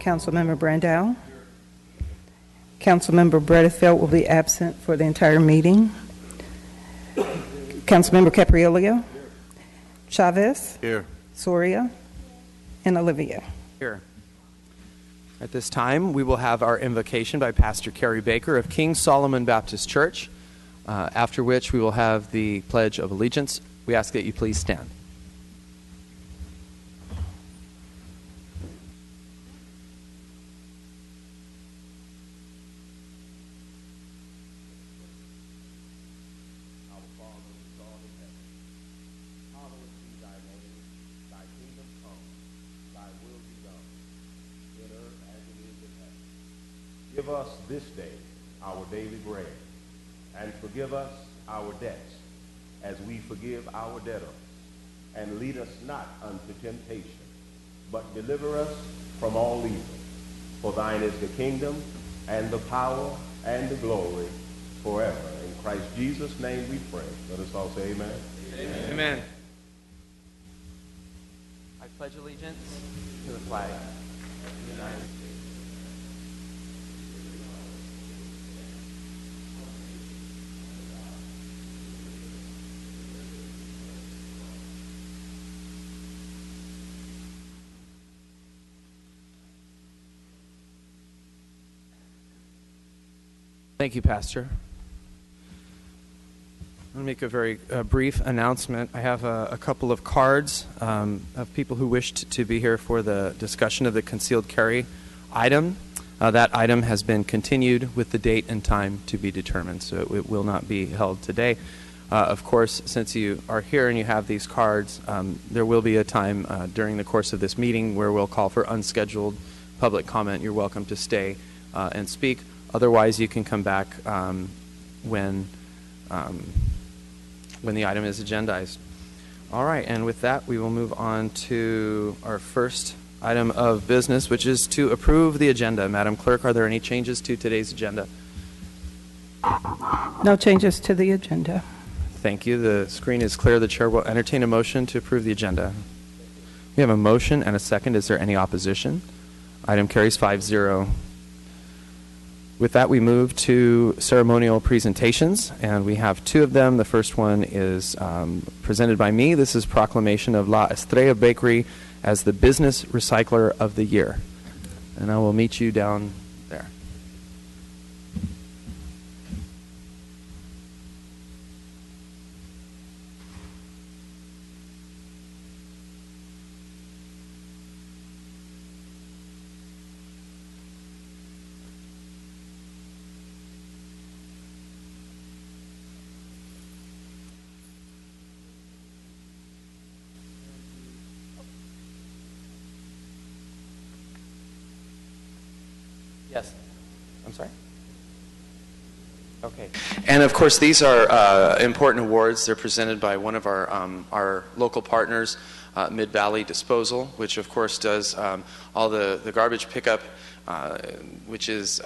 Councilmember Brandau. Councilmember Bredefeld will be absent for the entire meeting. Councilmember Capriolio. Chavez. Here. Soria. And Olivia. Here. At this time, we will have our invocation by Pastor Kerry Baker of King Solomon Baptist Church, after which we will have the Pledge of Allegiance. We ask that you please stand. Give us this day our daily bread, and forgive us our debts, as we forgive our debtors. And lead us not unto temptation, but deliver us from all evil. For thine is the kingdom, and the power, and the glory, forever. In Christ Jesus' name we pray. Let us all say amen. Amen. Amen. I pledge allegiance to the flag of the United States. Thank you, Pastor. I'm going to make a very brief announcement. I have a couple of cards of people who wished to be here for the discussion of the concealed carry item. That item has been continued with the date and time to be determined, so it will not be held today. Of course, since you are here and you have these cards, there will be a time during the course of this meeting where we'll call for unscheduled public comment. You're welcome to stay and speak. Otherwise, you can come back when the item is agendized. All right, and with that, we will move on to our first item of business, which is to approve the agenda. Madam Clerk, are there any changes to today's agenda? No changes to the agenda. Thank you. The screen is clear. The chair will entertain a motion to approve the agenda. We have a motion and a second. Is there any opposition? Item carries 5-0. With that, we move to ceremonial presentations, and we have two of them. The first one is presented by me. This is proclamation of La Estrella Bakery as the Business Recycler of the Year. And I will meet you down there. Yes. I'm sorry? Okay. And of course, these are important awards. They're presented by one of our local partners, Mid-Valley Disposal, which of course does all the garbage pickup, which is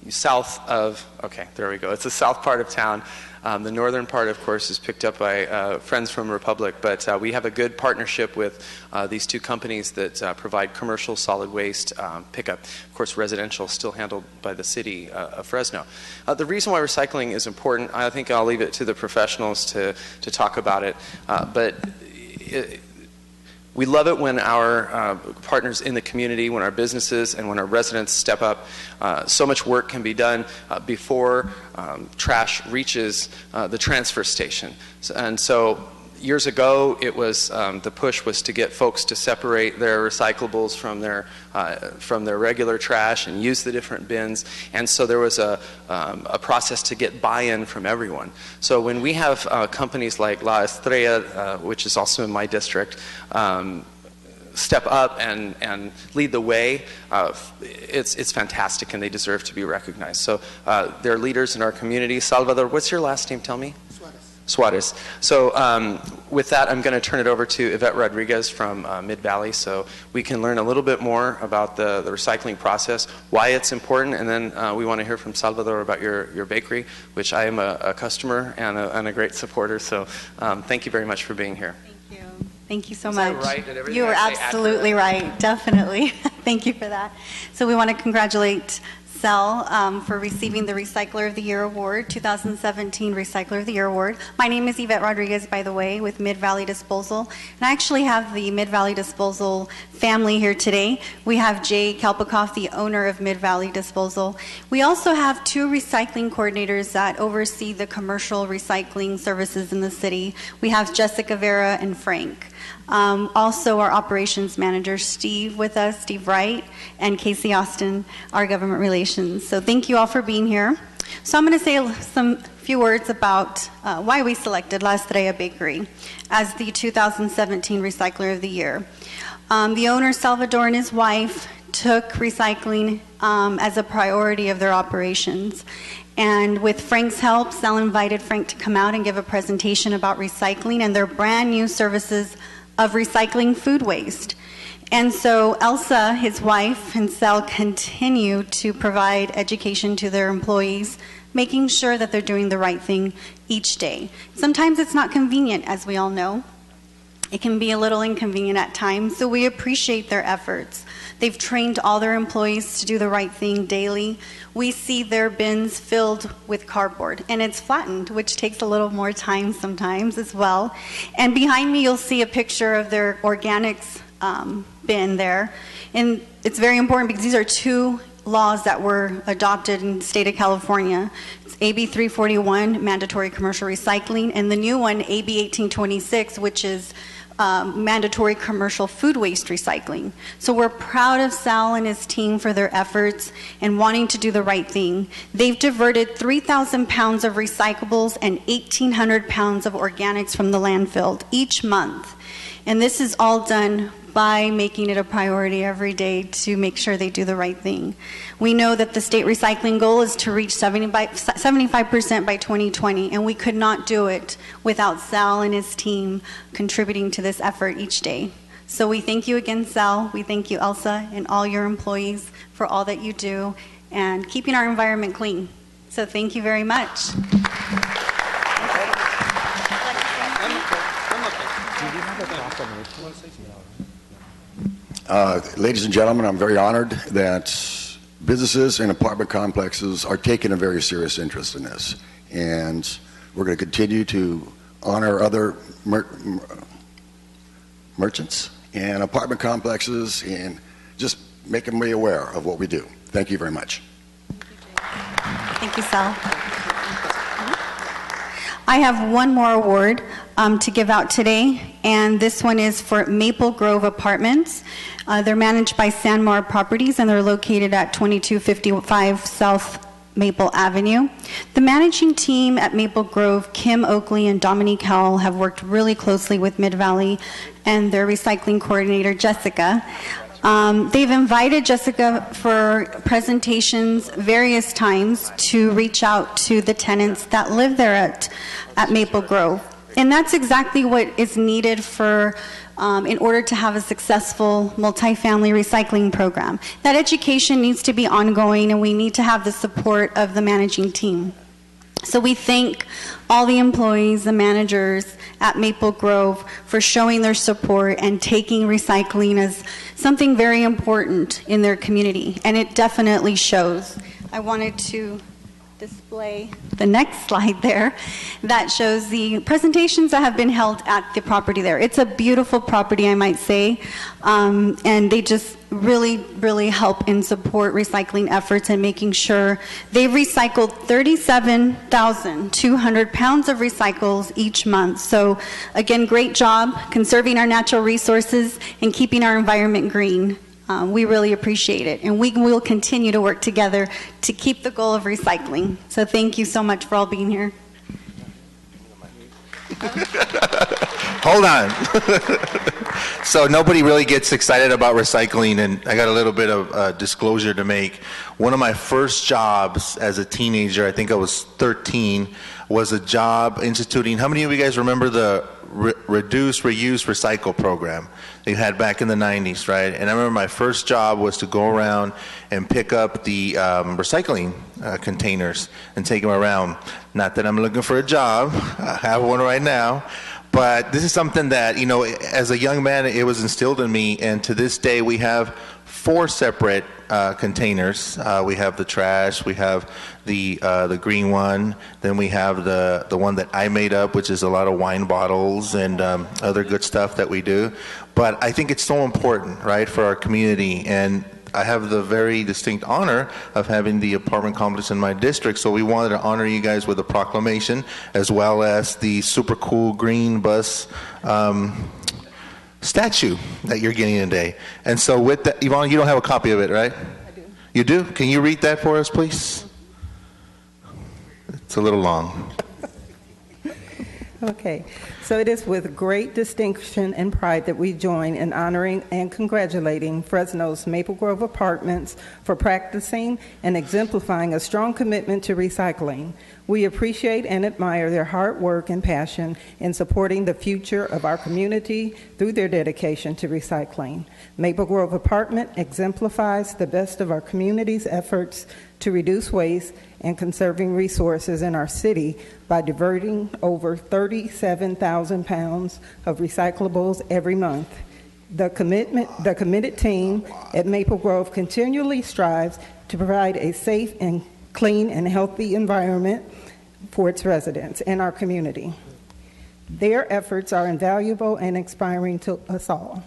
south of, okay, there we go. It's the south part of town. The northern part, of course, is picked up by friends from Republic, but we have a good partnership with these two companies that provide commercial solid waste pickup. Of course, residential still handled by the city of Fresno. The reason why recycling is important, I think I'll leave it to the professionals to talk about it, but we love it when our partners in the community, when our businesses and when our residents step up. So much work can be done before trash reaches the transfer station. And so years ago, it was the push was to get folks to separate their recyclables from their regular trash and use the different bins. And so there was a process to get buy-in from everyone. So when we have companies like La Estrella, which is also in my district, step up and lead the way, it's fantastic, and they deserve to be recognized. So they're leaders in our community. Salvador, what's your last name? Tell me. Suarez. So with that, I'm going to turn it over to Yvette Rodriguez from Mid-Valley so we can learn a little bit more about the recycling process, why it's important, and then we want to hear from Salvador about your bakery, which I am a customer and a great supporter. So thank you very much for being here. Thank you. Thank you so Was I much. right? Did everything You were I say absolutely right, definitely. Thank you for that. So we want to congratulate Sel for receiving the Recycler of the Year Award, 2017 Recycler of the Year Award. My name is Yvette Rodriguez, by the way, with Mid-Valley Disposal. And I actually have the Mid-Valley Disposal family here today. We have Jay Kalpakoff, the owner of Mid-Valley Disposal. We also have 2 recycling coordinators that oversee the commercial recycling services in the city. We have Jessica Vera and Frank. Also, our operations manager, Steve, with us, Steve Wright, and Casey Austin, our government relations. So thank you all for being here. So I'm going to say some few words about why we selected La Estrella Bakery as the 2017 Recycler of the Year. The owner, Salvador, and his wife took recycling as a priority of their operations. And with Frank's help, Sal invited Frank to come out and give a presentation about recycling and their brand new services of recycling food waste. And so Elsa, his wife, and Sal continue to provide education to their employees, making sure that they're doing the right thing each day. Sometimes it's not convenient, as we all know. It can be a little inconvenient at times, so we appreciate their efforts. They've trained all their employees to do the right thing daily. We see their bins filled with cardboard, and it's flattened, which takes a little more time sometimes as well. And behind me, you'll see a picture of their organics bin there. And it's very important because these are 2 laws that were adopted in the state of California. It's AB 341, mandatory commercial recycling, and the new one, AB 1826, which is mandatory commercial food waste recycling. So we're proud of Sal and his team for their efforts and wanting to do the right thing. They've diverted 3,000 pounds of recyclables and 1,800 pounds of organics from the landfill each month. And this is all done by making it a priority every day to make sure they do the right thing. We know that the state recycling goal is to reach 75% by 2020, and we could not do it without Sal and his team contributing to this effort each day. So we thank you again, Sal. We thank you, Elsa, and all your employees for all that you do and keeping our environment clean. So thank you very much. Ladies and gentlemen, I'm very honored that businesses and apartment complexes are taking a very serious interest in this. And we're going to continue to honor other merchants and apartment complexes and just make them be aware of what we do. Thank you very much. Thank you, Sal. I have one more award to give out today, and this one is for Maple Grove Apartments. They're managed by Sanmar Properties, and they're located at 2255 South Maple Avenue. The managing team at Maple Grove, Kim Oakley and Dominique Howell, have worked really closely with Mid-Valley and their recycling coordinator, Jessica. They've invited Jessica for presentations various times to reach out to the tenants that live there at Maple Grove. And that's exactly what is needed for in order to have a successful multifamily recycling program. That education needs to be ongoing, and we need to have the support of the managing team. So we thank all the employees, the managers at Maple Grove for showing their support and taking recycling as something very important in their community, and it definitely shows. I wanted to display the next slide there that shows the presentations that have been held at the property there. It's a beautiful property, I might say, and they just really help and support recycling efforts and making sure they've recycled 37,200 pounds of recycles each month. So again, great job conserving our natural resources and keeping our environment green. We really appreciate it, and we will continue to work together to keep the goal of recycling. So thank you so much for all being here. Hold on. So nobody really gets excited about recycling, and I got a little bit of disclosure to make. One of my first jobs as a teenager, I think I was 13, was a job instituting, how many of you guys remember the Reduce, Reuse, Recycle program they had back in the 90s, right? And I remember my first job was to go around and pick up the recycling containers and take them around. Not that I'm looking for a job, I have one right now, But this is something that, as a young man, it was instilled in me, and to this day we have 4 separate containers. We have the trash, we have the green one, then we have the one that I made up, which is a lot of wine bottles and other good stuff that we do. But I think it's so important, right, for our community, and I have the very distinct honor of having the apartment complex in my district, so we wanted to honor you guys with a proclamation, as well as the super cool green bus statue that you're getting today. And so with that, Yvonne, you don't have a copy of it, right? I do. You do? Can you read that for us, please? It's a little long. Okay, so it is with great distinction and pride that we join in honoring and congratulating Fresno's Maple Grove Apartments for practicing and exemplifying a strong commitment to recycling. We appreciate and admire their hard work and passion in supporting the future of our community through their dedication to recycling. Maple Grove Apartment exemplifies the best of our community's efforts to reduce waste and conserving resources in our city by diverting over 37,000 pounds of recyclables every month. The committed team at Maple Grove continually strives to provide a safe and clean and healthy environment for its residents and our community. Their efforts are invaluable and inspiring to us all.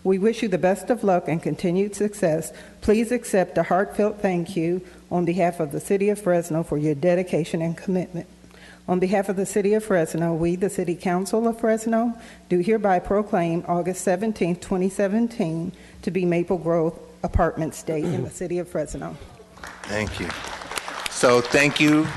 We wish you the best of luck and continued success. Please accept a heartfelt thank you on behalf of the City of Fresno for your dedication and commitment. On behalf of the City of Fresno, we, the City Council of Fresno, do hereby proclaim August 17, 2017 to be Maple Grove Apartments Day in the City of Fresno. Thank you. So thank you,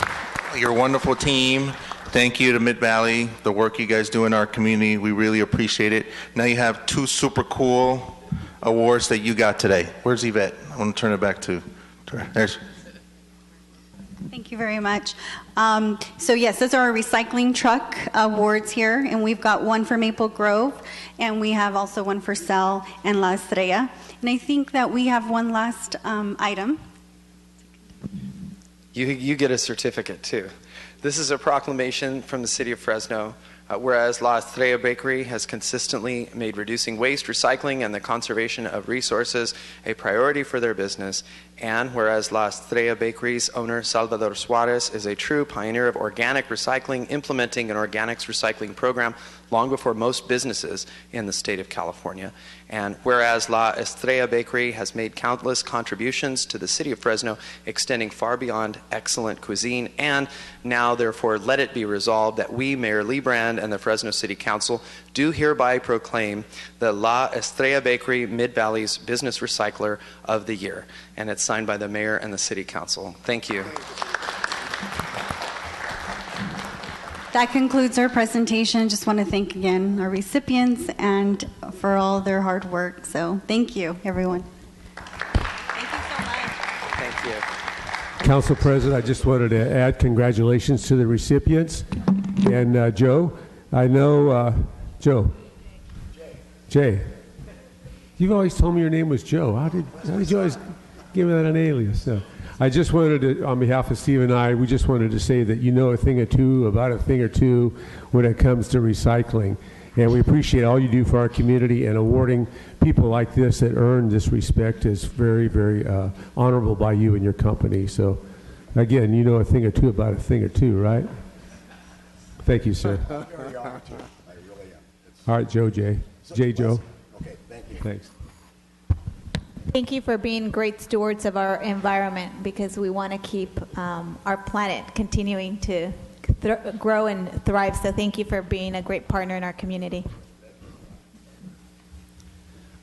your wonderful team. Thank you to Mid-Valley, the work you guys do in our community. We really appreciate it. Now you have 2 super cool awards that you got today. Where's Yvette? I want to turn it back to her. There's. Thank you very much. So yes, those are our recycling truck awards here, and we've got one for Maple Grove, and we have also one for Cell and La Estrella. And I think that we have one last item. You get a certificate too. This is a proclamation from the City of Fresno. Whereas La Estrella Bakery has consistently made reducing waste, recycling, and the conservation of resources a priority for their business, and whereas La Estrella Bakery's owner, Salvador Suarez, is a true pioneer of organic recycling, implementing an organics recycling program long before most businesses in the state of California. And whereas La Estrella Bakery has made countless contributions to the City of Fresno, extending far beyond excellent cuisine, and now, therefore, let it be resolved that we, Mayor Lee Brand, and the Fresno City Council do hereby proclaim the La Estrella Bakery Mid-Valley's Business Recycler of the Year. And it's signed by the Mayor and the City Council. Thank you. That concludes our presentation. Just want to thank again our recipients and for all their hard work. So thank you, everyone. Thank you so much. Thank you. Council President, I just wanted to add congratulations to the recipients. And Joe, I know, Joe. Jay. You've always told me your name was Joe. How did you always give me that an alias? No. I just wanted to, on behalf of Steve and I, we just wanted to say that you know a thing or two about a thing or two when it comes to recycling. And we appreciate all you do for our community, and awarding people like this that earn this respect is very, very honorable by you and your company. So, again, you know a thing or two about a thing or two, right? Thank you, sir. Very honored to. I really am. All right, Joe, Jay. Jay, Joe. Okay, thank you. Thanks. Thank you for being great stewards of our environment, because we want to keep our planet continuing to grow and thrive. So thank you for being a great partner in our community.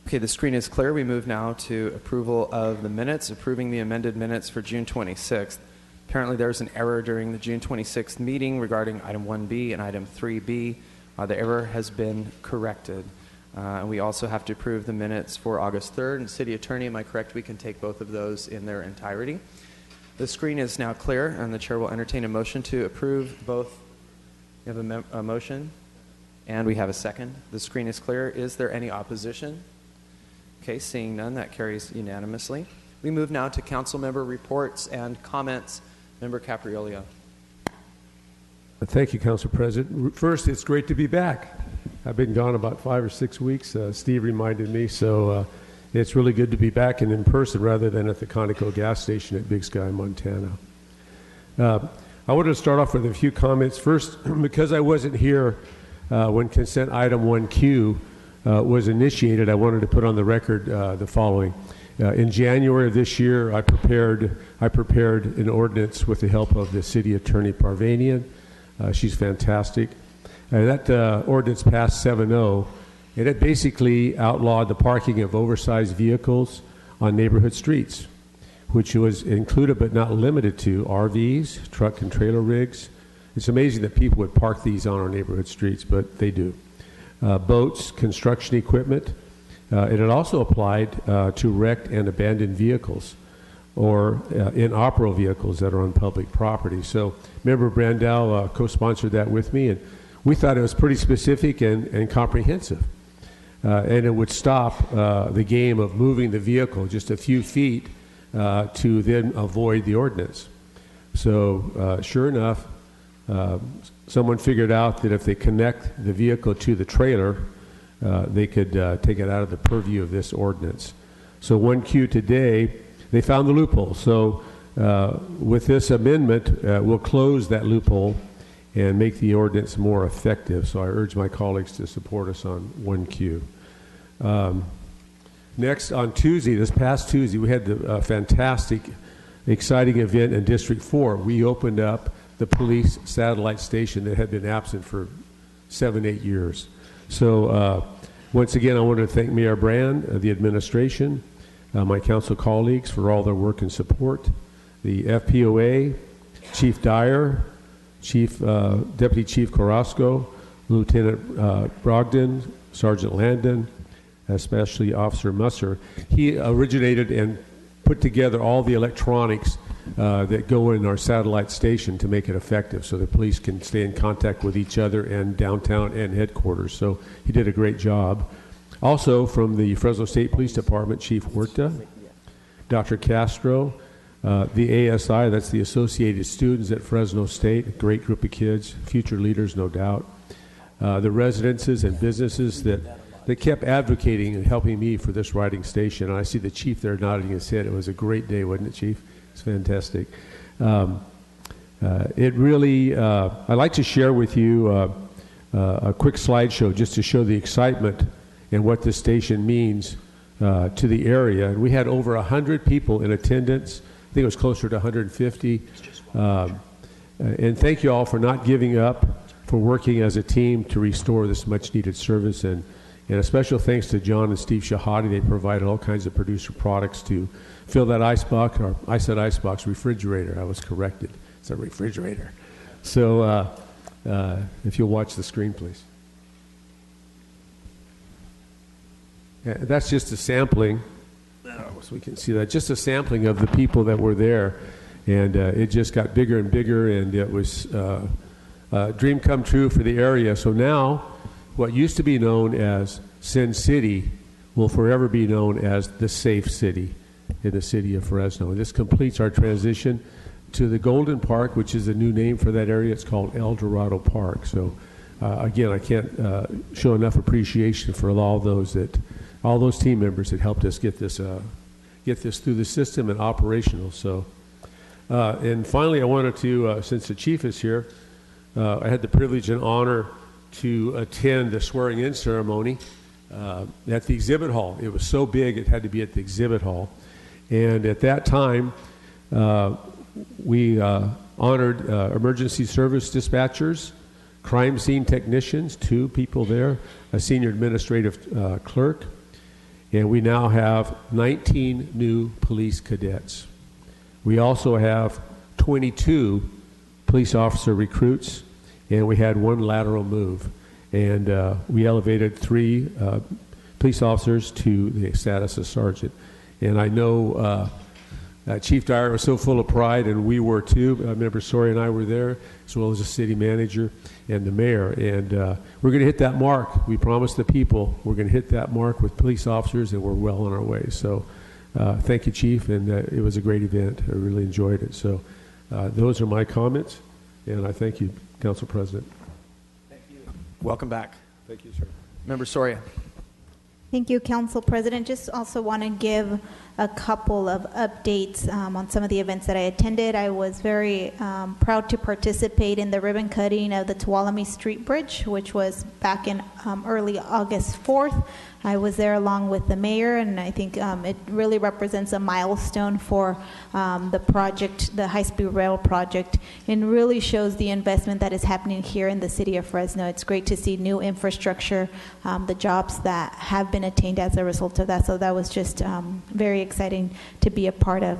Okay, the screen is clear. We move now to approval of the minutes, approving the amended minutes for June 26th. Apparently there's an error during the June 26th meeting regarding item 1B and item 3B. The error has been corrected. And we also have to approve the minutes for August 3rd. And City Attorney, am I correct? We can take both of those in their entirety. The screen is now clear, and the chair will entertain a motion to approve both. We have a motion, and we have a second. The screen is clear. Is there any opposition? Okay, seeing none, that carries unanimously. We move now to council member reports and comments. Member Capriolio. Thank you, Council President. First, it's great to be back. I've been gone about 5 or 6 weeks. Steve reminded me, so it's really good to be back and in person rather than at the Conoco gas station at Big Sky, Montana. I wanted to start off with a few comments. First, because I wasn't here when consent item 1Q was initiated, I wanted to put on the record the following. In January of this year, I prepared an ordinance with the help of the City Attorney Parvanian. She's fantastic. That ordinance passed 7-0, and it basically outlawed the parking of oversized vehicles on neighborhood streets, which was included but not limited to RVs, truck and trailer rigs. It's amazing that people would park these on our neighborhood streets, but they do. Boats, construction equipment. And it also applied to wrecked and abandoned vehicles or inoperable vehicles that are on public property. So Member Brandau co-sponsored that with me, and we thought it was pretty specific and comprehensive. And it would stop the game of moving the vehicle just a few feet to then avoid the ordinance. So sure enough, someone figured out that if they connect the vehicle to the trailer, they could take it out of the purview of this ordinance. So 1Q today, they found the loophole. So with this amendment, we'll close that loophole and make the ordinance more effective. So I urge my colleagues to support us on 1Q. Next, on Tuesday, this past Tuesday, we had the fantastic, exciting event in District 4. We opened up the police satellite station that had been absent for 7-8 years. So once again, I want to thank Mayor Brand, the administration, my council colleagues for all their work and support, the FPOA, Chief Dyer, Deputy Chief Carrasco, Lieutenant Brogdon, Sergeant Landon, especially Officer Musser. He originated and put together all the electronics that go in our satellite station to make it effective so the police can stay in contact with each other and downtown and headquarters. So he did a great job. Also from the Fresno State Police Department, Chief Huerta, Dr. Castro, the ASI, that's the Associated Students at Fresno State, a great group of kids, future leaders, no doubt. The residences and businesses that kept advocating and helping me for this riding station. And I see the chief there nodding his head. It was a great day, wasn't it, Chief? It's fantastic. It really, I'd like to share with you a quick slideshow just to show the excitement and what this station means to the area. And we had over 100 people in attendance. I think it was closer to 150. And thank you all for not giving up, for working as a team to restore this much needed service. And a special thanks to John and Steve Shahadi. They provided all kinds of producer products to fill that icebox, or I said icebox, refrigerator. I was corrected. It's a refrigerator. So if you'll watch the screen, please. Yeah, that's just a sampling, so we can see that, just a sampling of the people that were there. And it just got bigger and bigger, and it was a dream come true for the area. So now, what used to be known as Sin City will forever be known as the Safe City in the city of Fresno. And this completes our transition to the Golden Park, which is a new name for that area. It's called El Dorado Park. So again, I can't show enough appreciation for all those team members that helped us get this through the system and operational. So, and finally, I wanted to, since the chief is here, I had the privilege and honor to attend the swearing-in ceremony at the exhibit hall. It was so big it had to be at the exhibit hall. And at that time, we honored emergency service dispatchers, crime scene technicians, 2 people there, a senior administrative clerk, and we now have 19 new police cadets. We also have 22 police officer recruits, and we had 1 lateral move. And we elevated 3 police officers to the status of sergeant. And I know Chief Dyer was so full of pride, and we were too. Member Sori and I were there, as well as the city manager and the mayor. And we're going to hit that mark. We promised the people we're going to hit that mark with police officers, and we're well on our way. So thank you, Chief, and it was a great event. I really enjoyed it. So those are my comments. And I thank you, Council President. Welcome back. Thank you, sir. Member Soria. Thank you, Council President. Just also want to give a couple of updates on some of the events that I attended. I was very proud to participate in the ribbon cutting of the Tuolumne Street Bridge, which was back in early August 4th. I was there along with the mayor, and I think it really represents a milestone for the project, the high-speed rail project, and really shows the investment that is happening here in the city of Fresno. It's great to see new infrastructure, the jobs that have been attained as a result of that. So that was just very exciting to be a part of.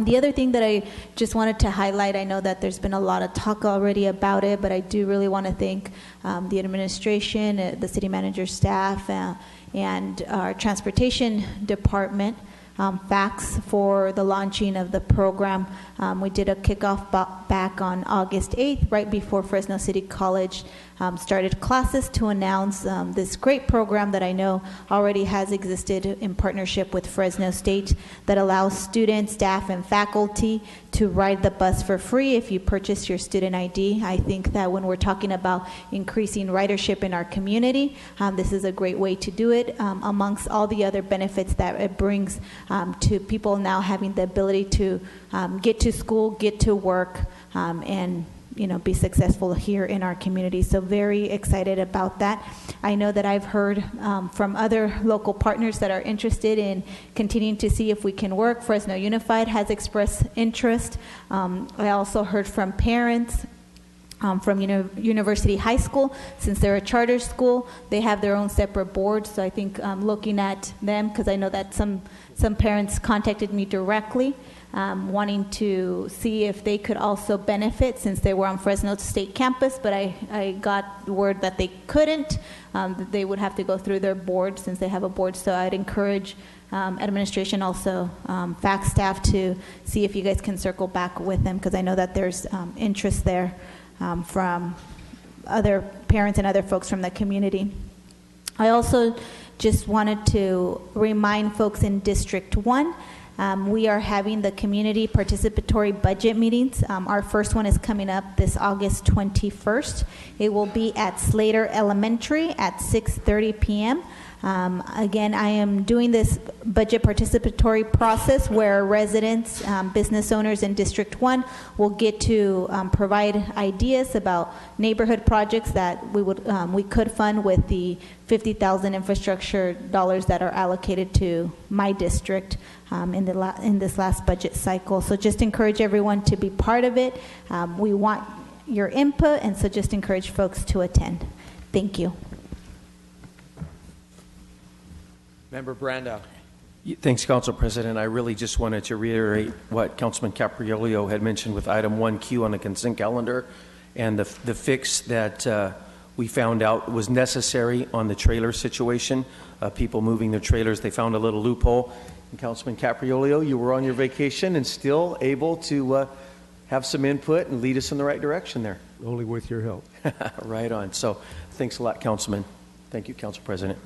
The other thing that I just wanted to highlight, I know that there's been a lot of talk already about it, but I do really want to thank the administration, the city manager staff, and our transportation department, FACTS, for the launching of the program. We did a kickoff back on August 8th, right before Fresno City College started classes, to announce this great program that I know already has existed in partnership with Fresno State, that allows students, staff, and faculty to ride the bus for free if you purchase your student ID. I think that when we're talking about increasing ridership in our community, this is a great way to do it, amongst all the other benefits that it brings to people now having the ability to get to school, get to work, and be successful here in our community. So very excited about that. I know that I've heard from other local partners that are interested in continuing to see if we can work. Fresno Unified has expressed interest. I also heard from parents from University High School. Since they're a charter school, they have their own separate boards. So I think looking at them, because I know that some parents contacted me directly, wanting to see if they could also benefit since they were on Fresno State campus, but I got word that they couldn't, that they would have to go through their board since they have a board. So I'd encourage administration, also FACTS staff, to see if you guys can circle back with them, because I know that there's interest there from other parents and other folks from the community. I also just wanted to remind folks in District 1, we are having the community participatory budget meetings. Our first one is coming up this August 21st. It will be at Slater Elementary at 6:30 p.m. Again, I am doing this budget participatory process where residents, business owners in District 1 will get to provide ideas about neighborhood projects that we could fund with the $50,000 infrastructure dollars that are allocated to my district in this last budget cycle. So just encourage everyone to be part of it. We want your input, and so just encourage folks to attend. Thank you. Member Brando. Thanks, Council President. I really just wanted to reiterate what Councilman Capriolio had mentioned with item 1Q on the consent calendar, and the fix that we found out was necessary on the trailer situation, people moving their trailers. They found a little loophole. And Councilman Capriolio, you were on your vacation and still able to have some input and lead us in the right direction there. Only with your help. Right on. So thanks a lot, Councilman. Thank you, Council President.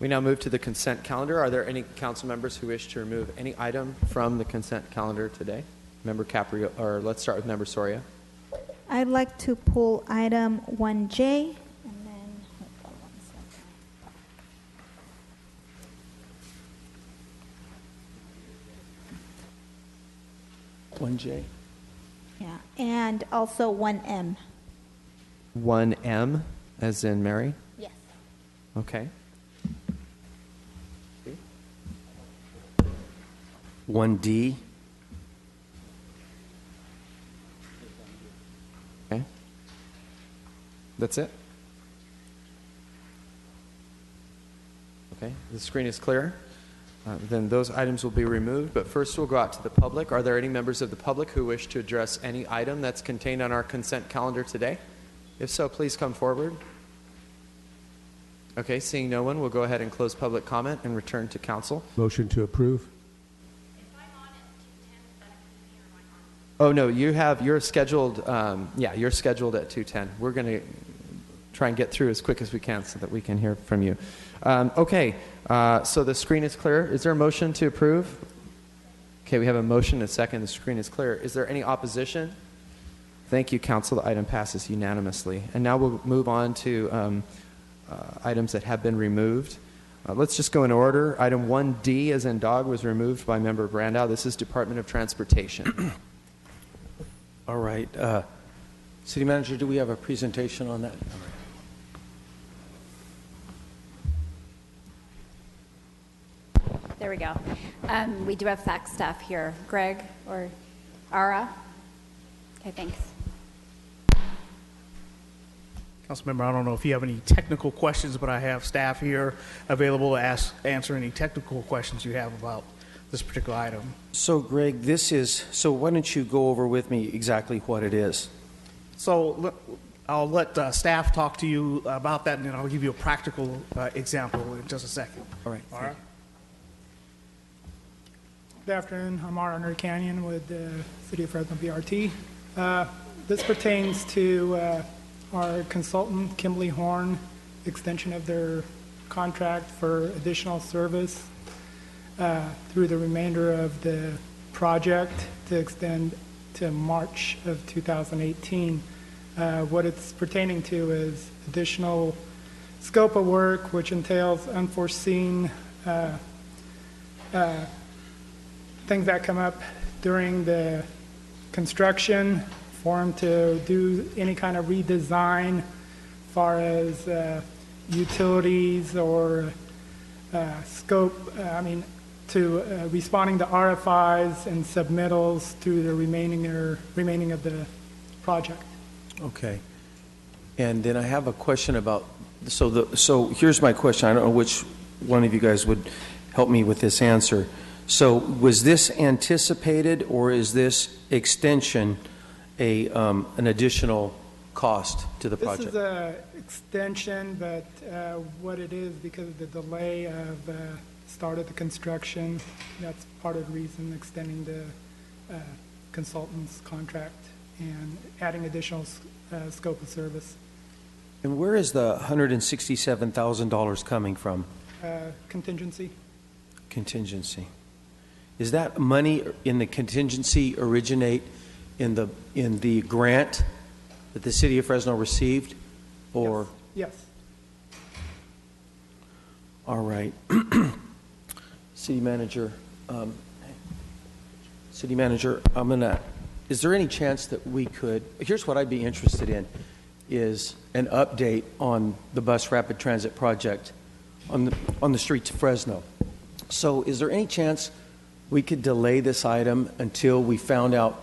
We now move to the consent calendar. Are there any council members who wish to remove any item from the consent calendar today? Member Caprio, or let's start with Member Soria. I'd like to pull item 1J, and then hold on 1 second. 1J. Yeah, and also 1M. 1M, as in Mary? Yes. Okay. 1D. Okay. That's it? Okay, the screen is clear. Then those items will be removed, but first we'll go out to the public. Are there any members of the public who wish to address any item that's contained on our consent calendar today? If so, please come forward. Okay, seeing no one, we'll go ahead and close public comment and return to council. Motion to approve. Oh, no, you're scheduled, you're scheduled at 2:10. We're going to try and get through as quick as we can so that we can hear from you. Okay, so the screen is clear. Is there a motion to approve? Okay, we have a motion and a second. The screen is clear. Is there any opposition? Thank you, Council. The item passes unanimously. And now we'll move on to items that have been removed. Let's just go in order. Item 1D, as in dog, was removed by Member Brandow. This is Department of Transportation. All right. City Manager, do we have a presentation on that? There we go. We do have fact staff here. Greg or Ara? Okay, thanks. Councilmember, I don't know if you have any technical questions, but I have staff here available to answer any technical questions you have about this particular item. So, Greg, so why don't you go over with me exactly what it is? So I'll let staff talk to you about that, and then I'll give you a practical example in just a second. All right. All right. Good afternoon. I'm Ara Nurkanyan with the City of Fresno BRT. This pertains to our consultant, Kimberly Horn, extension of their contract for additional service through the remainder of the project to extend to March of 2018. What it's pertaining to is additional scope of work, which entails unforeseen things that come up during the construction, for them to do any kind of redesign as far as utilities or scope, to responding to RFIs and submittals through the remaining of the project. Okay. And then I have a question about, so here's my question. I don't know which one of you guys would help me with this answer. So was this anticipated, or is this extension an additional cost to the project? This is an extension, but what it is, because of the delay of start of the construction, that's part of the reason extending the consultant's contract and adding additional scope of service. And where is the $167,000 coming from? Contingency. Contingency. Is that money in the contingency originate in the grant that the City of Fresno received, or? Yes. All right. City Manager, is there any chance that we could, here's what I'd be interested in, is an update on the bus rapid transit project on the streets of Fresno. So is there any chance we could delay this item until we found out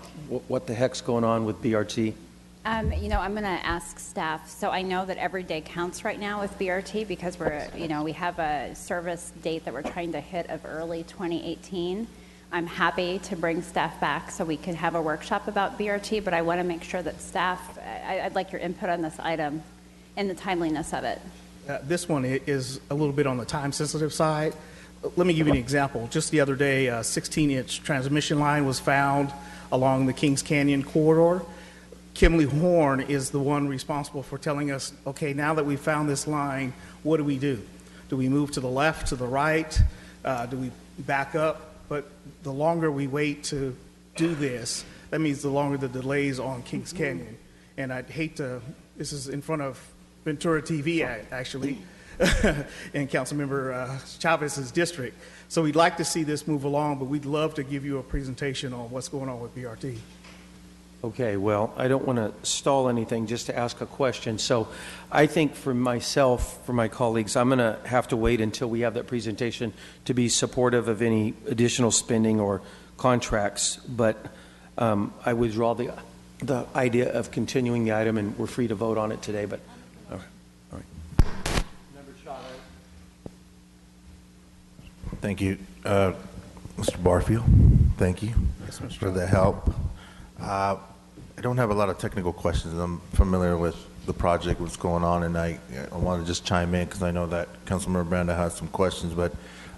what the heck's going on with BRT? I'm going to ask staff. So I know that every day counts right now with BRT because we have a service date that we're trying to hit of early 2018. I'm happy to bring staff back so we can have a workshop about BRT, but I want to make sure that staff, I'd like your input on this item and the timeliness of it. This one is a little bit on the time-sensitive side. Let me give you an example. Just the other day, a 16-inch transmission line was found along the Kings Canyon corridor. Kimberly Horn is the one responsible for telling us, okay, now that we found this line, what do we do? Do we move to the left, to the right? Do we back up? But the longer we wait to do this, that means the longer the delays on Kings Canyon. And I'd hate to, this is in front of Ventura TV, actually, in Councilmember Chavez's district. So we'd like to see this move along, but we'd love to give you a presentation on what's going on with BRT. Okay, well, I don't want to stall anything, just to ask a question. So I think for myself, for my colleagues, I'm going to have to wait until we have that presentation to be supportive of any additional spending or contracts. But I withdraw the idea of continuing the item, and we're free to vote on it today. But all right. Member Chavez. Thank you. Mr. Barfield, thank you for the help. I don't have a lot of technical questions. I'm familiar with the project, what's going on, and I want to just chime in because I know that Councilmember Brandow has some questions, but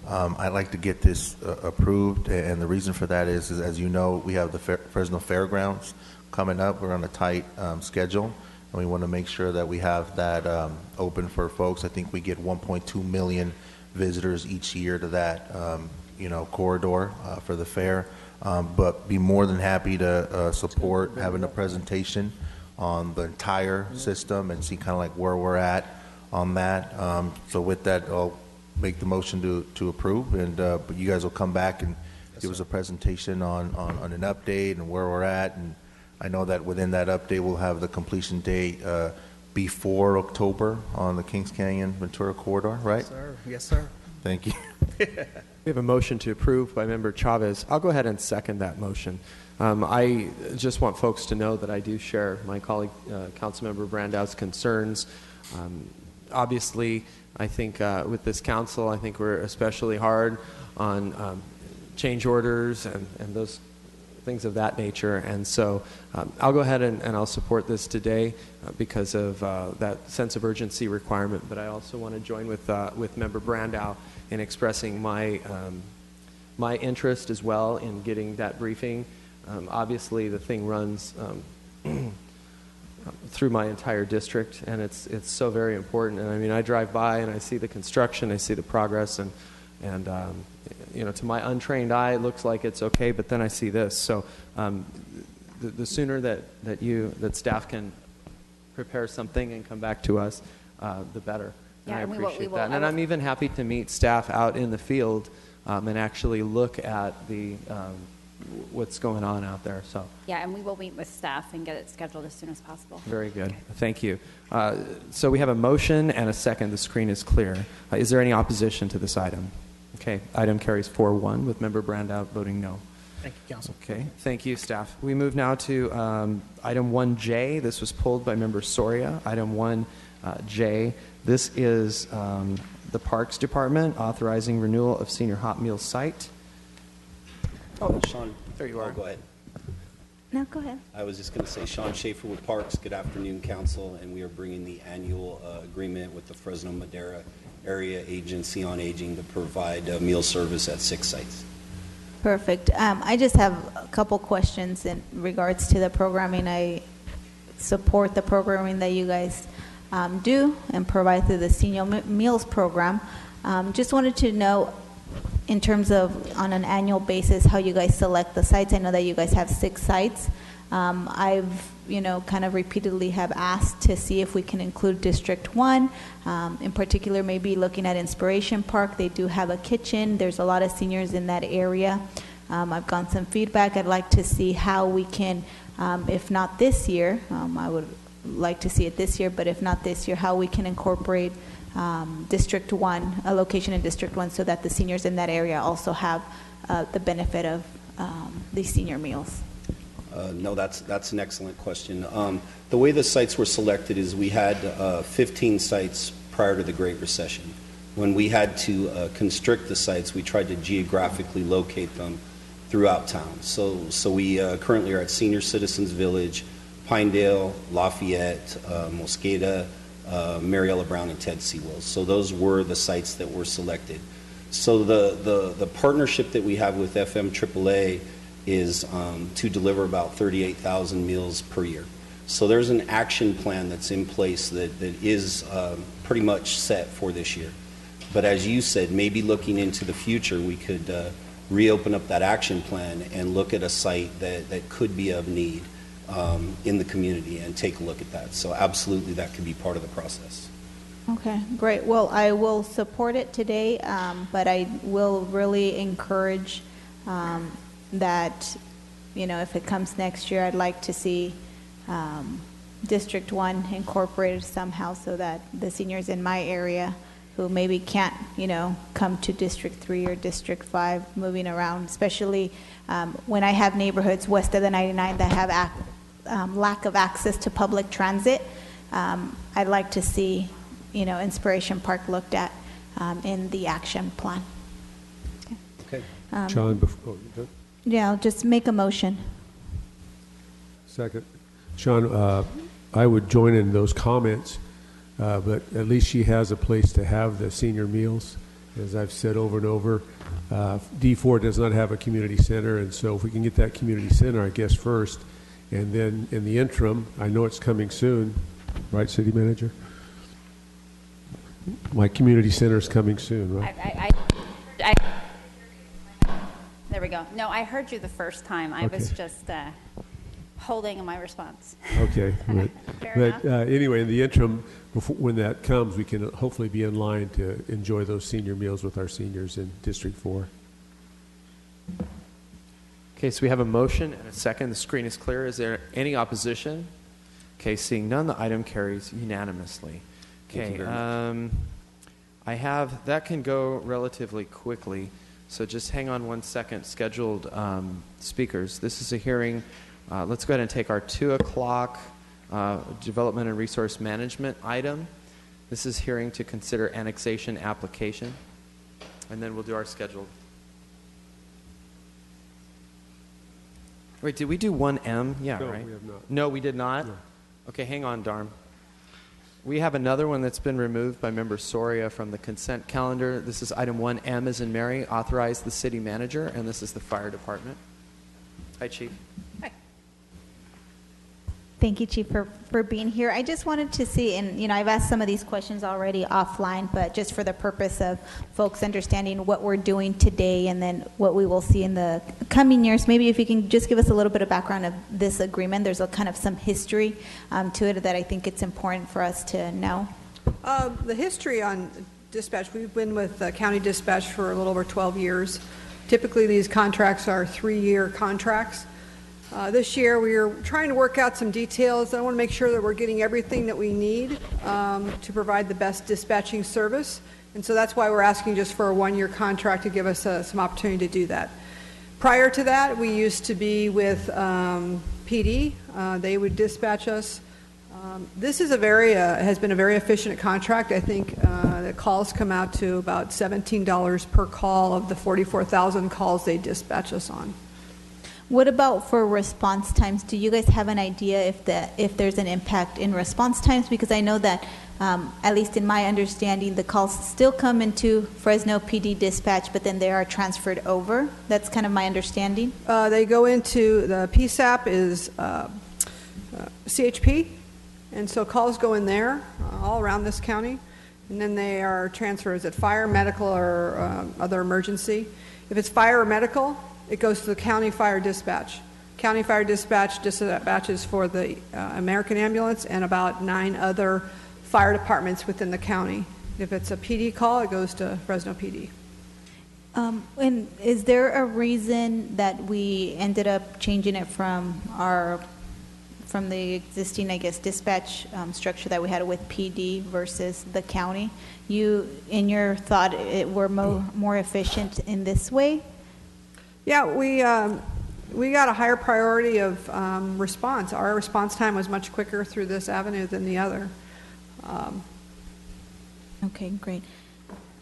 I'd like to get this approved, and the reason for that is as you know, we have the Fresno Fairgrounds coming up. We're on a tight schedule, and we want to make sure that we have that open for folks. I think we get 1.2 million visitors each year to that corridor for the fair. but be more than happy to support having a presentation on the entire system and see kind of like where we're at on that. So with that, I'll make the motion to approve, and but you guys will come back and give us a presentation on an update and where we're at. And I know that within that update, we'll have the completion date before October on the Kings Canyon Ventura corridor, right? Yes, sir. Yes, sir. Thank you. We have a motion to approve by Member Chavez. I'll go ahead and second that motion. I just want folks to know that I do share my colleague, Councilmember Brandau's concerns. Obviously, I think with this council, I think we're especially hard on change orders and those things of that nature. And so I'll go ahead and I'll support this today because of that sense of urgency requirement. But I also want to join with Member Brandau in expressing my interest as well in getting that briefing. Obviously, the thing runs through my entire district, and it's so very important. And I mean, I drive by and I see the construction, I see the progress, and you know, to my untrained eye, it looks like it's okay, but then I see this. So the sooner that staff can prepare something and come back to us, the better. And Yeah, I and we appreciate will- that. And I'm even happy to meet staff out in the field and actually look at the what's going on out there. So Yeah, and we will meet with staff and get it scheduled as soon as possible. very good. Thank you. So we have a motion and a second. The screen is clear. Is there any opposition to this item? Okay. Item carries 4-1 with Member Brandau voting no. Thank you, Council. Okay. Thank you, staff. We move now to item 1J. This was pulled by Member Soria. Item 1J. This is the Parks Department authorizing renewal of senior hot meal site. Oh, Sean. There you are. Go ahead. No, go ahead. I was just going to say, Sean Schaefer with Parks. Good afternoon, Council. And we are bringing the annual agreement with the Fresno Madera Area Agency on Aging to provide meal service at 6 sites. Perfect. I just have a couple questions in regards to the programming. I support the programming that you guys do and provide through the Senior Meals Program. Just wanted to know, in terms of on an annual basis, how you guys select the sites. I know that you guys have 6 sites. I've, kind of repeatedly have asked to see if we can include District 1. In particular, maybe looking at Inspiration Park. They do have a kitchen. There's a lot of seniors in that area. I've gotten some feedback. I'd like to see how we can, if not this year, I would like to see it this year, but if not this year, how we can incorporate District 1, a location in District 1, so that the seniors in that area also have the benefit of these senior meals. No, that's an excellent question. The way the sites were selected is we had 15 sites prior to the Great Recession. When we had to constrict the sites, we tried to geographically locate them throughout town. So we currently are at Senior Citizens Village, Pinedale, Lafayette, Mosqueda, Mariella Brown, and Ted Seawolls. So those were the sites that were selected. So the partnership that we have with FM AAA is to deliver about 38,000 meals per year. So there's an action plan that's in place that is pretty much set for this year. But as you said, maybe looking into the future, we could reopen up that action plan and look at a site that could be of need in the community and take a look at that. So absolutely, that could be part of the process. Okay, great. Well, I will support it today, but I will really encourage that, if it comes next year, I'd like to see District 1 incorporated somehow so that the seniors in my area who maybe can't, come to District 3 or District 5 moving around, especially when I have neighborhoods west of the 99 that have lack of access to public transit. I'd like to see, Inspiration Park looked at in the action plan. Okay. John, before you done? Yeah, I'll just make a motion. Second. Sean, I would join in those comments, but at least she has a place to have the senior meals. As I've said over and over, D4 does not have a community center, and so if we can get that community center, I guess, first, and then in the interim, I know it's coming soon, right, City Manager? My community center is coming soon, right? There we go. go. No, I heard you the first time. I was Okay. just holding my response. Okay, Fair but anyway, in the interim, when that comes, we can hopefully be in line to enjoy those senior meals with our seniors in District 4. Okay, so we have a motion and a second. The screen is clear. Is there any opposition? Okay, seeing none, the item carries unanimously. Thank you Okay, very much. that can go relatively quickly, so just hang on 1 second. Scheduled speakers. This is a hearing. Let's go ahead and take our 2 o'clock Development and Resource Management item. This is hearing to consider annexation application, and then we'll do our scheduled. Wait, did we do 1M? Yeah, No, right? we have not. No, we did not? No. Okay, hang on, Darm. We have another one that's been removed by Member Soria from the consent calendar. This is item 1M as in Mary, authorize the city manager, and this is the fire department. Hi, Chief. Thank you, Chief, for being here. I just wanted to see, and I've asked some of these questions already offline, but just for the purpose of folks understanding what we're doing today and then what we will see in the coming years, maybe if you can just give us a little bit of background of this agreement. There's a kind of some history to it that I think it's important for us to know. The history on dispatch, we've been with County Dispatch for a little over 12 years. Typically, these contracts are 3-year contracts. This year, we are trying to work out some details. I want to make sure that we're getting everything that we need to provide the best dispatching service. And so that's why we're asking just for a 1-year contract to give us some opportunity to do that. Prior to that, we used to be with PD. They would dispatch us. This is has been a very efficient contract. I think the calls come out to about $17 per call of the 44,000 calls they dispatch us on. What about for response times? Do you guys have an idea if there's an impact in response times? Because I know that, at least in my understanding, the calls still come into Fresno PD dispatch, but then they are transferred over. That's kind of my understanding. They go into the PSAP is CHP, and so calls go in there all around this county, and then they are transferred at fire, medical, or other emergency. If it's fire or medical, it goes to the county fire dispatch. County fire dispatch dispatches for the American Ambulance and about 9 other fire departments within the county. If it's a PD call, it goes to Fresno PD. And is there a reason that we ended up changing it from the existing, I guess, dispatch structure that we had with PD versus the county? You, in your thought, we're more efficient in this way? Yeah, we got a higher priority of response. Our response time was much quicker through this avenue than the other. Okay, great.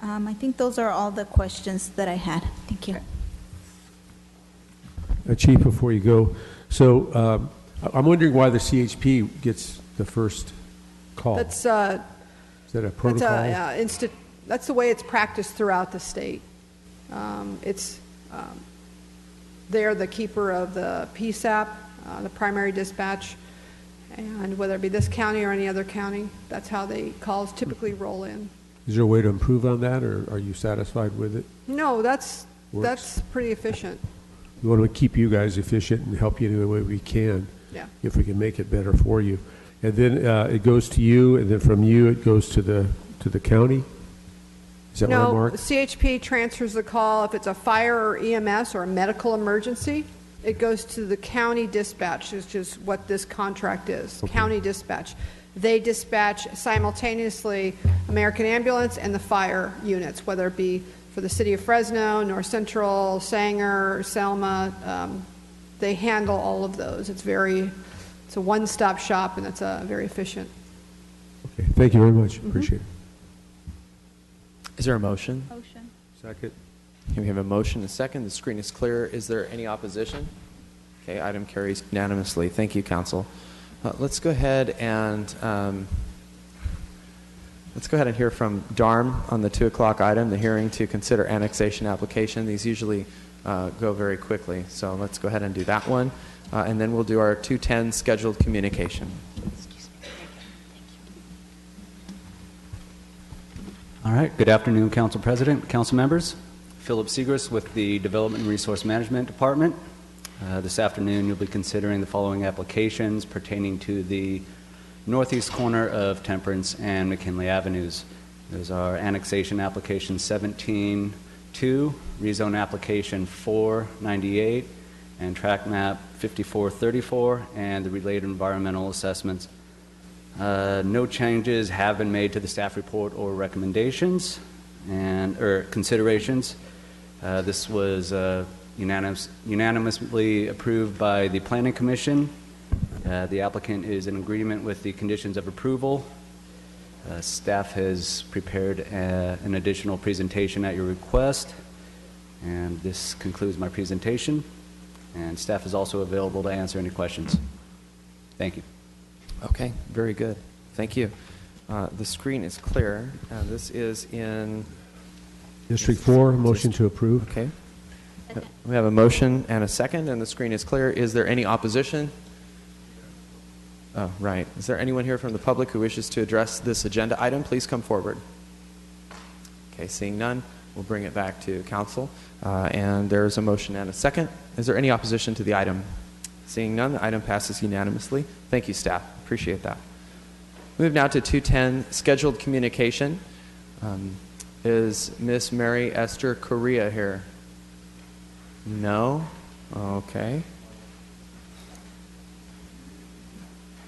I think those are all the questions that I had. Thank you. Chief, before you go, so I'm wondering why the CHP gets the first call. That's Is that a protocol? That's the way it's practiced throughout the state. They're the keeper of the PSAP, the primary dispatch, and whether it be this county or any other county, that's how the calls typically roll in. Is there a way to improve on that, or are you satisfied with it? No, that's Works. pretty efficient. We want to keep you guys efficient and help you any way we can. Yeah. If we can make it better for you. And then it goes to you, and then from you it goes to the county? Is that No, right, Mark? CHP transfers the call. If it's a fire or EMS or a medical emergency, it goes to the county dispatch, which is what this contract is, county dispatch. They dispatch simultaneously American Ambulance and the fire units, whether it be for the city of Fresno, North Central, Sanger, Selma. They handle all of those. It's a one-stop shop, and it's very efficient. Okay, thank you very much. Appreciate it. Is there a motion? Motion. Second. Okay, we have a motion, a second. The screen is clear. Is there any opposition? Okay, item carries unanimously. Thank you, Council. Let's go ahead and hear from Darm on the 2 o'clock item, the hearing to consider annexation application. These usually go very quickly, so let's go ahead and do that one, and then we'll do our 2:10 scheduled communication. All right. Good afternoon, Council President, Council members. Philip Segrist with the Development and Resource Management Department. This afternoon you'll be considering the following applications pertaining to the northeast corner of Temperance and McKinley Avenues. Those are annexation application 17-2, rezone application 498, and track map 5434, and the related environmental assessments. No changes have been made to the staff report or recommendations or considerations. This was unanimously approved by the Planning Commission. The applicant is in agreement with the conditions of approval. Staff has prepared an additional presentation at your request, and this concludes my presentation. And staff is also available to answer any questions. Thank you. Okay, very good. Thank you. The screen is clear. This is in District 4, motion to approve. Okay. We have a motion and a second, and the screen is clear. Is there any opposition? Oh, right. Is there anyone here from the public who wishes to address this agenda item? Please come forward. Okay, seeing none, we'll bring it back to council. And there's a motion and a second. Is there any opposition to the item? Seeing none, the item passes unanimously. Thank you, staff. Appreciate that. Move now to 210, scheduled communication. Is Miss Mary Esther Correa here? No? Okay.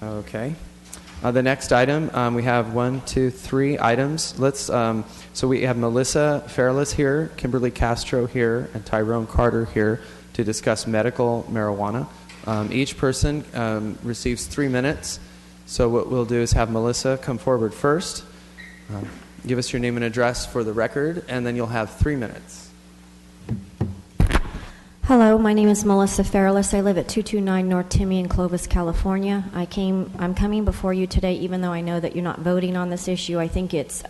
Okay. The next item, we have 1, 2, 3 items. So we have Melissa Fairless here, Kimberly Castro here, and Tyrone Carter here to discuss medical marijuana. Each person receives 3 minutes. So what we'll do is have Melissa come forward first, give us your name and address for the record, and then you'll have 3 minutes. Hello, my name is Melissa Fairless. I live at 229 North Timmy in Clovis, California. I'm coming before you today, even though I know that you're not voting on this issue. I think it's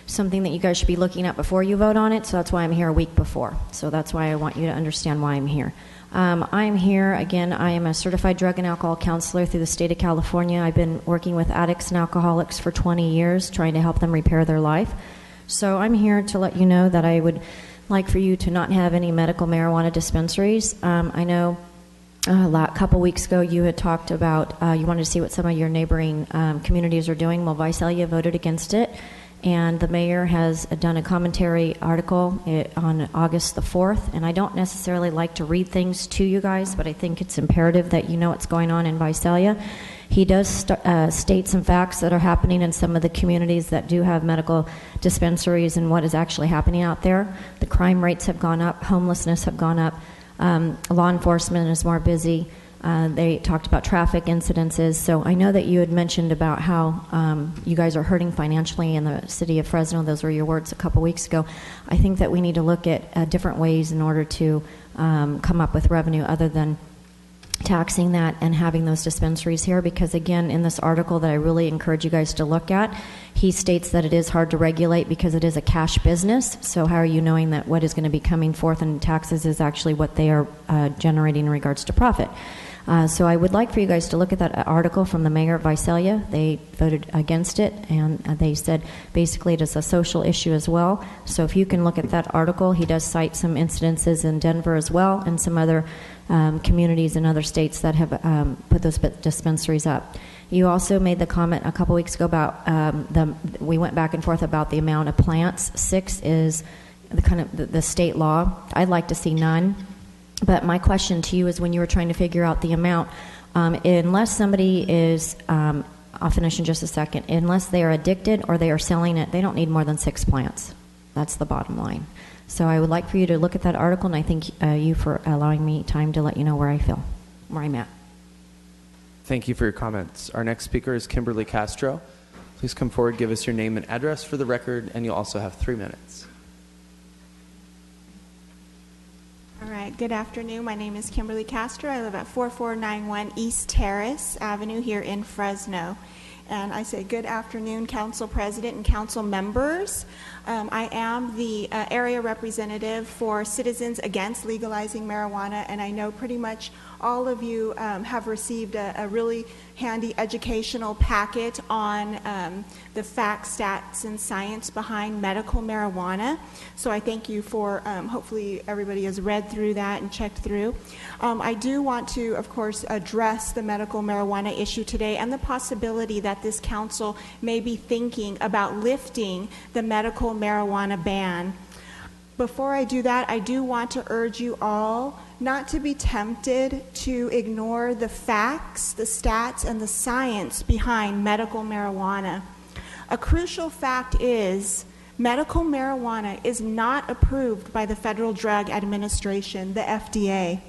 something that you guys should be looking at before you vote on it, so that's why I'm here a week before. So that's why I want you to understand why I'm here. I'm here, again, I am a certified drug and alcohol counselor through the state of California. I've been working with addicts and alcoholics for 20 years, trying to help them repair their life. So I'm here to let you know that I would like for you to not have any medical marijuana dispensaries. I know a couple weeks ago you had talked about you wanted to see what some of your neighboring communities are doing. Well, Visalia voted against it, and the mayor has done a commentary article on August the 4th, and I don't necessarily like to read things to you guys, but I think it's imperative that you know what's going on in Visalia. He does state some facts that are happening in some of the communities that do have medical dispensaries and what is actually happening out there. The crime rates have gone up, homelessness have gone up, law enforcement is more busy. They talked about traffic incidences. So I know that you had mentioned about how you guys are hurting financially in the city of Fresno. Those were your words a couple weeks ago. I think that we need to look at different ways in order to come up with revenue other than taxing that and having those dispensaries here, because again, in this article that I really encourage you guys to look at, he states that it is hard to regulate because it is a cash business. So how are you knowing that what is going to be coming forth in taxes is actually what they are generating in regards to profit? So I would like for you guys to look at that article from the mayor of Visalia. They voted against it, and they said basically it is a social issue as well. So if you can look at that article, he does cite some incidences in Denver as well and some other communities in other states that have put those dispensaries up. You also made the comment a couple weeks ago about we went back and forth about the amount of plants. 6 is the state law. I'd like to see none. But my question to you is, when you were trying to figure out the amount, unless somebody is, I'll finish in just a second, unless they are addicted or they are selling it, they don't need more than 6 plants. That's the bottom line. So I would like for you to look at that article, and I thank you for allowing me time to let you know where I'm at. Thank you for your comments. Our next speaker is Kimberly Castro. Please come forward, give us your name and address for the record, and you'll also have 3 minutes. All right, good afternoon. My name is Kimberly Castro. I live at 4491 East Terrace Avenue here in Fresno. And I say good afternoon, Council President and Council members. I am the area representative for Citizens Against Legalizing Marijuana, and I know pretty much all of you have received a really handy educational packet on the facts, stats, and science behind medical marijuana. So I thank you for, hopefully everybody has read through that and checked through. I do want to, of course, address the medical marijuana issue today and the possibility that this council may be thinking about lifting the medical marijuana ban. Before I do that, I do want to urge you all not to be tempted to ignore the facts, the stats, and the science behind medical marijuana. A crucial fact is medical marijuana is not approved by the Federal Drug Administration, the FDA.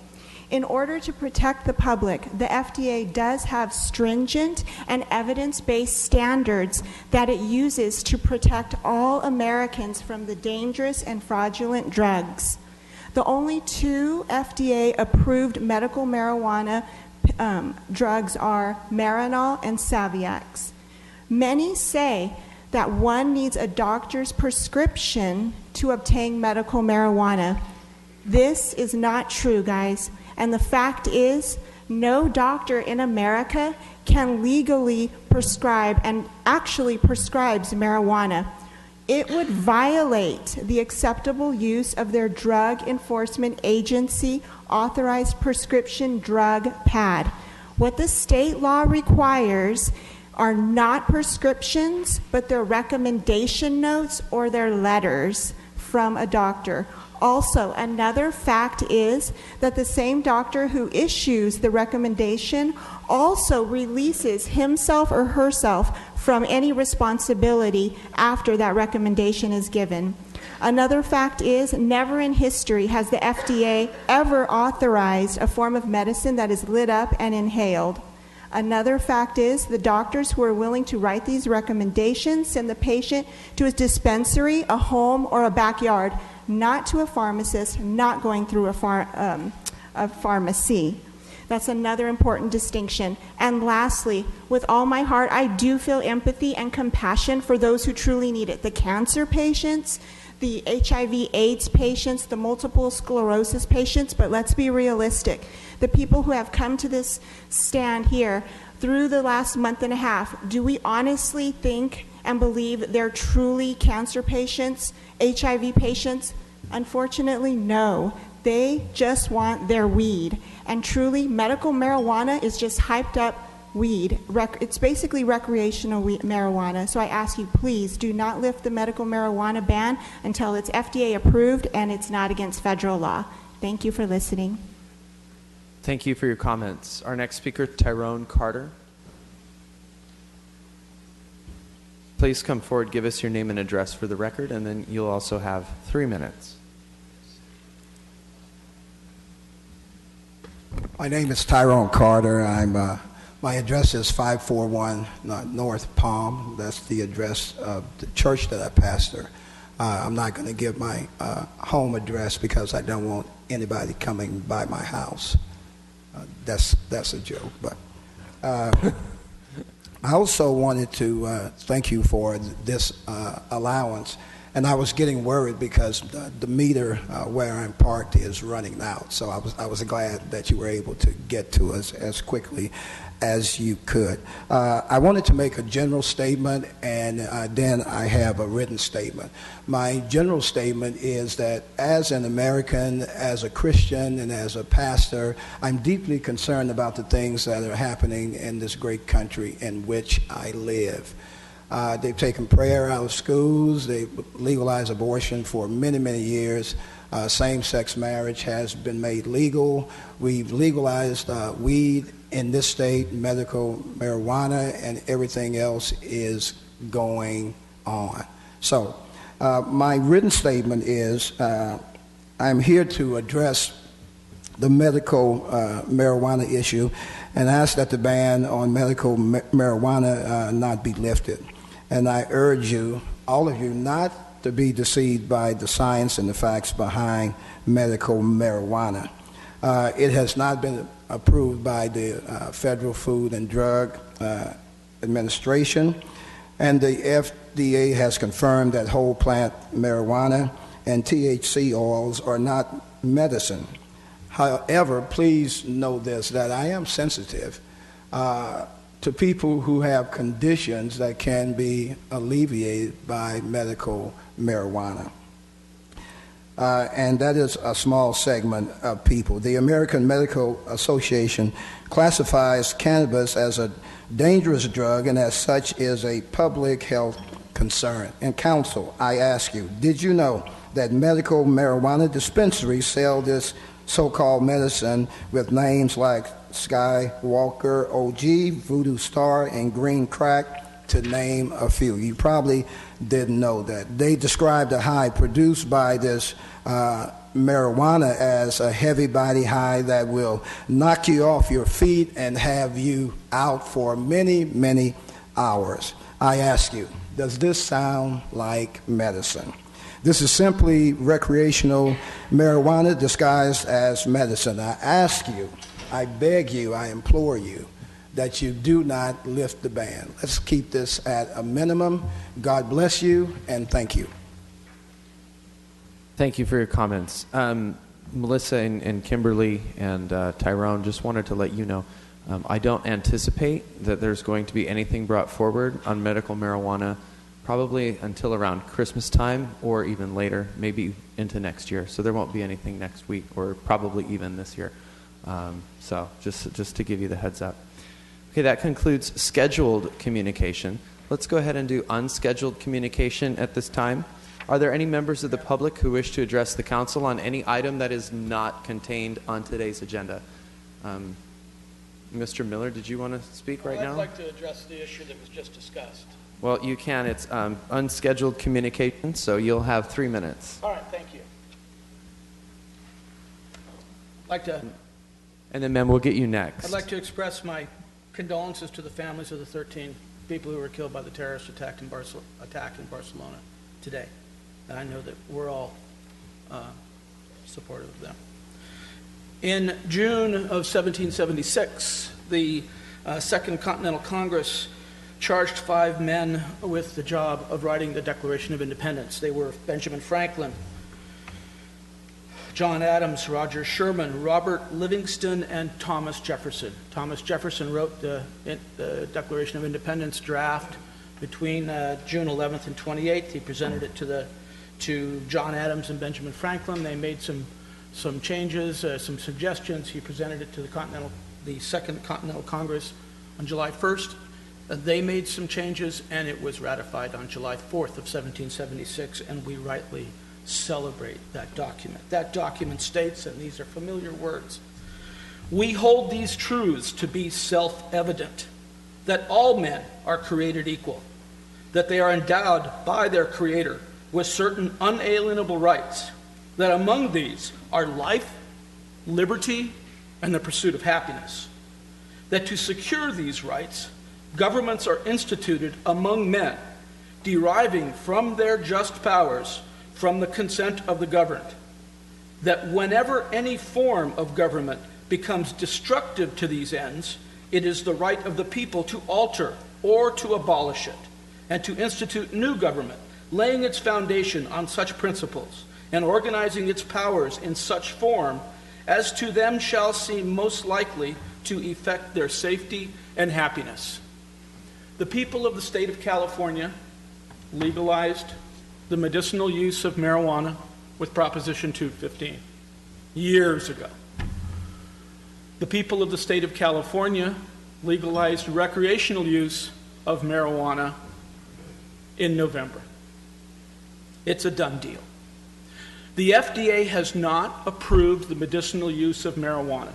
In order to protect the public, the FDA does have stringent and evidence-based standards that it uses to protect all Americans from the dangerous and fraudulent drugs. The only two FDA-approved medical marijuana drugs are Marinol and Saviax. Many say that one needs a doctor's prescription to obtain medical marijuana. This is not true, guys. And the fact is, no doctor in America can legally prescribe and actually prescribes marijuana. It would violate the acceptable use of their Drug Enforcement Agency authorized prescription drug pad. What the state law requires are not prescriptions, but their recommendation notes or their letters from a doctor. Also, another fact is that the same doctor who issues the recommendation also releases himself or herself from any responsibility after that recommendation is given. Another fact is, never in history has the FDA ever authorized a form of medicine that is lit up and inhaled. Another fact is, the doctors who are willing to write these recommendations send the patient to a dispensary, a home, or a backyard, not to a pharmacist, not going through a pharmacy. That's another important distinction. And lastly, with all my heart, I do feel empathy and compassion for those who truly need it. The cancer patients, the HIV/AIDS patients, the multiple sclerosis patients, but let's be realistic. The people who have come to this stand here through the last month and a half, do we honestly think and believe they're truly cancer patients, HIV patients? Unfortunately, no. They just want their weed. And truly, medical marijuana is just hyped up weed. It's basically recreational marijuana. So I ask you, please do not lift the medical marijuana ban until it's FDA approved and it's not against federal law. Thank you for listening. Thank you for your comments. Our next speaker, Tyrone Carter. Please come forward, give us your name and address for the record, and then you'll also have 3 minutes. My name is Tyrone Carter. My address is 541 North Palm. That's the address of the church that I pastor. I'm not going to give my home address because I don't want anybody coming by my house. That's a joke, but I also wanted to thank you for this allowance. And I was getting worried because the meter where I'm parked is running out. So I was glad that you were able to get to us as quickly as you could. I wanted to make a general statement, and then I have a written statement. My general statement is that as an American, as a Christian, and as a pastor, I'm deeply concerned about the things that are happening in this great country in which I live. They've taken prayer out of schools. They've legalized abortion for many, many years. Same-sex marriage has been made legal. We've legalized weed in this state, medical marijuana, and everything else is going on. So my written statement is I'm here to address the medical marijuana issue and ask that the ban on medical marijuana not be lifted. And I urge you, all of you, not to be deceived by the science and the facts behind medical marijuana. It has not been approved by the Federal Food and Drug Administration, and the FDA has confirmed that whole plant marijuana and THC oils are not medicine. However, please know this, that I am sensitive to people who have conditions that can be alleviated by medical marijuana. And that is a small segment of people. The American Medical Association classifies cannabis as a dangerous drug and as such is a public health concern. And counsel, I ask you, did you know that medical marijuana dispensaries sell this so-called medicine with names like Skywalker OG, Voodoo Star, and Green Crack, to name a few? You probably didn't know that. They describe the high produced by this marijuana as a heavy body high that will knock you off your feet and have you out for many, many hours. I ask you, does this sound like medicine? This is simply recreational marijuana disguised as medicine. I ask you, I beg you, I implore you, that you do not lift the ban. Let's keep this at a minimum. God bless you, and thank you. Thank you for your comments. Melissa and Kimberly and Tyrone, just wanted to let you know, I don't anticipate that there's going to be anything brought forward on medical marijuana probably until around Christmas time or even later, maybe into next year. So there won't be anything next week or probably even this year. So just to give you the heads up. Okay, that concludes scheduled communication. Let's go ahead and do unscheduled communication at this time. Are there any members of the public who wish to address the council on any item that is not contained on today's agenda? Mr. Miller, did you want to speak right now? I'd like to address the issue that was just discussed. Well, you can. It's unscheduled communication, so you'll have 3 minutes. All right, thank you. And then, ma'am, we'll get you next. I'd like to express my condolences to the families of the 13 people who were killed by the terrorist attack in Barcelona today. And I know that we're all supportive of them. In June of 1776, the Second Continental Congress charged 5 men with the job of writing the Declaration of Independence. They were Benjamin Franklin, John Adams, Roger Sherman, Robert Livingston, and Thomas Jefferson. Thomas Jefferson wrote the Declaration of Independence draft between June 11th and 28th. He presented it to John Adams and Benjamin Franklin. They made some changes, some suggestions. He presented it to the Second Continental Congress on July 1st. They made some changes, and it was ratified on July 4th of 1776, and we rightly celebrate that document. That document states, and these are familiar words, "We hold these truths to be self-evident, that all men are created equal, that they are endowed by their Creator with certain unalienable rights, that among these are life, liberty, and the pursuit of happiness, that to secure these rights, governments are instituted among men, deriving from their just powers from the consent of the governed, that whenever any form of government becomes destructive to these ends, it is the right of the people to alter or to abolish it, and to institute new government, laying its foundation on such principles, and organizing its powers in such form as to them shall seem most likely to effect their safety and happiness." The people of the state of California legalized the medicinal use of marijuana with Proposition 215 years ago. The people of the state of California legalized recreational use of marijuana in November. It's a done deal. The FDA has not approved the medicinal use of marijuana.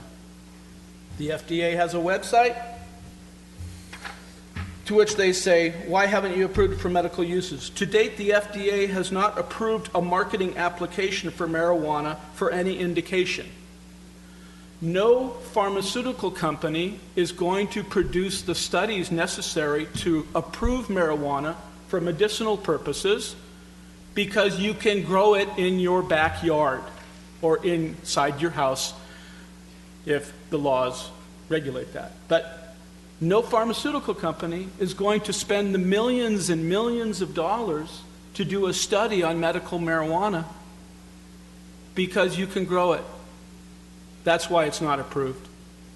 The FDA has a website to which they say, "Why haven't you approved it for medical uses?" To date, the FDA has not approved a marketing application for marijuana for any indication. No pharmaceutical company is going to produce the studies necessary to approve marijuana for medicinal purposes because you can grow it in your backyard or inside your house if the laws regulate that. But No pharmaceutical company is going to spend the millions and millions of dollars to do a study on medical marijuana because you can grow it. That's why it's not approved.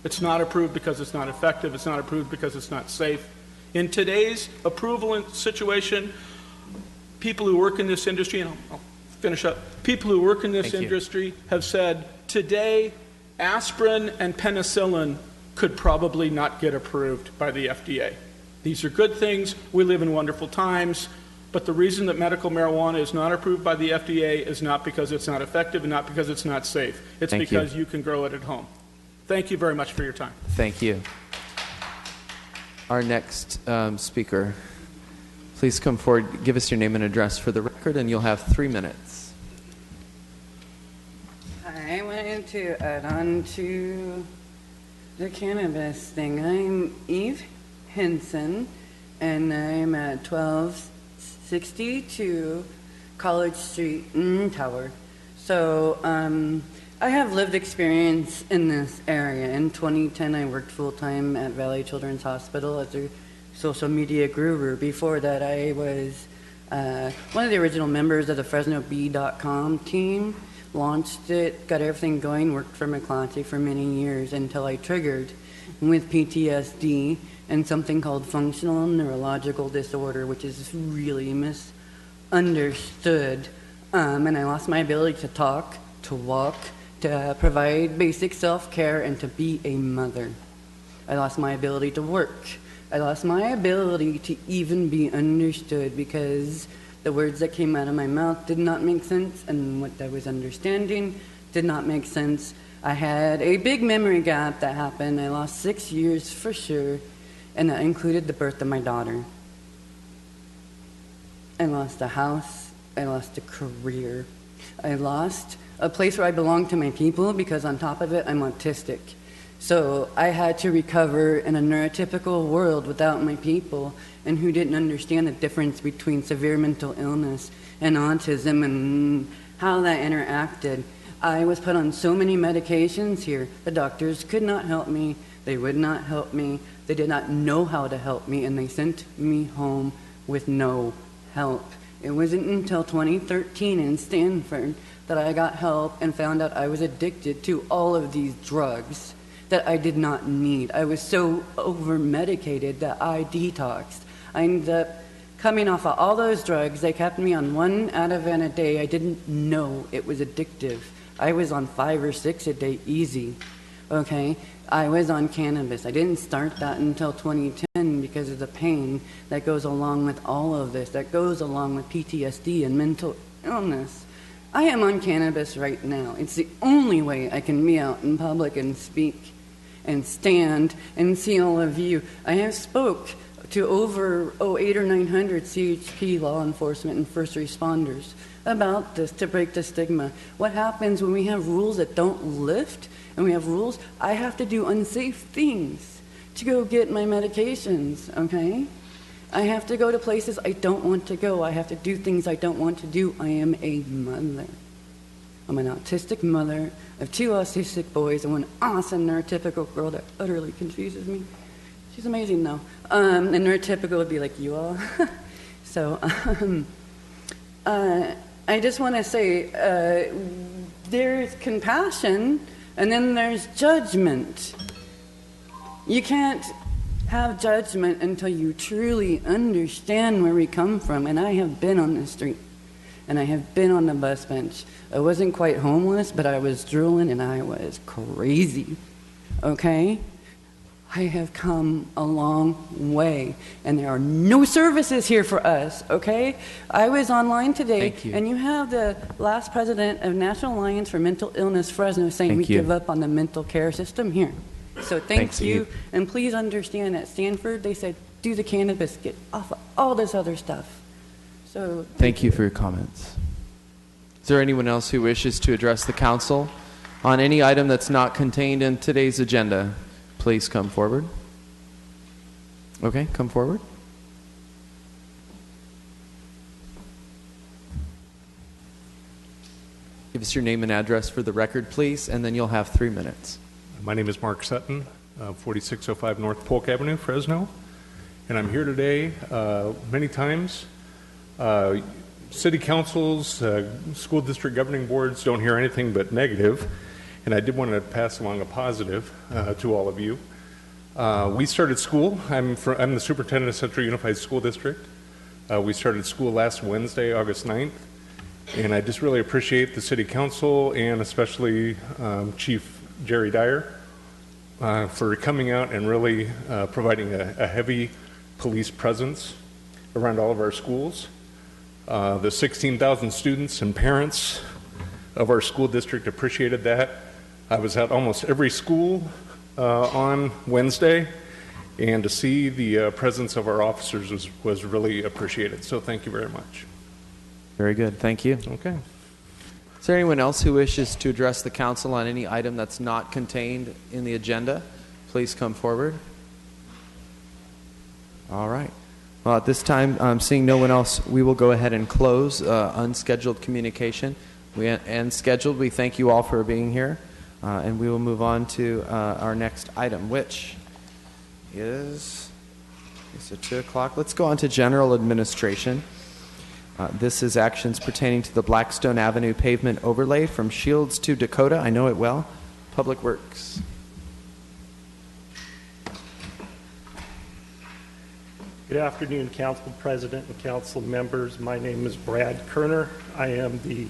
It's not approved because it's not effective. It's not approved because it's not safe. In today's approval situation, people who work in this industry, and I'll finish up, people who work in this industry have said, today, aspirin and penicillin could probably not get approved by the FDA. These are good things. We live in wonderful times. But the reason that medical marijuana is not approved by the FDA is not because it's not effective and not because it's not safe. It's because you can grow it at home. Thank you very much for your time. Thank you. Our next speaker, please come forward, give us your name and address for the record, and you'll have 3 minutes. I wanted to add on to the cannabis thing. I'm Eve Henson, and I'm at 1262 College Street in Tower. So I have lived experience in this area. In 2010, I worked full-time at Valley Children's Hospital as a social media guru. Before that, I was one of the original members of the FresnoBee.com team. Launched it, got everything going, worked for McClatchy for many years until I triggered with PTSD and something called functional neurological disorder, which is really misunderstood. And I lost my ability to talk, to walk, to provide basic self-care, and to be a mother. I lost my ability to work. I lost my ability to even be understood because the words that came out of my mouth did not make sense, and what I was understanding did not make sense. I had a big memory gap that happened. I lost 6 years for sure, and that included the birth of my daughter. I lost a house. I lost a career. I lost a place where I belonged to my people because on top of it, I'm autistic. So I had to recover in a neurotypical world without my people and who didn't understand the difference between severe mental illness and autism and how that interacted. I was put on so many medications here. The doctors could not help me. They would not help me. They did not know how to help me, and they sent me home with no help. It wasn't until 2013 in Stanford that I got help and found out I was addicted to all of these drugs that I did not need. I was so over-medicated that I detoxed. I ended up coming off of all those drugs. They kept me on 1 Ativan a day. I didn't know it was addictive. I was on 5 or 6 a day easy, okay? I was on cannabis. I didn't start that until 2010 because of the pain that goes along with all of this, that goes along with PTSD and mental illness. I am on cannabis right now. It's the only way I can be out in public and speak and stand and see all of you. I have spoke to over 800 or 900 CHP law enforcement and first responders about this to break the stigma. What happens when we have rules that don't lift and we have rules? I have to do unsafe things to go get my medications, okay? I have to go to places I don't want to go. I have to do things I don't want to do. I am a mother. I'm an autistic mother of 2 autistic boys and one awesome neurotypical girl that utterly confuses me. She's amazing, though. And neurotypical would be like you all. So I just want to say there's compassion and then there's judgment. You can't have judgment until you truly understand where we come from. And I have been on the street, and I have been on the bus bench. I wasn't quite homeless, but I was drooling, and I was crazy, okay? I have come a long way, and there are no services here for us, okay? I was online today, and you have the last president of National Alliance for Mental Illness, Fresno, saying we give up on the mental care system here. So thank you, and please understand at Stanford, they said, do the cannabis, get off of all this other stuff. So Thank you for your comments. Is there anyone else who wishes to address the council on any item that's not contained in today's agenda? Please come forward. Okay, come forward. Give us your name and address for the record, please, and then you'll have 3 minutes. My name is Mark Sutton. 4605 North Polk Avenue, Fresno. And I'm here today many times. City councils, school district governing boards don't hear anything but negative, and I did want to pass along a positive to all of you. We started school. I'm the superintendent of Central Unified School District. We started school last Wednesday, August 9th, and I just really appreciate the city council and especially Chief Jerry Dyer for coming out and really providing a heavy police presence around all of our schools. The 16,000 students and parents of our school district appreciated that. I was at almost every school on Wednesday, and to see the presence of our officers was really appreciated. So thank you very much. Very good. Thank you. Okay. Is there anyone else who wishes to address the council on any item that's not contained in the agenda? Please come forward. All right. Well, at this time, seeing no one else, we will go ahead and close unscheduled communication. And scheduled, we thank you all for being here. And we will move on to our next item, which is at 2 o'clock. Let's go on to general administration. This is actions pertaining to the Blackstone Avenue pavement overlay from Shields to Dakota. I know it well. Public Works. Good afternoon, Council President and Council members. My name is Brad Kerner. I am the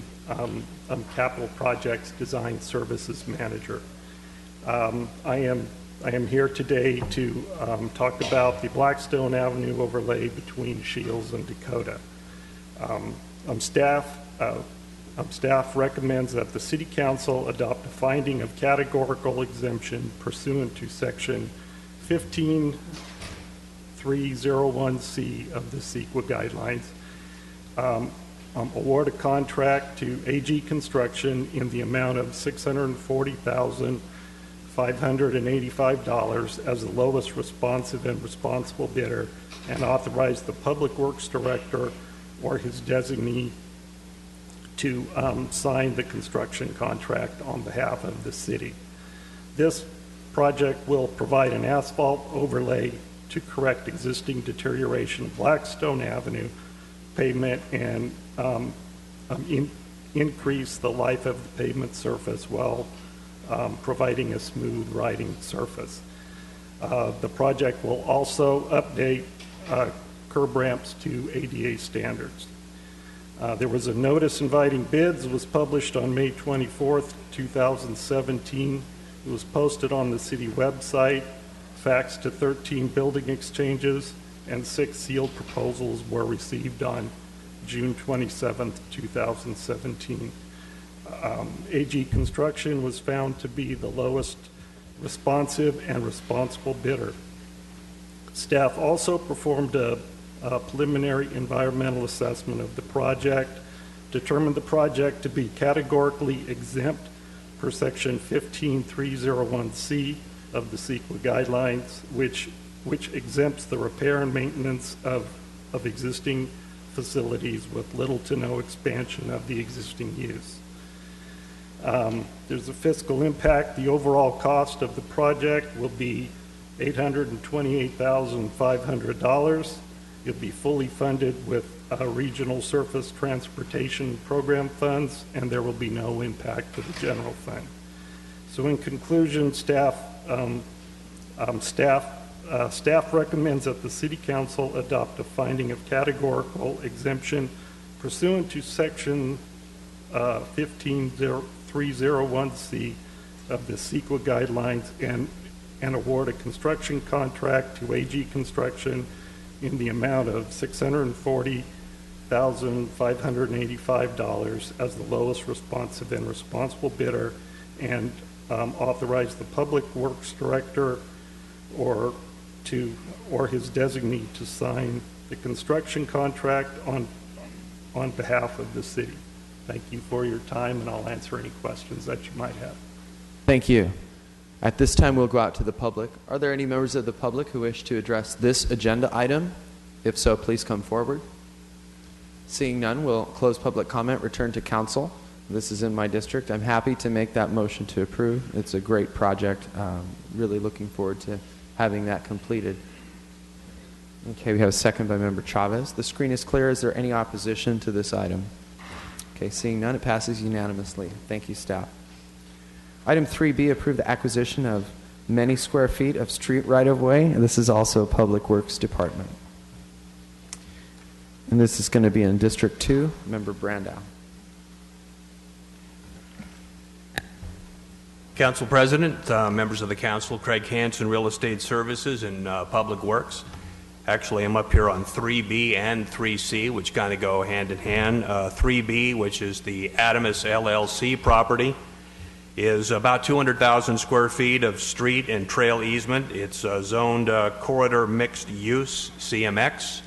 Capital Projects Design Services Manager. I am here today to talk about the Blackstone Avenue overlay between Shields and Dakota. Staff recommends that the City Council adopt a finding of categorical exemption pursuant to Section 15301C of the CEQA guidelines. Award a contract to AG Construction in the amount of $640,585 as the lowest responsive and responsible bidder, and authorize the Public Works Director or his designee to sign the construction contract on behalf of the city. This project will provide an asphalt overlay to correct existing deterioration of Blackstone Avenue pavement and increase the life of the pavement surface while providing a smooth riding surface. The project will also update curb ramps to ADA standards. There was a notice inviting bids. It was published on May 24th, 2017. It was posted on the city website, faxed to 13 building exchanges, and 6 sealed proposals were received on June 27th, 2017. AG Construction was found to be the lowest responsive and responsible bidder. Staff also performed a preliminary environmental assessment of the project, determined the project to be categorically exempt per Section 15301C of the CEQA guidelines, which exempts the repair and maintenance of existing facilities with little to no expansion of the existing use. There's a fiscal impact. The overall cost of the project will be $828,500. It'll be fully funded with regional surface transportation program funds, and there will be no impact to the general fund. So in conclusion, staff recommends that the City Council adopt a finding of categorical exemption pursuant to Section 15301C of the CEQA guidelines and award a construction contract to AG Construction in the amount of $640,585 as the lowest responsive and responsible bidder, and authorize the Public Works Director or his designee to sign the construction contract on behalf of the city. Thank you for your time, and I'll answer any questions that you might have. Thank you. At this time, we'll go out to the public. Are there any members of the public who wish to address this agenda item? If so, please come forward. Seeing none, we'll close public comment, return to council. This is in my district. I'm happy to make that motion to approve. It's a great project. Really looking forward to having that completed. Okay, we have a second by Member Chavez. The screen is clear. Is there any opposition to this item? Okay, seeing none, it passes unanimously. Thank you, staff. Item 3B, approve the acquisition of many square feet of street right-of-way. And this is also Public Works Department. And this is going to be in District 2, Member Brandow. Council President, members of the council, Craig Hansen, Real Estate Services and Public Works. Actually, I'm up here on 3B and 3C, which kind of go hand in hand. 3B, which is the Adamus LLC property, is about 200,000 square feet of street and trail easement. It's zoned corridor mixed use, CMX.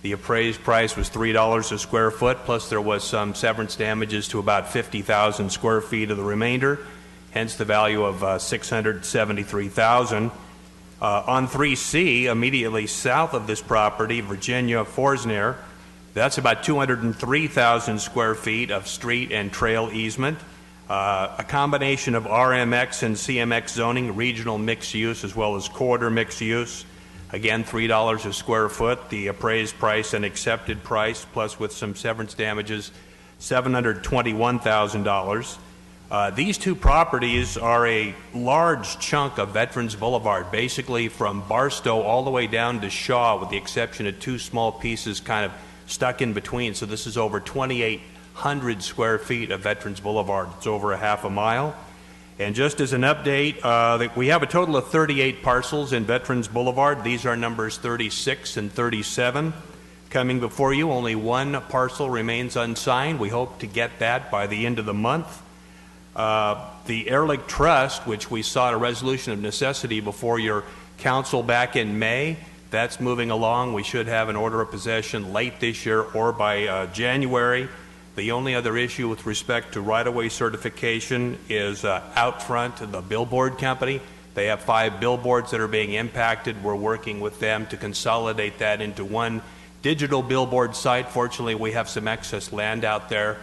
The appraised price was $3 a square foot, plus there was some severance damages to about 50,000 square feet of the remainder, hence the value of $673,000. On 3C, immediately south of this property, Virginia Forsner, that's about 203,000 square feet of street and trail easement. A combination of RMX and CMX zoning, regional mixed use as well as corridor mixed use. Again, $3 a square foot. The appraised price and accepted price, plus with some severance damages, $721,000. These two properties are a large chunk of Veterans Boulevard, basically from Barstow all the way down to Shaw, with the exception of two small pieces kind of stuck in between. So this is over 2,800 square feet of Veterans Boulevard. It's over a half a mile. And just as an update, we have a total of 38 parcels in Veterans Boulevard. These are numbers 36 and 37. Coming before you, only one parcel remains unsigned. We hope to get that by the end of the month. The Ehrlich Trust, which we sought a resolution of necessity before your council back in May, that's moving along. We should have an order of possession late this year or by January. The only other issue with respect to right-of-way certification is out front, the billboard company. They have 5 billboards that are being impacted. We're working with them to consolidate that into one digital billboard site. Fortunately, we have some excess land out there.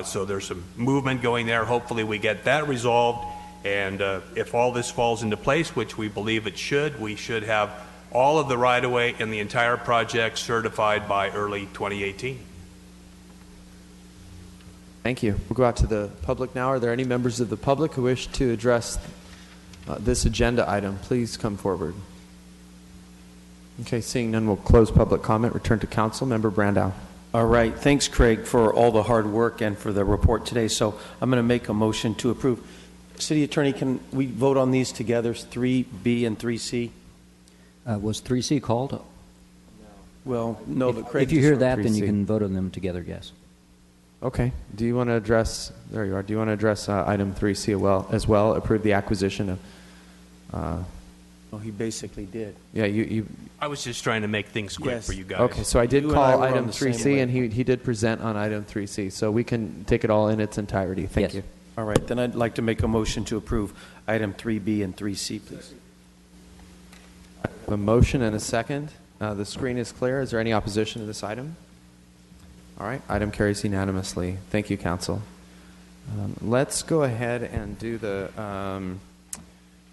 So there's some movement going there. Hopefully we get that resolved, and if all this falls into place, which we believe it should, we should have all of the right-of-way and the entire project certified by early 2018. Thank you. We'll go out to the public now. Are there any members of the public who wish to address this agenda item? Please come forward. Okay, seeing none, we'll close public comment. Return to council. Member Brandow. All right. Thanks, Craig, for all the hard work and for the report today. So I'm going to make a motion to approve. City Attorney, can we vote on these together, 3B and 3C? Was 3C called? Well, no, but Craig. If you hear just that, wrote then you 3C. can vote on them together, yes. Okay. Do you want to address, there you are, do you want to address item 3C as well, approve the acquisition of, Oh, he basically did. yeah, you I was just trying to make things quick Yes. for you guys. okay, so I did You and I call were on item the same 3C, and wavelength. he did present on item 3C, so we can take it all in its entirety. Thank Yes. you. All right. Then I'd like to make a motion to approve item 3B and 3C, please. A motion and a second. The screen is clear. Is there any opposition to this item? All right. Item carries unanimously. Thank you, council. Let's go ahead and do the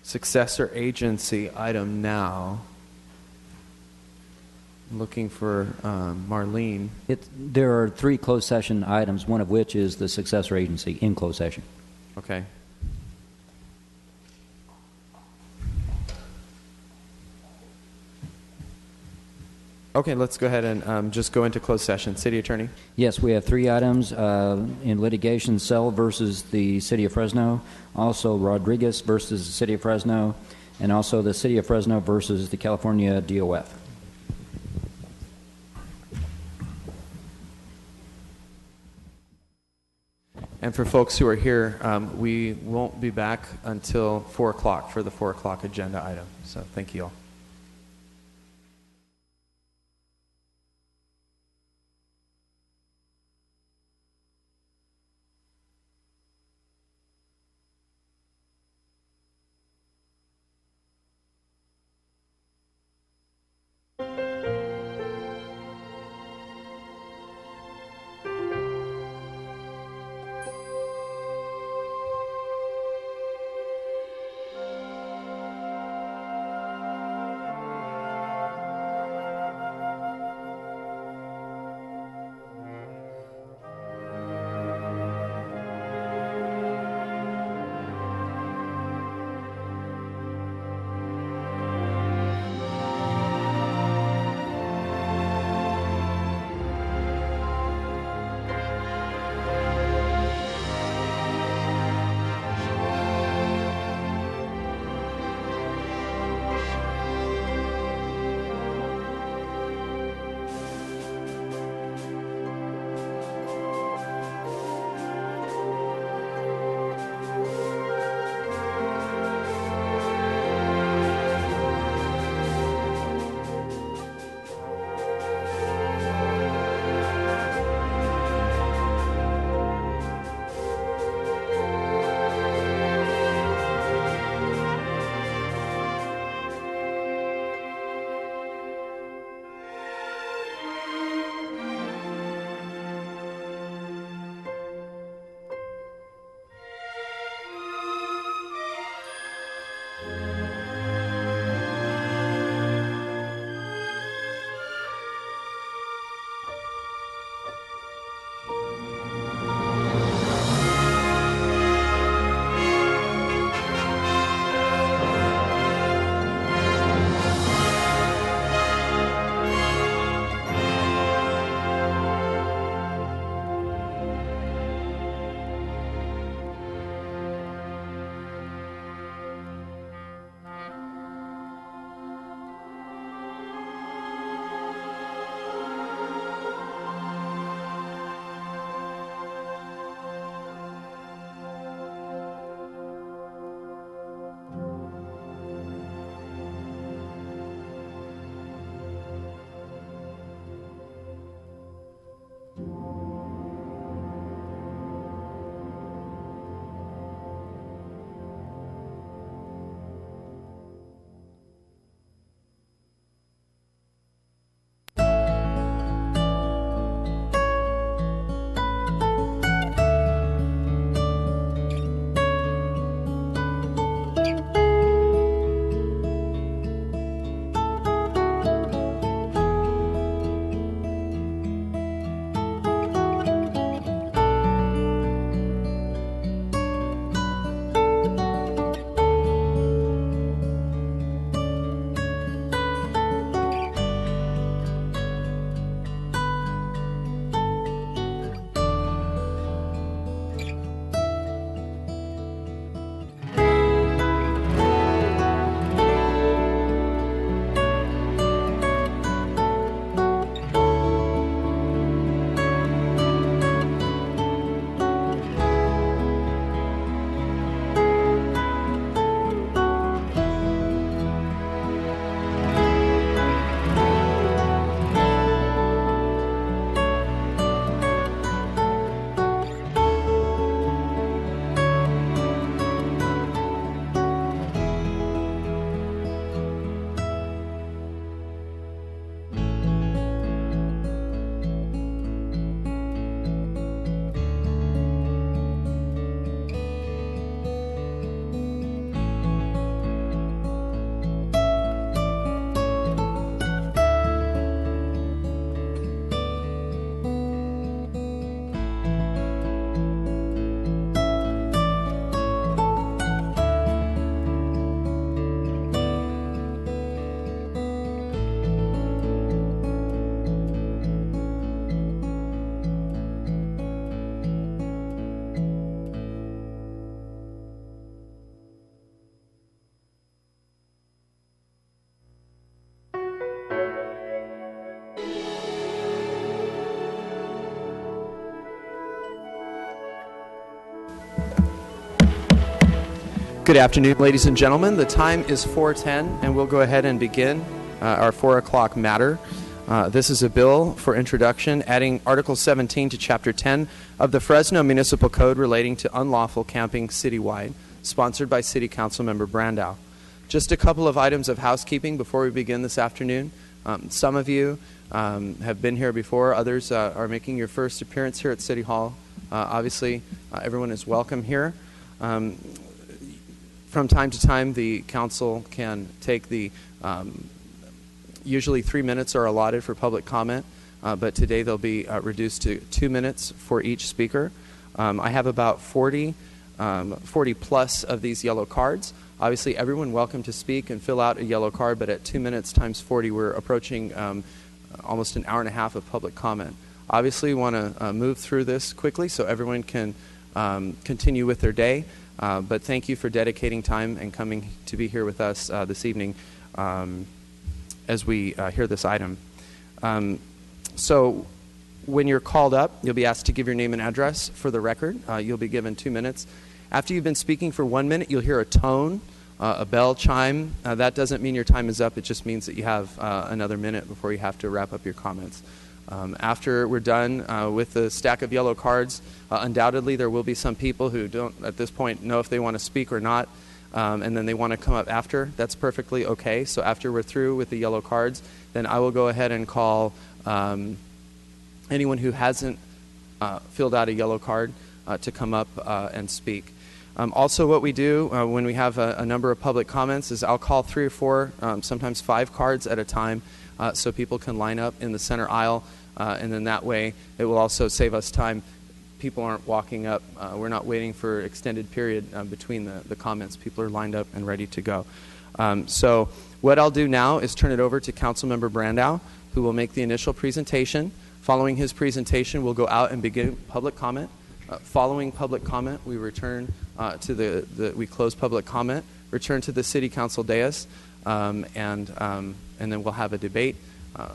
successor agency item now. Looking for Marlene. There are 3 closed session items, one of which is the successor agency in closed session. Okay. Okay, let's go ahead and just go into closed session. City Attorney. Yes, we have 3 items in litigation: Cell versus the City of Fresno, also Rodriguez versus the City of Fresno, and also the City of Fresno versus the California DOF. And for folks who are here, we won't be back until 4 o'clock for the 4 o'clock agenda item. So thank you all. Good afternoon, ladies and gentlemen. The time is 4:10, and we'll go ahead and begin our 4 o'clock matter. This is a bill for introduction, adding Article 17 to Chapter 10 of the Fresno Municipal Code relating to unlawful camping citywide, sponsored by City Council Member Brandow. Just a couple of items of housekeeping before we begin this afternoon. Some of you have been here before. Others are making your first appearance here at City Hall. Obviously, everyone is welcome here. From time to time, the council can take the usually 3 minutes are allotted for public comment, but today they'll be reduced to 2 minutes for each speaker. I have about 40 plus of these yellow cards. Obviously, everyone welcome to speak and fill out a yellow card, but at 2 minutes times 40, we're approaching almost an hour and a half of public comment. Obviously, we want to move through this quickly so everyone can continue with their day, but thank you for dedicating time and coming to be here with us this evening as we hear this item. So when you're called up, you'll be asked to give your name and address for the record. You'll be given 2 minutes. After you've been speaking for 1 minute, you'll hear a tone, a bell chime. That doesn't mean your time is up. It just means that you have another minute before you have to wrap up your comments. After we're done with the stack of yellow cards, undoubtedly there will be some people who don't at this point know if they want to speak or not, and then they want to come up after. That's perfectly okay. So after we're through with the yellow cards, then I will go ahead and call anyone who hasn't filled out a yellow card to come up and speak. Also, what we do when we have a number of public comments is I'll call 3 or 4, sometimes 5 cards at a time, so people can line up in the center aisle, and then that way it will also save us time. People aren't walking up. We're not waiting for extended period between the comments. People are lined up and ready to go. So what I'll do now is turn it over to Councilmember Brandow, who will make the initial presentation. Following his presentation, we'll go out and begin public comment. Following public comment, we return we close public comment, return to the City Council dais, and then we'll have a debate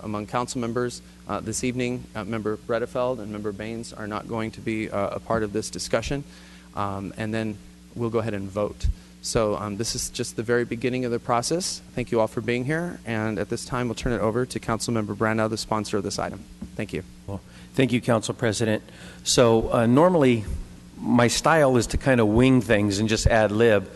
among council members. This evening, Member Bredefeld and Member Baines are not going to be a part of this discussion, and then we'll go ahead and vote. So this is just the very beginning of the process. Thank you all for being here, and at this time, we'll turn it over to Councilmember Brandow, the sponsor of this item. Thank you. Well, thank you, Council President. So normally, my style is to kind of wing things and just ad lib,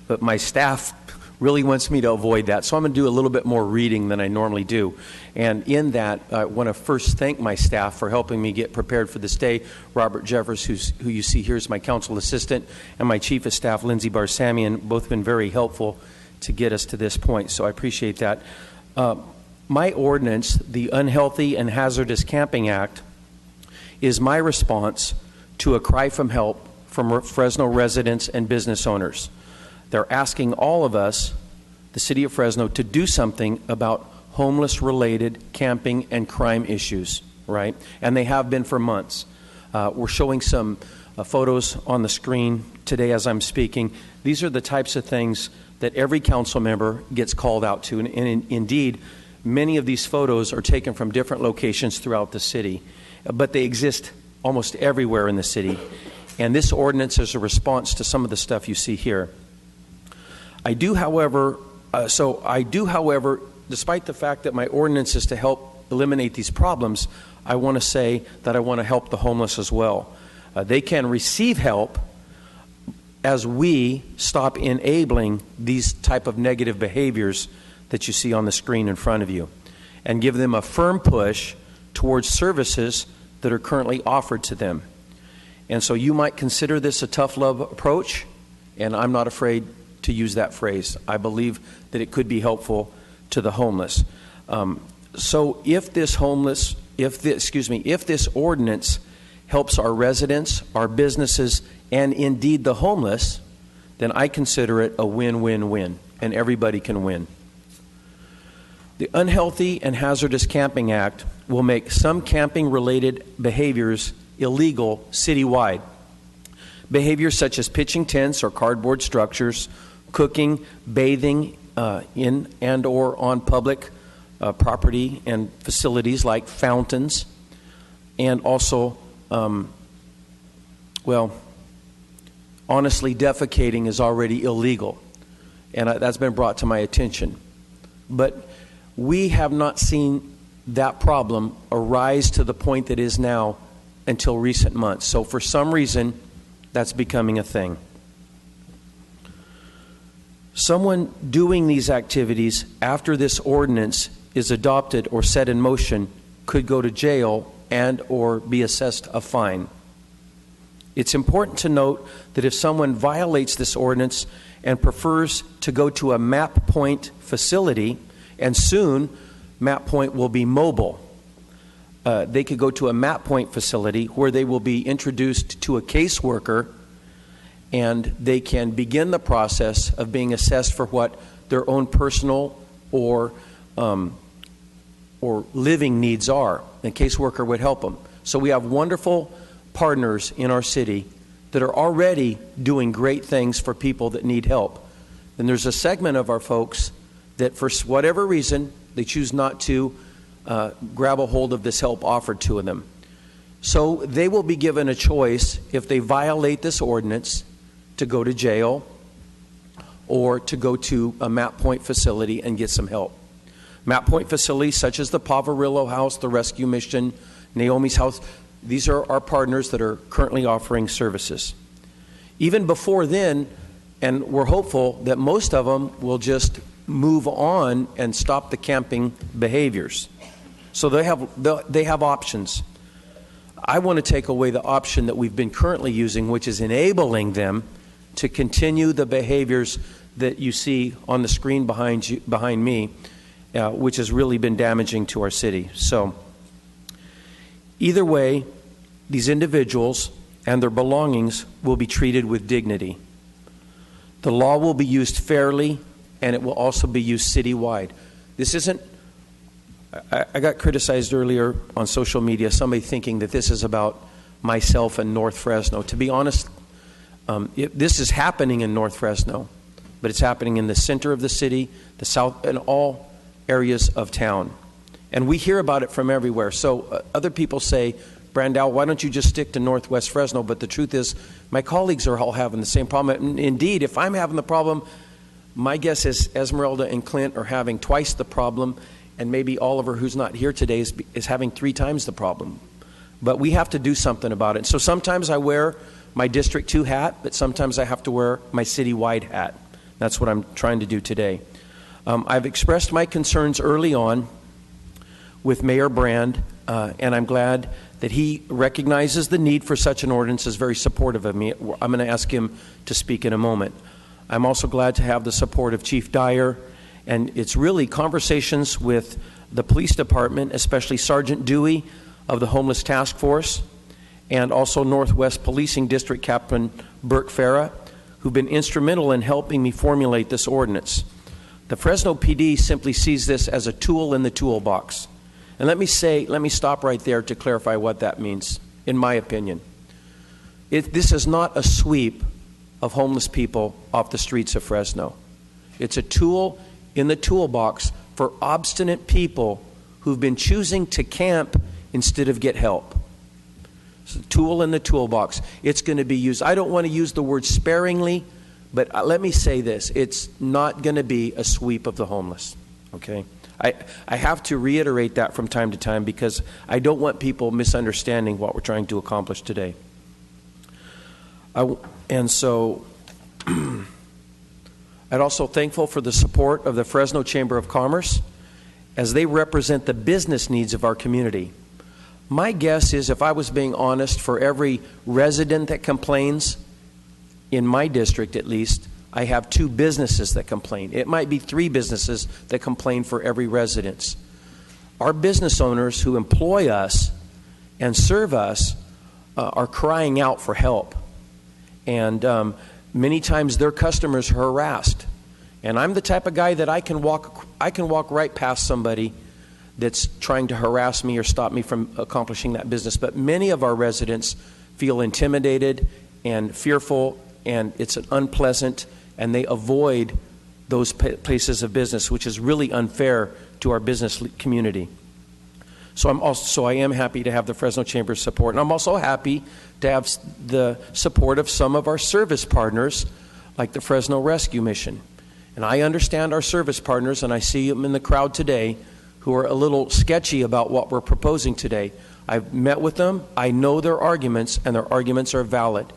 but my staff really wants me to avoid that. So I'm going to do a little bit more reading than I normally do. And in that, I want to first thank my staff for helping me get prepared for this day. Robert Jeffers, who you see here is my council assistant, and my chief of staff, Lindsay Barsamian, both been very helpful to get us to this point. So I appreciate that. My ordinance, the Unhealthy and Hazardous Camping Act, is my response to a cry from help from Fresno residents and business owners. They're asking all of us, the City of Fresno, to do something about homeless-related camping and crime issues, right? And they have been for months. We're showing some photos on the screen today as I'm speaking. These are the types of things that every council member gets called out to. And indeed, many of these photos are taken from different locations throughout the city, but they exist almost everywhere in the city. And this ordinance is a response to some of the stuff you see here. I do, however, despite the fact that my ordinance is to help eliminate these problems, I want to say that I want to help the homeless as well. They can receive help as we stop enabling these type of negative behaviors that you see on the screen in front of you, and give them a firm push towards services that are currently offered to them. And so you might consider this a tough love approach, and I'm not afraid to use that phrase. I believe that it could be helpful to the homeless. So if this ordinance helps our residents, our businesses, and indeed the homeless, then I consider it a win-win-win, and everybody can win. The Unhealthy and Hazardous Camping Act will make some camping-related behaviors illegal citywide. Behaviors such as pitching tents or cardboard structures, cooking, bathing in and or on public property and facilities like fountains, and also, honestly, defecating is already illegal, and that's been brought to my attention. But we have not seen that problem arise to the point that is now until recent months. So for some reason, that's becoming a thing. Someone doing these activities after this ordinance is adopted or set in motion could go to jail and or be assessed a fine. It's important to note that if someone violates this ordinance and prefers to go to a MAP Point facility, and soon MAP Point will be mobile, they could go to a MAP Point facility where they will be introduced to a caseworker, and they can begin the process of being assessed for what their own personal or living needs are. The caseworker would help them. So we have wonderful partners in our city that are already doing great things for people that need help. And there's a segment of our folks that for whatever reason, they choose not to grab a hold of this help offered to them. So they will be given a choice if they violate this ordinance to go to jail or to go to a MAP Point facility and get some help. MAP Point facilities such as the Pavarillo House, the Rescue Mission, Naomi's House, these are our partners that are currently offering services. Even before then, and we're hopeful that most of them will just move on and stop the camping behaviors. So they have options. I want to take away the option that we've been currently using, which is enabling them to continue the behaviors that you see on the screen behind me, which has really been damaging to our city. So either way, these individuals and their belongings will be treated with dignity. The law will be used fairly, and it will also be used citywide. This isn't, I got criticized earlier on social media, somebody thinking that this is about myself and North Fresno. To be honest, this is happening in North Fresno, but it's happening in the center of the city, the south, and all areas of town. And we hear about it from everywhere. So other people say, Brandau, why don't you just stick to Northwest Fresno? But the truth is, my colleagues are all having the same problem. And indeed, if I'm having the problem, my guess is Esmeralda and Clint are having twice the problem, and maybe Oliver, who's not here today, is having 3 times the problem. But we have to do something about it. So sometimes I wear my District 2 hat, but sometimes I have to wear my citywide hat. That's what I'm trying to do today. I've expressed my concerns early on with Mayor Brand, and I'm glad that he recognizes the need for such an ordinance, is very supportive of me. I'm going to ask him to speak in a moment. I'm also glad to have the support of Chief Dyer, and it's really conversations with the police department, especially Sergeant Dewey of the Homeless Task Force, and also Northwest Policing District Captain Burke Farah, who've been instrumental in helping me formulate this ordinance. The Fresno PD simply sees this as a tool in the toolbox. And let me stop right there to clarify what that means, in my opinion. This is not a sweep of homeless people off the streets of Fresno. It's a tool in the toolbox for obstinate people who've been choosing to camp instead of get help. It's a tool in the toolbox. It's going to be used. I don't want to use the word sparingly, but let me say this. It's not going to be a sweep of the homeless, okay? I have to reiterate that from time to time because I don't want people misunderstanding what we're trying to accomplish today. And so I'm also thankful for the support of the Fresno Chamber of Commerce as they represent the business needs of our community. My guess is, if I was being honest, for every resident that complains, in my district at least, I have 2 businesses that complain. It might be 3 businesses that complain for every residence. Our business owners who employ us and serve us are crying out for help. And many times their customers are harassed. And I'm the type of guy that I can walk right past somebody that's trying to harass me or stop me from accomplishing that business. But many of our residents feel intimidated and fearful, and it's unpleasant, and they avoid those places of business, which is really unfair to our business community. So I am happy to have the Fresno Chamber's support. And I'm also happy to have the support of some of our service partners, like the Fresno Rescue Mission. And I understand our service partners, and I see them in the crowd today, who are a little sketchy about what we're proposing today. I've met with them. I know their arguments, and their arguments are valid.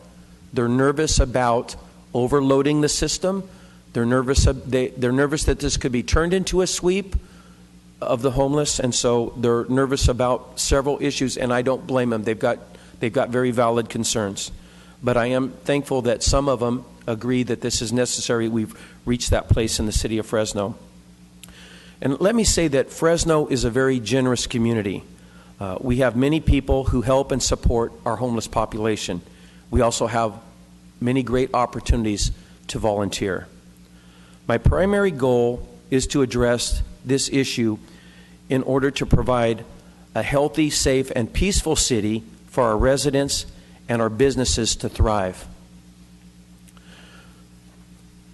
They're nervous about overloading the system. They're nervous that this could be turned into a sweep of the homeless, and so they're nervous about several issues, and I don't blame them. They've got very valid concerns. But I am thankful that some of them agree that this is necessary. We've reached that place in the city of Fresno. And let me say that Fresno is a very generous community. We have many people who help and support our homeless population. We also have many great opportunities to volunteer. My primary goal is to address this issue in order to provide a healthy, safe, and peaceful city for our residents and our businesses to thrive.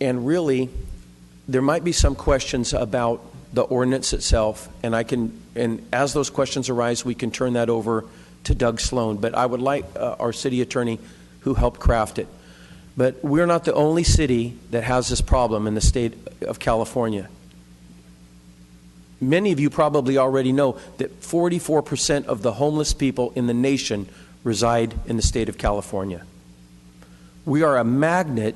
And really, there might be some questions about the ordinance itself, and as those questions arise, we can turn that over to Doug Sloan. But I would like our city attorney who helped craft it. But we're not the only city that has this problem in the state of California. Many of you probably already know that 44% of the homeless people in the nation reside in the state of California. We are a magnet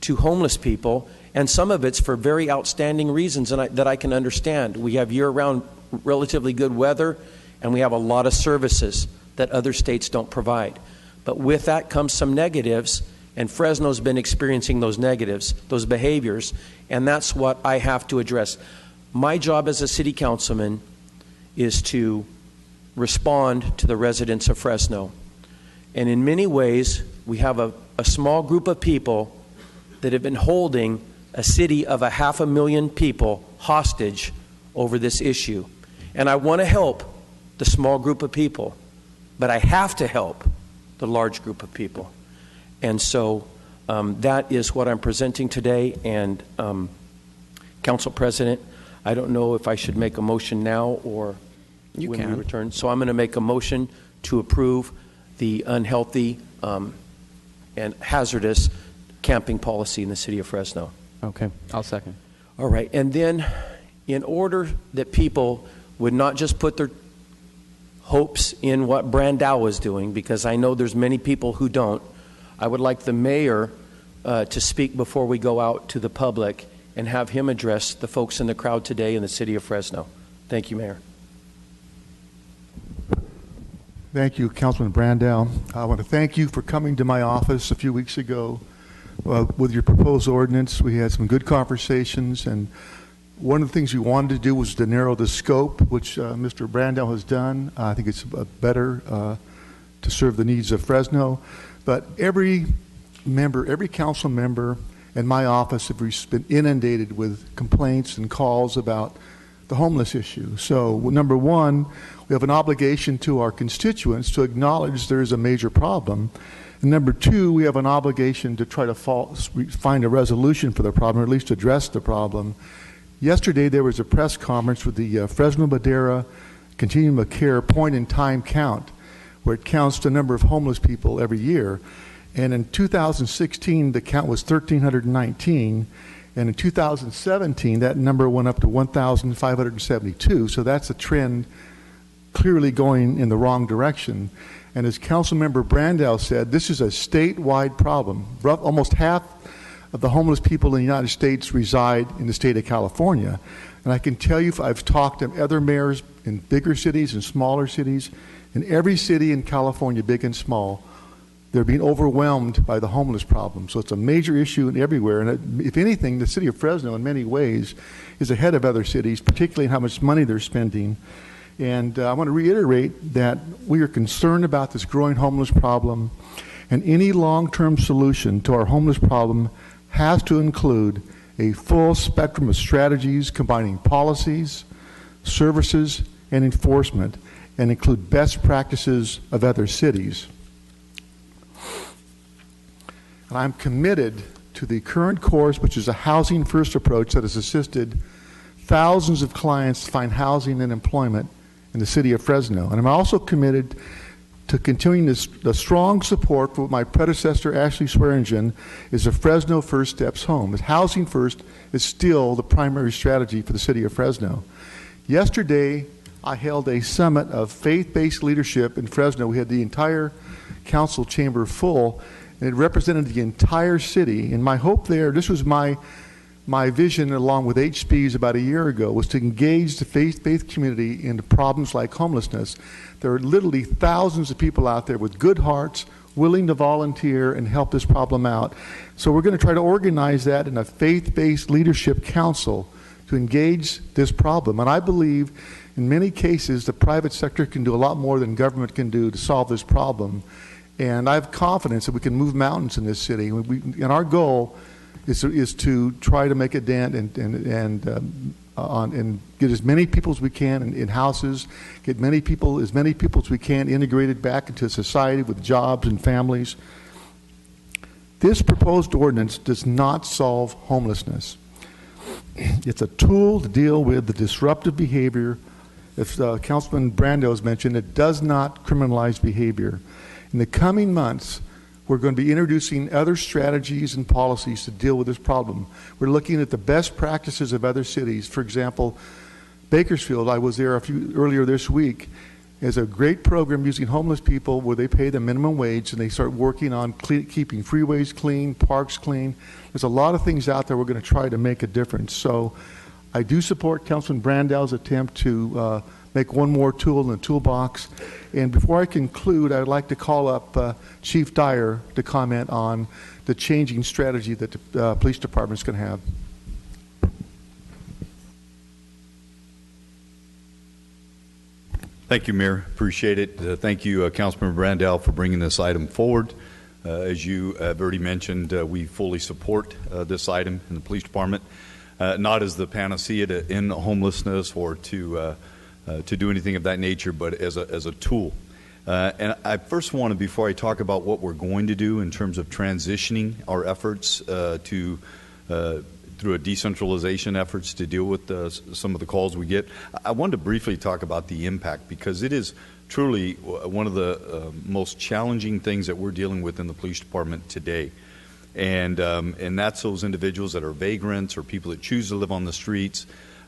to homeless people, and some of it's for very outstanding reasons that I can understand. We have year-round relatively good weather, and we have a lot of services that other states don't provide. But with that comes some negatives, and Fresno's been experiencing those negatives, those behaviors, and that's what I have to address. My job as a city councilman is to respond to the residents of Fresno. And in many ways, we have a small group of people that have been holding a city of 500,000 people hostage over this issue. And I want to help the small group of people, but I have to help the large group of people. And so that is what I'm presenting today. And Council President, I don't know if I should make a motion now or when we return. So I'm going to make a motion to approve the unhealthy and hazardous camping policy in the city of Fresno. Okay, I'll second. All right, and then in order that people would not just put their hopes in what Brandau is doing, because I know there's many people who don't, I would like the mayor to speak before we go out to the public and have him address the folks in the crowd today in the city of Fresno. Thank you, Mayor. Thank you, Councilman Brandau. I want to thank you for coming to my office a few weeks ago with your proposed ordinance. We had some good conversations, and one of the things we wanted to do was to narrow the scope, which Mr. Brandau has done. I think it's better to serve the needs of Fresno. But every member, every council member in my office have been inundated with complaints and calls about the homeless issue. So, number one, we have an obligation to our constituents to acknowledge there is a major problem. And number two, we have an obligation to try to find a resolution for the problem, or at least address the problem. Yesterday, there was a press conference with the Fresno Madera Continuum of Care point-in-time count, where it counts the number of homeless people every year. And in 2016, the count was 1,319. And in 2017, that number went up to 1,572. So that's a trend clearly going in the wrong direction. And as Councilmember Brandau said, this is a statewide problem. Almost half of the homeless people in the United States reside in the state of California. And I can tell you, I've talked to other mayors in bigger cities and smaller cities. In every city in California, big and small, they're being overwhelmed by the homeless problem. So it's a major issue everywhere. And if anything, the city of Fresno, in many ways, is ahead of other cities, particularly in how much money they're spending. And I want to reiterate that we are concerned about this growing homeless problem, and any long-term solution to our homeless problem has to include a full spectrum of strategies combining policies, services, and enforcement, and include best practices of other cities. And I'm committed to the current course, which is a housing-first approach that has assisted thousands of clients find housing and employment in the city of Fresno. And I'm also committed to continuing the strong support for what my predecessor, Ashley Swearingen, is a Fresno First Steps home. Housing first is still the primary strategy for the city of Fresno. Yesterday, I held a summit of faith-based leadership in Fresno. We had the entire council chamber full, and it represented the entire city. And my hope there, this was my vision along with HB's about a year ago, was to engage the faith community into problems like homelessness. There are literally thousands of people out there with good hearts, willing to volunteer and help this problem out. So we're going to try to organize that in a faith-based leadership council to engage this problem. And I believe in many cases the private sector can do a lot more than government can do to solve this problem. And I have confidence that we can move mountains in this city. And our goal is to try to make a dent and get as many people as we can in houses, get as many people as we can integrated back into society with jobs and families. This proposed ordinance does not solve homelessness. It's a tool to deal with the disruptive behavior. If Councilman Brando has mentioned, it does not criminalize behavior. In the coming months, we're going to be introducing other strategies and policies to deal with this problem. We're looking at the best practices of other cities. For example, Bakersfield, I was there earlier this week, is a great program using homeless people where they pay the minimum wage and they start working on keeping freeways clean, parks clean. There's a lot of things out there we're going to try to make a difference. So I do support Councilman Brandau's attempt to make one more tool in the toolbox. And before I conclude, I'd like to call up Chief Dyer to comment on the changing strategy that the police department is going to have. Thank you, Mayor. Appreciate it. Thank you, Councilman Brandau, for bringing this item forward. As you have already mentioned, we fully support this item in the police department, not as the panacea to end homelessness or to do anything of that nature, but as a tool. And I first want to, before I talk about what we're going to do in terms of transitioning our efforts through a decentralization efforts to deal with some of the calls we get, I wanted to briefly talk about the impact, because it is truly one of the most challenging things that we're dealing with in the police department today. And that's those individuals that are vagrants or people that choose to live on the streets,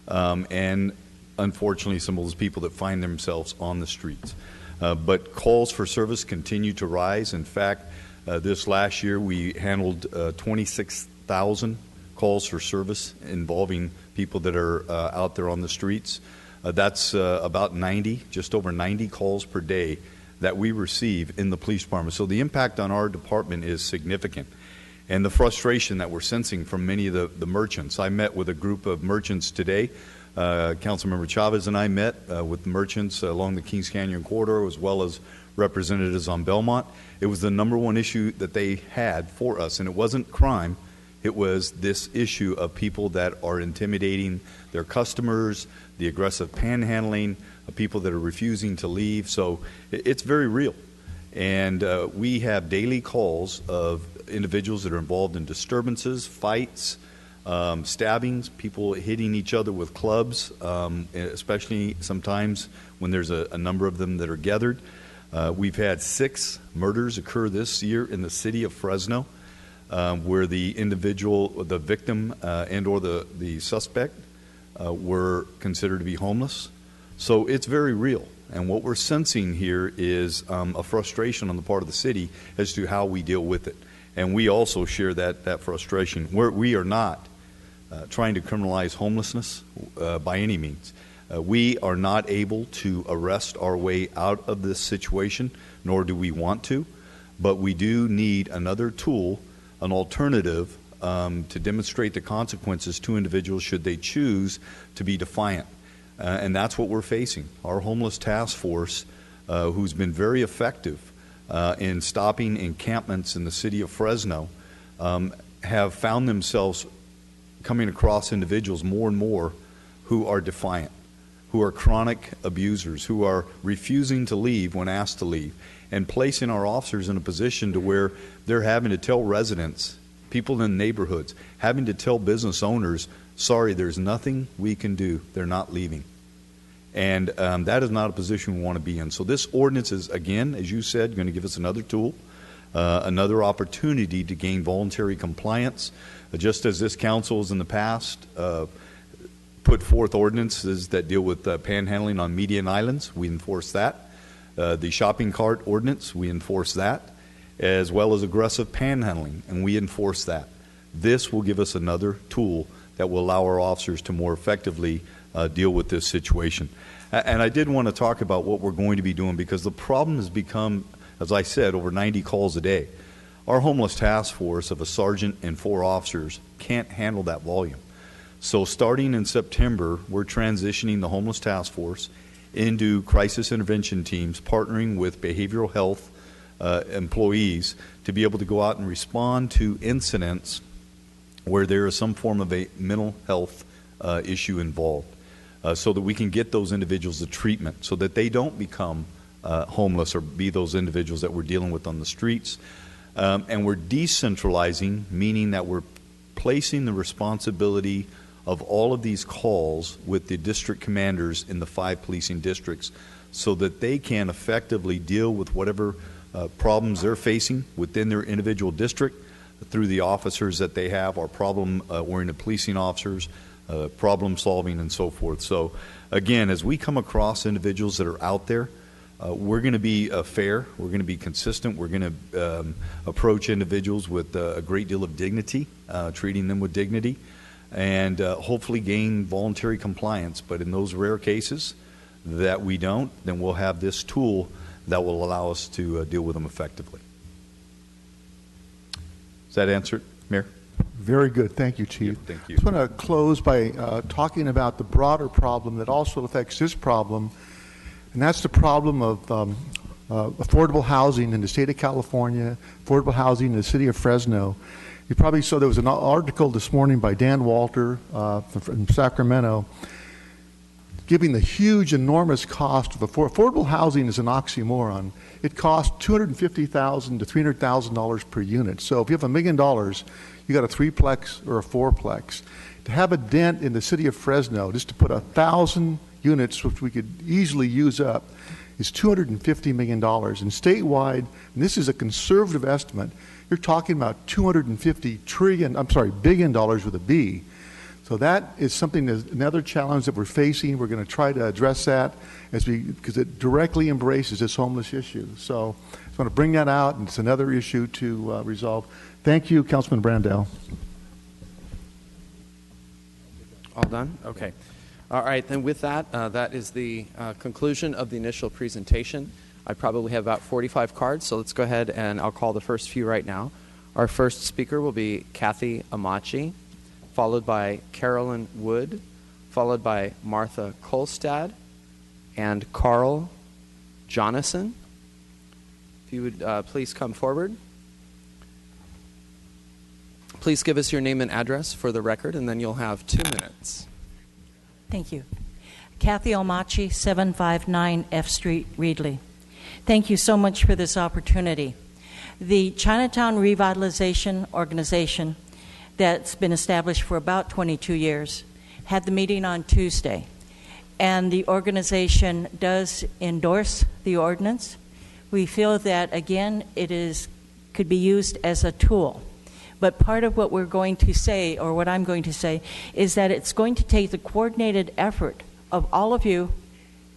and unfortunately some of those people that find themselves on the streets. But calls for service continue to rise. In fact, this last year we handled 26,000 calls for service involving people that are out there on the streets. That's about 90, just over 90 calls per day that we receive in the police department. So the impact on our department is significant. And the frustration that we're sensing from many of the merchants. I met with a group of merchants today. Councilmember Chavez and I met with merchants along the Kings Canyon corridor, as well as representatives on Belmont. It was the number one issue that they had for us, and it wasn't crime. It was this issue of people that are intimidating their customers, the aggressive panhandling, of people that are refusing to leave. So it's very real. And we have daily calls of individuals that are involved in disturbances, fights, stabbings, people hitting each other with clubs, especially sometimes when there's a number of them that are gathered. We've had 6 murders occur this year in the city of Fresno, where the individual, the victim and or the suspect were considered to be homeless. So it's very real. And what we're sensing here is a frustration on the part of the city as to how we deal with it. And we also share that frustration. We are not trying to criminalize homelessness by any means. We are not able to arrest our way out of this situation, nor do we want to. But we do need another tool, an alternative, to demonstrate the consequences to individuals should they choose to be defiant. And that's what we're facing. Our homeless task force, who's been very effective in stopping encampments in the city of Fresno, have found themselves coming across individuals more and more who are defiant, who are chronic abusers, who are refusing to leave when asked to leave, and placing our officers in a position to where they're having to tell residents, people in neighborhoods, having to tell business owners, sorry, there's nothing we can do. They're not leaving. And that is not a position we want to be in. So this ordinance is, again, as you said, going to give us another tool, another opportunity to gain voluntary compliance. Just as this council has in the past put forth ordinances that deal with panhandling on median islands, we enforce that. The shopping cart ordinance, we enforce that, as well as aggressive panhandling, and we enforce that. This will give us another tool that will allow our officers to more effectively deal with this situation. And I did want to talk about what we're going to be doing, because the problem has become, as I said, over 90 calls a day. Our homeless task force of a sergeant and 4 officers can't handle that volume. So starting in September, we're transitioning the homeless task force into crisis intervention teams, partnering with behavioral health employees to be able to go out and respond to incidents where there is some form of a mental health issue involved, so that we can get those individuals the treatment so that they don't become homeless or be those individuals that we're dealing with on the streets. And we're decentralizing, meaning that we're placing the responsibility of all of these calls with the district commanders in the 5 policing districts so that they can effectively deal with whatever problems they're facing within their individual district through the officers that they have, our problem-oriented policing officers, problem solving, and so forth. So again, as we come across individuals that are out there, we're going to be fair, we're going to be consistent, we're going to approach individuals with a great deal of dignity, treating them with dignity, and hopefully gain voluntary compliance. But in those rare cases that we don't, then we'll have this tool that will allow us to deal with them effectively. Does that answer it, Mayor? Very good. Thank you, Chief. Thank you. I just want to close by talking about the broader problem that also affects this problem, and that's the problem of affordable housing in the state of California, affordable housing in the city of Fresno. You probably saw there was an article this morning by Dan Walter from Sacramento giving the huge, enormous cost of affordable housing is an oxymoron. It costs $250,000 to $300,000 per unit. So if you have $1 million, you got a 3-plex or a 4-plex. To have a dent in the city of Fresno, just to put 1,000 units, which we could easily use up, is $250 million. And statewide, and this is a conservative estimate, you're talking about $250 billion with a B. So that is something that's another challenge that we're facing. We're going to try to address that because it directly embraces this homeless issue. So I just want to bring that out, and it's another issue to resolve. Thank you, Councilman Brandel. All done? Okay. All right, then with that, that is the conclusion of the initial presentation. I probably have about 45 cards, so let's go ahead and I'll call the first few right now. Our first speaker will be Kathy Amachi, followed by Carolyn Wood, followed by Martha Kolstad and Carl Jonasson. If you would please come forward. Please give us your name and address for the record, and then you'll have 2 minutes. Thank you. Kathy Almachi, 759 F Street, Reedley. Thank you so much for this opportunity. The Chinatown Revitalization Organization, that's been established for about 22 years, had the meeting on Tuesday. And the organization does endorse the ordinance. We feel that, again, could be used as a tool. But part of what we're going to say, or what I'm going to say, is that it's going to take the coordinated effort of all of you,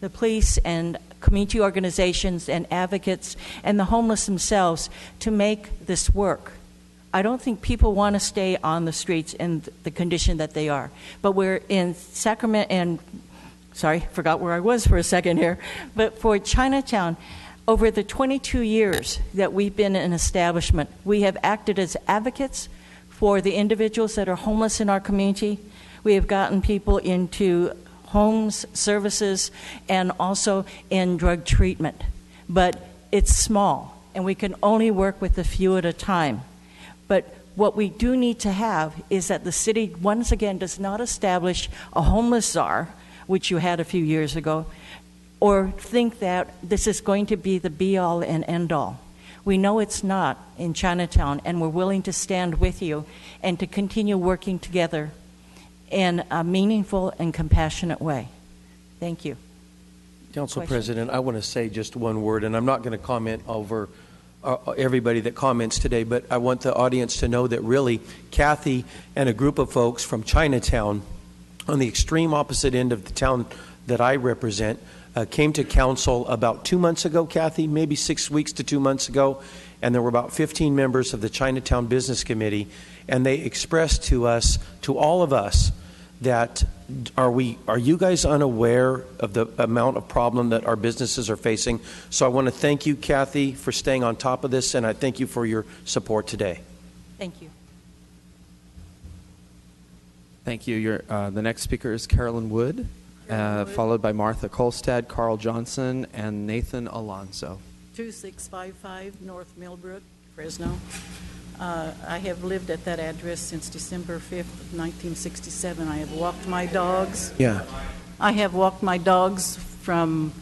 the police and community organizations and advocates and the homeless themselves, to make this work. I don't think people want to stay on the streets in the condition that they are. But we're in Sacramento, and sorry, forgot where I was for a second here. But for Chinatown, over the 22 years that we've been an establishment, we have acted as advocates for the individuals that are homeless in our community. We have gotten people into homes, services, and also in drug treatment. But it's small, and we can only work with a few at a time. But what we do need to have is that the city, once again, does not establish a homeless czar, which you had a few years ago, or think that this is going to be the be-all and end-all. We know it's not in Chinatown, and we're willing to stand with you and to continue working together in a meaningful and compassionate way. Thank you. Council question? President, I want to say just one word, and I'm not going to comment over everybody that comments today, but I want the audience to know that really Kathy and a group of folks from Chinatown on the extreme opposite end of the town that I represent came to council about 2 months ago, Kathy, maybe 6 weeks to 2 months ago, and there were about 15 members of the Chinatown Business Committee, and they expressed to us, to all of us, that are you guys unaware of the amount of problem that our businesses are facing? So I want to thank you, Kathy, for staying on top of this, and I thank you for your support today. Thank you. Thank you. The next speaker is Carolyn Wood, followed by Martha Kolstad, Carl Johnson, and Nathan Alonso. 2655 North Millbrook, Fresno. I have lived at that address since December 5th, 1967. I have walked my dogs. Yeah. I have walked my dogs from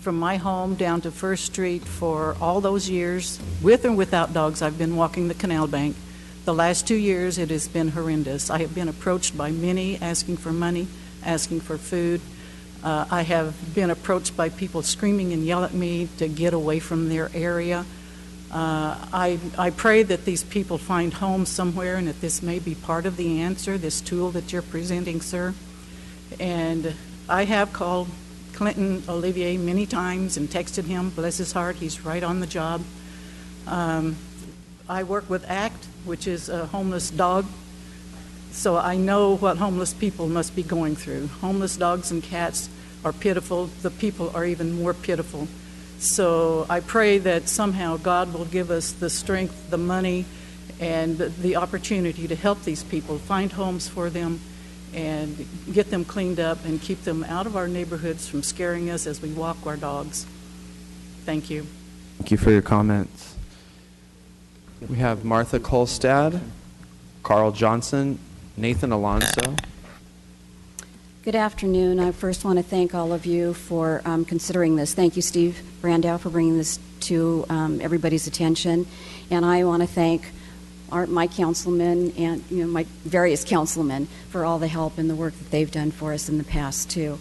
my home down to First Street for all those years. With or without dogs, I've been walking the canal bank. The last 2 years, it has been horrendous. I have been approached by many asking for money, asking for food. I have been approached by people screaming and yelling at me to get away from their area. I pray that these people find homes somewhere and that this may be part of the answer, this tool that you're presenting, sir. And I have called Clinton Olivier many times and texted him, bless his heart, he's right on the job. I work with ACT, which is a homeless dog, so I know what homeless people must be going through. Homeless dogs and cats are pitiful. The people are even more pitiful. So I pray that somehow God will give us the strength, the money, and the opportunity to help these people, find homes for them, and get them cleaned up and keep them out of our neighborhoods from scaring us as we walk our dogs. Thank you. Thank you for your comments. We have Martha Kolstad, Carl Johnson, Nathan Alonso. Good afternoon. I first want to thank all of you for considering this. Thank you, Steve Brandow, for bringing this to everybody's attention. And I want to thank my councilmen and my various councilmen for all the help and the work that they've done for us in the past, too.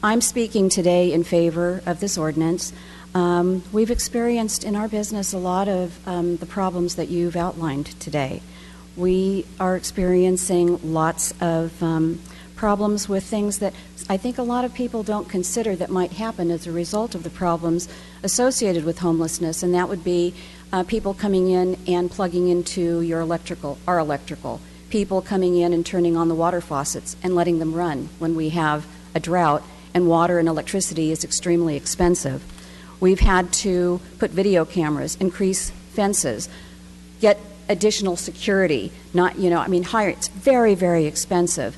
I'm speaking today in favor of this ordinance. We've experienced in our business a lot of the problems that you've outlined today. We are experiencing lots of problems with things that I think a lot of people don't consider that might happen as a result of the problems associated with homelessness, and that would be people coming in and plugging into our electrical, people coming in and turning on the water faucets and letting them run when we have a drought and water and electricity is extremely expensive. We've had to put video cameras, increase fences, get additional security, hire. It's very, very expensive.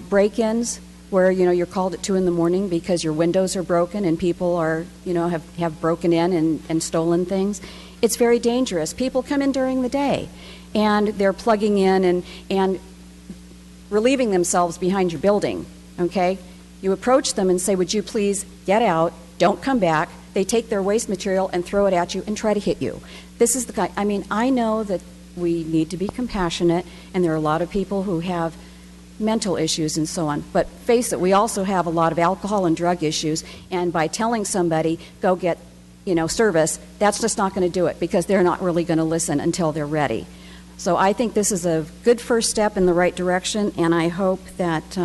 Break-ins where, you're called at 2 in the morning because your windows are broken and people are, have broken in and stolen things. It's very dangerous. People come in during the day and they're plugging in and relieving themselves behind your building, okay? You approach them and say, would you please get out, don't come back. They take their waste material and throw it at you and try to hit you. This is the guy. I know that we need to be compassionate, and there are a lot of people who have mental issues and so on. But face it, we also have a lot of alcohol and drug issues, and by telling somebody, go get, service, that's just not going to do it because they're not really going to listen until they're ready. So I think this is a good first step in the right direction, and I hope that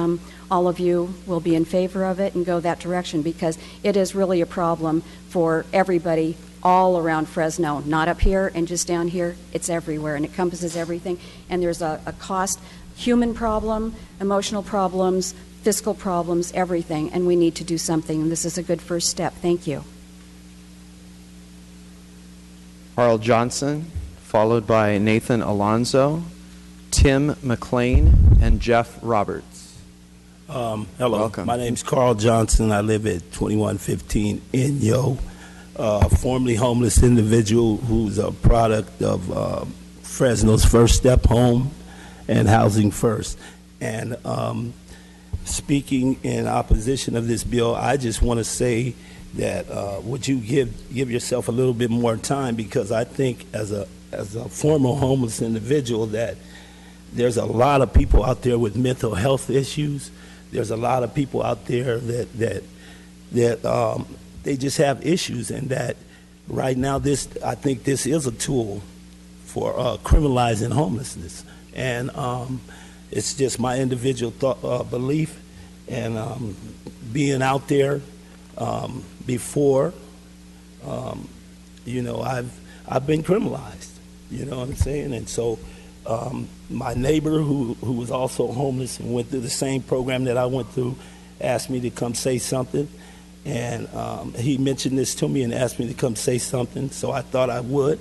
all of you will be in favor of it and go that direction because it is really a problem for everybody all around Fresno, not up here and just down here. It's everywhere, and it encompasses everything. And there's a cost, human problem, emotional problems, fiscal problems, everything, and we need to do something. And this is a good first step. Thank you. Carl Johnson, followed by Nathan Alonso, Tim McLean, and Jeff Roberts. Hello. Welcome. My name's Carl Johnson. I live at 2115 Inyo. Formerly homeless individual who's a product of Fresno's First Step Home and Housing First. And speaking in opposition of this bill, I just want to say that would you give yourself a little bit more time, because I think as a former homeless individual that there's a lot of people out there with mental health issues. There's a lot of people out there that that they just have issues, and that right now I think this is a tool for criminalizing homelessness. And it's just my individual belief, and being out there before, I've been criminalized, you know what I'm saying? And so my neighbor who was also homeless and went through the same program that I went through asked me to come say something, and he mentioned this to me and asked me to come say something, so I thought I would.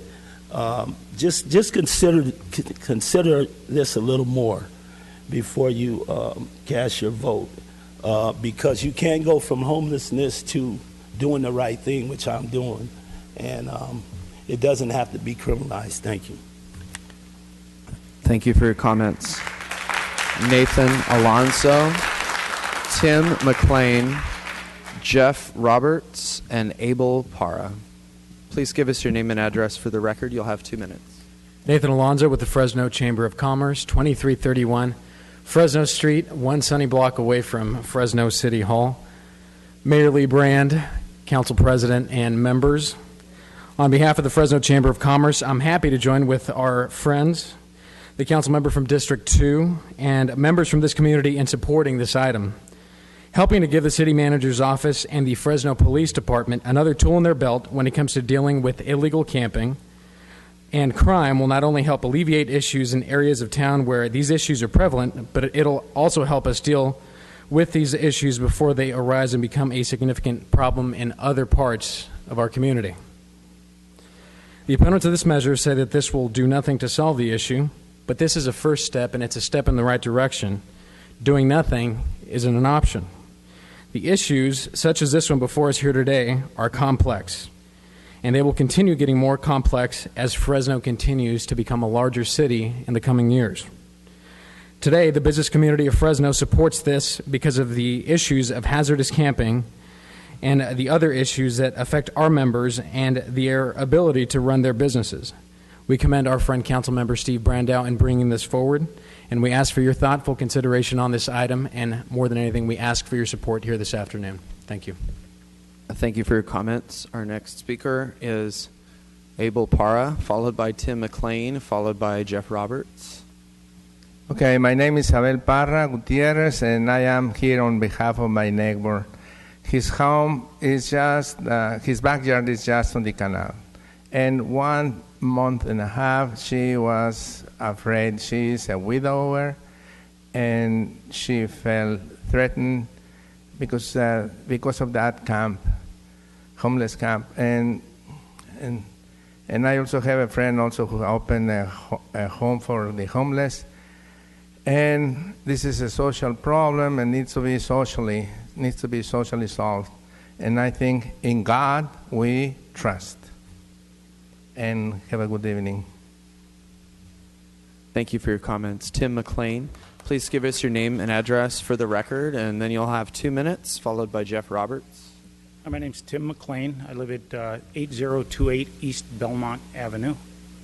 Just consider this a little more before you cast your vote, because you can't go from homelessness to doing the right thing, which I'm doing, and it doesn't have to be criminalized. Thank you. Thank you for your comments. Nathan Alonso, Tim McLean, Jeff Roberts, and Abel Parra. Please give us your name and address for the record. You'll have 2 minutes. Nathan Alonso with the Fresno Chamber of Commerce, 2331 Fresno Street, one sunny block away from Fresno City Hall. Mayor Lee Brand, Council President, and members. On behalf of the Fresno Chamber of Commerce, I'm happy to join with our friends, the council member from District 2, and members from this community in supporting this item. Helping to give the city manager's office and the Fresno Police Department another tool in their belt when it comes to dealing with illegal camping and crime will not only help alleviate issues in areas of town where these issues are prevalent, but it'll also help us deal with these issues before they arise and become a significant problem in other parts of our community. The opponents of this measure say that this will do nothing to solve the issue, but this is a first step, and it's a step in the right direction. Doing nothing isn't an option. The issues, such as this one before us here today, are complex, and they will continue getting more complex as Fresno continues to become a larger city in the coming years. Today, the business community of Fresno supports this because of the issues of hazardous camping and the other issues that affect our members and their ability to run their businesses. We commend our friend Councilmember Steve Brandow in bringing this forward, and we ask for your thoughtful consideration on this item, and more than anything, we ask for your support here this afternoon. Thank you. Thank you for your comments. Our next speaker is Abel Parra, followed by Tim McLean, followed by Jeff Roberts. Okay, my name is Abel Parra Gutierrez, and I am here on behalf of my neighbor. His home is just, his backyard is just on the canal. And 1 month and a half, she was afraid. She is a widower, and she felt threatened because of that camp, homeless camp. And I also have a friend also who opened a home for the homeless. And this is a social problem and needs to be socially solved. And I think in God we trust. And have a good evening. Thank you for your comments. Tim McLean, please give us your name and address for the record, and then you'll have 2 minutes, followed by Jeff Roberts. My name's Tim McLean. I live at 8028 East Belmont Avenue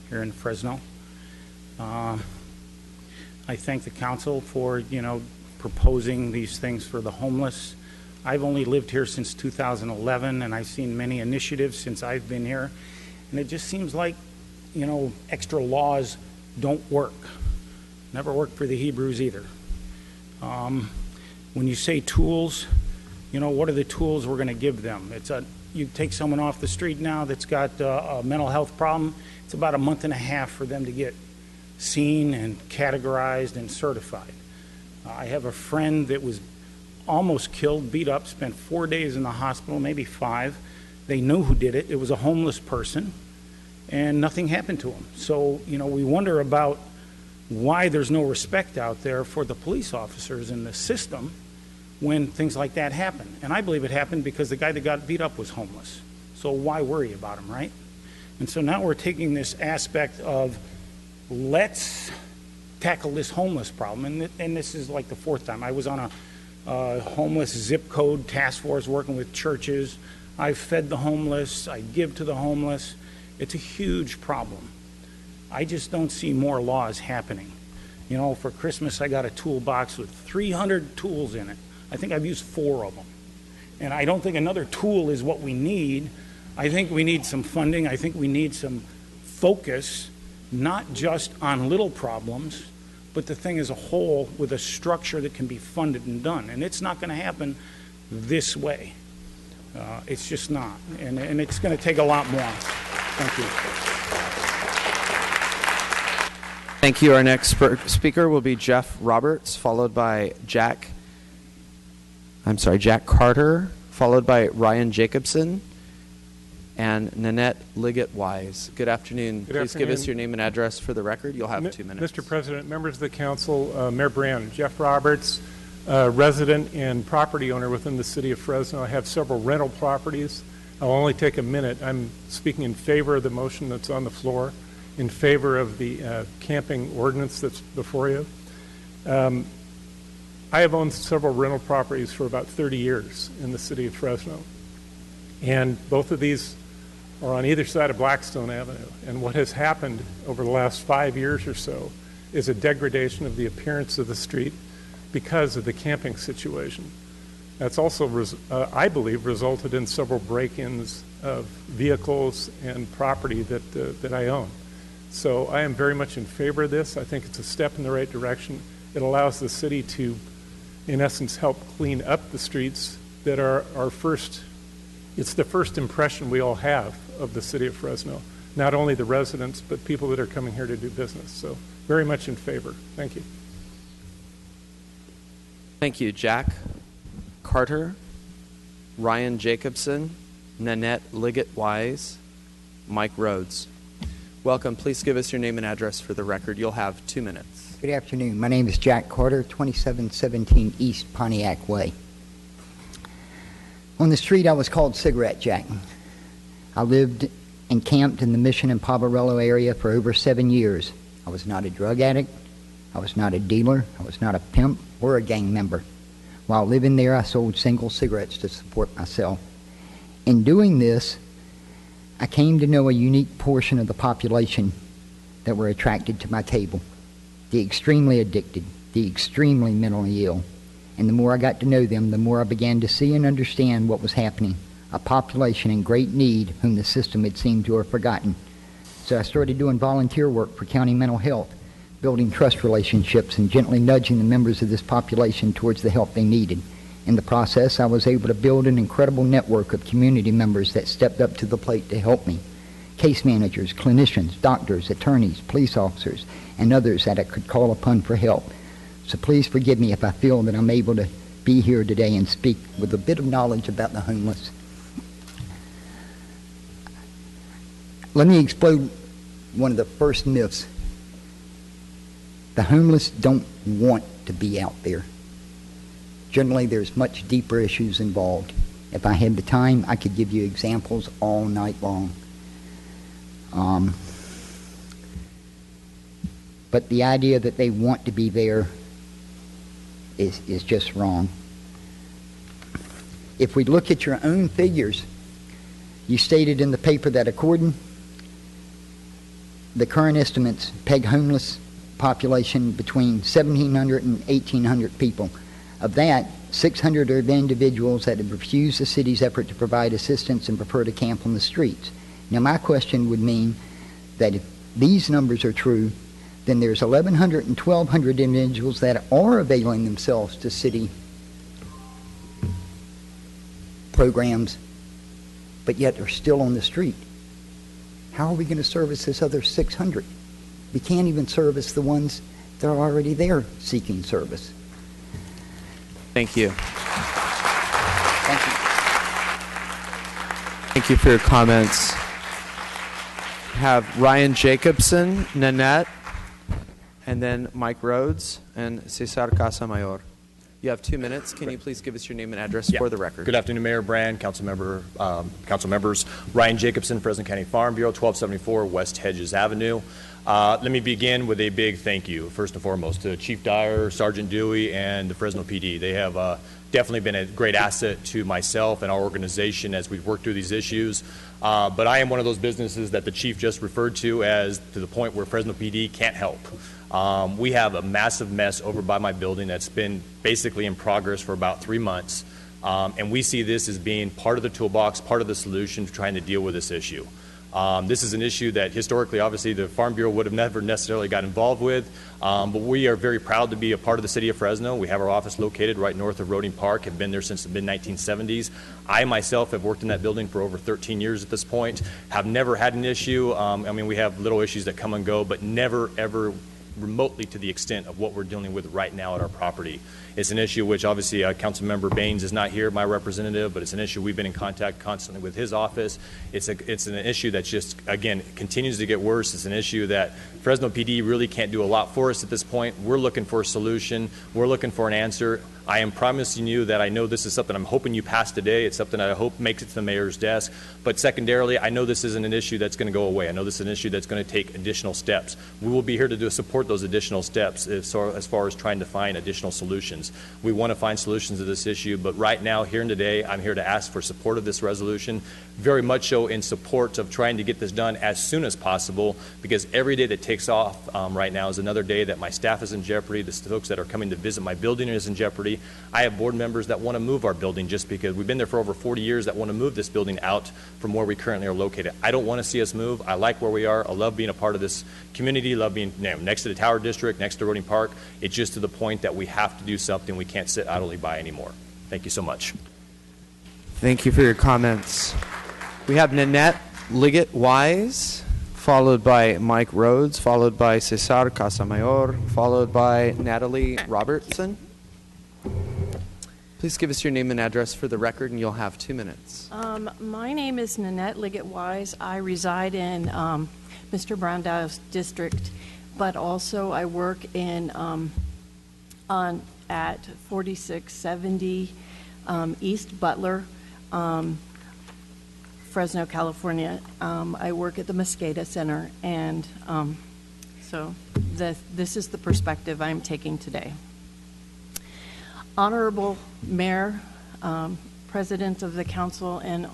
here in Fresno. I thank the council for, proposing these things for the homeless. I've only lived here since 2011, and I've seen many initiatives since I've been here. And it just seems like, extra laws don't work. Never worked for the Hebrews either. When you say tools, what are the tools we're going to give them? You take someone off the street now that's got a mental health problem, it's about a month and a half for them to get seen and categorized and certified. I have a friend that was almost killed, beat up, spent 4 days in the hospital, maybe 5. They knew who did it. It was a homeless person, and nothing happened to him. So, we wonder about why there's no respect out there for the police officers in the system when things like that happen. And I believe it happened because the guy that got beat up was homeless. So why worry about him, right? And so now we're taking this aspect of let's tackle this homeless problem. And this is like the 4th time. I was on a homeless zip code task force working with churches. I've fed the homeless. I give to the homeless. It's a huge problem. I just don't see more laws happening. For Christmas, I got a toolbox with 300 tools in it. I think I've used 4 of them. And I don't think another tool is what we need. I think we need some funding. I think we need some focus, not just on little problems, but the thing as a whole with a structure that can be funded and done. And it's not going to happen this way. It's just not. And it's going to take a lot more. Thank you. Thank you. Our next speaker will be Jeff Roberts, followed by Jack Carter, followed by Ryan Jacobson, and Nanette Liggett-Wise. Good afternoon. Please give us your name and address for the record. You'll have 2 minutes. Mr. President, members of the council, Mayor Brand, Jeff Roberts, resident and property owner within the city of Fresno. I have several rental properties. I'll only take a minute. I'm speaking in favor of the motion that's on the floor, in favor of the camping ordinance that's before you. I have owned several rental properties for about 30 years in the city of Fresno. And both of these are on either side of Blackstone Avenue. And what has happened over the last 5 years or so is a degradation of the appearance of the street because of the camping situation. That's also, I believe, resulted in several break-ins of vehicles and property that I own. So I am very much in favor of this. I think it's a step in the right direction. It allows the city to, in essence, help clean up the streets that are our first, it's the first impression we all have of the city of Fresno. Not only the residents, but people that are coming here to do business. So very much in favor. Thank you. Thank you, Jack Carter, Ryan Jacobson, Nanette Liggett-Wise, Mike Rhodes. Welcome. Please give us your name and address for the record. You'll have 2 minutes. Good afternoon. My name is Jack Carter, 2717 East Pontiac Way. On the street, I was called Cigarette Jack. I lived and camped in the Mission and Poverello area for over 7 years. I was not a drug addict. I was not a dealer. I was not a pimp or a gang member. While living there, I sold single cigarettes to support myself. In doing this, I came to know a unique portion of the population that were attracted to my table. The extremely addicted, the extremely mentally ill. And the more I got to know them, the more I began to see and understand what was happening. A population in great need whom the system had seemed to have forgotten. So I started doing volunteer work for county mental health, building trust relationships and gently nudging the members of this population towards the help they needed. In the process, I was able to build an incredible network of community members that stepped up to the plate to help me. Case managers, clinicians, doctors, attorneys, police officers, and others that I could call upon for help. So please forgive me if I feel that I'm able to be here today and speak with a bit of knowledge about the homeless. Let me explode one of the first myths. The homeless don't want to be out there. Generally, there's much deeper issues involved. If I had the time, I could give you examples all night long. But the idea that they want to be there is just wrong. If we look at your own figures, you stated in the paper that according the current estimates peg homeless population between 1,700 and 1,800 people. Of that, 600 are the individuals that have refused the city's effort to provide assistance and prefer to camp on the streets. Now, my question would mean that if these numbers are true, then there's 1,100 and 1,200 individuals that are availing themselves to city programs, but yet are still on the street. How are we going to service this other 600? We can't even service the ones that are already there seeking service. Thank you. Thank you. Thank you for your comments. Have Ryan Jacobson, Nanette, and then Mike Rhodes and Cesar Casamayor. You have 2 minutes. Can you please give us your name and address for the record? Good afternoon, Mayor Brand, council members. Ryan Jacobson, Fresno County Farm Bureau, 1274 West Hedges Avenue. Let me begin with a big thank you, first and foremost, to Chief Dyer, Sergeant Dewey, and the Fresno PD. They have definitely been a great asset to myself and our organization as we've worked through these issues. But I am one of those businesses that the Chief just referred to as to the point where Fresno PD can't help. We have a massive mess over by my building that's been basically in progress for about 3 months. And we see this as being part of the toolbox, part of the solution to trying to deal with this issue. This is an issue that historically, obviously, the Farm Bureau would have never necessarily got involved with, but we are very proud to be a part of the city of Fresno. We have our office located right north of Roding Park, have been there since the mid-1970s. I myself have worked in that building for over 13 years at this point, have never had an issue. I mean, we have little issues that come and go, but never, ever remotely to the extent of what we're dealing with right now at our property. It's an issue which obviously Councilmember Baines is not here, my representative, but it's an issue we've been in contact constantly with his office. It's an issue that just, again, continues to get worse. It's an issue that Fresno PD really can't do a lot for us at this point. We're looking for a solution. We're looking for an answer. I am promising you that I know this is something I'm hoping you pass today. It's something I hope makes it to the mayor's desk. But secondarily, I know this isn't an issue that's going to go away. I know this is an issue that's going to take additional steps. We will be here to support those additional steps as far as trying to find additional solutions. We want to find solutions to this issue, but right now, here and today, I'm here to ask for support of this resolution, very much so in support of trying to get this done as soon as possible, because every day that takes off right now is another day that my staff is in jeopardy, the folks that are coming to visit my building is in jeopardy. I have board members that want to move our building just because we've been there for over 40 years that want to move this building out from where we currently are located. I don't want to see us move. I like where we are. I love being a part of this community, love being next to the Tower District, next to Roding Park. It's just to the point that we have to do something. We can't sit idly by anymore. Thank you so much. Thank you for your comments. We have Nanette Liggett-Wise, followed by Mike Rhodes, followed by Cesar Casamayor, followed by Natalie Robertson. Please give us your name and address for the record, and you'll have 2 minutes. My name is Nanette Liggett-Wise. I reside in Mr. Brandau's district, but also I work in at 4670 East Butler, Fresno, California. I work at the Mosqueda Center, and so this is the perspective I'm taking today. Honorable Mayor, President of the Council, and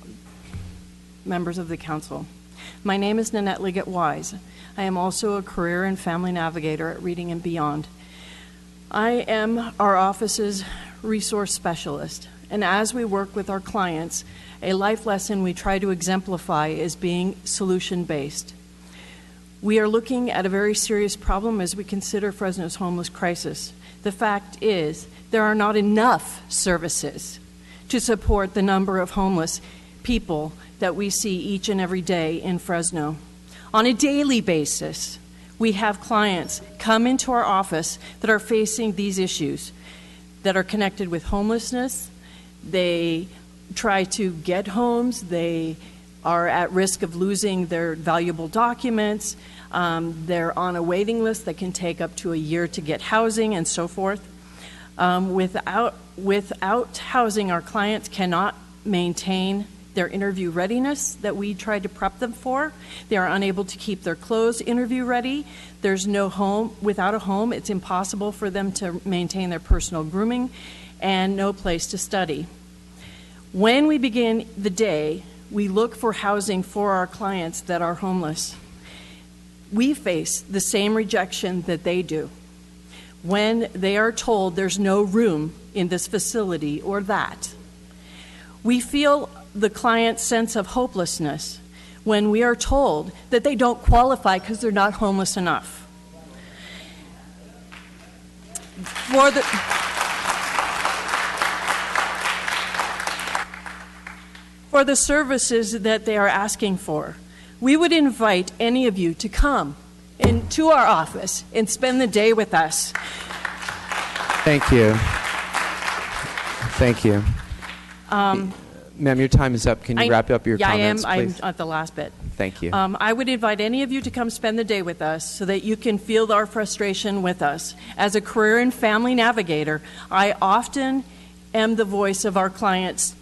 members of the Council. My name is Nanette Liggett-Wise. I am also a career and family navigator at Reading and Beyond. I am our office's resource specialist, and as we work with our clients, a life lesson we try to exemplify is being solution-based. We are looking at a very serious problem as we consider Fresno's homeless crisis. The fact is, there are not enough services to support the number of homeless people that we see each and every day in Fresno. On a daily basis, we have clients come into our office that are facing these issues that are connected with homelessness. They try to get homes. They are at risk of losing their valuable documents. They're on a waiting list that can take up to a year to get housing and so forth. Without housing, our clients cannot maintain their interview readiness that we tried to prep them for. They are unable to keep their clothes interview ready. There's no home. Without a home, it's impossible for them to maintain their personal grooming, and no place to study. When we begin the day, we look for housing for our clients that are homeless. We face the same rejection that they do. When they are told there's no room in this facility or that, we feel the client's sense of hopelessness when we are told that they don't qualify because they're not homeless enough. For the services that they are asking for, we would invite any of you to come into our office and spend the day with us. Thank you. Thank you. Ma'am, your time is up. Can you wrap up your comments, please? I'm at the last bit. Thank you. I would invite any of you to come spend the day with us so that you can feel our frustration with us. As a career and family navigator, I often am the voice of our clients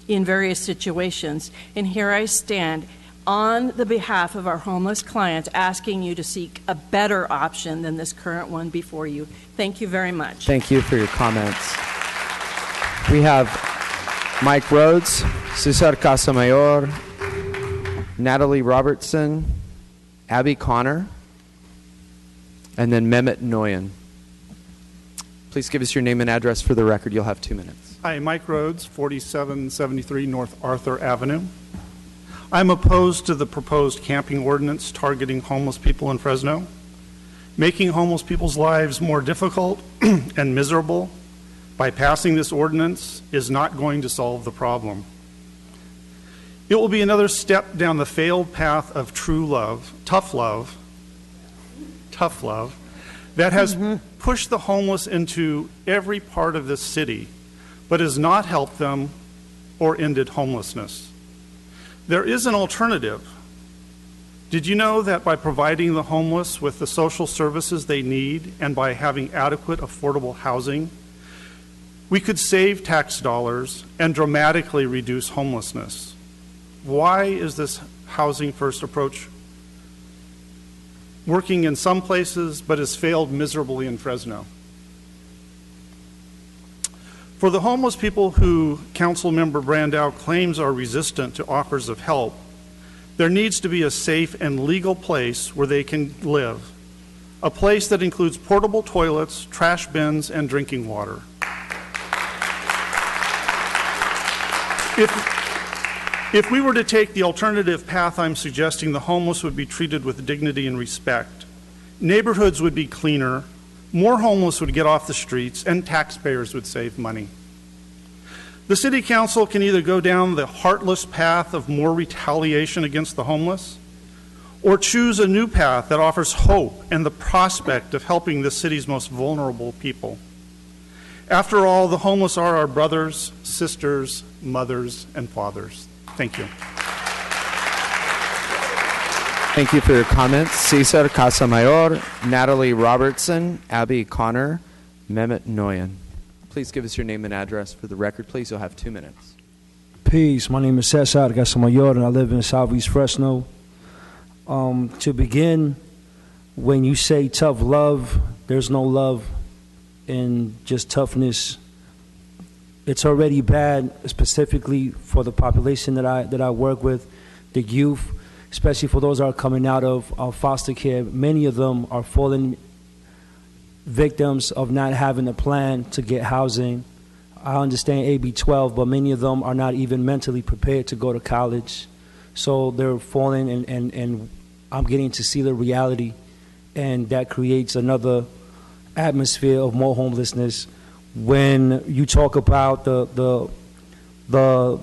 in various situations, and here I stand on the behalf of our homeless clients asking you to seek a better option than this current one before you. Thank you very much. Thank you for your comments. We have Mike Rhodes, Cesar Casamayor, Natalie Robertson, Abby Connor, and then Mehmet Noyan. Please give us your name and address for the record. You'll have 2 minutes. Hi, Mike Rhodes, 4773 North Arthur Avenue. I'm opposed to the proposed camping ordinance targeting homeless people in Fresno. Making homeless people's lives more difficult and miserable by passing this ordinance is not going to solve the problem. It will be another step down the failed path of true love, tough love, that has pushed the homeless into every part of this city, but has not helped them or ended homelessness. There is an alternative. Did you know that by providing the homeless with the social services they need and by having adequate, affordable housing, we could save tax dollars and dramatically reduce homelessness? Why is this housing first approach working in some places but has failed miserably in Fresno? For the homeless people who Councilmember Brandow claims are resistant to offers of help, there needs to be a safe and legal place where they can live, a place that includes portable toilets, trash bins, and drinking water. If we were to take the alternative path I'm suggesting, the homeless would be treated with dignity and respect. Neighborhoods would be cleaner, more homeless would get off the streets, and taxpayers would save money. The City Council can either go down the heartless path of more retaliation against the homeless, or choose a new path that offers hope and the prospect of helping the city's most vulnerable people. After all, the homeless are our brothers, sisters, mothers, and fathers. Thank you. Thank you for your comments. Cesar Casamayor, Natalie Robertson, Abby Connor, Mehmet Noyan. Please give us your name and address for the record, please. You'll have 2 minutes. Peace. My name is Cesar Casamayor, and I live in Southeast Fresno. To begin, when you say tough love, there's no love in just toughness. It's already bad, specifically for the population that I work with, the youth, especially for those that are coming out of foster care. Many of them are falling victims of not having a plan to get housing. I understand AB 12, but many of them are not even mentally prepared to go to college. So they're falling, and I'm getting to see the reality, and that creates another atmosphere of more homelessness. When you talk about the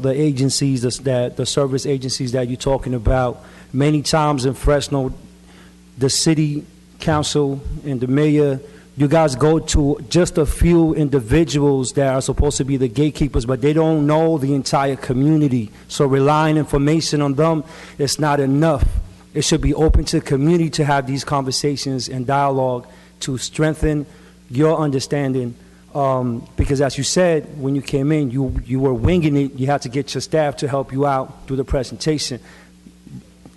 agencies, the service agencies that you're talking about, many times in Fresno, the city council and the mayor, you guys go to just a few individuals that are supposed to be the gatekeepers, but they don't know the entire community. So relying information on them is not enough. It should be open to the community to have these conversations and dialogue to strengthen your understanding. Because as you said, when you came in, you were winging it. You had to get your staff to help you out through the presentation.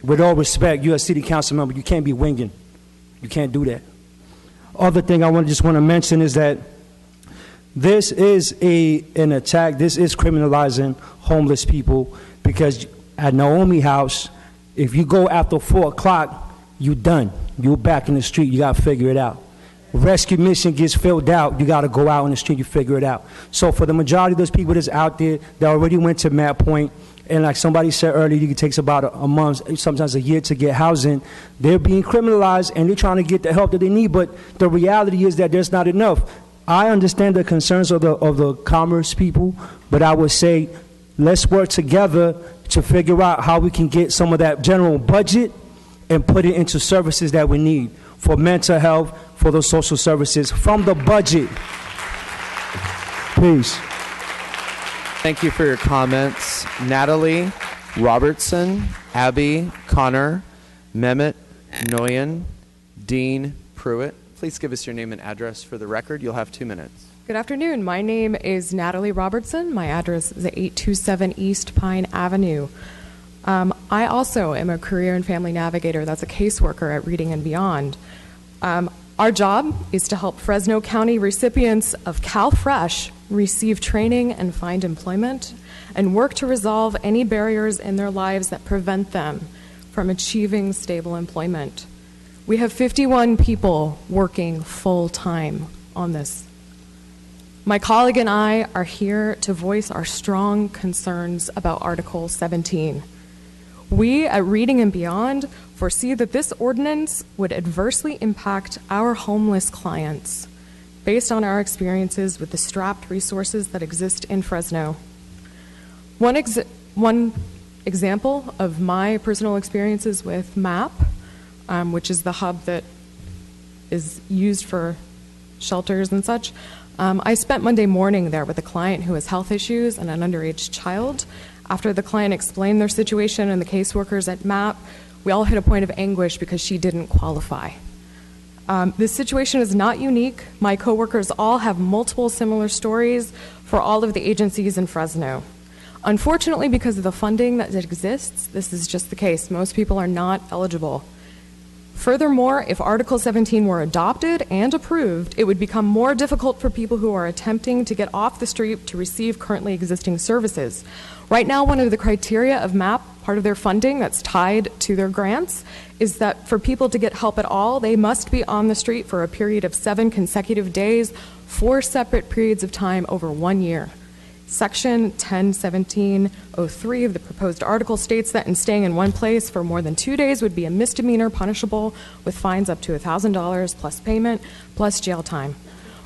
With all respect, you're a city council member. You can't be winging. You can't do that. Other thing I just want to mention is that this is an attack. This is criminalizing homeless people, because at Naomi House, if you go after 4 o'clock, you're done. You're back in the street. You got to figure it out. Rescue mission gets filled out, you got to go out on the street, you figure it out. So for the majority of those people that's out there that already went to Matt Point, and like somebody said earlier, it takes about a month, sometimes a year to get housing, they're being criminalized and they're trying to get the help that they need, but the reality is that there's not enough. I understand the concerns of the commerce people, but I would say let's work together to figure out how we can get some of that general budget and put it into services that we need for mental health, for those social services from the budget. Peace. Thank you for your comments. Natalie Robertson, Abby Connor, Mehmet Noyan, Dean Pruitt. Please give us your name and address for the record. You'll have 2 minutes. Good afternoon. My name is Natalie Robertson. My address is 827 East Pine Avenue. I also am a career and family navigator. That's a caseworker at Reading and Beyond. Our job is to help Fresno County recipients of CalFresh receive training and find employment, and work to resolve any barriers in their lives that prevent them from achieving stable employment. We have 51 people working full-time on this My colleague and I are here to voice our strong concerns about Article 17. We at Reading and Beyond foresee that this ordinance would adversely impact our homeless clients based on our experiences with the strapped resources that exist in Fresno. One example of my personal experiences with MAP, which is the hub that is used for shelters and such, I spent Monday morning there with a client who has health issues and an underage child. After the client explained their situation and the caseworkers at MAP, we all hit a point of anguish because she didn't qualify. This situation is not unique. My coworkers all have multiple similar stories for all of the agencies in Fresno. Unfortunately, because of the funding that exists, this is just the case. Most people are not eligible. Furthermore, if Article 17 were adopted and approved, it would become more difficult for people who are attempting to get off the street to receive currently existing services. Right now, one of the criteria of MAP, part of their funding that's tied to their grants, is that for people to get help at all, they must be on the street for a period of 7 consecutive days, 4 separate periods of time over 1 year. Section 1017.03 of the proposed article states that in staying in one place for more than 2 days would be a misdemeanor punishable with fines up to $1,000 plus payment plus jail time.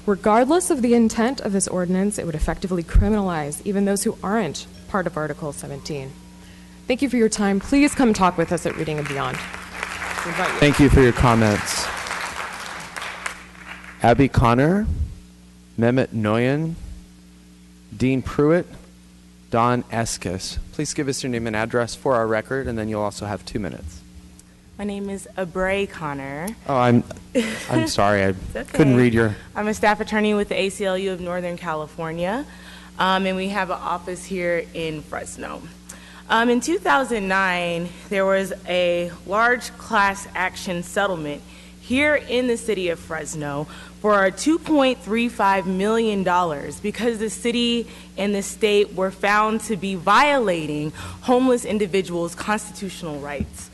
Regardless of the intent of this ordinance, it would effectively criminalize even those who aren't part of Article 17. Thank you for your time. Please come talk with us at Reading and Beyond. Thank you for your comments. Abby Connor, Mehmet Noyan, Dean Pruitt, Don Eskis. Please give us your name and address for our record, and then you'll also have 2 minutes. My name is Abray Connor. Oh, I'm sorry. I couldn't read your... I'm a staff attorney with the ACLU of Northern California, and we have an office here in Fresno. In 2009, there was a large class action settlement here in the city of Fresno for $2.35 million because the city and the state were found to be violating homeless individuals' constitutional rights.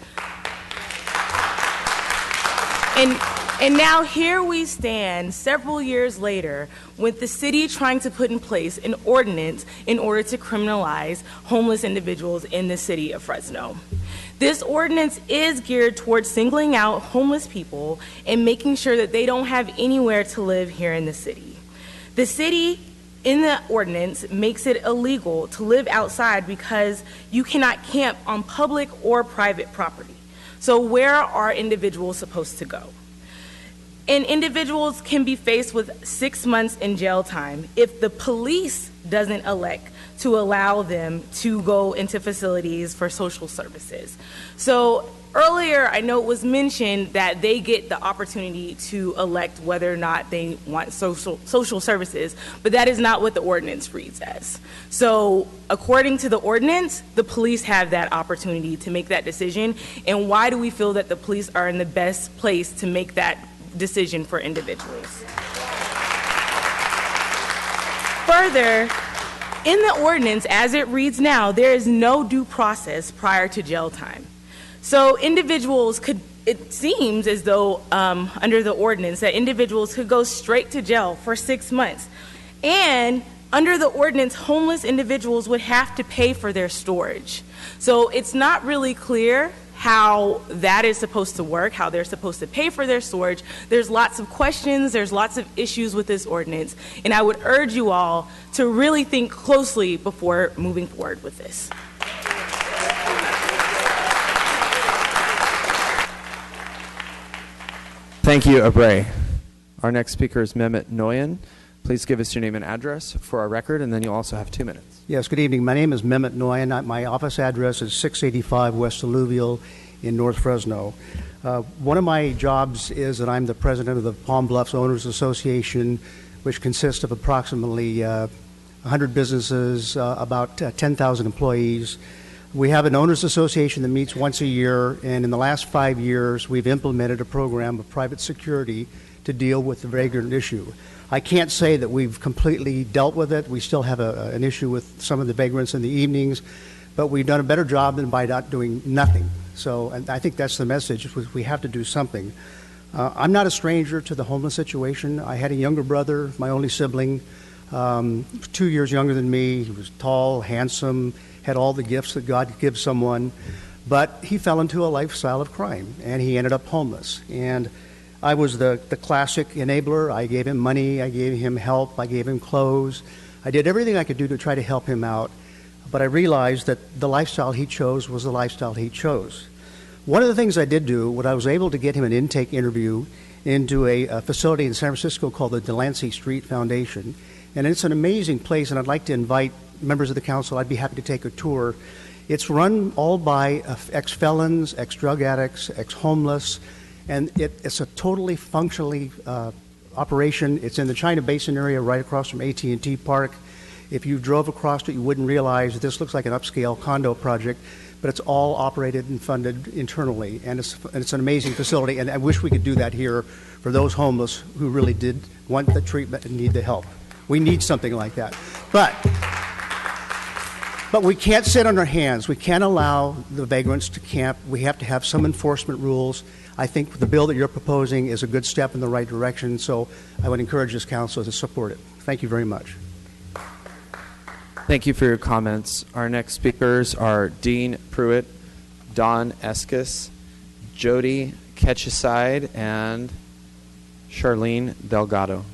And now here we stand several years later with the city trying to put in place an ordinance in order to criminalize homeless individuals in the city of Fresno. This ordinance is geared towards singling out homeless people and making sure that they don't have anywhere to live here in the city. The city, in the ordinance, makes it illegal to live outside because you cannot camp on public or private property. So where are individuals supposed to go? And individuals can be faced with 6 months in jail time if the police doesn't elect to allow them to go into facilities for social services. So earlier, I know it was mentioned that they get the opportunity to elect whether or not they want social services, but that is not what the ordinance reads as. So according to the ordinance, the police have that opportunity to make that decision. And why do we feel that the police are in the best place to make that decision for individuals? Further, in the ordinance, as it reads now, there is no due process prior to jail time. So individuals could, it seems as though under the ordinance that individuals could go straight to jail for 6 months. And under the ordinance, homeless individuals would have to pay for their storage. So it's not really clear how that is supposed to work, how they're supposed to pay for their storage. There's lots of questions, there's lots of issues with this ordinance, and I would urge you all to really think closely before moving forward with this. Thank you, Abray. Our next speaker is Mehmet Noyan. Please give us your name and address for our record, and then you'll also have 2 minutes. Yes, good evening. My name is Mehmet Noyan. My office address is 685 West Alluvial in North Fresno. One of my jobs is that I'm the president of the Palm Bluffs Owners Association, which consists of approximately 100 businesses, about 10,000 employees. We have an owners association that meets once a year, and in the last 5 years, we've implemented a program of private security to deal with the vagrant issue. I can't say that we've completely dealt with it. We still have an issue with some of the vagrants in the evenings, but we've done a better job than by not doing nothing. So, and I think that's the message. We have to do something. I'm not a stranger to the homeless situation. I had a younger brother, my only sibling, 2 years younger than me. He was tall, handsome, had all the gifts that God gives someone, but he fell into a lifestyle of crime, and he ended up homeless. And I was the classic enabler. I gave him money, I gave him help, I gave him clothes. I did everything I could do to try to help him out, but I realized that the lifestyle he chose was the lifestyle he chose. One of the things I did do, when I was able to get him an intake interview into a facility in San Francisco called the Delancey Street Foundation, and it's an amazing place, and I'd like to invite members of the council. I'd be happy to take a tour. It's run all by ex-felons, ex-drug addicts, ex-homeless, and it's a totally functionally operation. It's in the China Basin area right across from AT&T Park. If you drove across it, you wouldn't realize this looks like an upscale condo project, but it's all operated and funded internally, and it's an amazing facility, and I wish we could do that here for those homeless who really did want the treatment and need the help. We need something like that. But we can't sit on our hands. We can't allow the vagrants to camp. We have to have some enforcement rules. I think the bill that you're proposing is a good step in the right direction, so I would encourage this council to support it. Thank you very much. Thank you for your comments. Our next speakers are Dean Pruitt, Don Eskis, Jody Ketcheside, and Charlene Delgado.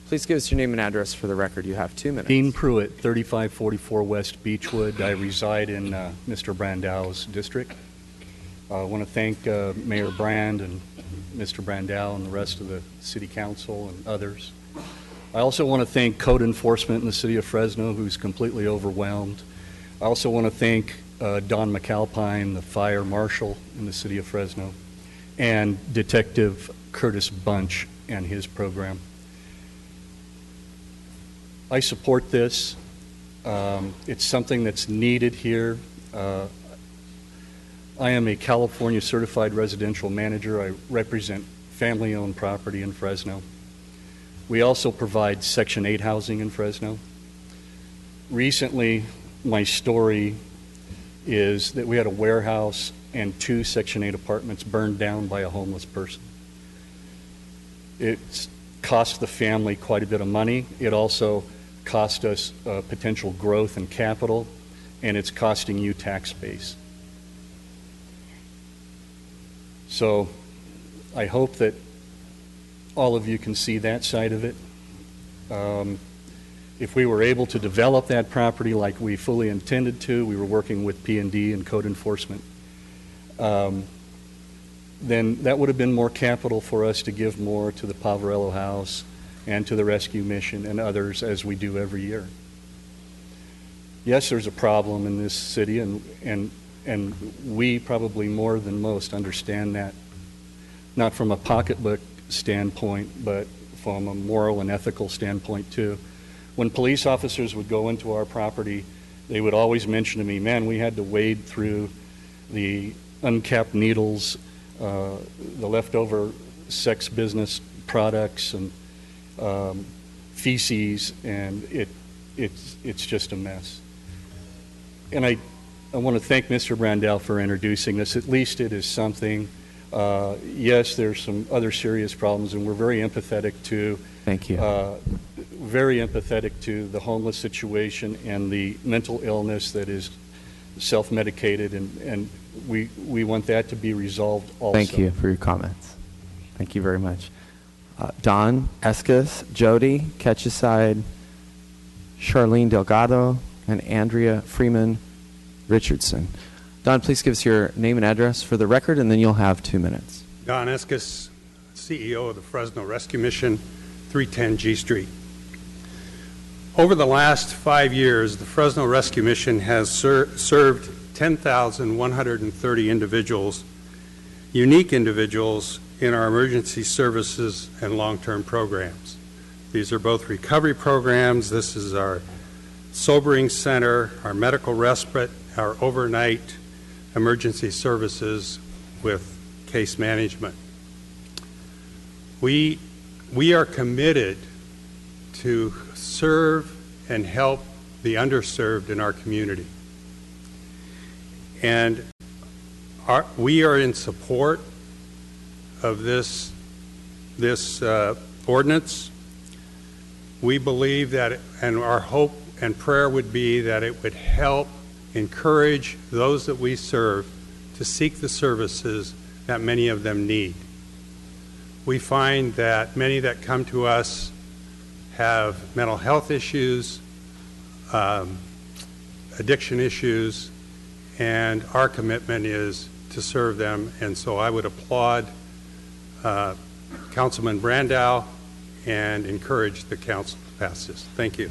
Please give us your name and address for the record. You have 2 minutes. Dean Pruitt, 3544 West Beechwood. I reside in Mr. Brandau's district. I want to thank Mayor Brand and Mr. Brandau and the rest of the City Council and others. I also want to thank code enforcement in the City of Fresno, who's completely overwhelmed. I also want to thank Don McAlpine, the fire marshal in the City of Fresno, and Detective Curtis Bunch and his program. I support this. It's something that's needed here. I am a California certified residential manager. I represent family-owned property in Fresno. We also provide Section 8 housing in Fresno. Recently, my story is that we had a warehouse and 2 Section 8 apartments burned down by a homeless person. It's cost the family quite a bit of money. It also cost us potential growth and capital, and it's costing you tax base. So I hope that all of you can see that side of it. If we were able to develop that property like we fully intended to, we were working with P&D and code enforcement, then that would have been more capital for us to give more to the Poverello House and to the rescue mission and others, as we do every year. Yes, there's a problem in this city, and we probably more than most understand that, not from a pocketbook standpoint, but from a moral and ethical standpoint too. When police officers would go into our property, they would always mention to me, man, we had to wade through the uncapped needles, the leftover sex business products, and feces, and it's just a mess. And I want to thank Mr. Brandau for introducing this. At least it is something. Yes, there's some other serious problems, and we're very empathetic to. Thank you. Very empathetic to the homeless situation and the mental illness that is self-medicated, and we want that to be resolved also. Thank you for your comments. Thank you very much. Don Eskis, Jody Ketcheside, Charlene Delgado, and Andrea Freeman Richardson. Don, please give us your name and address for the record, and then you'll have 2 minutes. Don Eskis, CEO of the Fresno Rescue Mission, 310 G Street. Over the last 5 years, the Fresno Rescue Mission has served 10,130 individuals, unique individuals, in our emergency services and long-term programs. These are both recovery programs. This is our sobering center, our medical respite, our overnight emergency services with case management. We are committed to serve and help the underserved in our community. And we are in support of this ordinance. We believe that, and our hope and prayer would be that it would help encourage those that we serve to seek the services that many of them need. We find that many that come to us have mental health issues, addiction issues, and our commitment is to serve them. And so I would applaud Councilman Brandow and encourage the council to pass this. Thank you.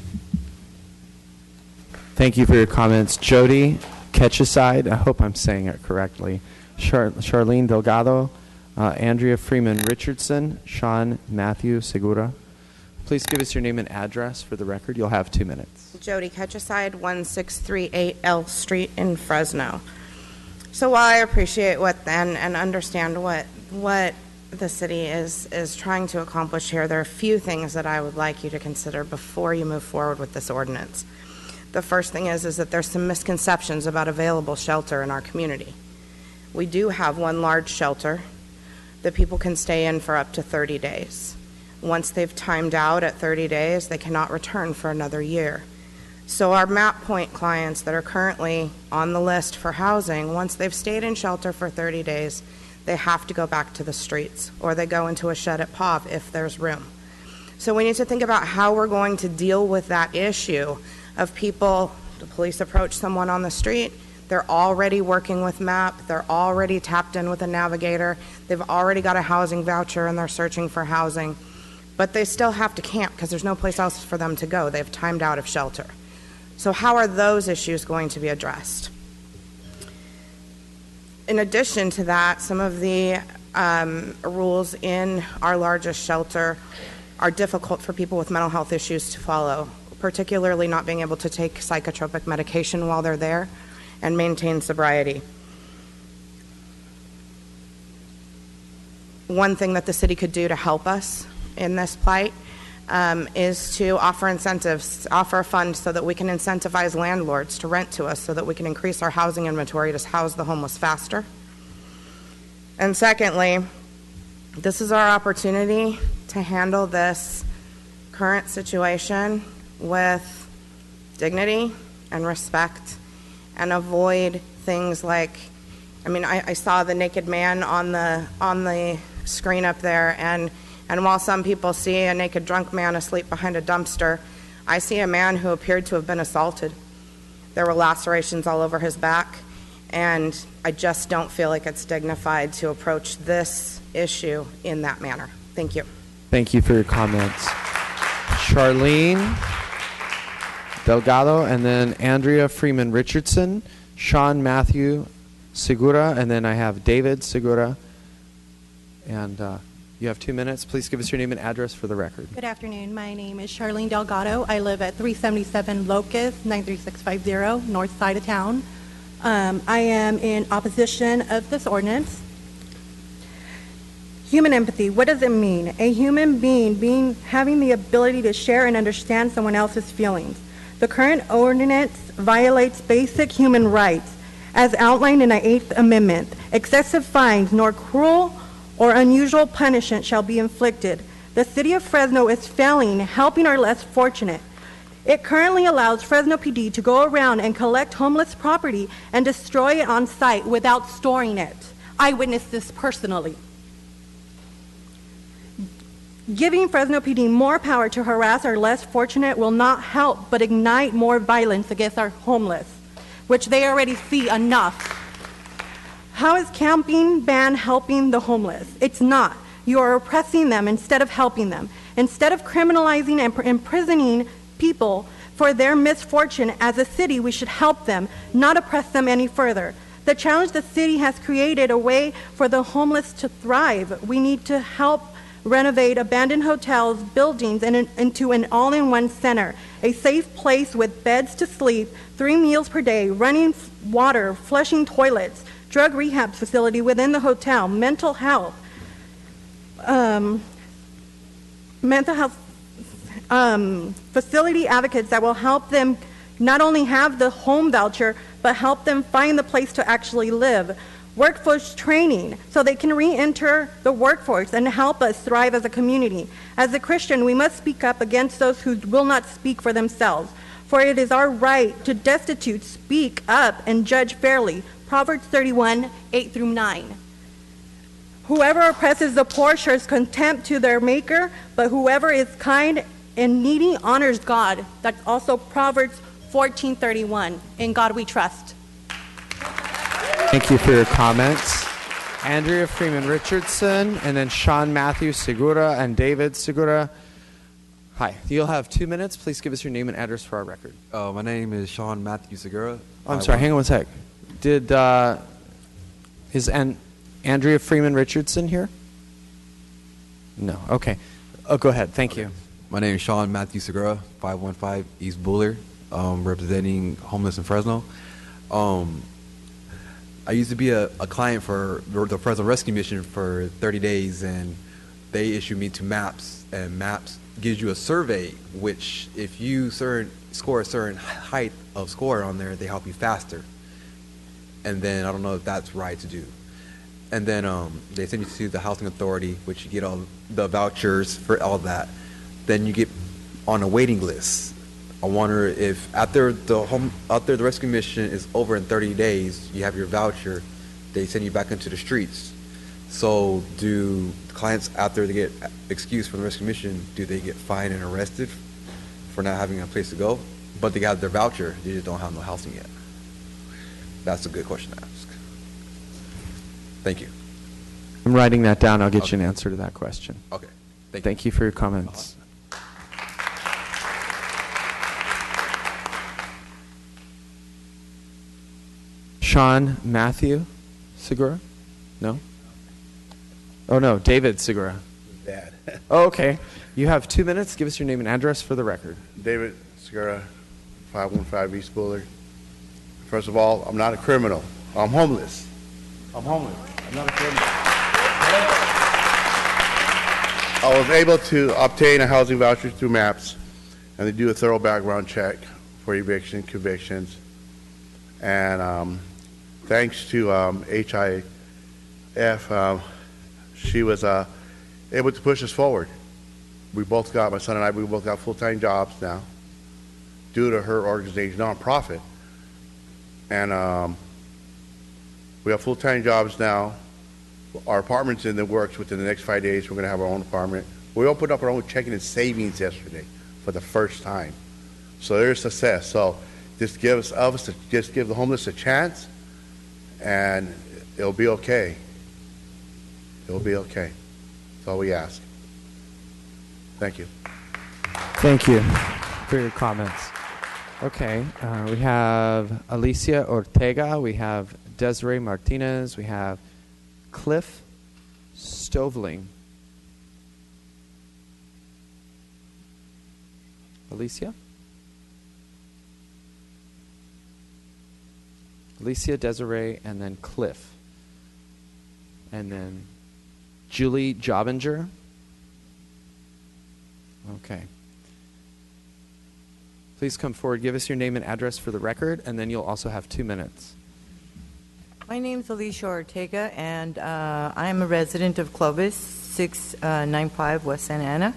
Thank you for your comments. Jody Ketcheside, I hope I'm saying it correctly, Charlene Delgado, Andrea Freeman Richardson, Sean Matthew Segura. Please give us your name and address for the record. You'll have 2 minutes. Jody Ketcheside, 1638 L Street in Fresno. So while I appreciate what and understand what the city is trying to accomplish here, there are a few things that I would like you to consider before you move forward with this ordinance. The first thing is that there's some misconceptions about available shelter in our community. We do have one large shelter that people can stay in for up to 30 days. Once they've timed out at 30 days, they cannot return for another year. So our MAP Point clients that are currently on the list for housing, once they've stayed in shelter for 30 days, they have to go back to the streets, or they go into a shed at POV if there's room. So we need to think about how we're going to deal with that issue of people, the police approach someone on the street, they're already working with MAP, they're already tapped in with a navigator, they've already got a housing voucher and they're searching for housing, but they still have to camp because there's no place else for them to go. They've timed out of shelter. So how are those issues going to be addressed? In addition to that, some of the rules in our largest shelter are difficult for people with mental health issues to follow, particularly not being able to take psychotropic medication while they're there and maintain sobriety. One thing that the city could do to help us in this plight is to offer incentives, offer a fund so that we can incentivize landlords to rent to us so that we can increase our housing inventory to house the homeless faster. And secondly, this is our opportunity to handle this current situation with dignity and respect and avoid things like, I saw the naked man on the screen up there, and while some people see a naked drunk man asleep behind a dumpster, I see a man who appeared to have been assaulted. There were lacerations all over his back, and I just don't feel like it's dignified to approach this issue in that manner. Thank you. Thank you for your comments. Charlene Delgado, and then Andrea Freeman Richardson, Sean Matthew Segura, and then I have David Segura. And you have 2 minutes. Please give us your name and address for the record. Good afternoon. My name is Charlene Delgado. I live at 377 Locust, 93650, north side of town. I am in opposition of this ordinance. Human empathy, what does it mean? A human being having the ability to share and understand someone else's feelings. The current ordinance violates basic human rights as outlined in the 8th Amendment. Excessive fines nor cruel or unusual punishment shall be inflicted. The city of Fresno is failing helping our less fortunate. It currently allows Fresno PD to go around and collect homeless property and destroy it on site without storing it. I witnessed this personally. Giving Fresno PD more power to harass our less fortunate will not help but ignite more violence against our homeless, which they already see enough. How is camping ban helping the homeless? It's not. You are oppressing them instead of helping them. Instead of criminalizing and imprisoning people for their misfortune, as a city, we should help them, not oppress them any further. The challenge the city has created a way for the homeless to thrive. We need to help renovate abandoned hotels, buildings, and into an all-in-one center, a safe place with beds to sleep, 3 meals per day, running water, flushing toilets, drug rehab facility within the hotel, mental health facility advocates that will help them not only have the home voucher, but help them find the place to actually live. workforce training so they can re-enter the workforce and help us thrive as a community. As a Christian, we must speak up against those who will not speak for themselves. For it is our right to destitute, speak up, and judge fairly. Proverbs 31, 8 through 9. Whoever oppresses the poor shows contempt to their maker, but whoever is kind and needy honors God. That's also Proverbs 14:31. In God we trust. Thank you for your comments. Andrea Freeman Richardson, and then Sean Matthew Segura and David Segura. Hi, you'll have 2 minutes. Please give us your name and address for our record. My name is Sean Matthew Segura. Oh, I'm sorry, hang on one sec. Is Andrea Freeman Richardson here? No, okay. Oh, go ahead, thank you. My name is Sean Matthew Segura, 515 East Buller, representing homeless in Fresno. I used to be a client for the Fresno Rescue Mission for 30 days, and they issued me to MAPS, and MAPS gives you a survey, which if you score a certain height of score on there, they help you faster. And then I don't know if that's right to do. And then they send you to the housing authority, which you get all the vouchers for all that. Then you get on a waiting list. I wonder if after the rescue mission is over in 30 days, you have your voucher, they send you back into the streets. So do clients, after they get excused from the rescue mission, do they get fined and arrested for not having a place to go? But they got their voucher, they just don't have no housing yet. That's a good question to ask. Thank you. I'm writing that down. I'll get you an answer to that question. Okay. Thank you for your comments. Sean Matthew Segura? No? Oh, no, David Segura. Dad. Oh, okay. You have 2 minutes. Give us your name and address for the record. David Segura, 515 East Bullard. First of all, I'm not a criminal. I'm homeless. I'm homeless. I'm not a criminal. I was able to obtain a housing voucher through MAPS, and they do a thorough background check for eviction convictions. And thanks to HIF, she was able to push us forward. My son and I, we both got full-time jobs now due to her organization, nonprofit. And we have full-time jobs now. Our apartment's in the works. Within the next 5 days, we're going to have our own apartment. We opened up our own checking and savings yesterday for the first time. So there's success. So just give the homeless a chance, and it'll be okay. It'll be okay. That's all we ask. Thank you. Thank you for your comments. Okay, we have Alicia Ortega, we have Desiree Martinez, we have Cliff Stoveling. Alicia? Alicia, Desiree, and then Cliff. And then Julie Jobinger. Okay. Please come forward, give us your name and address for the record, and then you'll also have 2 minutes. My name's Alicia Ortega, and I'm a resident of Clovis, 695 West Santa Ana.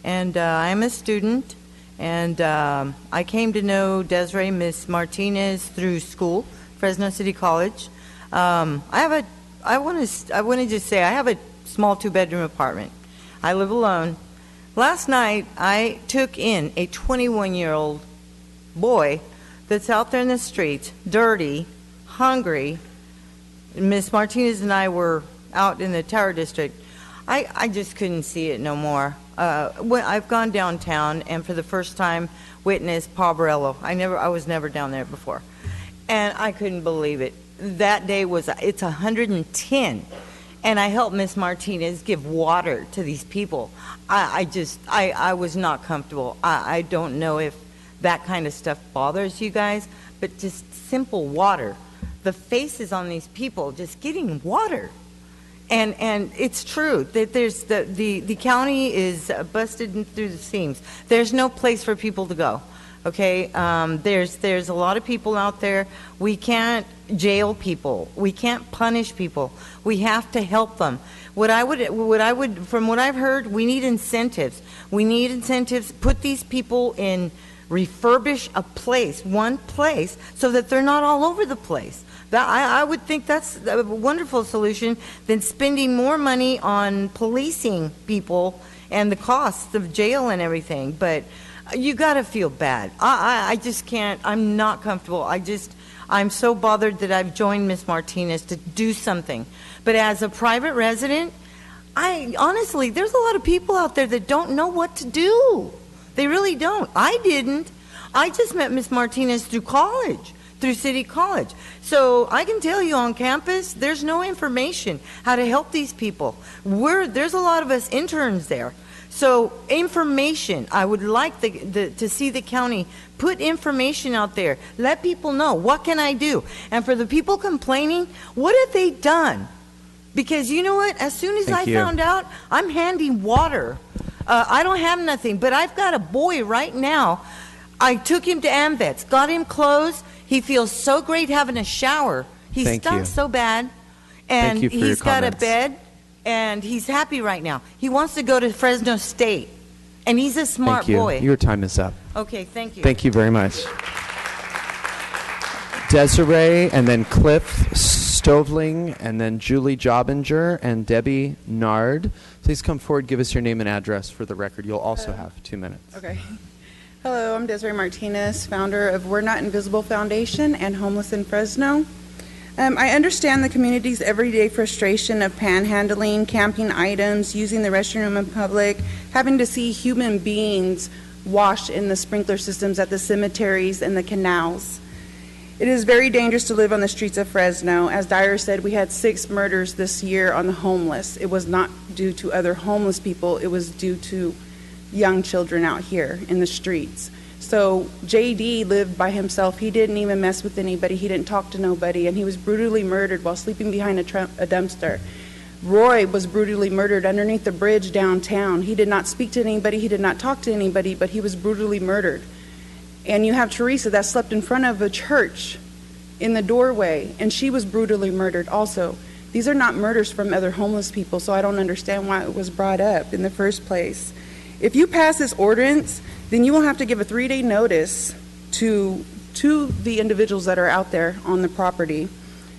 And I'm a student, and I came to know Desiree Miss Martinez through school, Fresno City College. I want to just say I have a small 2-bedroom apartment. I live alone. Last night, I took in a 21-year-old boy that's out there in the streets, dirty, hungry. Miss Martinez and I were out in the Tower District. I just couldn't see it no more. I've gone downtown and for the first time witnessed Poverello. I was never down there before. And I couldn't believe it. That day it's 110. And I helped Miss Martinez give water to these people. I was not comfortable. I don't know if that kind of stuff bothers you guys, but just simple water. The faces on these people just getting water. And it's true that there's the county is busted through the seams. There's no place for people to go. Okay, there's a lot of people out there. We can't jail people. We can't punish people. We have to help them. From what I've heard, we need incentives. We need incentives. Put these people in, refurbish a place, one place, so that they're not all over the place. I would think that's a wonderful solution than spending more money on policing people and the costs of jail and everything. But you got to feel bad. I just can't. I'm not comfortable. I'm so bothered that I've joined Ms. Martinez to do something. But as a private resident, honestly, there's a lot of people out there that don't know what to do. They really don't. I didn't. I just met Ms. Martinez through college, through City College. So I can tell you on campus, there's no information how to help these people. There's a lot of us interns there. So information, I would like to see the county put information out there. Let people know, what can I do? And for the people complaining, what have they done? Because you know what? As soon as I found out, I'm handing water. I don't have nothing, but I've got a boy right now. I took him to AMVETS, got him clothes. He feels so great having a shower. He stunk so bad. And he's got a bed. And he's happy right now. He wants to go to Fresno State. And he's a smart boy. Your time is up. Okay, thank you. Thank you very much. Desiree, and then Cliff Stovling, and then Julie Jobinger, and Debbie Nard. Please come forward, give us your name and address for the record. You'll also have 2 minutes. Okay. Hello, I'm Desiree Martinez, founder of We're Not Invisible Foundation and Homeless in Fresno. I understand the community's everyday frustration of panhandling, camping items, using the restroom in public, having to see human beings wash in the sprinkler systems at the cemeteries and the canals. It is very dangerous to live on the streets of Fresno. As Dyer said, we had 6 murders this year on the homeless. It was not due to other homeless people. It was due to young children out here in the streets. So JD lived by himself. He didn't even mess with anybody. He didn't talk to nobody, and he was brutally murdered while sleeping behind a dumpster. Roy was brutally murdered underneath the bridge downtown. He did not speak to anybody. He did not talk to anybody, but he was brutally murdered. And you have Teresa that slept in front of a church in the doorway, and she was brutally murdered also. These are not murders from other homeless people, so I don't understand why it was brought up in the first place. If you pass this ordinance, then you will have to give a 3-day notice to the individuals that are out there on the property.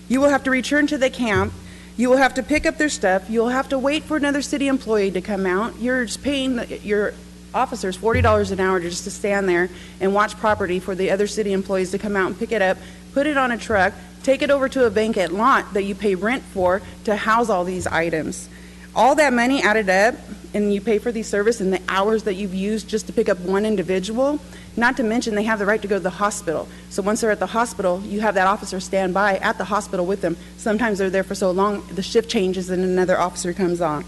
You will have to return to the camp. You will have to pick up their stuff. You'll have to wait for another city employee to come out. You're just paying your officers $40 an hour just to stand there and watch property for the other city employees to come out and pick it up, put it on a truck, take it over to a vacant lot that you pay rent for to house all these items. All that money added up, and you pay for the service and the hours that you've used just to pick up one individual, not to mention they have the right to go to the hospital. So once they're at the hospital, you have that officer stand by at the hospital with them. Sometimes they're there for so long, the shift changes and another officer comes on.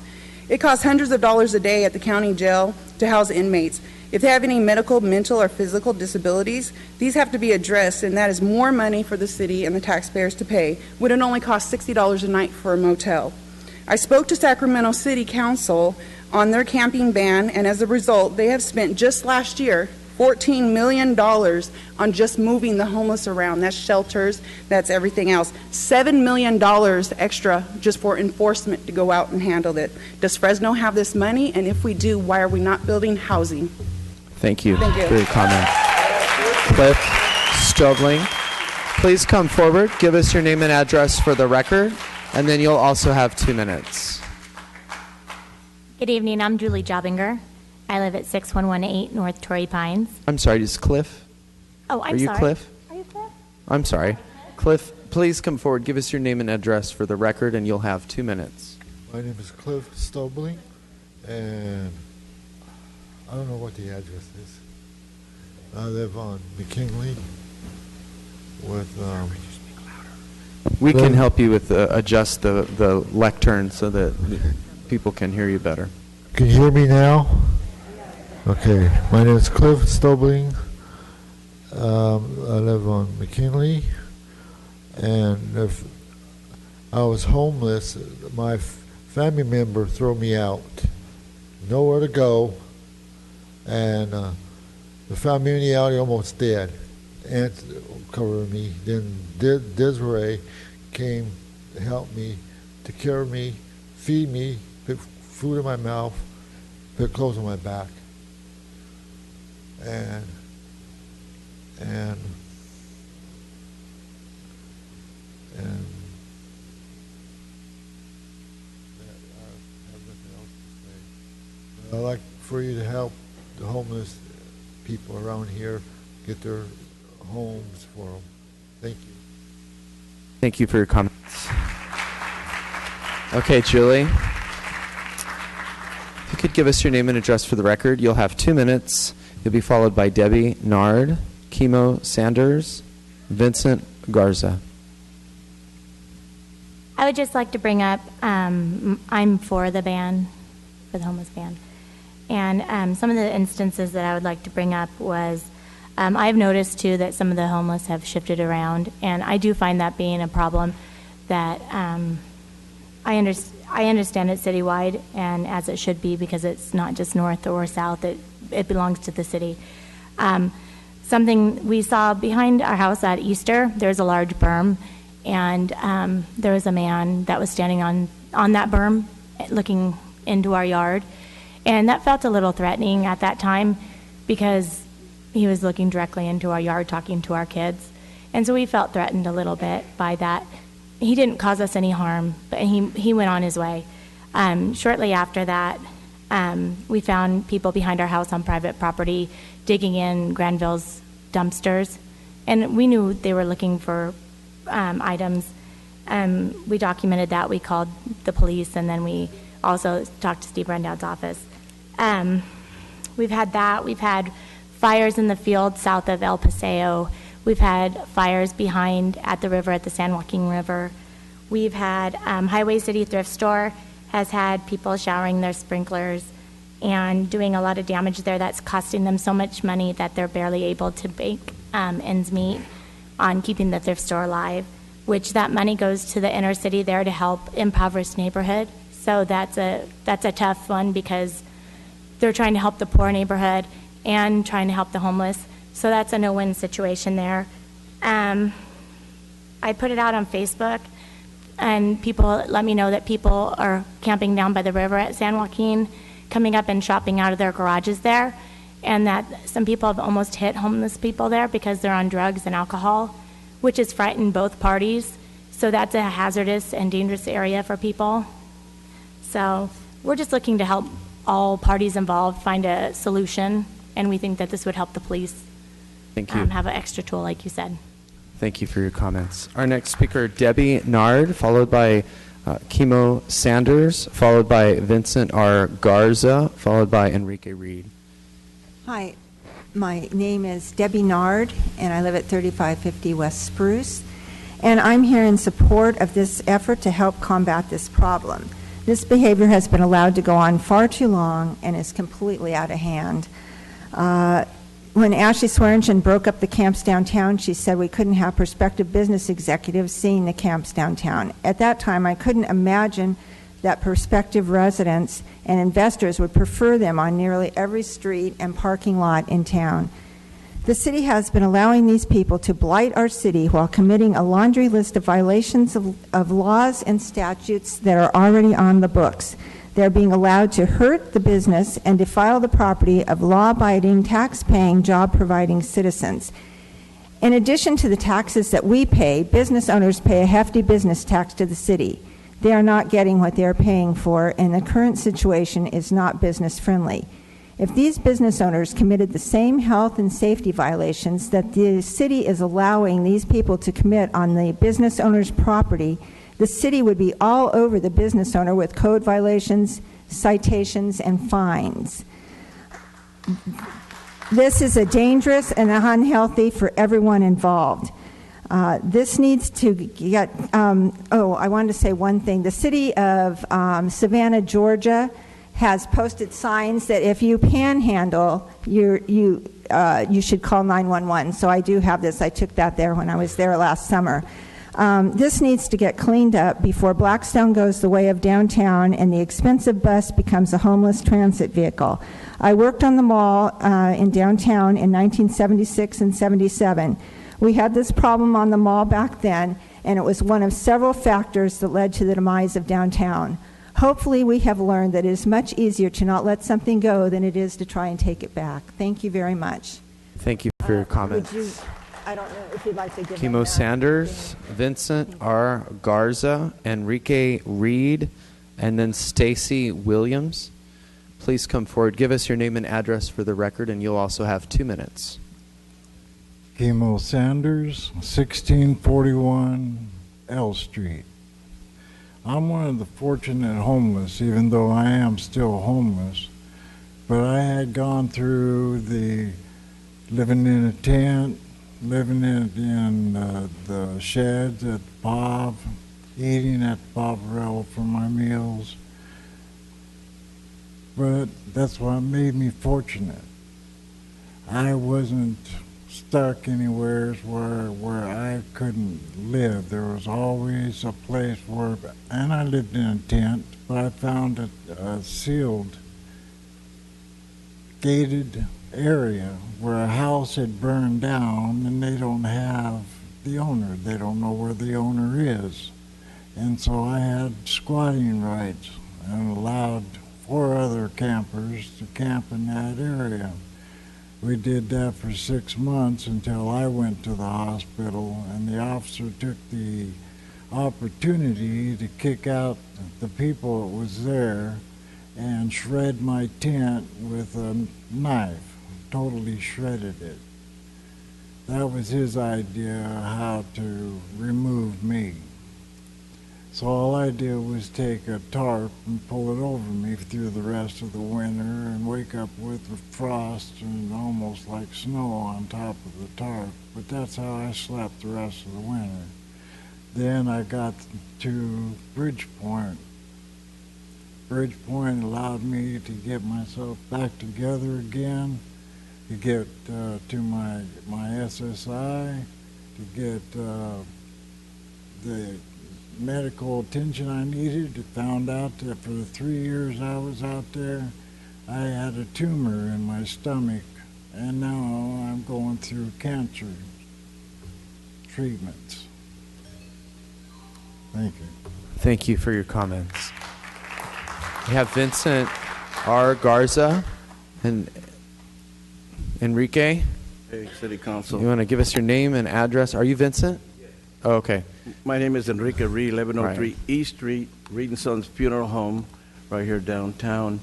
It costs hundreds of dollars a day at the county jail to house inmates. If they have any medical, mental, or physical disabilities, these have to be addressed, and that is more money for the city and the taxpayers to pay, when it only costs $60 a night for a motel. I spoke to Sacramento City Council on their camping ban, and as a result, they have spent just last year $14 million on just moving the homeless around. That's shelters, that's everything else. $7 million extra just for enforcement to go out and handle it. Does Fresno have this money? And if we do, why are we not building housing? Thank you, Thank you. for your comment. Cliff Stovling, please come forward, give us your name and address for the record, and then you'll also have 2 minutes. Good evening. I'm Julie Jobinger. I live at 6118 North Torrey Pines. I'm sorry, is Cliff? Oh, I'm Are you sorry. Cliff? Are you Cliff? I'm sorry. Cliff, please come forward, give us your name and address for the record, and you'll have 2 minutes. My name is Cliff Stobling, and I don't know what the address is. I live on McKinley with... We can help you with adjust the lectern so that people can hear you better. Can you hear me now? Okay. My name is Cliff Stobling. I live on McKinley, and if I was homeless, my family member threw me out, nowhere to go, and The family almost dead. Aunt covered me. Then Desiree came to help me, take care of me, feed me, put food in my mouth, put clothes on my back. And I'd like for you to help the homeless people around here get their homes for them. Thank you. Thank you for your comments. Okay, Julie. If you could give us your name and address for the record, you'll have 2 minutes. You'll be followed by Debbie Nard, Chemo Sanders, Vincent Garza. I would just like to bring up, I'm for the ban, for the homeless ban. And some of the instances that I would like to bring up was, I've noticed too that some of the homeless have shifted around, and I do find that being a problem that I understand it's citywide, and as it should be, because it's not just north or south, it belongs to the city. Something we saw behind our house at Easter, there's a large berm, and there was a man that was standing on that berm looking into our yard, and that felt a little threatening at that time because he was looking directly into our yard talking to our kids, and so we felt threatened a little bit by that. He didn't cause us any harm, but he went on his way. Shortly after that, we found people behind our house on private property digging in Granville's dumpsters, and we knew they were looking for items. We documented that. We called the police, and then we also talked to Steve Rendell's office. We've had that. We've had fires in the field south of El Paseo. We've had fires behind at the river, at the San Joaquin River. We've had Highway City Thrift Store has had people showering their sprinklers and doing a lot of damage there that's costing them so much money that they're barely able to make ends meet on keeping the thrift store alive, which that money goes to the inner city there to help impoverished neighborhood. So that's a tough one because they're trying to help the poor neighborhood and trying to help the homeless. So that's a no-win situation there. I put it out on Facebook, and people let me know that people are camping down by the river at San Joaquin, coming up and shopping out of their garages there, and that some people have almost hit homeless people there because they're on drugs and alcohol, which has frightened both parties. So that's a hazardous and dangerous area for people. So we're just looking to help all parties involved find a solution, and we think that this would help the police Thank you. Have an extra tool, like you said. Thank you for your comments. Our next speaker, Debbie Nard, followed by Chemo Sanders, followed by Vincent R. Garza, followed by Enrique Reed. Hi, my name is Debbie Nard, and I live at 3550 West Spruce, and I'm here in support of this effort to help combat this problem. This behavior has been allowed to go on far too long and is completely out of hand. When Ashley Swearingen broke up the camps downtown, she said we couldn't have prospective business executives seeing the camps downtown. At that time, I couldn't imagine that prospective residents and investors would prefer them on nearly every street and parking lot in town. The city has been allowing these people to blight our city while committing a laundry list of violations of laws and statutes that are already on the books. They're being allowed to hurt the business and defile the property of law-abiding, tax-paying, job-providing citizens. In addition to the taxes that we pay, business owners pay a hefty business tax to the city. They are not getting what they're paying for, and the current situation is not business-friendly. If these business owners committed the same health and safety violations that the city is allowing these people to commit on the business owner's property, the city would be all over the business owner with code violations, citations, and fines. This is a dangerous and unhealthy for everyone involved. This needs to get, I wanted to say one thing. The city of Savannah, Georgia, has posted signs that if you panhandle, you should call 911. So I do have this. I took that there when I was there last summer. This needs to get cleaned up before Blackstone goes the way of downtown and the expensive bus becomes a homeless transit vehicle. I worked on the mall in downtown in 1976 and 77. We had this problem on the mall back then, and it was one of several factors that led to the demise of downtown. Hopefully we have learned that it is much easier to not let something go than it is to try and take it back. Thank you very much. Thank you for your comments. I don't know if you'd like to give Kimo Sanders, Vincent R. Garza, Enrique Reed, and then Stacy Williams. Please come forward. Give us your name and address for the record, and you'll also have 2 minutes. Kimo Sanders, 1641 L Street. I'm one of the fortunate homeless, even though I am still homeless. But I had gone through the living in a tent, living in the sheds at Bob, eating at Barbarella for my meals. But that's what made me fortunate. I wasn't stuck anywhere where I couldn't live. There was always a place where, and I lived in a tent, but I found a sealed, gated area where a house had burned down and they don't have the owner. They don't know where the owner is. And so I had squatting rights and allowed 4 other campers to camp in that area. We did that for 6 months until I went to the hospital, and the officer took the opportunity to kick out the people that was there and shred my tent with a knife, totally shredded it. That was his idea how to remove me. So all I did was take a tarp and pull it over me through the rest of the winter and wake up with frost and almost like snow on top of the tarp. But that's how I slept the rest of the winter. Then I got to Bridgepoint. Bridgepoint allowed me to get myself back together again, to get to my SSI, to get the medical attention I needed. Found out that for the 3 years I was out there, I had a tumor in my stomach, and now I'm going through cancer treatments. Thank you. Thank you for your comments. We have Vincent R. Garza and Enrique. Hey, City Council. You want to give us your name and address? Are you Vincent? Oh, okay. My name is Enrique Reed, 1103 Right. East Street, Reed and Sons Funeral Home, right here downtown.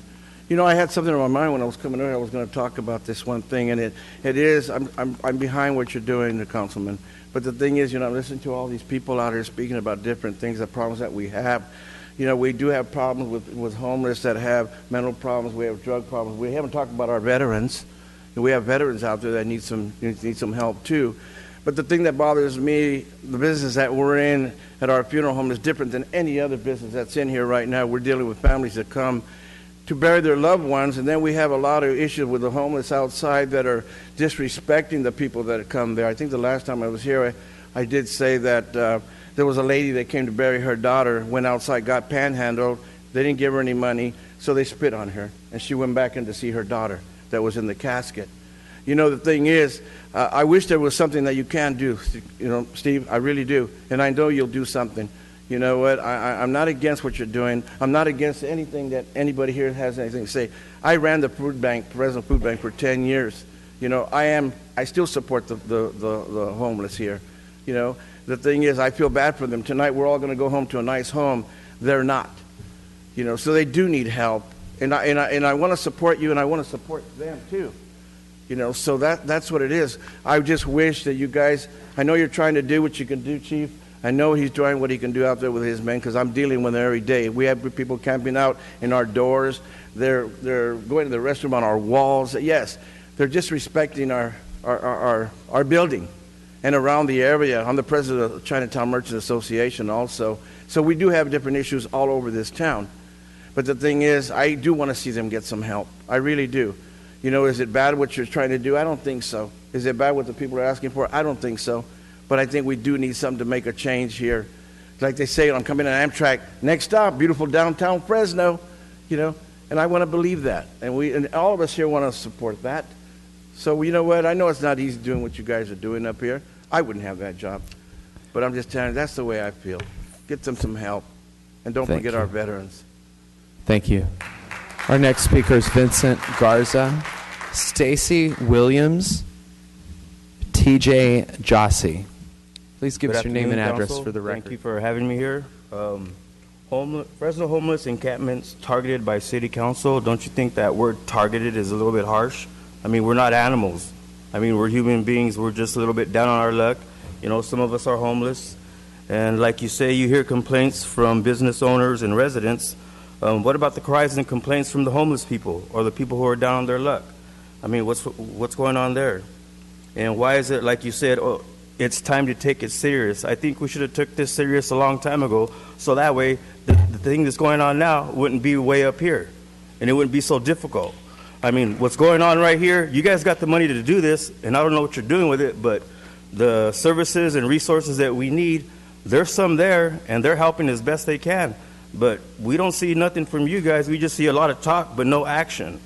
You know, I had something on my mind when I was coming over. I was going to talk about this one thing, and it is, I'm behind what you're doing, the councilman. But the thing is, you know, I'm listening to all these people out here speaking about different things, the problems that we have. You know, we do have problems with homeless that have mental problems. We have drug problems. We haven't talked about our veterans. We have veterans out there that need some help too. But the thing that bothers me, the business that we're in at our funeral home is different than any other business that's in here right now. We're dealing with families that come to bury their loved ones, and then we have a lot of issues with the homeless outside that are disrespecting the people that come there. I think the last time I was here, I did say that there was a lady that came to bury her daughter, went outside, got panhandled. They didn't give her any money, so they spit on her, and she went back in to see her daughter that was in the casket. You know, the thing is, I wish there was something that you can do, you know, Steve, I really do, and I know you'll do something. You know what, I'm not against what you're doing. I'm not against anything that anybody here has anything to say. I ran the food bank, Fresno Food Bank, for 10 years. You know, I still support the homeless here. You know, the thing is, I feel bad for them. Tonight we're all going to go home to a nice home. They're not. You know, so they do need help. And I want to support you, and I want to support them too. You know, so that's what it is. I just wish that you guys, I know you're trying to do what you can do, Chief. I know he's doing what he can do out there with his men, because I'm dealing with them every day. We have people camping out in our doors. They're going to the restroom on our walls. Yes, they're disrespecting our building and around the area. I'm the president of the Chinatown Merchants Association also. So we do have different issues all over this town. But the thing is, I do want to see them get some help. I really do. You know, is it bad what you're trying to do? I don't think so. Is it bad what the people are asking for? I don't think so. but I think we do need something to make a change here. Like they say, I'm coming on Amtrak, next stop, beautiful downtown Fresno, you know, and I want to believe that. And all of us here want to support that. So you know what? I know it's not easy doing what you guys are doing up here. I wouldn't have that job. But I'm just telling you, that's the way I feel. Get them some help. And don't Thank forget you. our veterans. Thank you. Our next speaker is Vincent Garza, Stacy Williams, TJ Jossie. Please give Good us your name and afternoon, address Council. for the record. Thank you for having me here. Fresno homeless encampments targeted by city council. Don't you think that word targeted is a little bit harsh? I mean, we're not animals. I mean, we're human beings. We're just a little bit down on our luck. You know, some of us are homeless. And like you say, you hear complaints from business owners and residents. What about the cries and complaints from the homeless people or the people who are down on their luck? I mean, what's going on there? And why is it, like you said, it's time to take it serious? I think we should have took this serious a long time ago, so that way the thing that's going on now wouldn't be way up here, and it wouldn't be so difficult. I mean, what's going on right here, you guys got the money to do this, and I don't know what you're doing with it, but the services and resources that we need, there's some there, and they're helping as best they can. But we don't see nothing from you guys. We just see a lot of talk, but no action.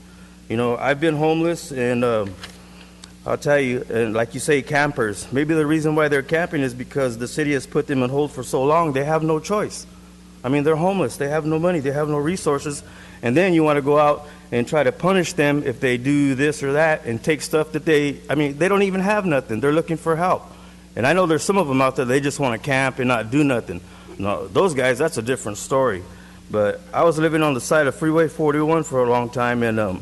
You know, I've been homeless, and I'll tell you, and like you say, campers. Maybe the reason why they're camping is because the city has put them on hold for so long, they have no choice. I mean, they're homeless. They have no money. They have no resources. And then you want to go out and try to punish them if they do this or that and take stuff that they don't even have nothing. They're looking for help. And I know there's some of them out there, they just want to camp and not do nothing. No, those guys, that's a different story. But I was living on the side of Freeway 41 for a long time, and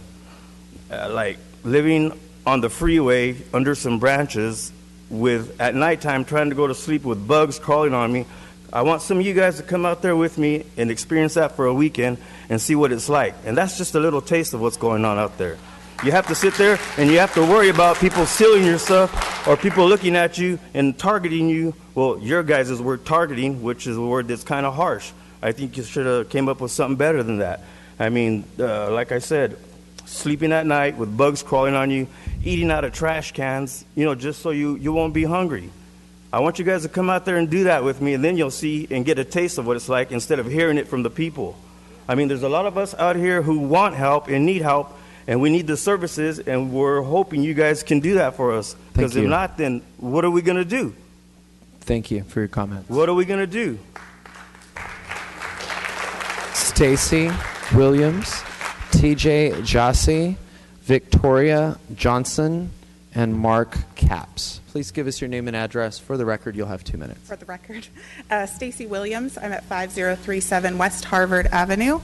like living on the freeway under some branches with, at nighttime, trying to go to sleep with bugs crawling on me. I want some of you guys to come out there with me and experience that for a weekend and see what it's like. And that's just a little taste of what's going on out there. You have to sit there and you have to worry about people stealing your stuff or people looking at you and targeting you. Well, your guys' word targeting, which is a word that's kind of harsh. I think you should have came up with something better than that. I mean, like I said, sleeping at night with bugs crawling on you, eating out of trash cans, you know, just so you won't be hungry. I want you guys to come out there and do that with me, and then you'll see and get a taste of what it's like instead of hearing it from the people. I mean, there's a lot of us out here who want help and need help, and we need the services, and we're hoping you guys can do that for us. Because if not, then what are we going to do? Thank you for your comments. What are we going to do? Stacy Williams, TJ Jossie, Victoria Johnson, and Mark Capps. Please give us your name and address. For the record, you'll have 2 minutes. For the record, Stacy Williams. I'm at 5037 West Harvard Avenue,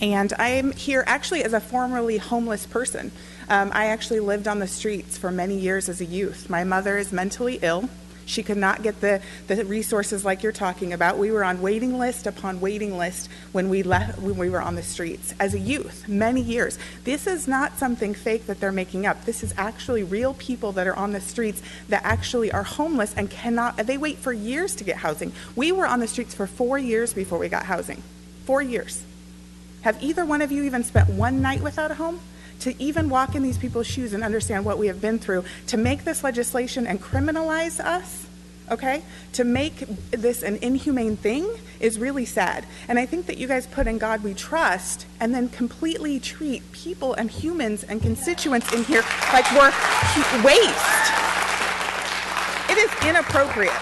and I'm here actually as a formerly homeless person. I actually lived on the streets for many years as a youth. My mother is mentally ill. She could not get the resources like you're talking about. We were on waiting list upon waiting list when we were on the streets as a youth, many years. This is not something fake that they're making up. This is actually real people that are on the streets that actually are homeless and they wait for years to get housing. We were on the streets for 4 years before we got housing. 4 years. Have either one of you even spent one night without a home? To even walk in these people's shoes and understand what we have been through, to make this legislation and criminalize us, okay, to make this an inhumane thing is really sad. And I think that you guys put in God we trust and then completely treat people and humans and constituents in here like we're waste. It is inappropriate.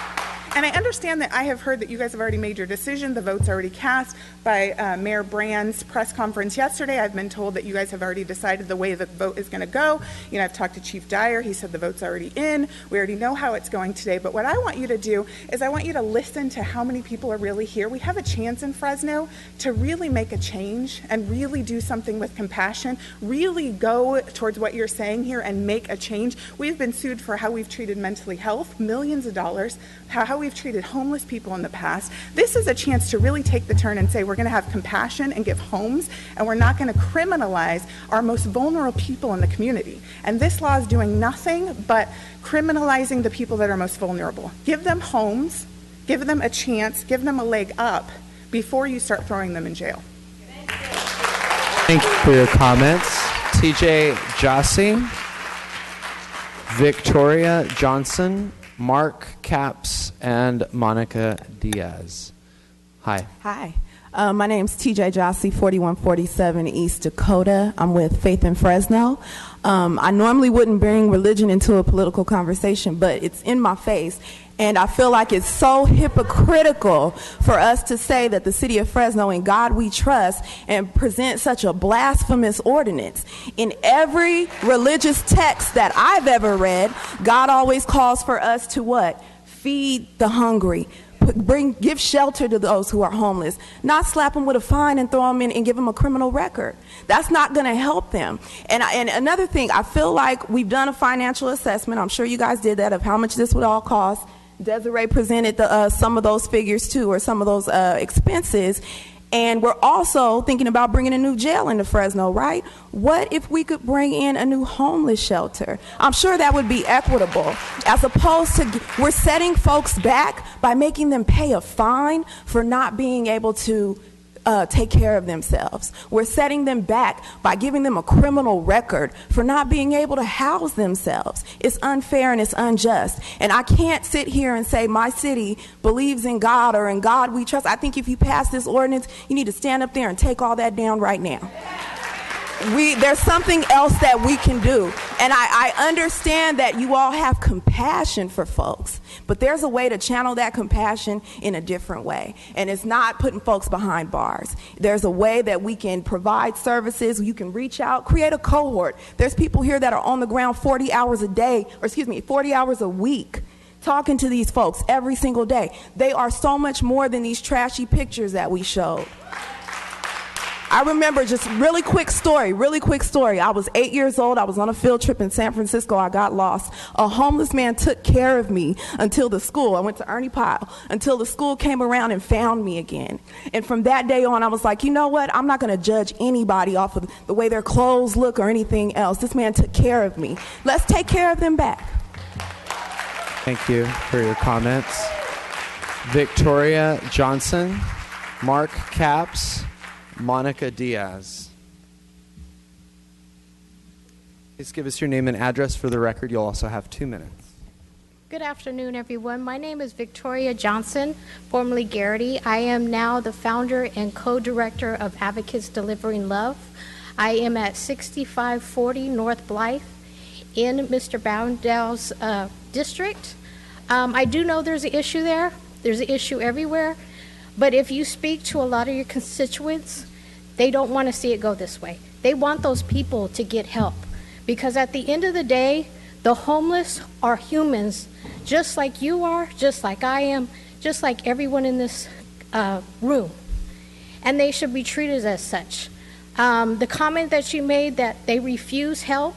And I understand that I have heard that you guys have already made your decision. The vote's already cast by Mayor Brand's press conference yesterday. I've been told that you guys have already decided the way the vote is going to go. You know, I've talked to Chief Dyer. He said the vote's already in. We already know how it's going today. But what I want you to do is I want you to listen to how many people are really here. We have a chance in Fresno to really make a change and really do something with compassion, really go towards what you're saying here and make a change. We've been sued for how we've treated mentally health, millions of dollars, how we've treated homeless people in the past. This is a chance to really take the turn and say we're going to have compassion and give homes, and we're not going to criminalize our most vulnerable people in the community. And this law is doing nothing but criminalizing the people that are most vulnerable. Give them homes, give them a chance, give them a leg up before you start throwing them in jail. Thank you for your comments. TJ Jossie, Victoria Johnson, Mark Capps and Monica Diaz. Hi. Hi. My name's TJ Jossie, 4147 East Dakota. I'm with Faith in Fresno. I normally wouldn't bring religion into a political conversation, but it's in my face. And I feel like it's so hypocritical for us to say that the city of Fresno, in God we trust, and present such a blasphemous ordinance. In every religious text that I've ever read, God always calls for us to what? Feed the hungry. Give shelter to those who are homeless, not slap them with a fine and throw them in and give them a criminal record. That's not going to help them. And another thing, I feel like we've done a financial assessment. I'm sure you guys did that, of how much this would all cost. Desiree presented some of those figures too, or some of those expenses. And we're also thinking about bringing a new jail into Fresno, right? What if we could bring in a new homeless shelter? I'm sure that would be equitable, as opposed to we're setting folks back by making them pay a fine for not being able to take care of themselves. We're setting them back by giving them a criminal record for not being able to house themselves. It's unfair and it's unjust. And I can't sit here and say my city believes in God or in God we trust. I think if you pass this ordinance, you need to stand up there and take all that down right now. There's something else that we can do. And I understand that you all have compassion for folks, but there's a way to channel that compassion in a different way. And it's not putting folks behind bars. There's a way that we can provide services. You can reach out, create a cohort. There's people here that are on the ground 40 hours a day, or 40 hours a week, talking to these folks every single day. They are so much more than these trashy pictures that we showed. I remember, just really quick story. I was 8 years old. I was on a field trip in San Francisco. I got lost. A homeless man took care of me until the school. I went to Ernie Pyle until the school came around and found me again. And from that day on, I was like, you know what? I'm not going to judge anybody off of the way their clothes look or anything else. This man took care of me. Let's take care of them back. Thank you for your comments. Victoria Johnson, Mark Capps, Monica Diaz. Please give us your name and address for the record. You'll also have 2 minutes. Good afternoon, everyone. My name is Victoria Johnson, formerly Garrity. I am now the founder and co-director of Advocates Delivering Love. I am at 6540 North Blythe in Mr. Boundell's district. I do know there's an issue there. There's an issue everywhere. But if you speak to a lot of your constituents, they don't want to see it go this way. They want those people to get help. Because at the end of the day, the homeless are humans, just like you are, just like I am, just like everyone in this room. And they should be treated as such. The comment that you made that they refuse help,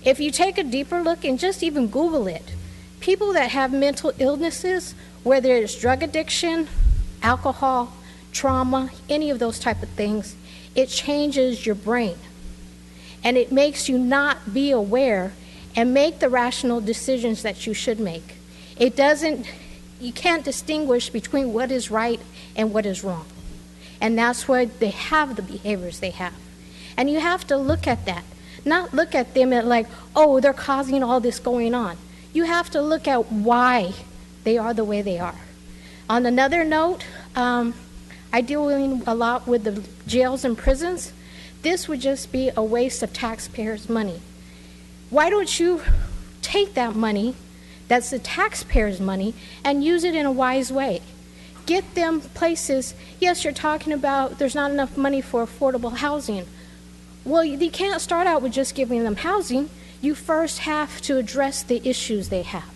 if you take a deeper look and just even Google it, people that have mental illnesses, whether it's drug addiction, alcohol, trauma, any of those type of things, it changes your brain. And it makes you not be aware and make the rational decisions that you should make. You can't distinguish between what is right and what is wrong. And that's why they have the behaviors they have. And you have to look at that. Not look at them at like, oh, they're causing all this going on. You have to look at why they are the way they are. On another note, I deal a lot with the jails and prisons. This would just be a waste of taxpayers' money. Why don't you take that money, that's the taxpayers' money, and use it in a wise way? Get them places. Yes, you're talking about there's not enough money for affordable housing. Well, you can't start out with just giving them housing. You first have to address the issues they have.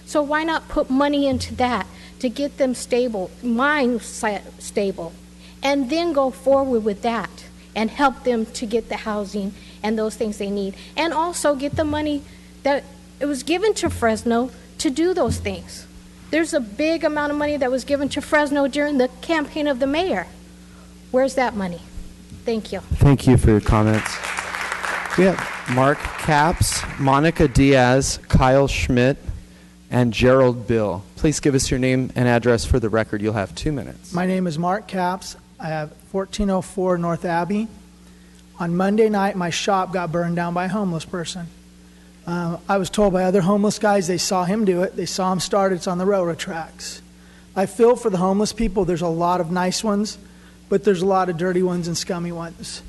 So why not put money into that to get them stable, mindset stable, and then go forward with that and help them to get the housing and those things they need, and also get the money that it was given to Fresno to do those things. There's a big amount of money that was given to Fresno during the campaign of the mayor. Where's that money? Thank you. Thank you for your comments. We have Mark Capps, Monica Diaz, Kyle Schmidt, and Gerald Bill. Please give us your name and address for the record. You'll have 2 minutes. My name is Mark Capps. I have 1404 North Abbey. On Monday night, my shop got burned down by a homeless person. I was told by other homeless guys they saw him do it. They saw him start. It's on the railroad tracks. I feel for the homeless people. There's a lot of nice ones, but there's a lot of dirty ones and scummy ones.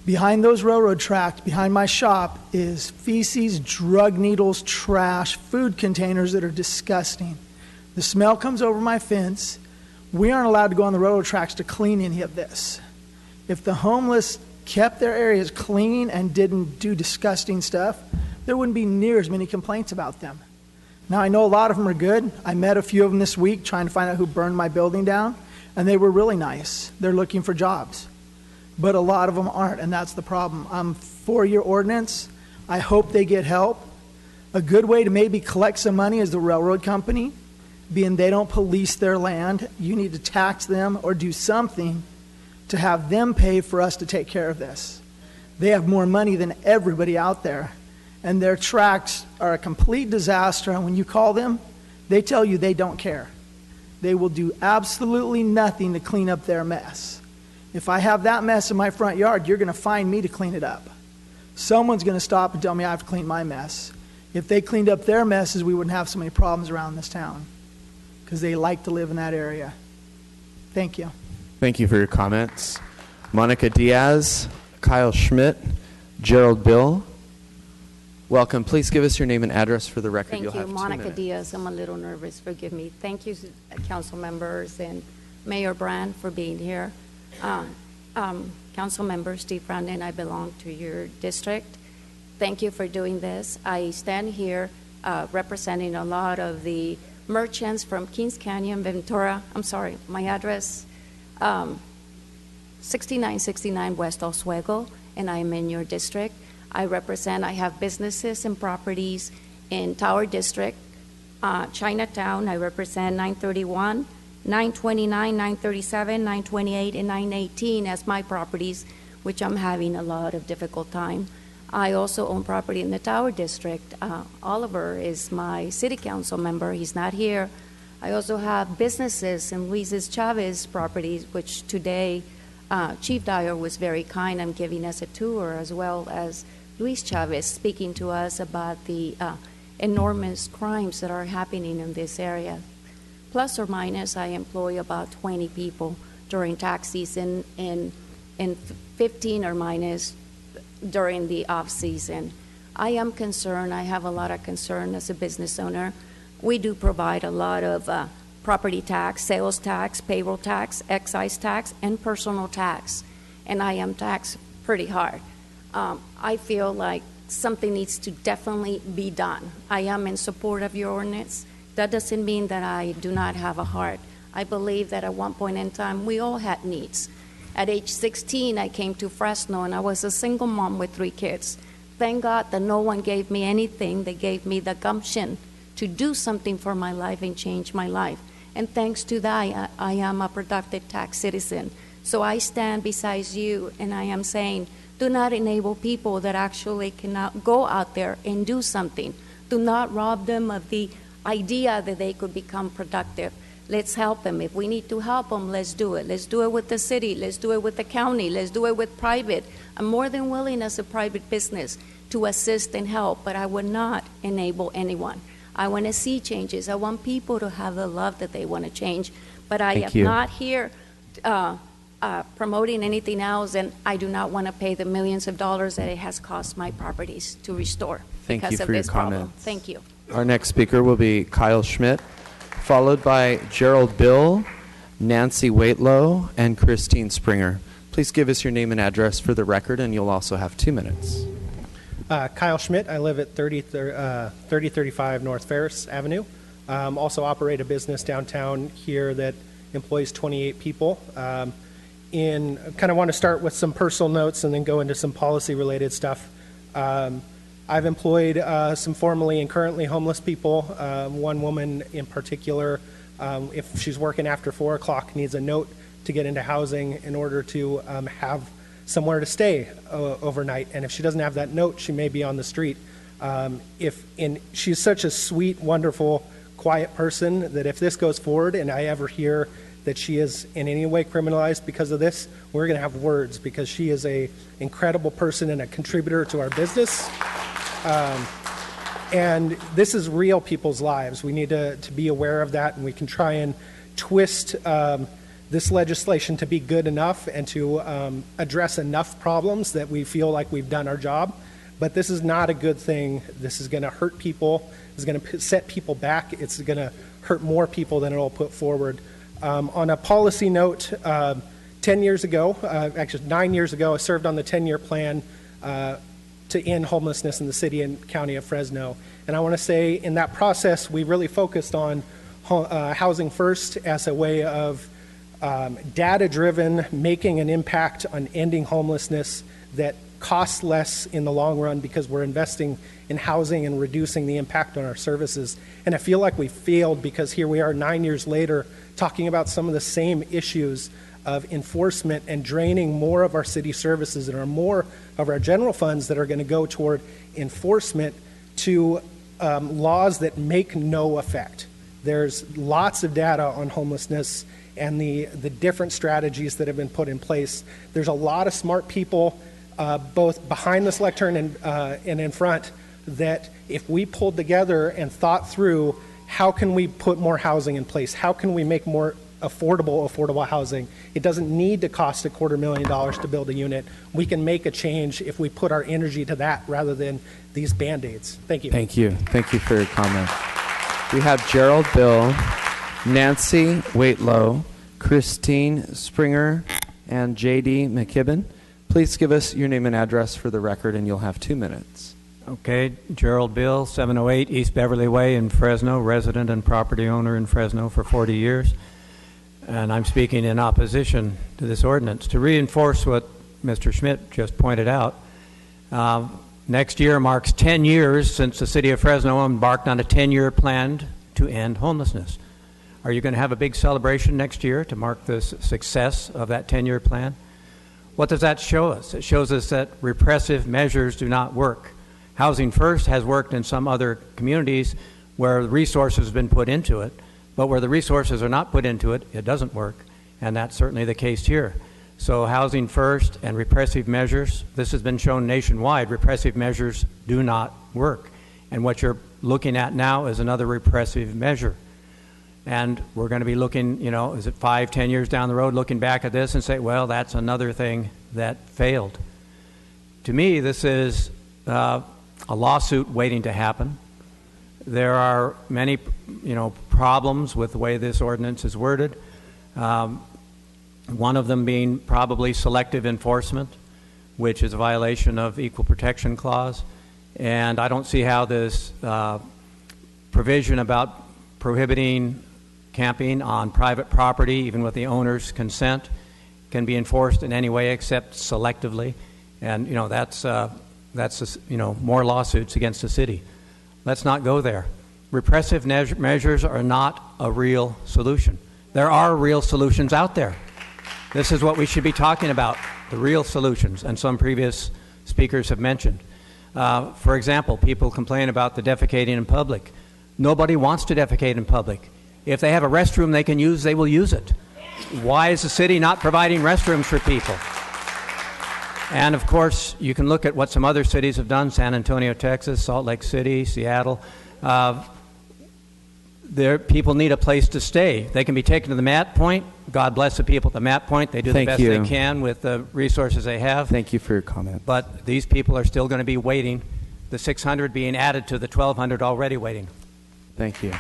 Behind those railroad tracks, behind my shop, is feces, drug needles, trash, food containers that are disgusting. The smell comes over my fence. We aren't allowed to go on the railroad tracks to clean any of this. If the homeless kept their areas clean and didn't do disgusting stuff, there wouldn't be near as many complaints about them. Now, I know a lot of them are good. I met a few of them this week trying to find out who burned my building down, and they were really nice. They're looking for jobs. But a lot of them aren't, and that's the problem. I'm for your ordinance. I hope they get help. A good way to maybe collect some money is the railroad company, being they don't police their land. You need to tax them or do something to have them pay for us to take care of this. They have more money than everybody out there, and their tracks are a complete disaster, and when you call them, they tell you they don't care. They will do absolutely nothing to clean up their mess. If I have that mess in my front yard, you're going to find me to clean it up. Someone's going to stop and tell me I have to clean my mess. If they cleaned up their messes, we wouldn't have so many problems around this town, because they like to live in that area. Thank you. Thank you for your comments. Monica Diaz, Kyle Schmidt, Gerald Bill. Welcome. Please give us your name and address for the record. Thank You'll you. have 2 Monica minutes. Diaz. I'm a little nervous. Forgive me. Thank you, council members and Mayor Brand, for being here. Council member Steve Brandon, I belong to your district. Thank you for doing this. I stand here representing a lot of the merchants from Kings Canyon, Ventura. I'm sorry, my address, 6969 West Oswego, and I'm in your district. I have businesses and properties in Tower District, Chinatown. I represent 931, 929, 937, 928, and 918 as my properties, which I'm having a lot of difficult time. I also own property in the Tower District. Oliver is my city council member. He's not here. I also have businesses in Luis Chavez properties, which today Chief Dyer was very kind in giving us a tour, as well as Luis Chavez speaking to us about the enormous crimes that are happening in this area. Plus or minus, I employ about 20 people during tax season and 15 or minus during the off season. I am concerned. I have a lot of concern as a business owner. We do provide a lot of property tax, sales tax, payroll tax, excise tax, and personal tax, and I am taxed pretty hard. I feel like something needs to definitely be done. I am in support of your ordinance. That doesn't mean that I do not have a heart. I believe that at one point in time, we all had needs. At age 16, I came to Fresno, and I was a single mom with 3 kids. Thank God that no one gave me anything. They gave me the gumption to do something for my life and change my life. And thanks to that, I am a productive tax citizen. So I stand beside you, and I am saying, do not enable people that actually cannot go out there and do something. Do not rob them of the idea that they could become productive. Let's help them. If we need to help them, let's do it. Let's do it with the city. Let's do it with the county. Let's do it with private. I'm more than willing as a private business to assist and help, but I would not enable anyone. I want to see changes. I want people to have the love that they want to change, but I am not here promoting anything else, and I do not want to pay the millions of dollars that it has cost my properties to restore because of this problem. Thank you. Our next speaker will be Kyle Schmidt, followed by Gerald Bill, Nancy Waitlow, and Christine Springer. Please give us your name and address for the record, and you'll also have 2 minutes. Kyle Schmidt. I live at 3035 North Ferris Avenue. Also operate a business downtown here that employs 28 people. Kind of want to start with some personal notes and then go into some policy-related stuff. I've employed some formerly and currently homeless people. One woman in particular, if she's working after 4 o'clock, needs a note to get into housing in order to have somewhere to stay overnight. And if she doesn't have that note, she may be on the street. She's such a sweet, wonderful, quiet person that if this goes forward and I ever hear that she is in any way criminalized because of this, we're going to have words, because she is a incredible person and a contributor to our business. And this is real people's lives. We need to be aware of that, and we can try and twist this legislation to be good enough and to address enough problems that we feel like we've done our job. But this is not a good thing. This is going to hurt people. It's going to set people back. It's going to hurt more people than it'll put forward. On a policy note, 10 years ago, actually 9 years ago, I served on the 10-year plan to end homelessness in the city and county of Fresno. And I want to say in that process, we really focused on housing first as a way of data-driven, making an impact on ending homelessness that costs less in the long run because we're investing in housing and reducing the impact on our services. And I feel like we failed because here we are 9 years later talking about some of the same issues of enforcement and draining more of our city services and more of our general funds that are going to go toward enforcement to laws that make no effect. There's lots of data on homelessness and the different strategies that have been put in place. There's a lot of smart people both behind this lectern and in front that if we pulled together and thought through how can we put more housing in place, how can we make more affordable housing. It doesn't need to cost $250,000 to build a unit. We can make a change if we put our energy to that rather than these Band-Aids. Thank you. Thank you. Thank you for your comment. We have Gerald Bill, Nancy Waitlow, Christine Springer, and J.D. McKibben. Please give us your name and address for the record, and you'll have 2 minutes. Okay, Gerald Bill, 708 East Beverly Way in Fresno, resident and property owner in Fresno for 40 years. And I'm speaking in opposition to this ordinance. To reinforce what Mr. Schmidt just pointed out, next year marks 10 years since the city of Fresno embarked on a 10-year plan to end homelessness. Are you going to have a big celebration next year to mark the success of that 10-year plan? What does that show us? It shows us that repressive measures do not work. Housing First has worked in some other communities where resources have been put into it, but where the resources are not put into it, it doesn't work, and that's certainly the case here. So Housing First and repressive measures, this has been shown nationwide, repressive measures do not work. And what you're looking at now is another repressive measure. And we're going to be looking, is it 5, 10 years down the road, looking back at this and say, well, that's another thing that failed. To me, this is a lawsuit waiting to happen. There are many, problems with the way this ordinance is worded. One of them being probably selective enforcement, which is a violation of Equal Protection Clause. And I don't see how this provision about prohibiting camping on private property, even with the owner's consent, can be enforced in any way except selectively. And, that's more lawsuits against the city. Let's not go there. Repressive measures are not a real solution. There are real solutions out there. This is what we should be talking about, the real solutions, and some previous speakers have mentioned. For example, people complain about the defecating in public. Nobody wants to defecate in public. If they have a restroom they can use, they will use it. Why is the city not providing restrooms for people? And of course, you can look at what some other cities have done, San Antonio, Texas, Salt Lake City, Seattle. People need a place to stay. They can be taken to the mat point. God bless the people at the mat point. They do the best they can with the resources they have. Thank you for your comment. But these people are still going to be waiting, the 600 being added to the 1,200 already waiting. Thank you.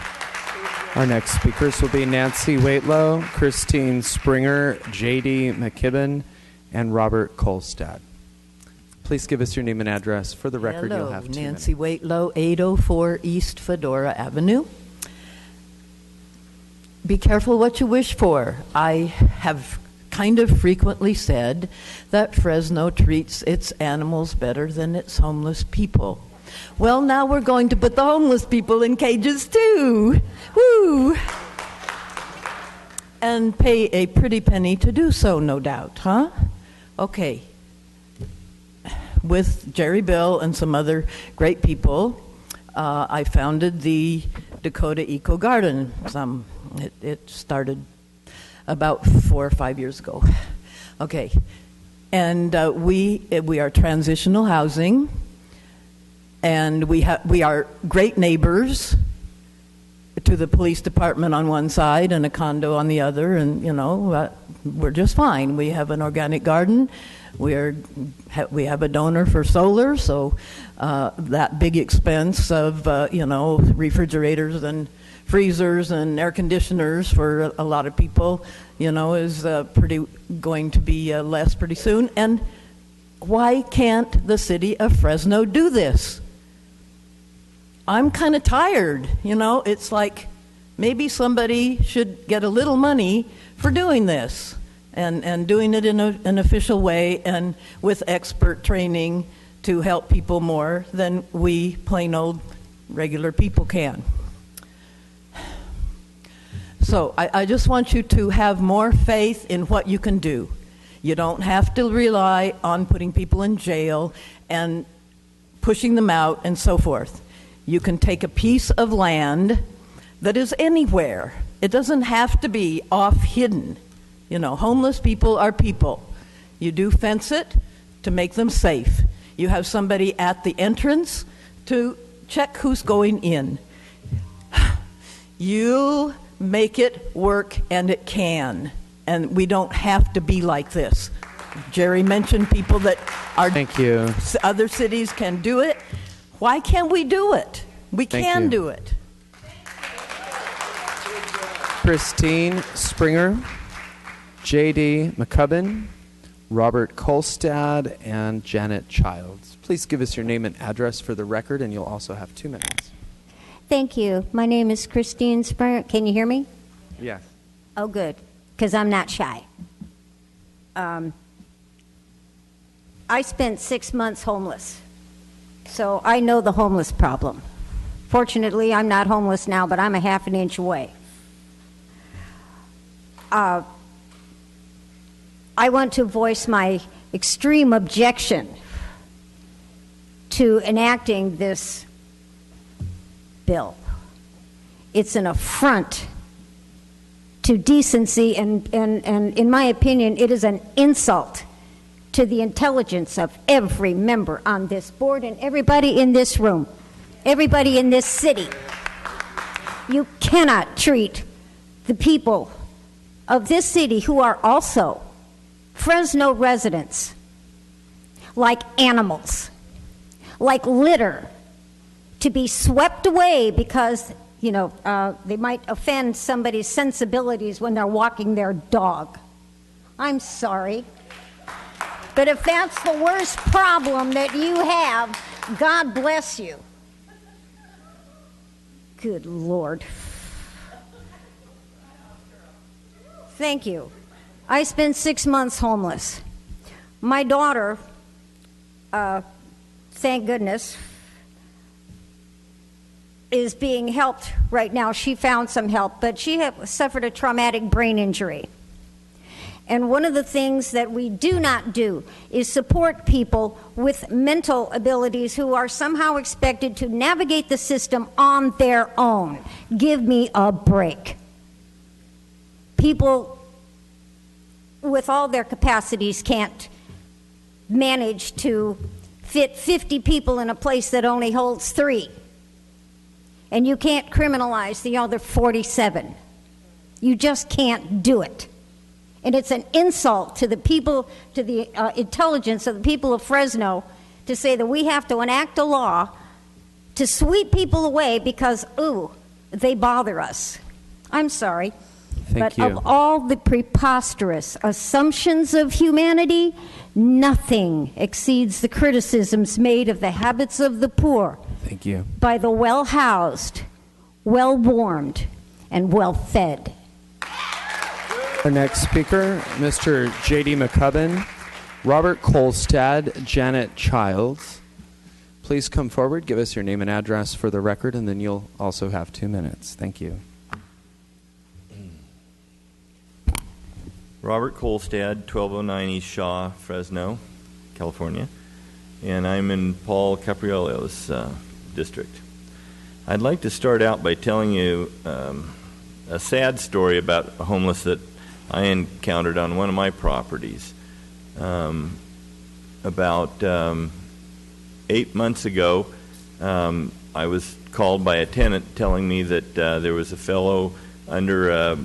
Our next speakers will be Nancy Waitlow, Christine Springer, J.D. McKibben, and Robert Kolstad. Please give us your name and address. For the record, you'll have 2 minutes. Nancy Waitlow, 804 East Fedora Avenue. Be careful what you wish for. I have kind of frequently said that Fresno treats its animals better than its homeless people. Well, now we're going to put the homeless people in cages too. Woo! And pay a pretty penny to do so, no doubt, huh? Okay. With Jerry Bill and some other great people, I founded the Dakota Eco Garden. It started about 4 or 5 years ago. Okay. And we are transitional housing. and we are great neighbors to the police department on one side and a condo on the other, and we're just fine. We have an organic garden. We have a donor for solar, so that big expense of refrigerators and freezers and air conditioners for a lot of people, is going to be less pretty soon. And why can't the city of Fresno do this? I'm kind of tired. It's like maybe somebody should get a little money for doing this. And doing it in an official way and with expert training to help people more than we plain old regular people can. So I just want you to have more faith in what you can do. You don't have to rely on putting people in jail and pushing them out and so forth. You can take a piece of land that is anywhere. It doesn't have to be off hidden. Homeless people are people. You do fence it to make them safe. You have somebody at the entrance to check who's going in. You make it work, and it can. And we don't have to be like this. Jerry mentioned people that are. Thank you. Other cities can do it. Why can't we do it? We can do it. Christine Springer, J.D. McCubbin, Robert Kolstad, and Janet Childs. Please give us your name and address for the record, and you'll also have 2 minutes. Thank you. My name is Christine Springer. Can you hear me? Yes. Oh, good, because I'm not shy. I spent 6 months homeless, so I know the homeless problem. Fortunately, I'm not homeless now, but I'm a half an inch away. I want to voice my extreme objection to enacting this bill. It's an affront to decency, and in my opinion, it is an insult to the intelligence of every member on this board and everybody in this room, everybody in this city. You cannot treat the people of this city, who are also Fresno residents, like animals, like litter, to be swept away because, they might offend somebody's sensibilities when they're walking their dog. I'm sorry. But if that's the worst problem that you have, God bless you. Good Lord. Thank you. I spent 6 months homeless. My daughter, thank goodness, is being helped right now. She found some help, but she suffered a traumatic brain injury. And one of the things that we do not do is support people with mental abilities who are somehow expected to navigate the system on their own. Give me a break. People with all their capacities can't manage to fit 50 people in a place that only holds 3. And you can't criminalize the other 47. You just can't do it. And it's an insult to the people, to the intelligence of the people of Fresno, to say that we have to enact a law to sweep people away because, they bother us. I'm sorry. Thank you. Of all the preposterous assumptions of humanity, nothing exceeds the criticisms made of the habits of the poor. Thank you. By the well-housed, well-warmed, and well-fed. Our next speaker, Mr. J.D. McCubbin, Robert Kolstad, Janet Childs. Please come forward, give us your name and address for the record, and then you'll also have 2 minutes. Thank you. Robert Kolstad, 1209 East Shaw, Fresno, California. And I'm in Paul Capriolo's district. I'd like to start out by telling you a sad story about a homeless that I encountered on one of my properties. About 8 months ago, I was called by a tenant telling me that there was a fellow under a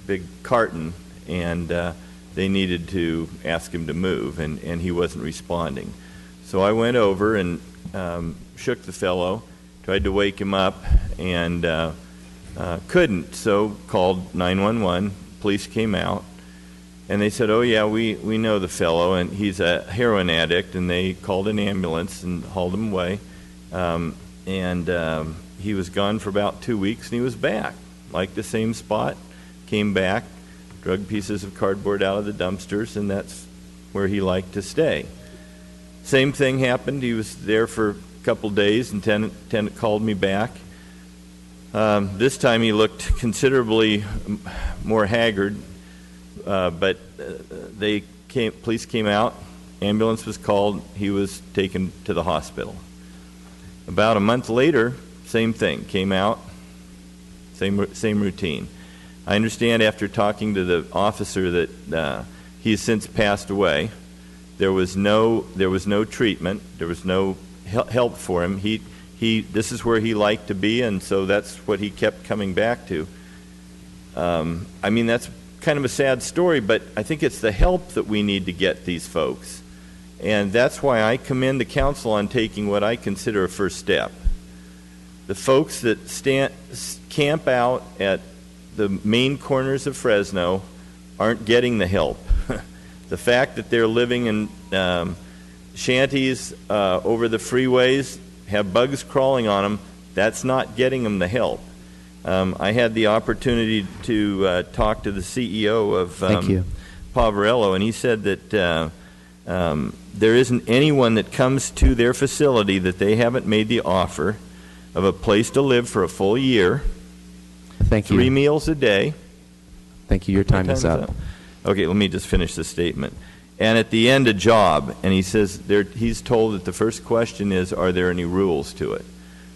big carton, and they needed to ask him to move, and he wasn't responding. So I went over and shook the fellow, tried to wake him up, and couldn't, so called 911. Police came out, and they said, oh yeah, we know the fellow, and he's a heroin addict, and they called an ambulance and hauled him away. He was gone for about 2 weeks, and he was back, like the same spot, came back, drug pieces of cardboard out of the dumpsters, and that's where he liked to stay. Same thing happened. He was there for a couple days, and tenant called me back. This time he looked considerably more haggard, but police came out, ambulance was called, he was taken to the hospital. About a month later, same thing, came out, same routine. I understand after talking to the officer that he has since passed away. There was no treatment, there was no help for him. This is where he liked to be, and so that's what he kept coming back to. I mean, that's kind of a sad story, but I think it's the help that we need to get these folks. And that's why I commend the council on taking what I consider a first step. The folks that camp out at the main corners of Fresno aren't getting the help. The fact that they're living in shanties over the freeways, have bugs crawling on them, that's not getting them the help. I had the opportunity to talk to the CEO of Poverello, and he said that there isn't anyone that comes to their facility that they haven't made the offer of a place to live for a full year, Thank you. 3 meals a day. Thank you. Your time is up. Okay, let me just finish the statement. And at the end, a job. And he says he's told that the first question is, are there any rules to it?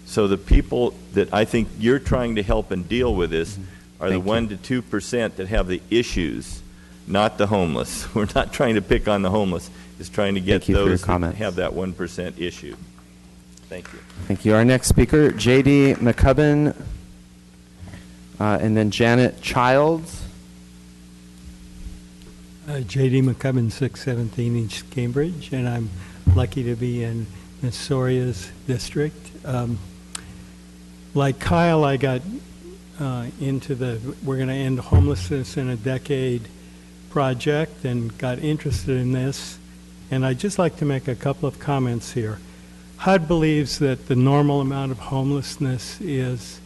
So the people that I think you're trying to help and deal with this are the 1% to 2% that have the issues, not the homeless. We're not trying to pick on the homeless. It's trying to get those that have that 1% issue. Thank you. Thank you. Our next speaker, J.D. McCubbin, and then Janet Childs. J.D. McCubbin, 617 East Cambridge, and I'm lucky to be in Ms. Soria's district. Like Kyle, I got into the We're Going to End Homelessness in a Decade project and got interested in this, and I'd just like to make a couple of comments here. HUD believes that the normal amount of homelessness is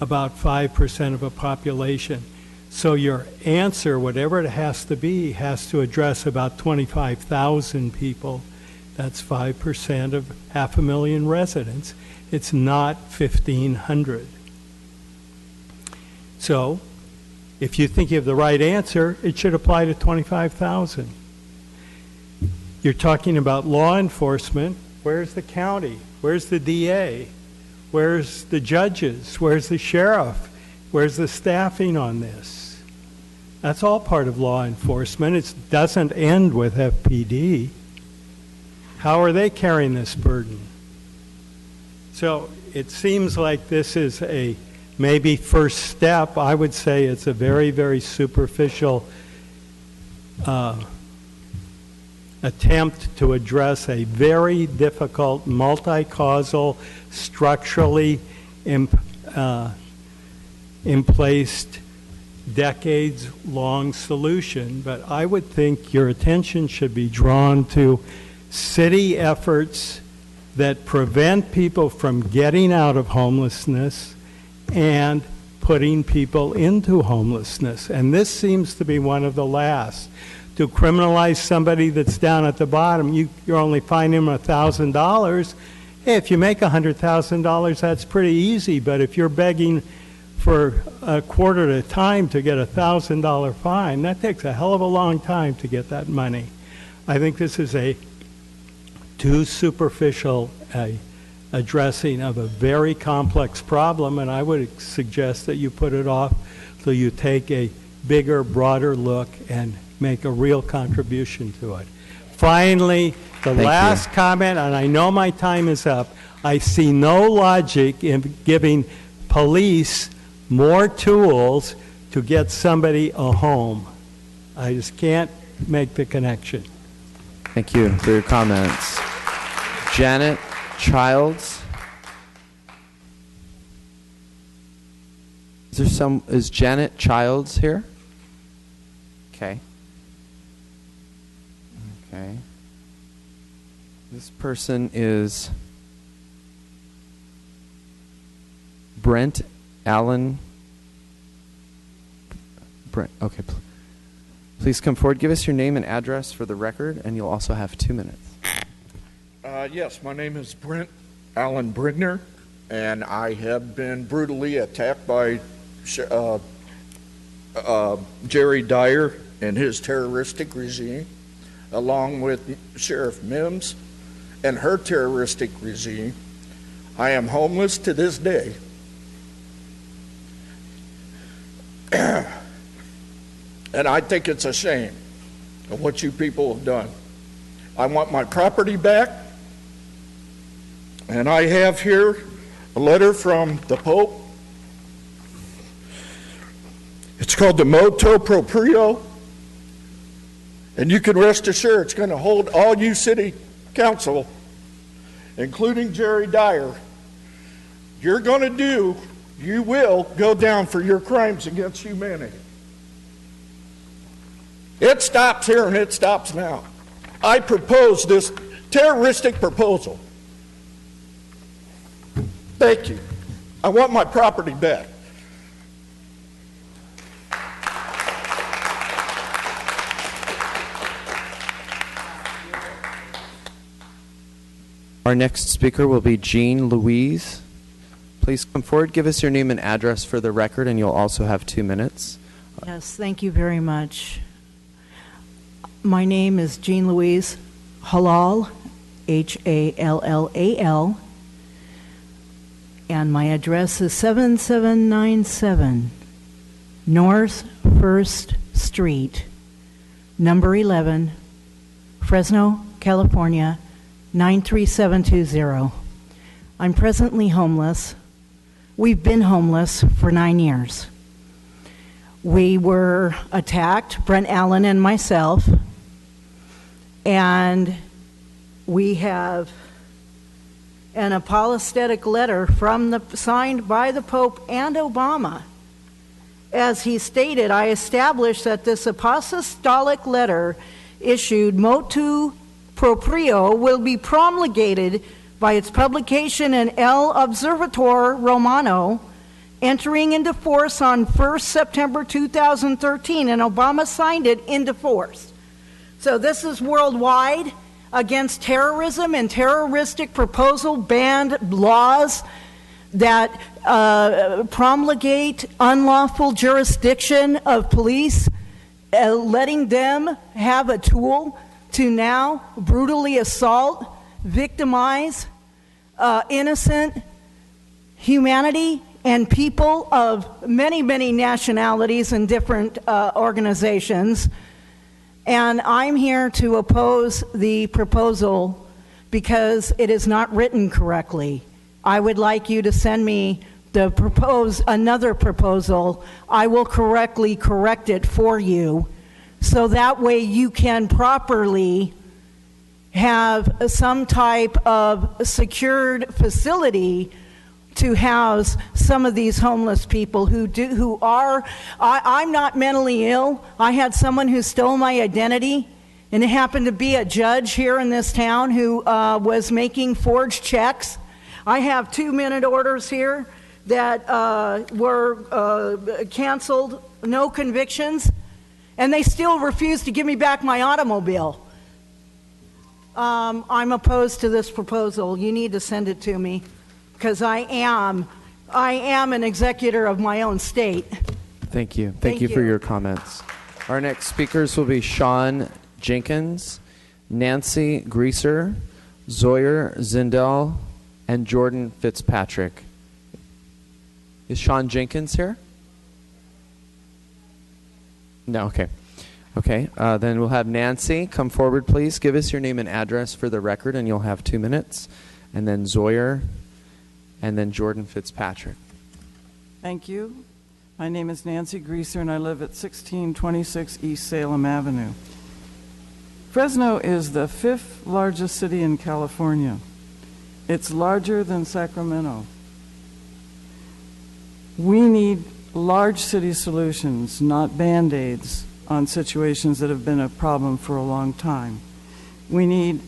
about 5% of a population. So your answer, whatever it has to be, has to address about 25,000 people. That's 5% of 500,000 residents. It's not 1,500. So if you think you have the right answer, it should apply to 25,000. You're talking about law enforcement. Where's the county? Where's the DA? Where's the judges? Where's the sheriff? Where's the staffing on this? That's all part of law enforcement. It doesn't end with FPD. How are they carrying this burden? So it seems like this is a maybe first step. I would say it's a very, very superficial attempt to address a very difficult, multi-causal, structurally emplaced, decades-long solution. But I would think your attention should be drawn to city efforts that prevent people from getting out of homelessness and putting people into homelessness. And this seems to be one of the last. To criminalize somebody that's down at the bottom, you're only fining them $1,000. Hey, if you make $100,000, that's pretty easy. But if you're begging for a quarter at a time to get a $1,000 fine, that takes a hell of a long time to get that money. I think this is a too superficial addressing of a very complex problem, and I would suggest that you put it off so you take a bigger, broader look and make a real contribution to it. Finally, the last comment, and I know my time is up, I see no logic in giving police more tools to get somebody a home. I just can't make the connection. Thank you for your comments. Janet Childs. Is Janet Childs here? Okay. Okay. This person is Brent Allen. Brent, okay. Please come forward. Give us your name and address for the record, and you'll also have 2 minutes. Yes, my name is Brent Allen Brigner, and I have been brutally attacked by Jerry Dyer and his terroristic regime, along with Sheriff Mims and her terroristic regime. I am homeless to this day. And I think it's a shame of what you people have done. I want my property back. And I have here a letter from the Pope. It's called the Motu Proprio. And you can rest assured it's going to hold all you city council, including Jerry Dyer. You will go down for your crimes against humanity. It stops here and it stops now. I propose this terroristic proposal. Thank you. I want my property back. Our next speaker will be Jean Louise. Please come forward, give us your name and address for the record, and you'll also have 2 minutes. Yes, thank you very much. My name is Jean Louise Halal, Hallal, and my address is 7797 North 1st Street, number 11, Fresno, California, 93720. I'm presently homeless. We've been homeless for 9 years. We were attacked, Brent Allen and myself, and we have an apologetic letter signed by the Pope and Obama. As he stated, I established that this apostolic letter issued Motu Proprio will be promulgated by its publication in El Observatore Romano, entering into force on 1st September 2013, and Obama signed it into force. So this is worldwide against terrorism and terroristic proposal banned laws that promulgate unlawful jurisdiction of police, letting them have a tool to now brutally assault, victimize innocent humanity and people of many, many nationalities and different organizations. And I'm here to oppose the proposal because it is not written correctly. I would like you to send me another proposal. I will correct it for you, so that way you can properly have some type of secured facility to house some of these homeless people I'm not mentally ill. I had someone who stole my identity, and it happened to be a judge here in this town who was making forged checks. I have 2-minute orders here that were canceled, no convictions, and they still refuse to give me back my automobile. I'm opposed to this proposal. You need to send it to me, because I am an executor of my own state. Thank you. Thank you for your comments. Our next speakers will be Sean Jenkins, Nancy Greaser, Zoyer Zindel, and Jordan Fitzpatrick. Is Sean Jenkins here? No, okay. Okay, then we'll have Nancy come forward, please. Give us your name and address for the record, and you'll have 2 minutes. and then Zoyer, and then Jordan Fitzpatrick. Thank you. My name is Nancy Greaser, and I live at 1626 East Salem Avenue. Fresno is the 5th largest city in California. It's larger than Sacramento. We need large city solutions, not Band-Aids on situations that have been a problem for a long time. We need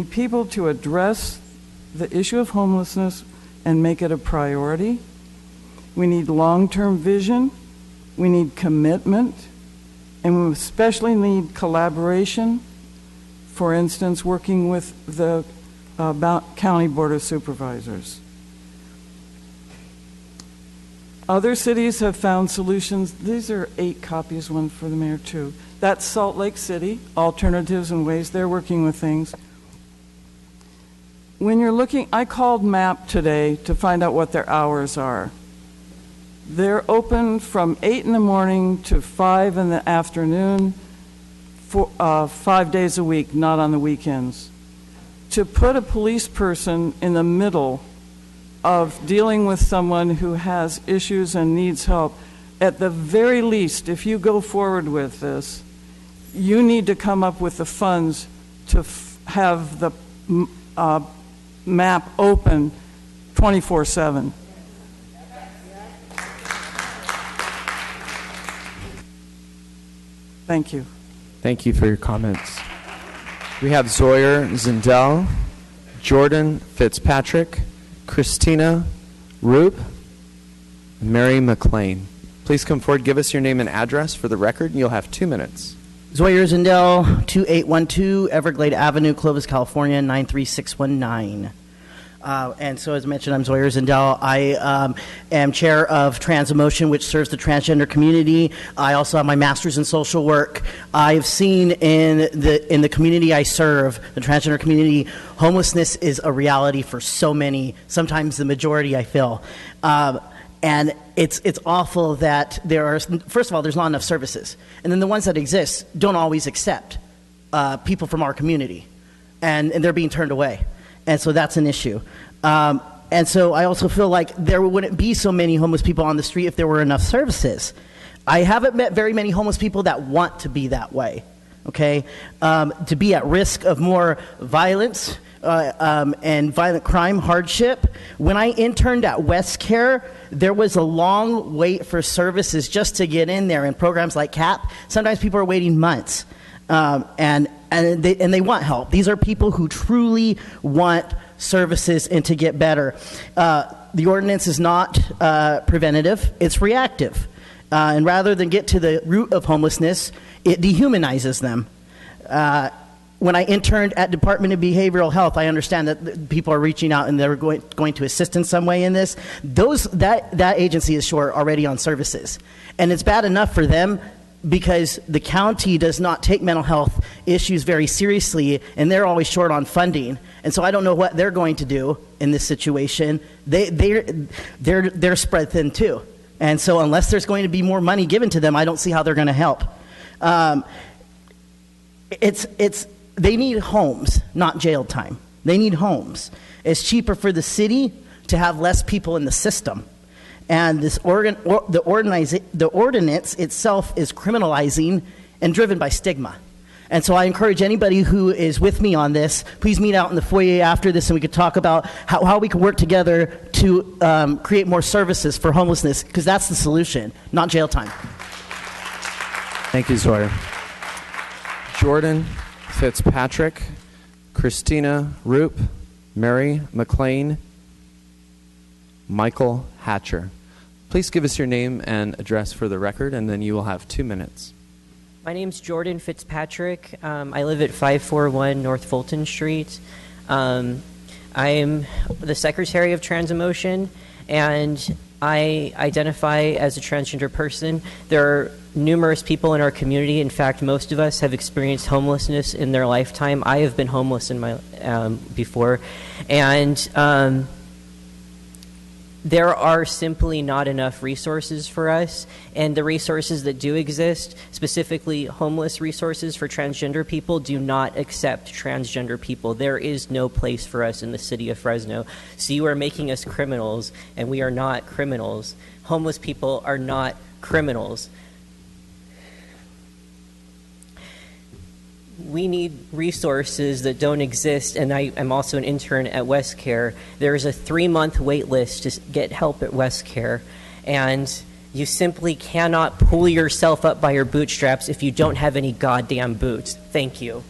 people to address the issue of homelessness and make it a priority. We need long-term vision, we need commitment, and we especially need collaboration. For instance, working with the County Board of Supervisors. Other cities have found solutions. These are 8 copies, one for the mayor too. That's Salt Lake City, alternatives and ways they're working with things. When you're looking, I called MAP today to find out what their hours are. They're open from 8 in the morning to 5 in the afternoon, for 5 days a week, not on the weekends. To put a police person in the middle of dealing with someone who has issues and needs help, at the very least, if you go forward with this, you need to come up with the funds to have the MAP open 24/7. Thank you. Thank you for your comments. We have Zoyer Zindel, Jordan Fitzpatrick, Christina Roop, Mary McLean. Please come forward, give us your name and address for the record, and you'll have 2 minutes. Zoyer Zindel, 2812 Everglade Avenue, Clovis, California, 93619. And so, as mentioned, I'm Zoyer Zindel. I am chair of TransEmotion, which serves the transgender community. I also have my master's in social work. I've seen in the community I serve, the transgender community, homelessness is a reality for so many, sometimes the majority, I feel. And it's awful that there are, first of all, there's not enough services. And then the ones that exist don't always accept people from our community. And they're being turned away. And so that's an issue. And so I also feel like there wouldn't be so many homeless people on the street if there were enough services. I haven't met very many homeless people that want to be that way, okay? To be at risk of more violence and violent crime, hardship. When I interned at Westcare, there was a long wait for services just to get in there, and programs like CAP, sometimes people are waiting months. And they want help. These are people who truly want services and to get better. The ordinance is not preventative, it's reactive. And rather than get to the root of homelessness, it dehumanizes them. When I interned at Department of Behavioral Health, I understand that people are reaching out and they're going to assist in some way in this. That agency is short already on services. And it's bad enough for them because the county does not take mental health issues very seriously, and they're always short on funding. And so I don't know what they're going to do in this situation. They're spread thin too. And so unless there's going to be more money given to them, I don't see how they're going to help. They need homes, not jail time. They need homes. It's cheaper for the city to have less people in the system. And the ordinance itself is criminalizing and driven by stigma. And so I encourage anybody who is with me on this, please meet out in the foyer after this and we could talk about how we can work together to create more services for homelessness, because that's the solution, not jail time. Thank you, Zoyer. Jordan Fitzpatrick, Christina Roop, Mary McLean, Michael Hatcher. Please give us your name and address for the record, and then you will have 2 minutes. My name's Jordan Fitzpatrick. I live at 541 North Fulton Street. I am the secretary of TransEmotion, and I identify as a transgender person. There are numerous people in our community. In fact, most of us have experienced homelessness in their lifetime. I have been homeless in my before, and there are simply not enough resources for us, and the resources that do exist, specifically homeless resources for transgender people, do not accept transgender people. There is no place for us in the city of Fresno. So you are making us criminals, and we are not criminals. Homeless people are not criminals. We need resources that don't exist, and I'm also an intern at WestCare. There is a 3-month wait list to get help at WestCare, and you simply cannot pull yourself up by your bootstraps if you don't have any goddamn boots. Thank you.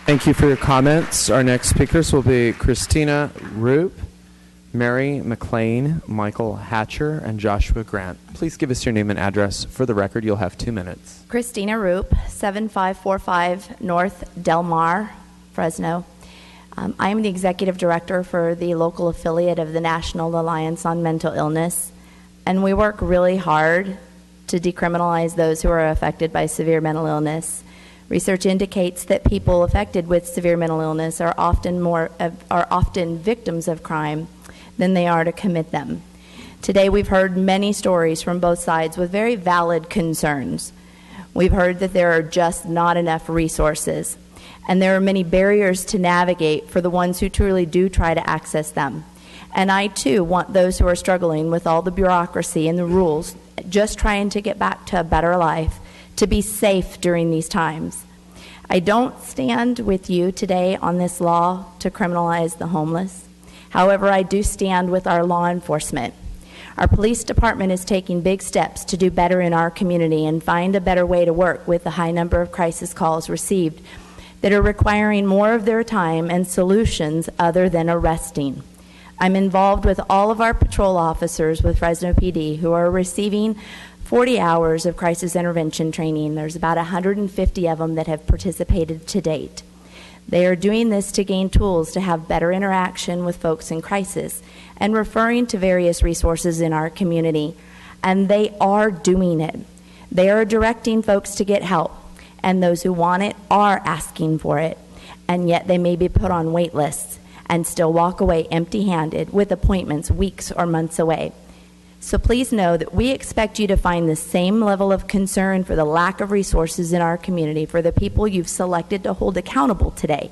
Thank you for your comments. Our next speakers will be Christina Roop, Mary McLean, Michael Hatcher, and Joshua Grant. Please give us your name and address. For the record, you'll have 2 minutes. Christina Roop, 7545 North Del Mar, Fresno. I am the executive director for the local affiliate of the National Alliance on Mental Illness, and we work really hard to decriminalize those who are affected by severe mental illness. Research indicates that people affected with severe mental illness are often victims of crime than they are to commit them. Today we've heard many stories from both sides with very valid concerns. We've heard that there are just not enough resources, and there are many barriers to navigate for the ones who truly do try to access them. And I too want those who are struggling with all the bureaucracy and the rules, just trying to get back to a better life, to be safe during these times. I don't stand with you today on this law to criminalize the homeless. However, I do stand with our law enforcement. Our police department is taking big steps to do better in our community and find a better way to work with the high number of crisis calls received that are requiring more of their time and solutions other than arresting. I'm involved with all of our patrol officers with Fresno PD who are receiving 40 hours of crisis intervention training. There's about 150 of them that have participated to date. They are doing this to gain tools to have better interaction with folks in crisis and referring to various resources in our community. And they are doing it. They are directing folks to get help, and those who want it are asking for it. And yet they may be put on wait lists and still walk away empty-handed with appointments weeks or months away. So please know that we expect you to find the same level of concern for the lack of resources in our community for the people you've selected to hold accountable today.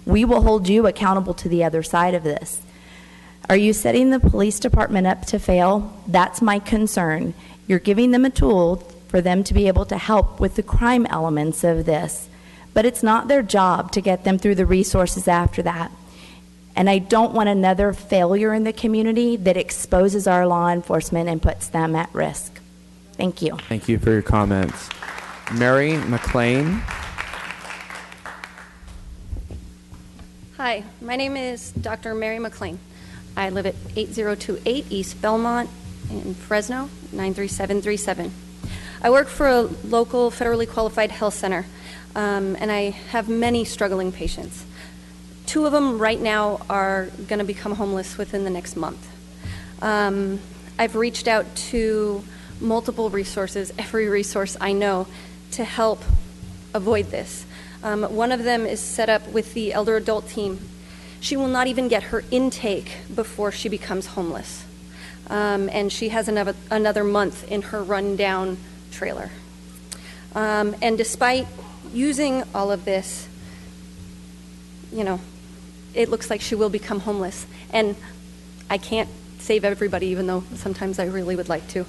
We will hold you accountable to the other side of this. Are you setting the police department up to fail? That's my concern. You're giving them a tool for them to be able to help with the crime elements of this, but it's not their job to get them through the resources after that. And I don't want another failure in the community that exposes our law enforcement and puts them at risk. Thank you. Thank you for your comments. Mary McLean. Hi, my name is Dr. Mary McLean. I live at 8028 East Belmont in Fresno, 93737. I work for a local federally qualified health center, and I have many struggling patients. 2 of them right now are going to become homeless within the next month. I've reached out to multiple resources, every resource I know, to help avoid this. One of them is set up with the elder adult team. She will not even get her intake before she becomes homeless. And she has another month in her rundown trailer. And despite using all of this, you know, it looks like she will become homeless. And I can't save everybody, even though sometimes I really would like to.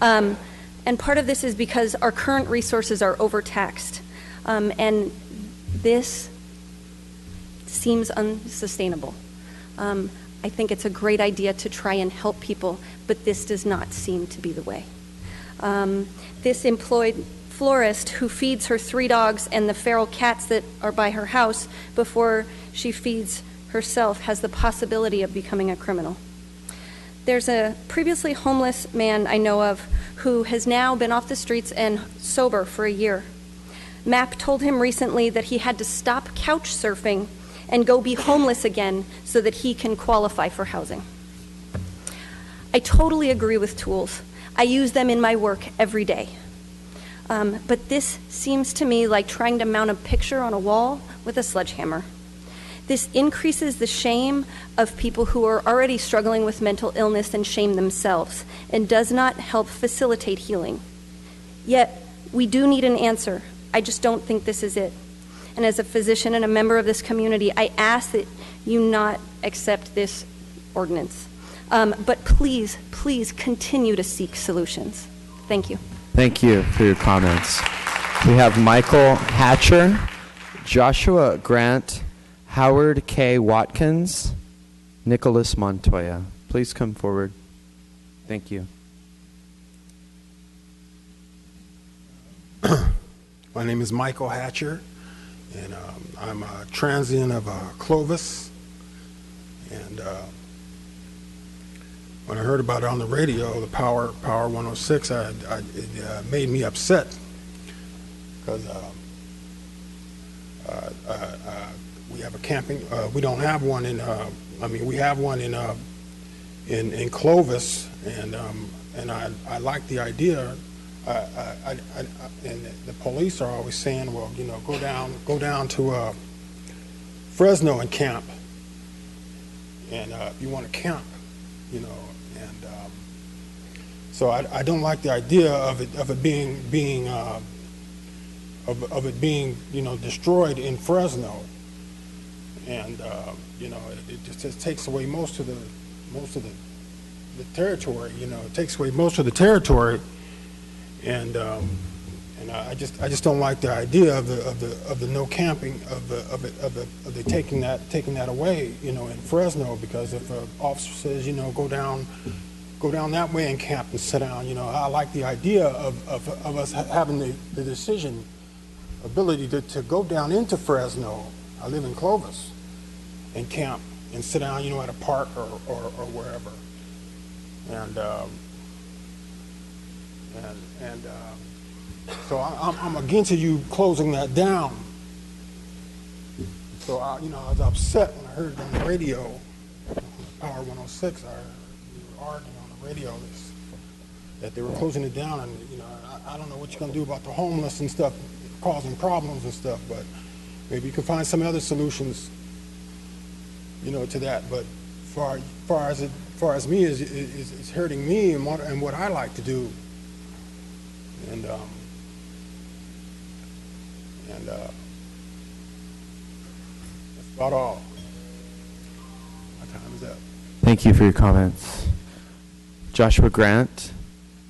And part of this is because our current resources are overtaxed. And this seems unsustainable. I think it's a great idea to try and help people, but this does not seem to be the way. This employed florist who feeds her 3 dogs and the feral cats that are by her house before she feeds herself has the possibility of becoming a criminal. There's a previously homeless man I know of who has now been off the streets and sober for a year. MAP told him recently that he had to stop couch surfing and go be homeless again so that he can qualify for housing. I totally agree with tools. I use them in my work every day. But this seems to me like trying to mount a picture on a wall with a sledgehammer. This increases the shame of people who are already struggling with mental illness and shame themselves, and does not help facilitate healing. Yet, we do need an answer. I just don't think this is it. And as a physician and a member of this community, I ask that you not accept this ordinance. But please, please continue to seek solutions. Thank you. Thank you for your comments. We have Michael Hatcher, Joshua Grant, Howard K. Watkins, Nicholas Montoya. Please come forward. Thank you. My name is Michael Hatcher, and I'm a transient of Clovis. And when I heard about it on the radio, the Power 106, it made me upset because we have a camping. We don't have one in. We have one in Clovis, and I like the idea. And the police are always saying, well, go down to Fresno and camp. And if you want to camp, and so I don't like the idea of it being destroyed in Fresno, and it just takes away most of the territory. It takes away most of the territory. And I just don't like the idea of the no camping of the taking that away in Fresno, because if an officer says go down that way and camp and sit down, I like the idea of us having the decision ability to go down into Fresno. I live in Clovis, and camp and sit down at a park or wherever, so I'm against you closing that down. So I was upset when I heard it on the radio, Power 106. We were arguing on the radio that they were closing it down, and I don't know what you're going to do about the homeless and stuff, causing problems and stuff, but maybe you can find some other solutions, to that. But far as me is hurting me and what I like to do. And that's about all. My time is up. Thank you for your comments. Joshua Grant,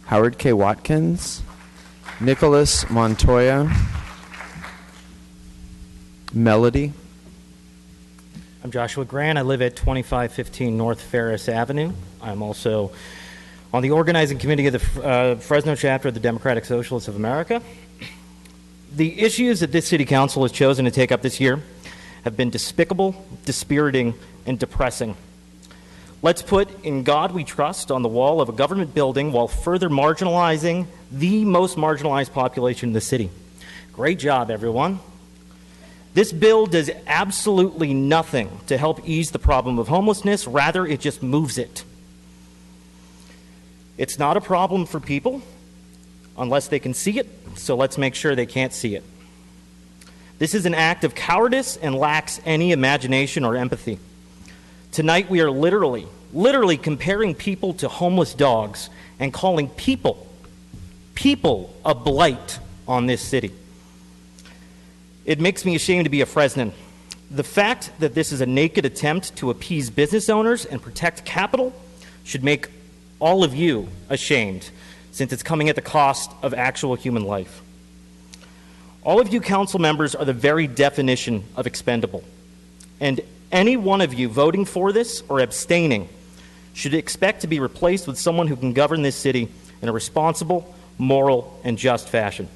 Howard K. Watkins, Nicholas Montoya, Melody. I'm Joshua Grant. I live at 2515 North Ferris Avenue. I'm also on the organizing committee of the Fresno chapter of the Democratic Socialists of America. The issues that this city council has chosen to take up this year have been despicable, dispiriting, and depressing. Let's put "In God We Trust" on the wall of a government building while further marginalizing the most marginalized population in the city. Great job, everyone. This bill does absolutely nothing to help ease the problem of homelessness. Rather, it just moves it. It's not a problem for people unless they can see it, so let's make sure they can't see it. This is an act of cowardice and lacks any imagination or empathy. Tonight we are literally comparing people to homeless dogs and calling people a blight on this city. It makes me ashamed to be a Fresnan. The fact that this is a naked attempt to appease business owners and protect capital should make all of you ashamed, since it's coming at the cost of actual human life. All of you council members are the very definition of expendable, and any one of you voting for this or abstaining should expect to be replaced with someone who can govern this city in a responsible, moral, and just fashion.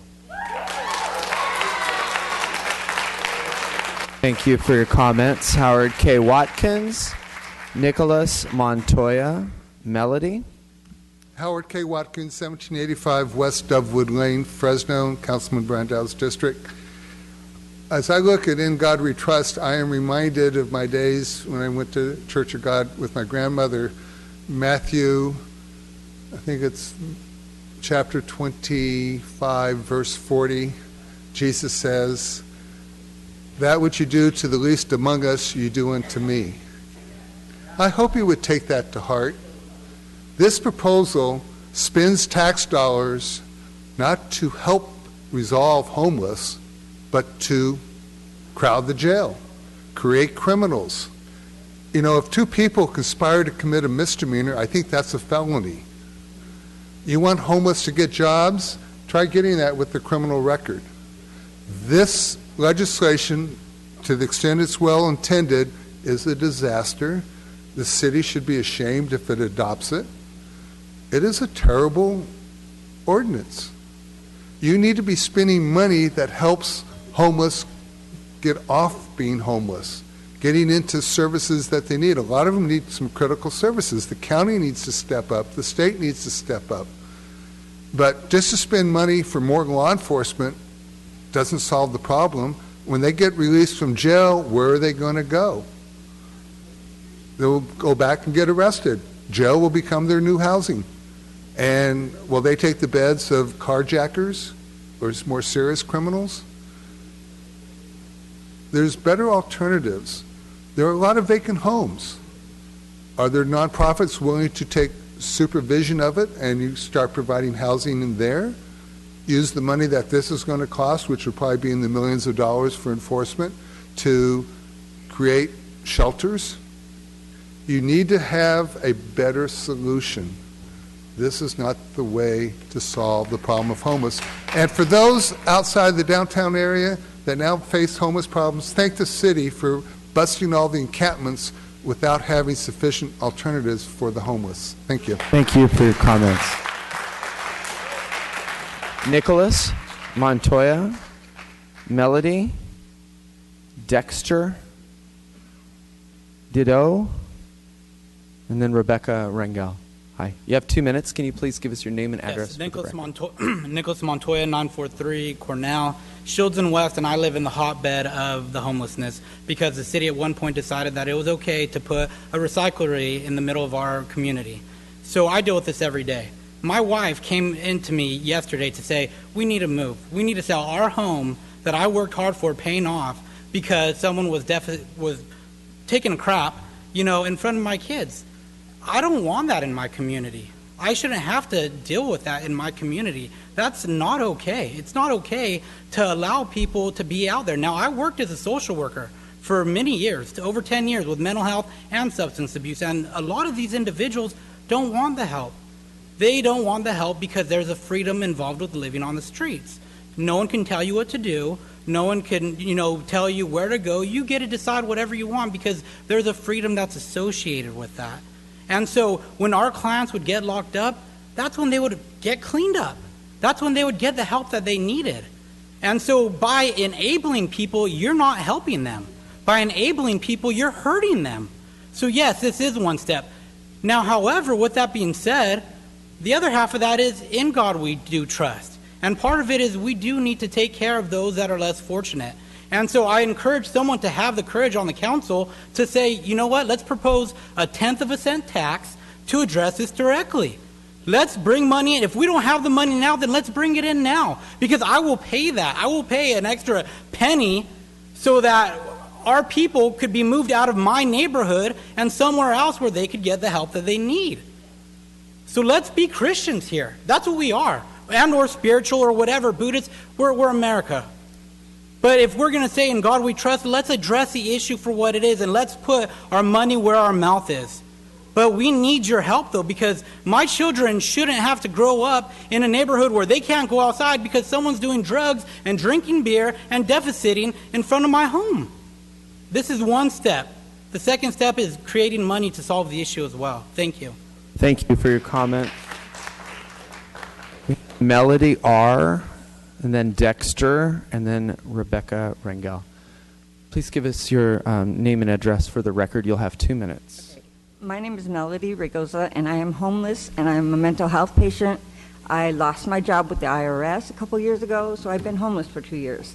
Thank you for your comments. Howard K. Watkins, Nicholas Montoya, Melody. Howard K. Watkins, 1785 West Dovewood Lane, Fresno, Councilman Brandau's district. As I look at In God We Trust, I am reminded of my days when I went to Church of God with my grandmother. Matthew, I think it's chapter 25, verse 40, Jesus says, that which you do to the least among us, you do unto me. I hope you would take that to heart. This proposal spends tax dollars not to help resolve homeless, but to crowd the jail, create criminals. You know, if two people conspire to commit a misdemeanor, I think that's a felony. You want homeless to get jobs? Try getting that with the criminal record. This legislation, to the extent it's well intended, is a disaster. The city should be ashamed if it adopts it. It is a terrible ordinance. You need to be spending money that helps homeless get off being homeless, getting into services that they need. A lot of them need some critical services. The county needs to step up. The state needs to step up. But just to spend money for more law enforcement doesn't solve the problem. When they get released from jail, where are they going to go? They'll go back and get arrested. Jail will become their new housing. And will they take the beds of carjackers or more serious criminals? There's better alternatives. There are a lot of vacant homes. Are there nonprofits willing to take supervision of it and you start providing housing in there? Use the money that this is going to cost, which will probably be in the millions of dollars for enforcement, to create shelters? You need to have a better solution. This is not the way to solve the problem of homeless. And for those outside the downtown area that now face homeless problems, thank the city for busting all the encampments without having sufficient alternatives for the homeless. Thank you. Thank you for your comments. Nicholas, Montoya, Melody, Dexter, Ditto, and then Rebecca Rangel. Hi. You have 2 minutes. Can you please give us your name and address? Yes, Nicholas Montoya, 943 Cornell, Shields and West, and I live in the hotbed of the homelessness because the city at one point decided that it was okay to put a recyclery in the middle of our community. So I deal with this every day. My wife came into me yesterday to say, we need to move. We need to sell our home that I worked hard for paying off because someone was taking a crap, in front of my kids. I don't want that in my community. I shouldn't have to deal with that in my community. That's not okay. It's not okay to allow people to be out there. Now, I worked as a social worker for many years, over 10 years, with mental health and substance abuse, and a lot of these individuals don't want the help. They don't want the help because there's a freedom involved with living on the streets. No one can tell you what to do. No one can, tell you where to go. You get to decide whatever you want because there's a freedom that's associated with that. And so when our clients would get locked up, that's when they would get cleaned up. That's when they would get the help that they needed. And so by enabling people, you're not helping them. By enabling people, you're hurting them. So yes, this is one step. Now, however, with that being said, the other half of that is in God we do trust. And part of it is we do need to take care of those that are less fortunate. And so I encourage someone to have the courage on the council to say, you know what, let's propose a 1/10 of a cent tax to address this directly. Let's bring money in. If we don't have the money now, then let's bring it in now. Because I will pay that. I will pay an extra penny so that our people could be moved out of my neighborhood and somewhere else where they could get the help that they need. So let's be Christians here. That's what we are. And or spiritual or whatever, Buddhists, we're America. But if we're going to say in God we trust, let's address the issue for what it is and let's put our money where our mouth is. But we need your help, though, because my children shouldn't have to grow up in a neighborhood where they can't go outside because someone's doing drugs and drinking beer and deficiting in front of my home. This is one step. The second step is creating money to solve the issue as well. Thank you. Thank you for your comment. Melody R., and then Dexter, and then Rebecca Rangel. Please give us your name and address for the record. You'll have 2 minutes. My name is Melody Rigoza, and I am homeless, and I'm a mental health patient. I lost my job with the IRS a couple years ago, so I've been homeless for 2 years.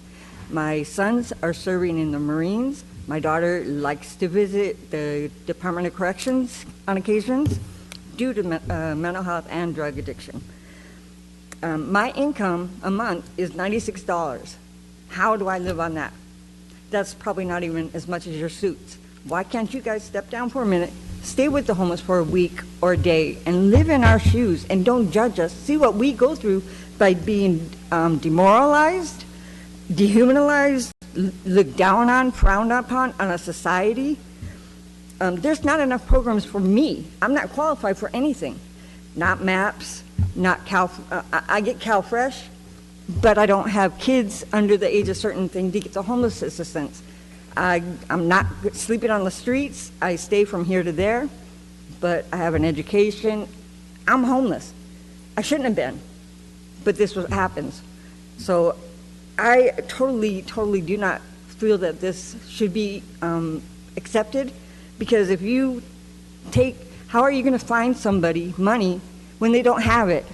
My sons are serving in the Marines. My daughter likes to visit the Department of Corrections on occasions due to mental health and drug addiction. My income a month is $96. How do I live on that? that's probably not even as much as your suits. Why can't you guys step down for a minute, stay with the homeless for a week or a day, and live in our shoes and don't judge us? See what we go through by being demoralized, dehumanized, looked down on, frowned upon on a society. There's not enough programs for me. I'm not qualified for anything. Not MAPS, not Cal. I get CalFresh, but I don't have kids under the age of certain thing to get the homeless assistance. I'm not sleeping on the streets. I stay from here to there, but I have an education. I'm homeless. I shouldn't have been, but this is what happens. So I totally do not feel that this should be accepted, because if you take, how are you going to find somebody money when they don't have it?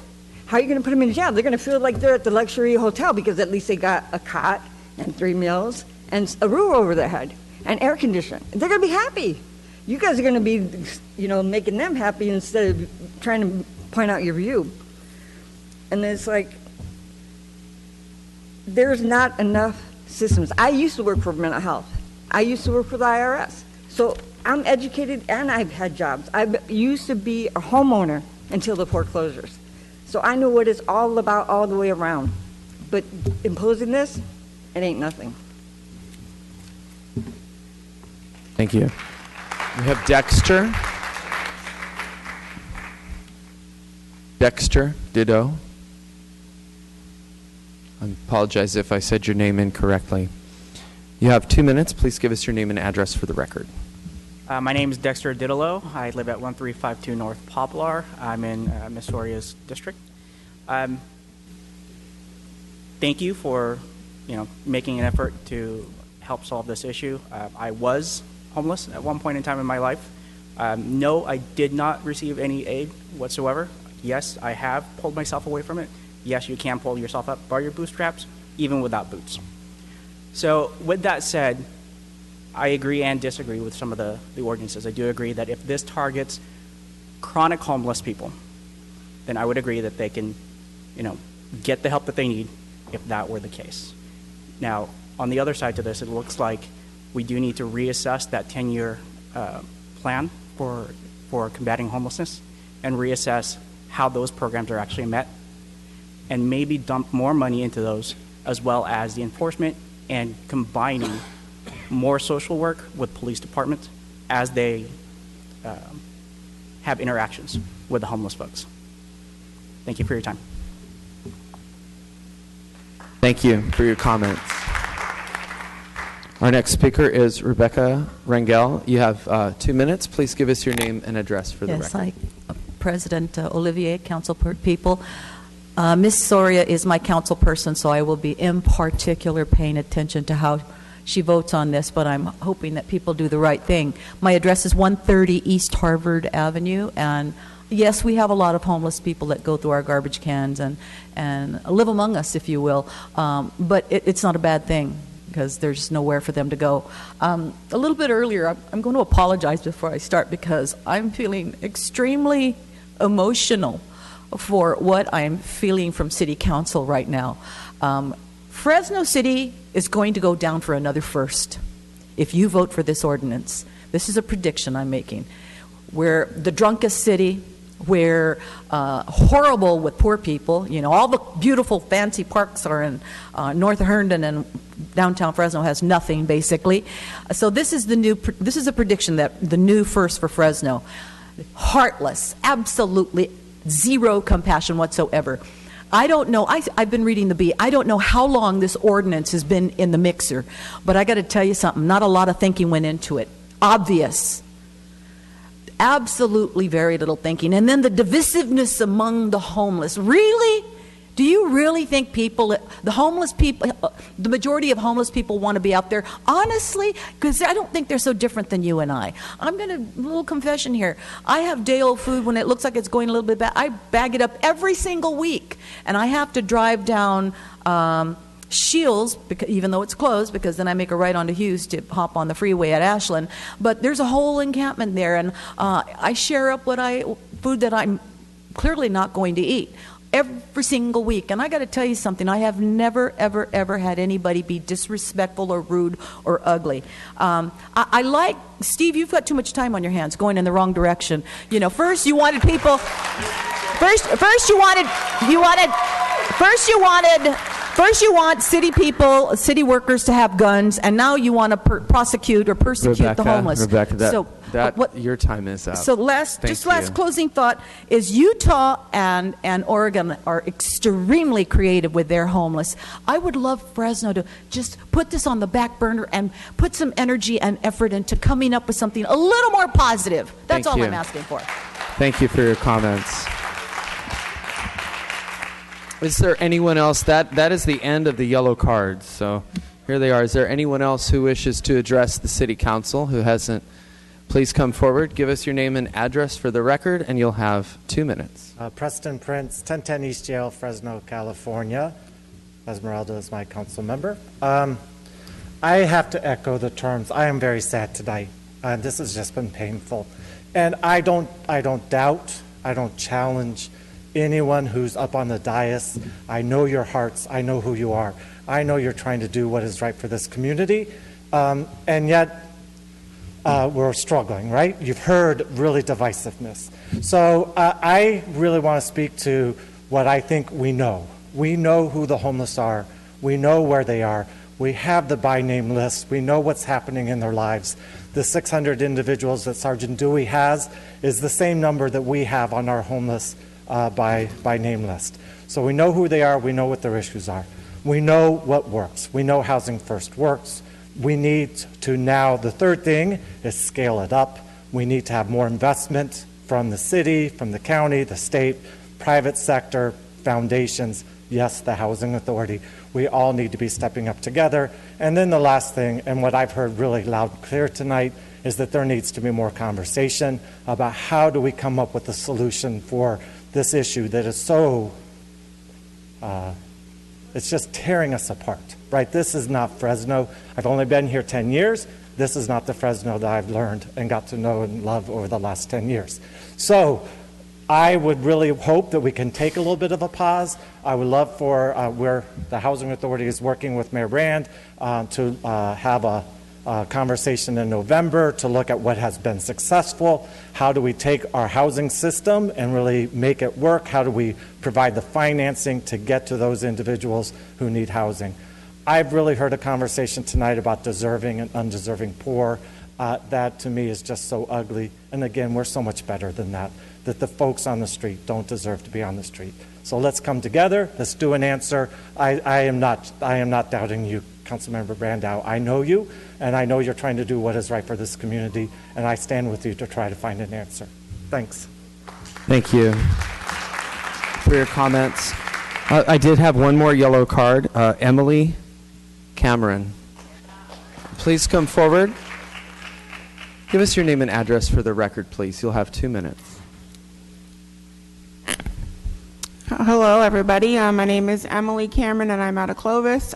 How are you going to put them in jail? They're going to feel like they're at the luxury hotel because at least they got a cot and 3 meals and a roof over their head and air conditioning. They're going to be happy. You guys are going to be, making them happy instead of trying to point out your view. And it's like, there's not enough systems. I used to work for mental health. I used to work for the IRS. So I'm educated and I've had jobs. I used to be a homeowner until the foreclosures. So I know what it's all about all the way around. But imposing this, it ain't nothing. Thank you. We have Dexter. Dexter, ditto. I apologize if I said your name incorrectly. You have 2 minutes. Please give us your name and address for the record. My name is Dexter Didolo. I live at 1352 North Poplar. I'm in Miss Soria's district. Thank you for, making an effort to help solve this issue. I was homeless at one point in time in my life. No, I did not receive any aid whatsoever. Yes, I have pulled myself away from it. Yes, you can pull yourself up by your bootstraps, even without boots. So with that said, I agree and disagree with some of the ordinances. I do agree that if this targets chronic homeless people, then I would agree that they can, get the help that they need if that were the case. Now, on the other side to this, it looks like we do need to reassess that 10-year plan for combating homelessness and reassess how those programs are actually met, and maybe dump more money into those, as well as the enforcement and combining more social work with police departments as they have interactions with the homeless folks. Thank you for your time. Thank you for your comments. Our next speaker is Rebecca Rangel. You have 2 minutes. Please give us your name and address for the record. President Olivier, council people. Ms. Soria is my council person, so I will be in particular paying attention to how she votes on this, but I'm hoping that people do the right thing. My address is 130 East Harvard Avenue, and yes, we have a lot of homeless people that go through our garbage cans and live among us, if you will, but it's not a bad thing because there's nowhere for them to go. A little bit earlier, I'm going to apologize before I start because I'm feeling extremely emotional for what I'm feeling from City Council right now. Fresno City is going to go down for another first if you vote for this ordinance. This is a prediction I'm making. We're the drunkest city. We're horrible with poor people. All the beautiful fancy parks are in North Herndon, and downtown Fresno has nothing basically. So this is a prediction that the new first for Fresno. Heartless, absolutely zero compassion whatsoever. I don't know, I've been reading the Bee. I don't know how long this ordinance has been in the mixer, but I got to tell you something, not a lot of thinking went into it. Obvious. Absolutely very little thinking. And then the divisiveness among the homeless. Really? Do you really think the majority of homeless people want to be out there? Honestly, because I don't think they're so different than you and I. A little confession here. I have day-old food when it looks like it's going a little bit bad. I bag it up every single week, and I have to drive down Shields, even though it's closed, because then I make a right onto Hughes to hop on the freeway at Ashland. But there's a whole encampment there, and I share up food that I'm clearly not going to eat. every single week. And I got to tell you something. I have never, ever, ever had anybody be disrespectful or rude or ugly. I like, Steve, you've got too much time on your hands going in the wrong direction. You know, first you wanted people, first you want city people, city workers to have guns, and now you want to prosecute or persecute the homeless. Rebecca, your time is up. So last closing thought is Utah and Oregon are extremely creative with their homeless. I would love Fresno to just put this on the back burner and put some energy and effort into coming up with something a little more positive. That's all I'm asking for. Thank you for your comments. Is there anyone else? That is the end of the yellow cards. So here they are. Is there anyone else who wishes to address the City Council who hasn't? Please come forward. Give us your name and address for the record, and you'll have 2 minutes. Preston Prince, 1010 East Yale, Fresno, California. Esmeralda is my council member. I have to echo the terms. I am very sad tonight. This has just been painful. And I don't doubt, I don't challenge anyone who's up on the dais. I know your hearts. I know who you are. I know you're trying to do what is right for this community. And yet, we're struggling, right? You've heard really divisiveness. So I really want to speak to what I think we know. We know who the homeless are. We know where they are. We have the by name list. We know what's happening in their lives. The 600 individuals that Sergeant Dewey has is the same number that we have on our homeless by name list. So we know who they are. We know what their issues are. We know what works. We know Housing First works. We need to now, the third thing is scale it up. We need to have more investment from the city, from the county, the state, private sector, foundations, yes, the Housing Authority. We all need to be stepping up together. And then the last thing, and what I've heard really loud and clear tonight, is that there needs to be more conversation about how do we come up with a solution for this issue that is so, it's just tearing us apart, right? This is not Fresno. I've only been here 10 years. This is not the Fresno that I've learned and got to know and love over the last 10 years. So I would really hope that we can take a little bit of a pause. I would love for where the Housing Authority is working with Mayor Brand to have a conversation in November to look at what has been successful. How do we take our housing system and really make it work? How do we provide the financing to get to those individuals who need housing? I've really heard a conversation tonight about deserving and undeserving poor. That to me is just so ugly. And again, we're so much better than that, that the folks on the street don't deserve to be on the street. So let's come together. Let's do an answer. I am not doubting you, Councilmember Brandow. I know you, and I know you're trying to do what is right for this community, and I stand with you to try to find an answer. Thanks. Thank you for your comments. I did have one more yellow card. Emily Cameron. Please come forward. Give us your name and address for the record, please. You'll have 2 minutes. Hello, everybody. My name is Emily Cameron, and I'm out of Clovis.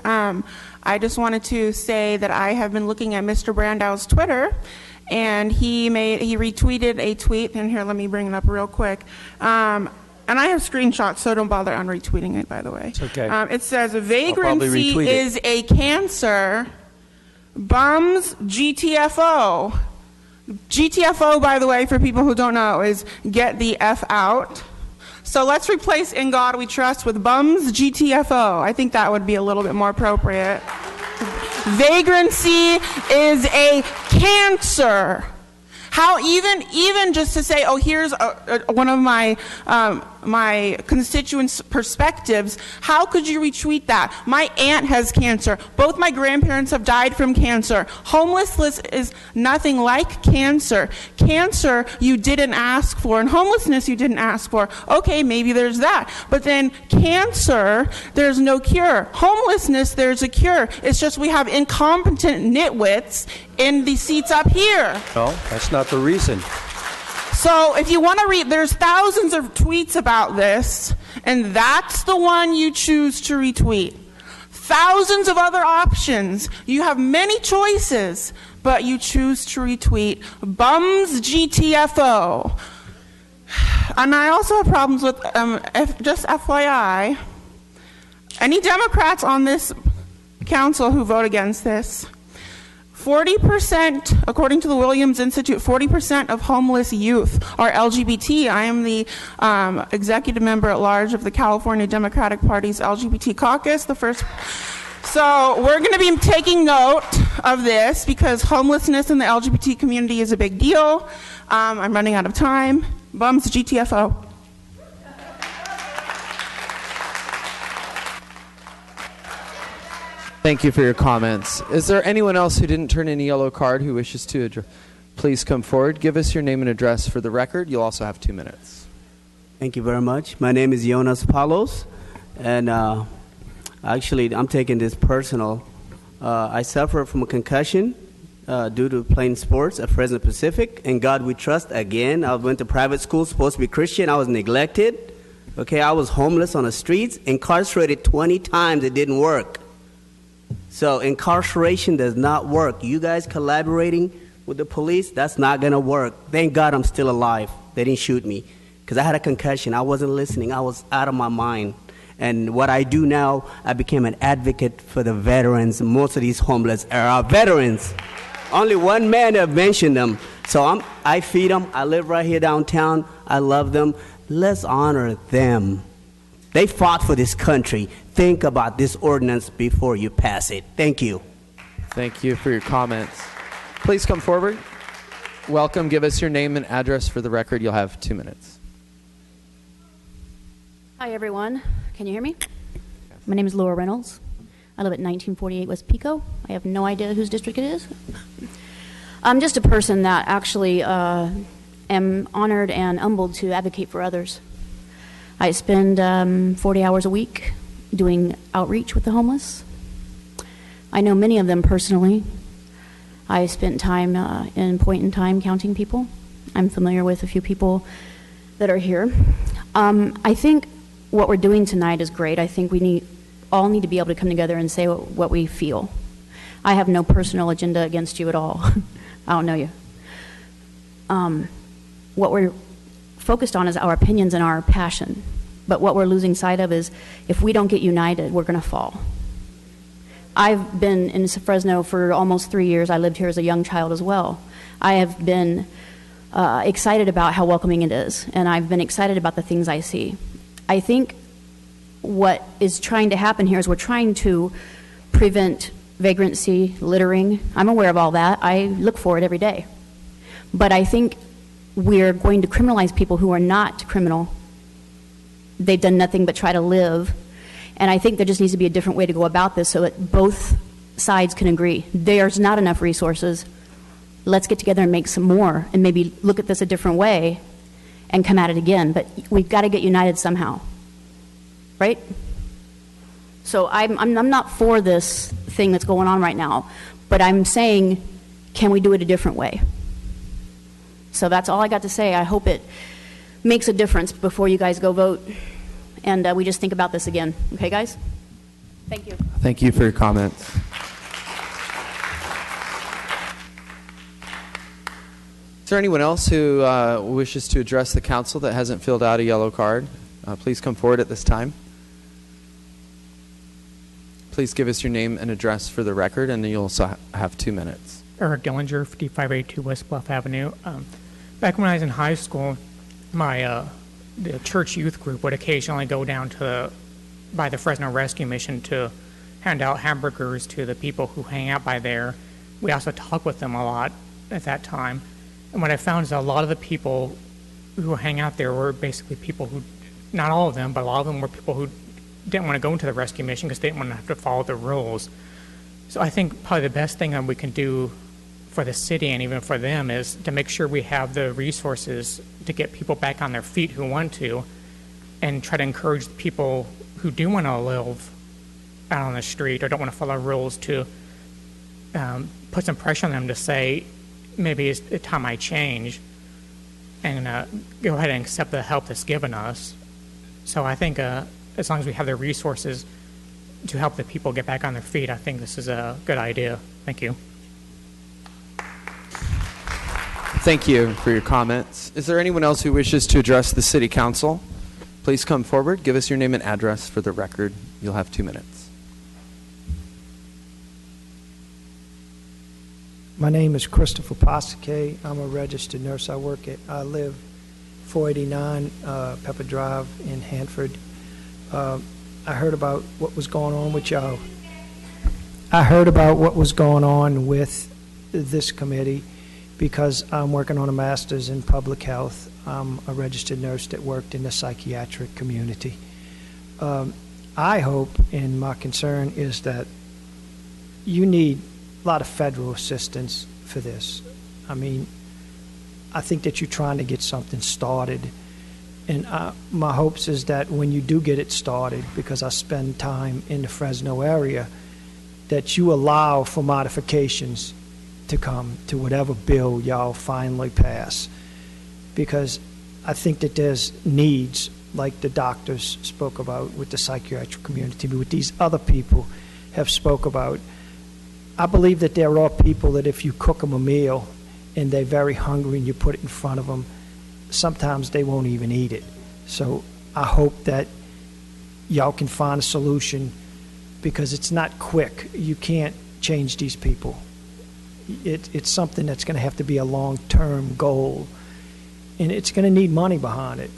I just wanted to say that I have been looking at Mr. Brandow's Twitter, and he retweeted a tweet. And here, let me bring it up real quick. And I have screenshots, so don't bother on retweeting it, by the way. It's okay. It says, vagrancy is a cancer. Bums, GTFO. GTFO, by the way, for people who don't know, is get the F out. So let's replace In God We Trust with bums, GTFO. I think that would be a little bit more appropriate. Vagrancy is a cancer. How even just to say, oh, here's one of my my constituents' perspectives, how could you retweet that? My aunt has cancer. Both my grandparents have died from cancer. Homelessness is nothing like cancer. Cancer you didn't ask for, and homelessness you didn't ask for. Okay, maybe there's that. But then cancer, there's no cure. Homelessness, there's a cure. It's just we have incompetent nitwits in the seats up here. No, that's not the reason. So if you want to read, there's thousands of tweets about this, and that's the one you choose to retweet. Thousands of other options. You have many choices, but you choose to retweet bums GTFO. and I also have problems with, just FYI, any Democrats on this council who vote against this, 40%, according to the Williams Institute, 40% of homeless youth are LGBT. I am the executive member at large of the California Democratic Party's LGBT caucus, the first. So we're going to be taking note of this because homelessness in the LGBT community is a big deal. I'm running out of time. Bums GTFO. Thank you for your comments. Is there anyone else who didn't turn in a yellow card who wishes to address? Please come forward. Give us your name and address for the record. You'll also have 2 minutes. Thank you very much. My name is Jonas Palos, and actually I'm taking this personal. I suffer from a concussion due to playing sports at Fresno Pacific. In God we trust. Again, I went to private school, supposed to be Christian. I was neglected. Okay, I was homeless on the streets, incarcerated 20 times. It didn't work. So incarceration does not work. You guys collaborating with the police, that's not going to work. Thank God I'm still alive. They didn't shoot me because I had a concussion. I wasn't listening. I was out of my mind. And what I do now, I became an advocate for the veterans. Most of these homeless are our veterans. Only one man have mentioned them. So I feed them. I live right here downtown. I love them. Let's honor them. They fought for this country. Think about this ordinance before you pass it. Thank you. Thank you for your comments. Please come forward. Welcome. Give us your name and address for the record. You'll have 2 minutes. Hi, everyone. Can you hear me? My name is Laura Reynolds. I live at 1948 West Pico. I have no idea whose district it is. I'm just a person that actually am honored and humbled to advocate for others. I spend 40 hours a week doing outreach with the homeless. I know many of them personally. I spent time in Point in Time counting people. I'm familiar with a few people that are here. I think what we're doing tonight is great. I think we all need to be able to come together and say what we feel. I have no personal agenda against you at all. I don't know you. What we're focused on is our opinions and our passion. But what we're losing sight of is if we don't get united, we're going to fall. I've been in Fresno for almost 3 years. I lived here as a young child as well. I have been excited about how welcoming it is, and I've been excited about the things I see. I think what is trying to happen here is we're trying to prevent vagrancy, littering. I'm aware of all that. I look for it every day. But I think we're going to criminalize people who are not criminal. They've done nothing but try to live. And I think there just needs to be a different way to go about this so that both sides can agree. There's not enough resources. Let's get together and make some more and maybe look at this a different way and come at it again. But we've got to get united somehow. Right? So I'm not for this thing that's going on right now. But I'm saying, can we do it a different way? So that's all I got to say. I hope it makes a difference before you guys go vote. And we just think about this again. Okay, guys? Thank you. Thank you for your comments. Is there anyone else who wishes to address the council that hasn't filled out a yellow card? Please come forward at this time. Please give us your name and address for the record, and then you'll also have 2 minutes. Eric Dillinger, 5582 West Bluff Avenue. Back when I was in high school, the church youth group would occasionally go down by the Fresno Rescue Mission to hand out hamburgers to the people who hang out by there. We also talked with them a lot at that time. And what I found is that a lot of the people who hang out there were basically people who, not all of them, but a lot of them were people who didn't want to go into the rescue mission because they didn't want to have to follow the rules. So I think probably the best thing that we can do for the city and even for them is to make sure we have the resources to get people back on their feet who want to, and try to encourage the people who do want to live out on the street or don't want to follow rules to put some pressure on them to say, maybe it's the time I change and go ahead and accept the help that's given us. So I think as long as we have the resources to help the people get back on their feet, I think this is a good idea. Thank you. Thank you for your comments. Is there anyone else who wishes to address the City Council? Please come forward. Give us your name and address for the record. You'll have 2 minutes. My name is Christopher Pasquet. I'm a registered nurse. I live 489 Pepper Drive in Hanford. I heard about what was going on with y'all. I heard about what was going on with this committee because I'm working on a master's in public health. I'm a registered nurse that worked in the psychiatric community. I hope, and my concern is that you need a lot of federal assistance for this. I mean, I think that you're trying to get something started. And my hopes is that when you do get it started, because I spend time in the Fresno area, that you allow for modifications to come to whatever bill y'all finally pass. Because I think that there's needs, like the doctors spoke about with the psychiatric community, but with these other people have spoke about. I believe that there are people that if you cook them a meal and they're very hungry and you put it in front of them, sometimes they won't even eat it. So I hope that y'all can find a solution, because it's not quick. You can't change these people. It's something that's going to have to be a long-term goal, and it's going to need money behind it.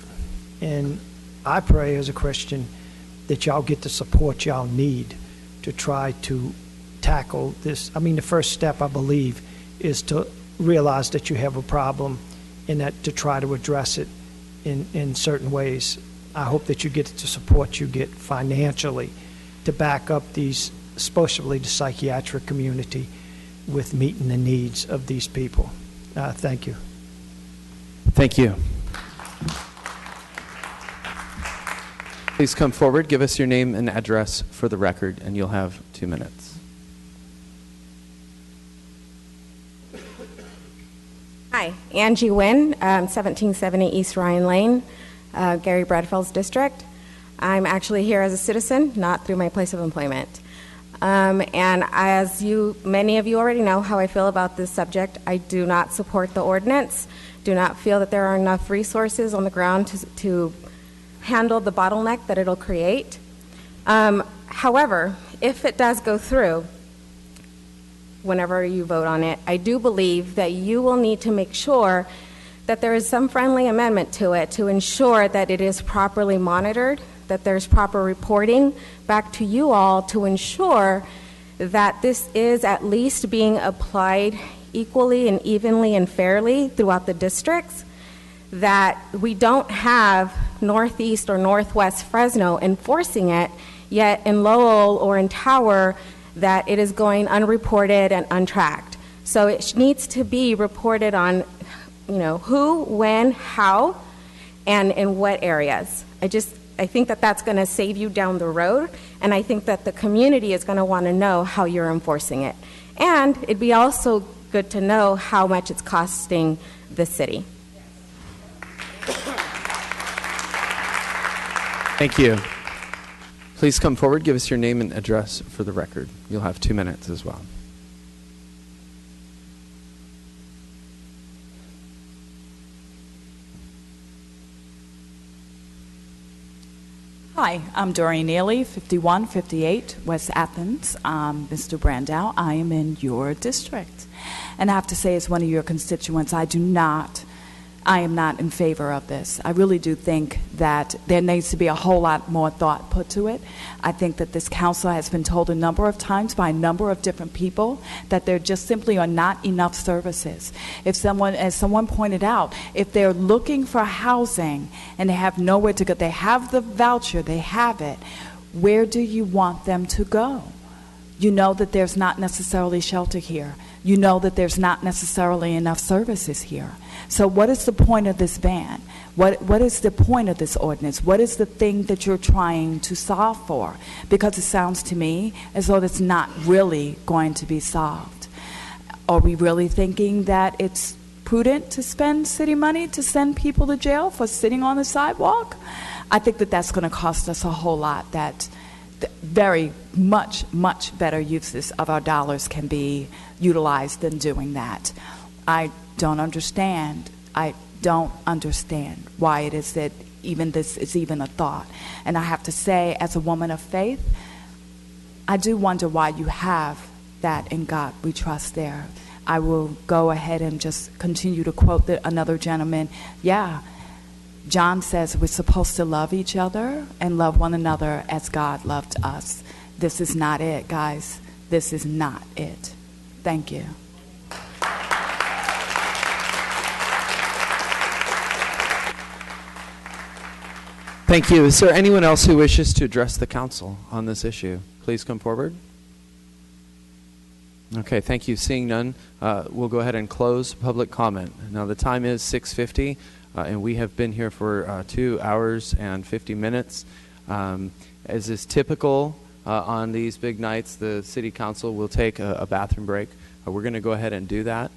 And I pray as a Christian that y'all get the support y'all need to try to tackle this. I mean, the first step, I believe, is to realize that you have a problem and that to try to address it in certain ways. I hope that you get the support you get financially to back up these, especially the psychiatric community, with meeting the needs of these people. Thank you. Thank you. Please come forward. Give us your name and address for the record, and you'll have 2 minutes. Hi, Angie Nguyen, 1770 East Ryan Lane, Gary Bradfield's district. I'm actually here as a citizen, not through my place of employment. And as many of you already know how I feel about this subject, I do not support the ordinance, do not feel that there are enough resources on the ground to handle the bottleneck that it'll create. However, if it does go through, whenever you vote on it, I do believe that you will need to make sure that there is some friendly amendment to it to ensure that it is properly monitored, that there's proper reporting back to you all to ensure that this is at least being applied equally and evenly and fairly throughout the districts, that we don't have Northeast or Northwest Fresno enforcing it, yet in Lowell or in Tower that it is going unreported and untracked. So it needs to be reported on, who, when, how, and in what areas. I think that that's going to save you down the road, and I think that the community is going to want to know how you're enforcing it. And it'd be also good to know how much it's costing the city. Thank you. Please come forward. Give us your name and address for the record. You'll have 2 minutes as well. Hi, I'm Doreen Neely, 5158 West Athens. Mr. Brandow, I am in your district. And I have to say, as one of your constituents, I am not in favor of this. I really do think that there needs to be a whole lot more thought put to it. I think that this council has been told a number of times by a number of different people that there just simply are not enough services. As someone pointed out, if they're looking for housing and they have nowhere to go, they have the voucher, they have it, where do you want them to go? You know that there's not necessarily shelter here. You know that there's not necessarily enough services here. So what is the point of this ban? What is the point of this ordinance? What is the thing that you're trying to solve for? Because it sounds to me as though it's not really going to be solved. Are we really thinking that it's prudent to spend city money to send people to jail for sitting on the sidewalk? I think that that's going to cost us a whole lot, that very much better uses of our dollars can be utilized than doing that. I don't understand. I don't understand why it is that even this is even a thought. And I have to say, as a woman of faith, I do wonder why you have that "in God we trust" there. I will go ahead and just continue to quote another gentleman. Yeah, John says we're supposed to love each other and love one another as God loved us. This is not it, guys. This is not it. Thank you. Thank you. Is there anyone else who wishes to address the council on this issue? Please come forward. Okay, thank you. Seeing none, we'll go ahead and close public comment. Now, the time is 6:50, and we have been here for 2 hours and 50 minutes. As is typical on these big nights, the city council will take a bathroom break. We're going to go ahead and do that.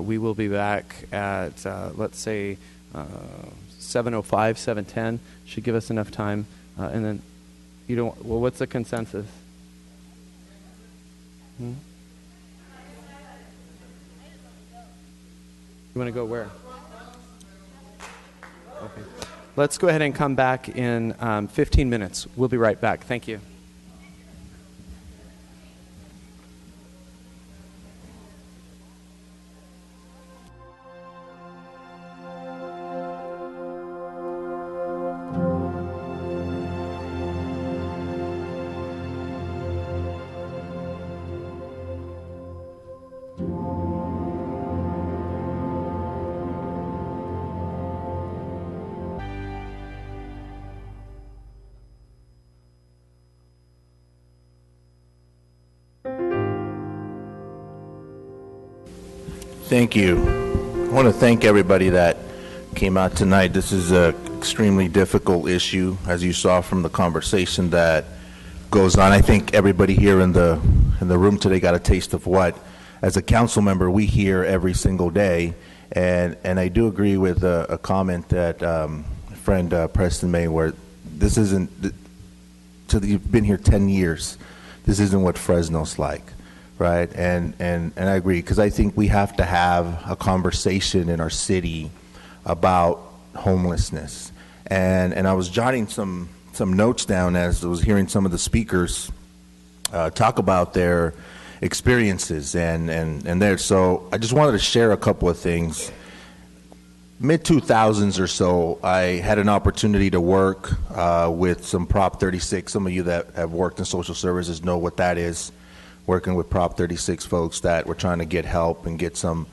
We will be back at, let's say, 7:05, 7:10. Should give us enough time. And then, well, what's the consensus? You want to go where? Okay. Let's go ahead and come back in 15 minutes. We'll be right back. Thank you. Thank you. I want to thank everybody that came out tonight. This is an extremely difficult issue, as you saw from the conversation that goes on. I think everybody here in the room today got a taste of what, as a council member, we hear every single day. And I do agree with a comment that friend Preston made, where this isn't. You've been here 10 years. This isn't what Fresno's like. Right, and I agree, because I think we have to have a conversation in our city about homelessness. And I was jotting some notes down as I was hearing some of the speakers talk about their experiences and there. So I just wanted to share a couple of things. Mid-2000s or so, I had an opportunity to work with some Prop 36. Some of you that have worked in social services know what that is. Working with Prop 36 folks that were trying to get help and get some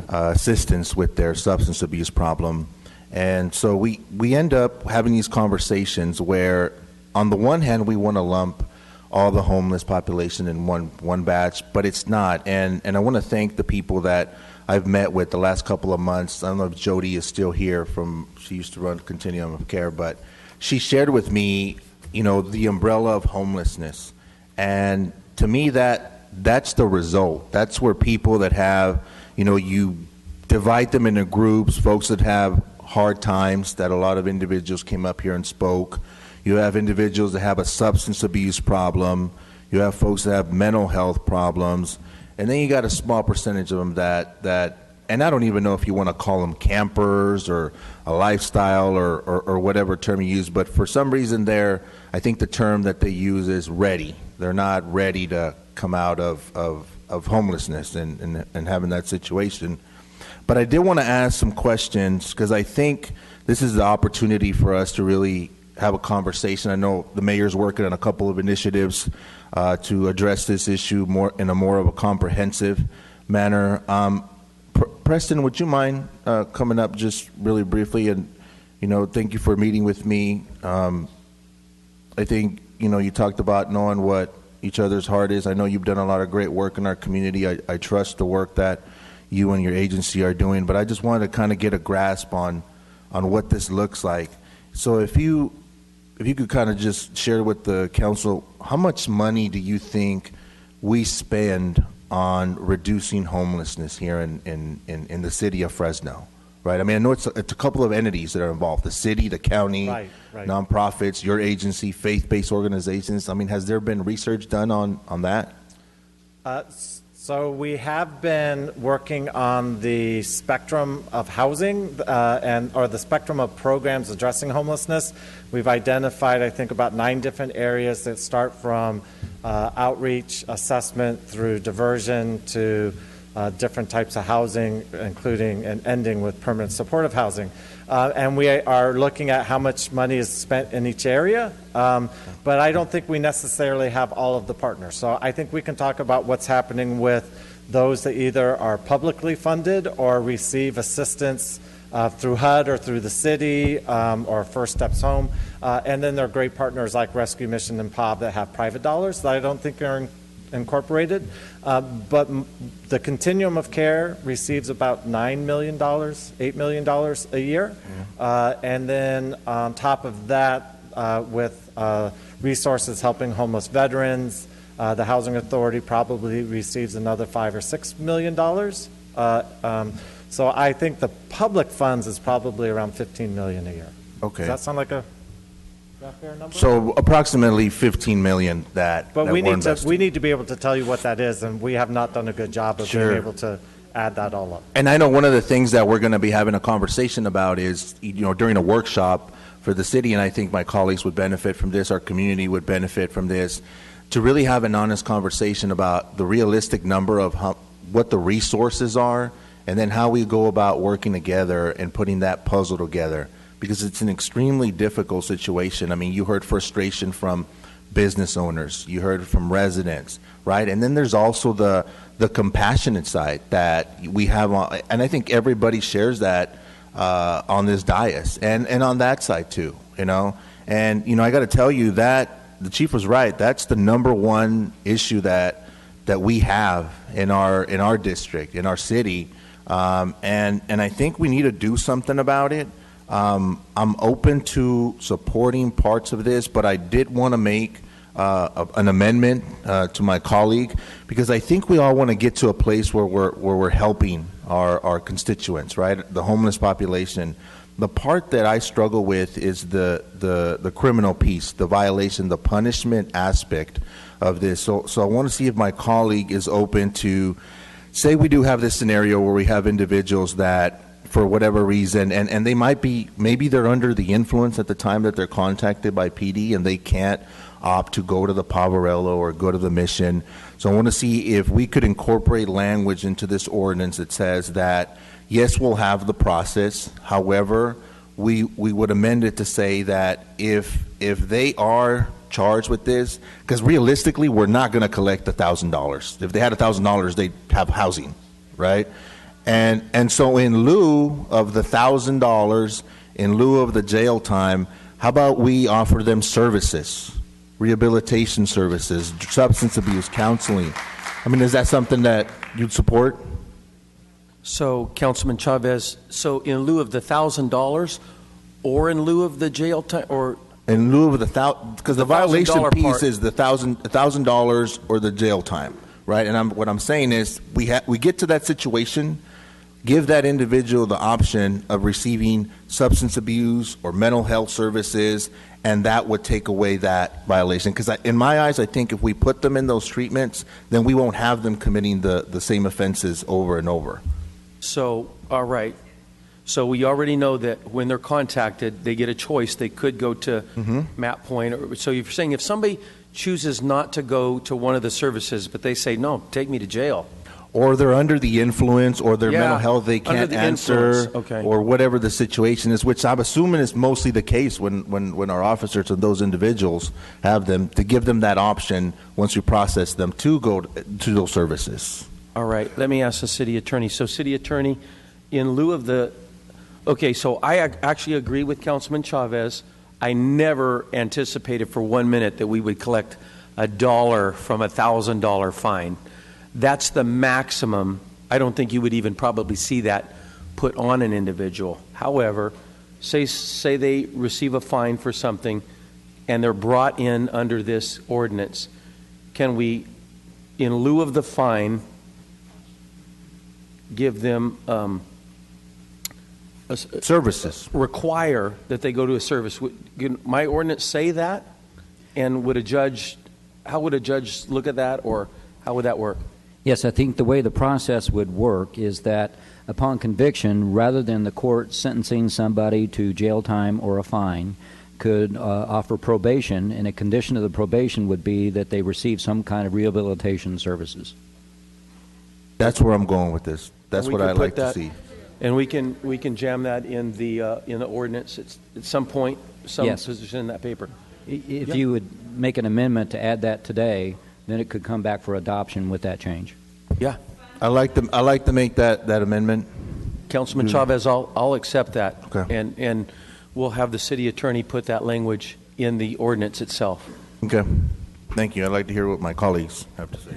assistance with their substance abuse problem. And so we end up having these conversations where, on the one hand, we want to lump all the homeless population in one batch, but it's not. And I want to thank the people that I've met with the last couple of months. I don't know if Jody is still here she used to run Continuum of Care, but she shared with me, the umbrella of homelessness. And to me, that's the result. That's where people that have, you divide them into groups, folks that have hard times, that a lot of individuals came up here and spoke. You have individuals that have a substance abuse problem. You have folks that have mental health problems. And then you got a small percentage of them that and I don't even know if you want to call them campers or a lifestyle or whatever term you use, but for some reason I think the term that they use is ready. They're not ready to come out of homelessness and having that situation. But I did want to ask some questions, because I think this is the opportunity for us to really have a conversation. I know the mayor's working on a couple of initiatives to address this issue in a more of a comprehensive manner. Preston, would you mind coming up just really briefly? And, thank you for meeting with me. I think, you talked about knowing what each other's heart is. I know you've done a lot of great work in our community. I trust the work that you and your agency are doing, but I just wanted to kind of get a grasp on what this looks like. So if you could kind of just share with the council, how much money do you think we spend on reducing homelessness here in the city of Fresno? Right. I mean, I know it's a couple of entities that are involved: the city, the county, right. Nonprofits, your agency, faith-based organizations. I mean, has there been research done on that? So we have been working on the spectrum of housing or the spectrum of programs addressing homelessness. We've identified, I think, about 9 different areas that start from outreach, assessment, through diversion to different types of housing, including and ending with permanent supportive housing. And we are looking at how much money is spent in each area, but I don't think we necessarily have all of the partners. So I think we can talk about what's happening with those that either are publicly funded or receive assistance through HUD or through the city or First Steps Home. And then there are great partners like Rescue Mission and POB that have private dollars that I don't think are incorporated. But the continuum of care receives about $9 million, $8 million a year. And then on top of that, with resources helping homeless veterans, the Housing Authority probably receives another $5 or $6 million. So I think the public funds is probably around $15 million a year. Okay. Does that sound like a fair number? So approximately 15 million that. But that we we're need to investing. be able to tell you what that is, and we have not done a good job of Sure. being able to add that all up. And I know one of the things that we're going to be having a conversation about is, during a workshop for the city, and I think my colleagues would benefit from this, our community would benefit from this, to really have an honest conversation about the realistic number of what the resources are, and then how we go about working together and putting that puzzle together. Because it's an extremely difficult situation. I mean, you heard frustration from business owners, you heard from residents, right? And then there's also the compassionate side that we have on, and I think everybody shares that on this dais and on that side too, And, I got to tell you that the chief was right. That's the number one issue that we have in our district, in our city. And I think we need to do something about it. I'm open to supporting parts of this, but I did want to make an amendment to my colleague, because I think we all want to get to a place where we're helping our constituents, right? The homeless population. The part that I struggle with is the criminal piece, the violation, the punishment aspect of this. So I want to see if my colleague is open to, say we do have this scenario where we have individuals that, for whatever reason, and they maybe they're under the influence at the time that they're contacted by PD, and they can't opt to go to the Poverello or go to the Mission. So I want to see if we could incorporate language into this ordinance that says that, yes, we'll have the process. However, we would amend it to say that if they are charged with this, because realistically, we're not going to collect $1,000. If they had $1,000, they'd have housing, right? And so in lieu of the $1,000, in lieu of the jail time, how about we offer them services, rehabilitation services, substance abuse counseling? I mean, is that something that you'd support? So, Councilman Chavez, so in lieu of the $1,000, or in lieu of the jail time, or in lieu of because the violation piece part is the $1,000 or the jail time, right? And what I'm saying is we get to that situation. Give that individual the option of receiving substance abuse or mental health services, and that would take away that violation. Because in my eyes, I think if we put them in those treatments, then we won't have them committing the same offenses over and over. So, all right. So we already know that when they're contacted, they get a choice. They could go to Map Point. So you're saying if somebody chooses not to go to one of the services, but they say, no, take me to jail. Or they're under the influence, or their Yeah, mental health they under can't the answer, influence. Okay. or whatever the situation is, which I'm assuming is mostly the case when our officers and those individuals have them, to give them that option once you process them to go to those services. All right. Let me ask the city attorney. So, city attorney, in lieu of the... Okay, so I actually agree with Councilman Chavez. I never anticipated for 1 minute that we would collect $1 from a $1,000 fine. That's the maximum. I don't think you would even probably see that put on an individual. However, say they receive a fine for something and they're brought in under this ordinance. Can we, in lieu of the fine, give them services? Require that they go to a service. Would my ordinance say that? And would a judge, how would a judge look at that, or how would that work? Yes, I think the way the process would work is that upon conviction, rather than the court sentencing somebody to jail time or a fine, could offer probation, and a condition of the probation would be that they receive some kind of rehabilitation services. That's where I'm going with this. That's We what could I'd put like to that- see. And we can jam that in the ordinance at some point, some Yes. position in that paper. If Yep. you would make an amendment to add that today, then it could come back for adoption with that change. Yeah. I like to make that amendment. Councilman Chavez, I'll accept that. Okay. And we'll have the city attorney put that language in the ordinance itself. Okay. Thank you. I'd like to hear what my colleagues have to say.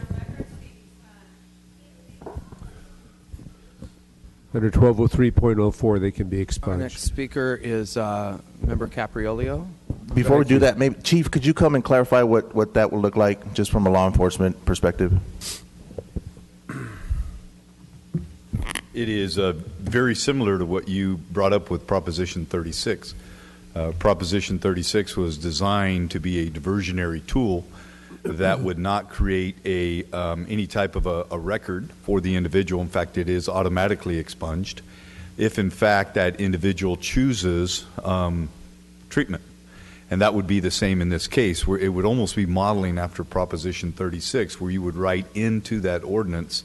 Under 1203.04, they can be Our expunged. next speaker is Member Capriolio. Before we do that, maybe Chief, could you come and clarify what that would look like, just from a law enforcement perspective? It is very similar to what you brought up with Proposition 36. Proposition 36 was designed to be a diversionary tool that would not create any type of a record for the individual. In fact, it is automatically expunged if, in fact, that individual chooses treatment. And that would be the same in this case, where it would almost be modeling after Proposition 36, where you would write into that ordinance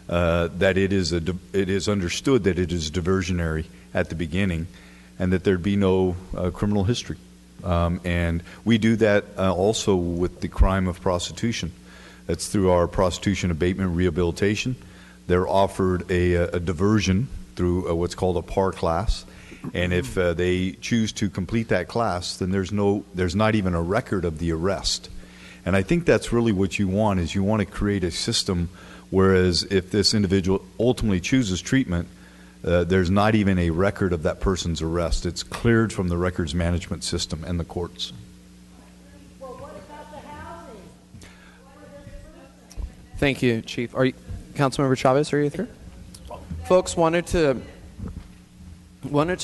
that it is understood that it is diversionary at the beginning, and that there'd be no criminal history. And we do that also with the crime of prostitution. That's through our prostitution abatement rehabilitation. They're offered a diversion through what's called a PAR class. And if they choose to complete that class, then there's not even a record of the arrest. And I think that's really what you want, is you want to create a system whereas if this individual ultimately chooses treatment, there's not even a record of that person's arrest. It's cleared from the records management system and the courts. Thank you, Chief. Councilmember Chavez, are you here? Folks, wanted to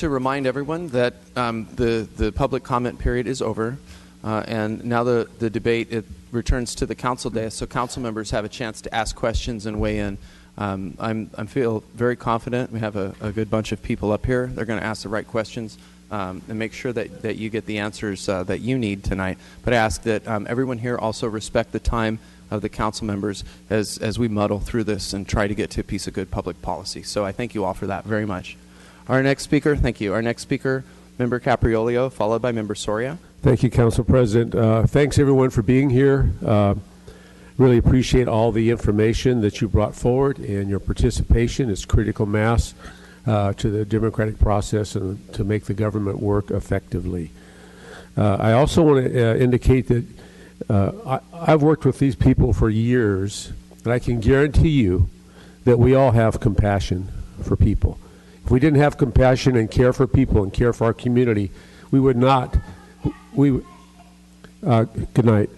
remind everyone that the public comment period is over, and now the debate returns to the council dais, so council members have a chance to ask questions and weigh in. I feel very confident. We have a good bunch of people up here. They're going to ask the right questions and make sure that you get the answers that you need tonight. But I ask that everyone here also respect the time of the council members as we muddle through this and try to get to a piece of good public policy. So I thank you all for that very much. Our next speaker, thank you. Our next speaker, Member Capriolio, followed by Member Soria. Thank you, Council President. Thanks, everyone, for being here. Really appreciate all the information that you brought forward and your participation. It's critical mass to the democratic process and to make the government work effectively. I also want to indicate that I've worked with these people for years, and I can guarantee you that we all have compassion for people. If we didn't have compassion and care for people and care for our community, we would not. Good night.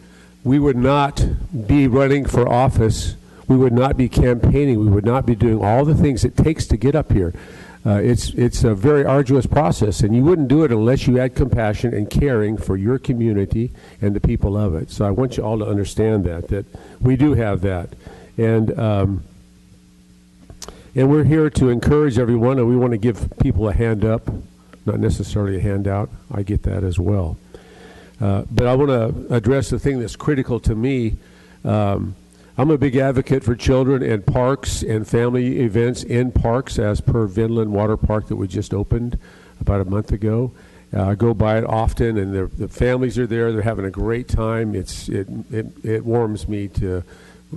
We would not be running for office. We would not be campaigning. We would not be doing all the things it takes to get up here. It's a very arduous process, and you wouldn't do it unless you had compassion and caring for your community and the people of it. So I want you all to understand that we do have that. And we're here to encourage everyone, and we want to give people a hand up, not necessarily a handout. I get that as well. But I want to address the thing that's critical to me. I'm a big advocate for children and parks and family events in parks, as per Vinland Water Park that we just opened about a month ago. I go by it often, and the families are there. They're having a great time. It warms me to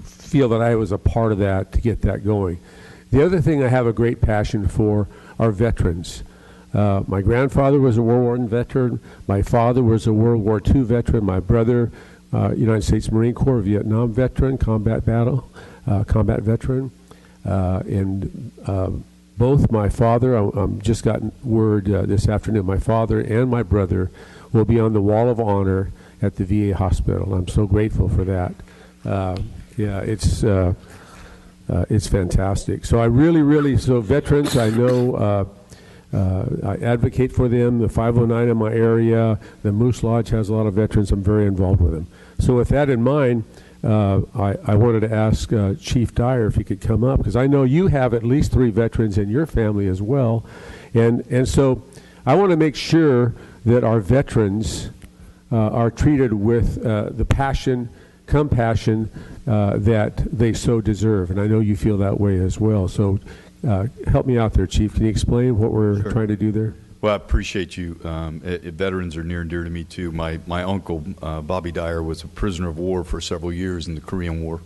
feel that I was a part of that, to get that going. The other thing I have a great passion for are veterans. My grandfather was a World War I veteran. My father was a World War II veteran. My brother, United States Marine Corps Vietnam veteran, combat veteran. And both my father, I'm just gotten word this afternoon, my father and my brother will be on the Wall of Honor at the VA hospital. I'm so grateful for that. It's fantastic. So I really, so veterans, I know, I advocate for them. The 509 in my area, the Moose Lodge has a lot of veterans. I'm very involved with them. So with that in mind, I wanted to ask Chief Dyer if he could come up, because I know you have at least 3 veterans in your family as well. And so I want to make sure that our veterans are treated with the compassion that they so deserve. And I know you feel that way as well. So help me out there, Chief. Can you explain what we're trying to do there? Well, I appreciate you. Veterans are near and dear to me, too. My uncle, Bobby Dyer, was a prisoner of war for several years in the Korean War.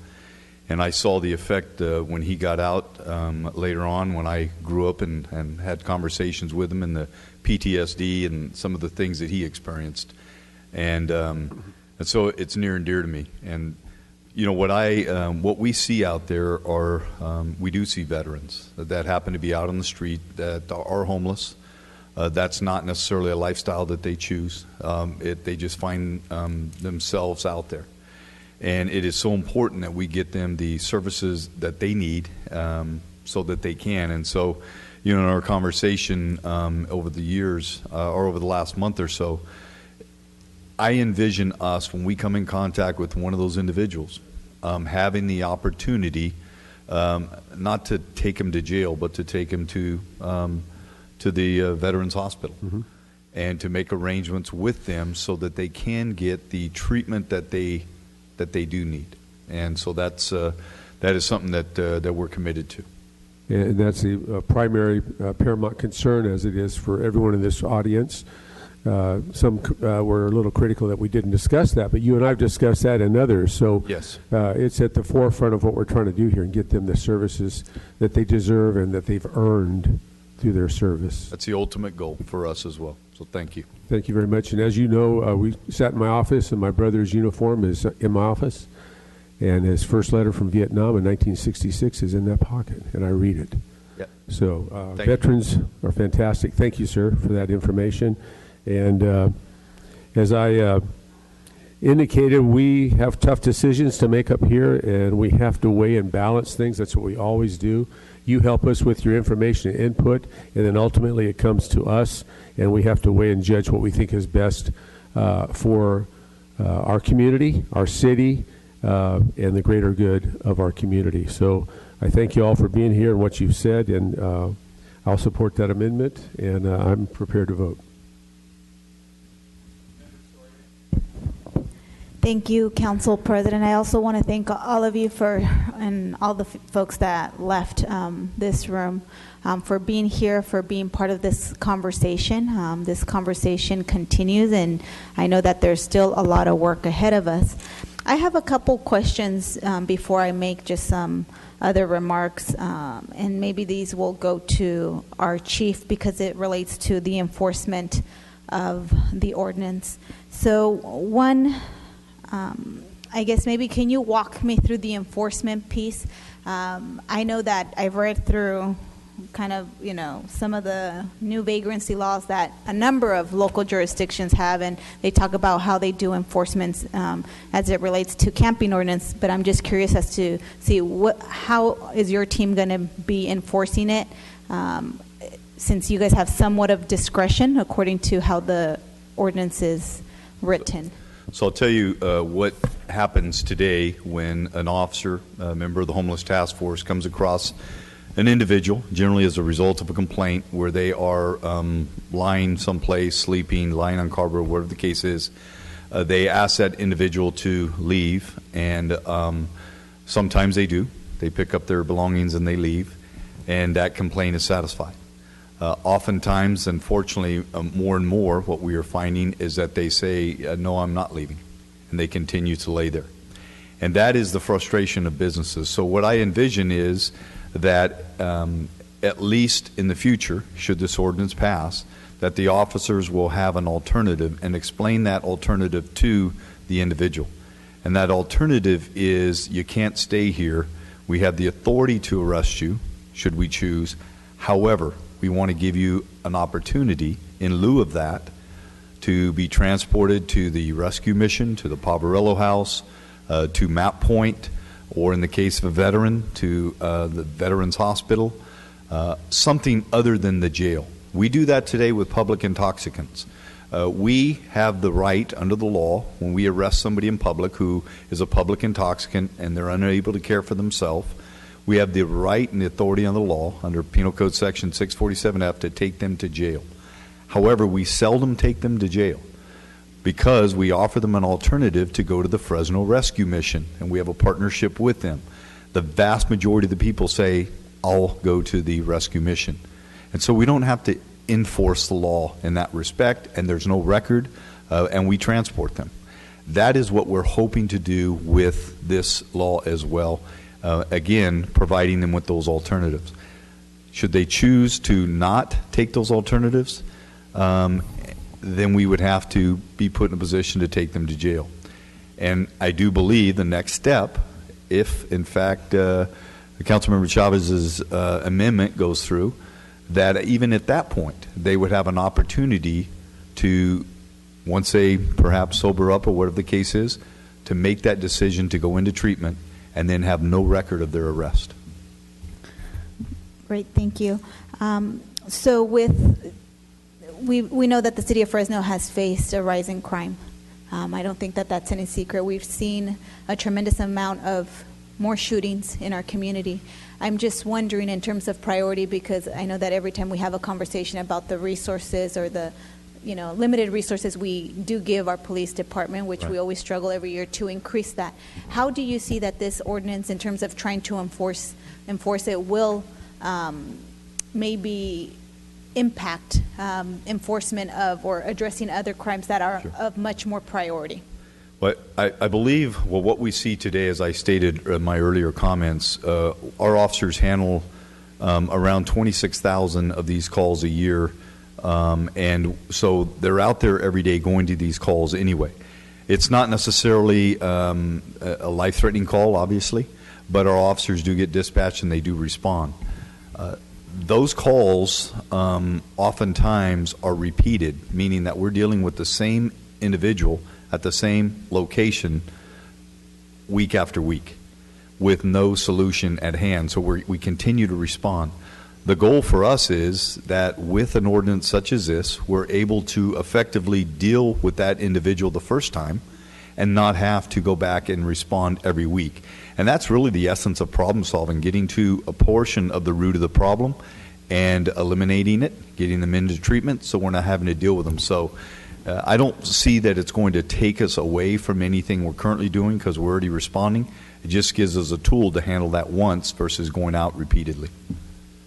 And I saw the effect when he got out later on, when I grew up and had conversations with him, and the PTSD and some of the things that he experienced. And so it's near and dear to me. And, you know, what we see out there are, we do see veterans that happen to be out on the street that are homeless. That's not necessarily a lifestyle that they choose. They just find themselves out there. And it is so important that we get them the services that they need so that they can. And so, you know, in our conversation over the years, or over the last month or so, I envision us, when we come in contact with one of those individuals, having the opportunity not to take him to jail, but to take him to the Veterans Hospital, and to make arrangements with them so that they can get the treatment that they do need. And so that is something that we're committed to. And that's the primary, paramount concern, as it is for everyone in this audience. Some were a little critical that we didn't discuss that, but you and I have discussed that and others. So yes, it's at the forefront of what we're trying to do here and get them the services that they deserve and that they've earned through their service. That's the ultimate goal for us as well. So thank you. Thank you very much. And as you know, we sat in my office, and my brother's uniform is in my office, and his first letter from Vietnam in 1966 is in that pocket, and I read it. Yep. So veterans are fantastic. Thank you, sir, for that information. And as I indicated, we have tough decisions to make up here, and we have to weigh and balance things. That's what we always do. You help us with your information and input, and then ultimately it comes to us, and we have to weigh and judge what we think is best for our community, our city, and the greater good of our community. So I thank you all for being here and what you've said, and I'll support that amendment, and I'm prepared to vote. Thank you, Council President. I also want to thank all of you and all the folks that left this room for being here, for being part of this conversation. This conversation continues, and I know that there's still a lot of work ahead of us. I have a couple questions before I make just some other remarks, and maybe these will go to our chief because it relates to the enforcement of the ordinance. So one, I guess maybe can you walk me through the enforcement piece? I know that I've read through kind of, you know, some of the new vagrancy laws that a number of local jurisdictions have, and they talk about how they do enforcement as it relates to camping ordinance, but I'm just curious as to see how is your team going to be enforcing it, since you guys have somewhat of discretion according to how the ordinance is written. So I'll tell you what happens today when an officer, a member of the Homeless Task Force, comes across an individual, generally as a result of a complaint, where they are lying someplace, sleeping, lying on cardboard, whatever the case is. They ask that individual to leave, and sometimes they do. They pick up their belongings and they leave, and that complaint is satisfied. Oftentimes, unfortunately, more and more, what we are finding is that they say, no, I'm not leaving, and they continue to lay there. And that is the frustration of businesses. So what I envision is that at least in the future, should this ordinance pass, that the officers will have an alternative and explain that alternative to the individual. And that alternative is, you can't stay here. We have the authority to arrest you, should we choose. However, we want to give you an opportunity in lieu of that to be transported to the rescue mission, to the Poverello House, to Map Point, or in the case of a veteran, to the Veterans Hospital, something other than the jail. We do that today with public intoxicants. We have the right under the law, when we arrest somebody in public who is a public intoxicant and they're unable to care for themselves, we have the right and the authority under the law, under Penal Code Section 647F, to take them to jail. However, we seldom take them to jail because we offer them an alternative to go to the Fresno Rescue Mission, and we have a partnership with them. The vast majority of the people say, I'll go to the rescue mission. And so we don't have to enforce the law in that respect, and there's no record, and we transport them. That is what we're hoping to do with this law as well, again, providing them with those alternatives. Should they choose to not take those alternatives, then we would have to be put in a position to take them to jail. And I do believe the next step, if in fact Councilmember Chavez's amendment goes through, that even at that point, they would have an opportunity to, once they perhaps sober up or whatever the case is, to make that decision to go into treatment and then have no record of their arrest. Great, thank you. So we know that the city of Fresno has faced a rise in crime. I don't think that that's any secret. We've seen a tremendous amount of more shootings in our community. I'm just wondering in terms of priority, because I know that every time we have a conversation about the resources or the limited resources we do give our police department, which we always struggle every year to increase that. How do you see that this ordinance, in terms of trying to enforce it, will maybe impact enforcement of or addressing other crimes that are of much more priority? Well, I believe, what we see today, as I stated in my earlier comments, our officers handle around 26,000 of these calls a year, and so they're out there every day going to these calls anyway. It's not necessarily a life-threatening call, obviously, but our officers do get dispatched and they do respond. Those calls oftentimes are repeated, meaning that we're dealing with the same individual at the same location week after week with no solution at hand. So we continue to respond. The goal for us is that with an ordinance such as this, we're able to effectively deal with that individual the first time and not have to go back and respond every week. And that's really the essence of problem solving, getting to a portion of the root of the problem and eliminating it, getting them into treatment so we're not having to deal with them. So I don't see that it's going to take us away from anything we're currently doing because we're already responding. It just gives us a tool to handle that once versus going out repeatedly.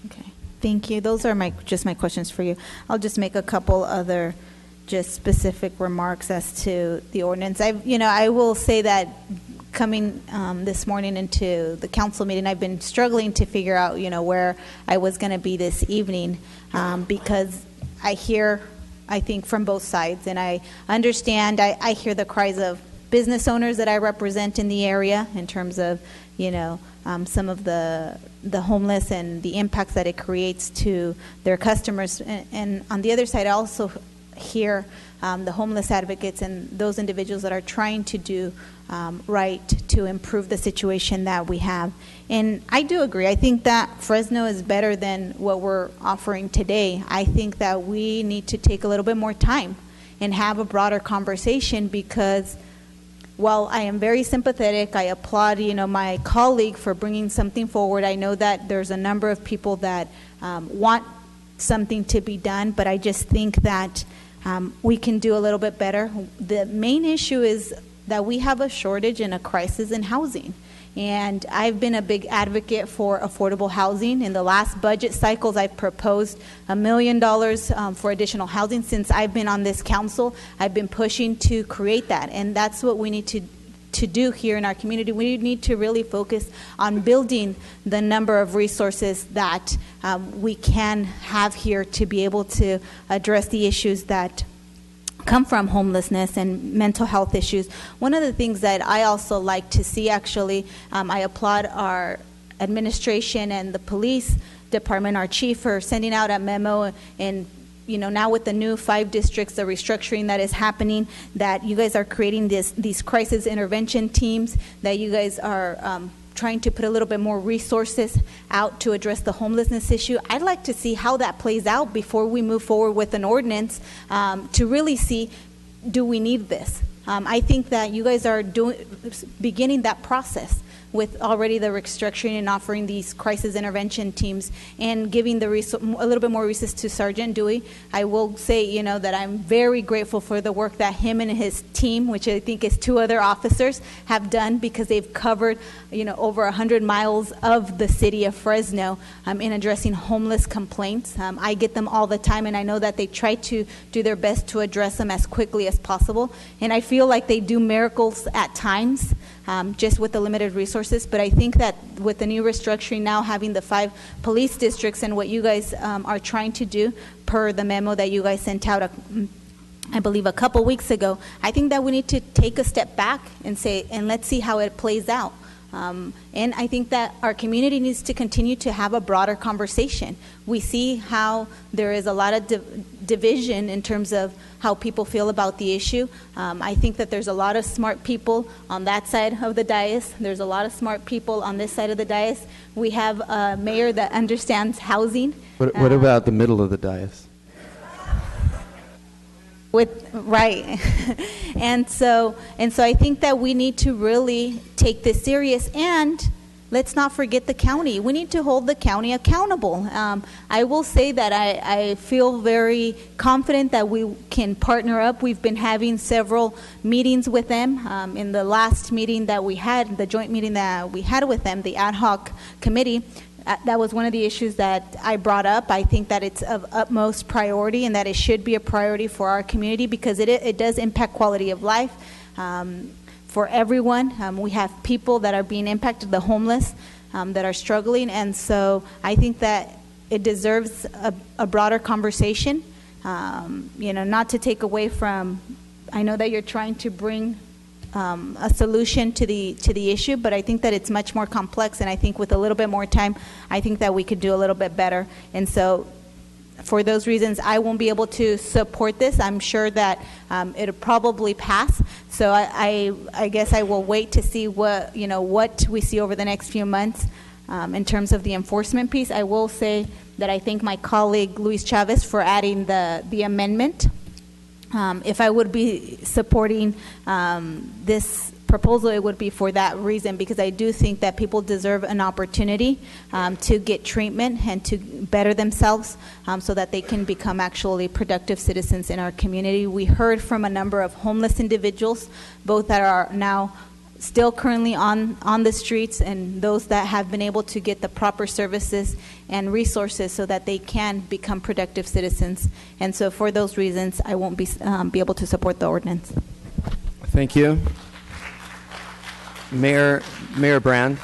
Okay, thank you. Those are my questions for you. I'll just make a couple other just specific remarks as to the ordinance. I will say that coming this morning into the council meeting, I've been struggling to figure out, where I was going to be this evening because I think from both sides, and I understand, I hear the cries of business owners that I represent in the area in terms of, some of the homeless and the impacts that it creates to their customers. And on the other side, I also hear the homeless advocates and those individuals that are trying to do right to improve the situation that we have. And I do agree. I think that Fresno is better than what we're offering today. I think that we need to take a little bit more time and have a broader conversation because while I am very sympathetic, I applaud, my colleague for bringing something forward. I know that there's a number of people that want something to be done, but I just think that we can do a little bit better. The main issue is that we have a shortage and a crisis in housing. And I've been a big advocate for affordable housing. In the last budget cycles, I've proposed $1 million for additional housing. Since I've been on this council, I've been pushing to create that. And that's what we need to do here in our community. We need to really focus on building the number of resources that we can have here to be able to address the issues that come from homelessness and mental health issues. One of the things that I also like to see, actually, I applaud our administration and the police department, our chief, for sending out a memo. And now with the new 5 districts, the restructuring that is happening, that you guys are creating these crisis intervention teams, that you guys are trying to put a little bit more resources out to address the homelessness issue. I'd like to see how that plays out before we move forward with an ordinance to really see, do we need this? I think that you guys are beginning that process with already the restructuring and offering these crisis intervention teams and giving a little bit more resources to Sergeant Dewey. I will say, that I'm very grateful for the work that him and his team, which I think is 2 other officers, have done, because they've covered, over 100 miles of the city of Fresno in addressing homeless complaints. I get them all the time, and I know that they try to do their best to address them as quickly as possible. And I feel like they do miracles at times, just with the limited resources. But I think that with the new restructuring now, having the 5 police districts and what you guys are trying to do per the memo that you guys sent out, I believe a couple weeks ago, I think that we need to take a step back and let's see how it plays out. And I think that our community needs to continue to have a broader conversation. We see how there is a lot of division in terms of how people feel about the issue. I think that there's a lot of smart people on that side of the dais. There's a lot of smart people on this side of the dais. We have a mayor that understands housing. What about the middle of the dais? Right. and so I think that we need to really take this serious, and let's not forget the county. We need to hold the county accountable. I will say that I feel very confident that we can partner up. We've been having several meetings with them. In the last meeting that we had, the joint meeting that we had with them, the ad hoc committee, that was one of the issues that I brought up. I think that it's of utmost priority and that it should be a priority for our community, because it does impact quality of life for everyone. We have people that are being impacted, the homeless, that are struggling. And so I think that it deserves a broader conversation, not to take away from, I know that you're trying to bring a solution to the issue, but I think that it's much more complex, and I think with a little bit more time, I think that we could do a little bit better. And so for those reasons, I won't be able to support this. I'm sure that it'll probably pass. So I guess I will wait to see what we see over the next few months in terms of the enforcement piece. I will say that I thank my colleague Luis Chavez for adding the amendment. If I would be supporting this proposal, it would be for that reason, because I do think that people deserve an opportunity to get treatment and to better themselves so that they can become actually productive citizens in our community. We heard from a number of homeless individuals, both that are now still currently on the streets and those that have been able to get the proper services and resources so that they can become productive citizens. And so for those reasons, I won't be able to support the ordinance. Thank you. Mayor Brand.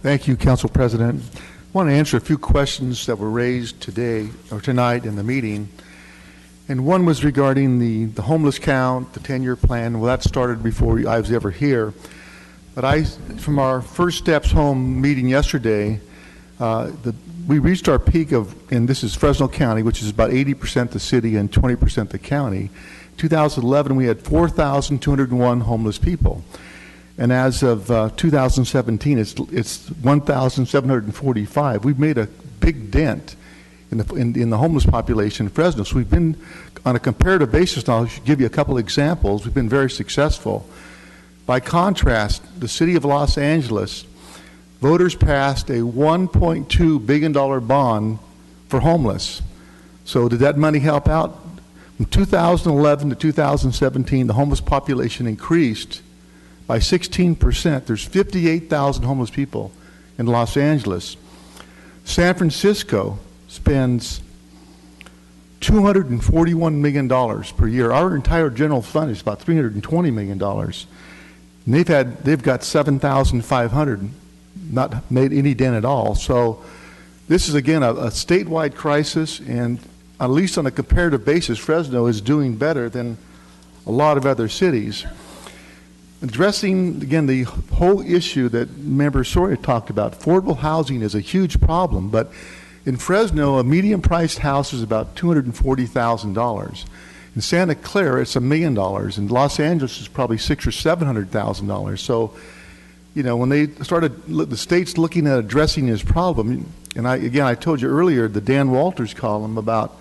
Thank you, Council President. I want to answer a few questions that were raised today or tonight in the meeting. And one was regarding the homeless count, the 10-year plan. Well, that started before I was ever here. But from our First Steps Home meeting yesterday, we reached our peak and this is Fresno County, which is about 80% the city and 20% the county. 2011, we had 4,201 homeless people. And as of 2017, it's 1,745. We've made a big dent in the homeless population in Fresno. So we've been, on a comparative basis, and I'll give you a couple examples, we've been very successful. By contrast, the city of Los Angeles, voters passed a $1.2 billion bond for homeless. So did that money help out? From 2011 to 2017, the homeless population increased by 16%. There's 58,000 homeless people in Los Angeles. San Francisco spends $241 million per year. Our entire general fund is about $320 million. And they've got 7,500, not made any dent at all. So this is, again, a statewide crisis, and at least on a comparative basis, Fresno is doing better than a lot of other cities. Addressing, again, the whole issue that Member Soria talked about, affordable housing is a huge problem, but in Fresno, a median-priced house is about $240,000. In Santa Clara, it's $1 million. In Los Angeles, it's probably $600,000 or $700,000. So, you know, when they started, the state's looking at addressing this problem, and I told you earlier, the Dan Walters column about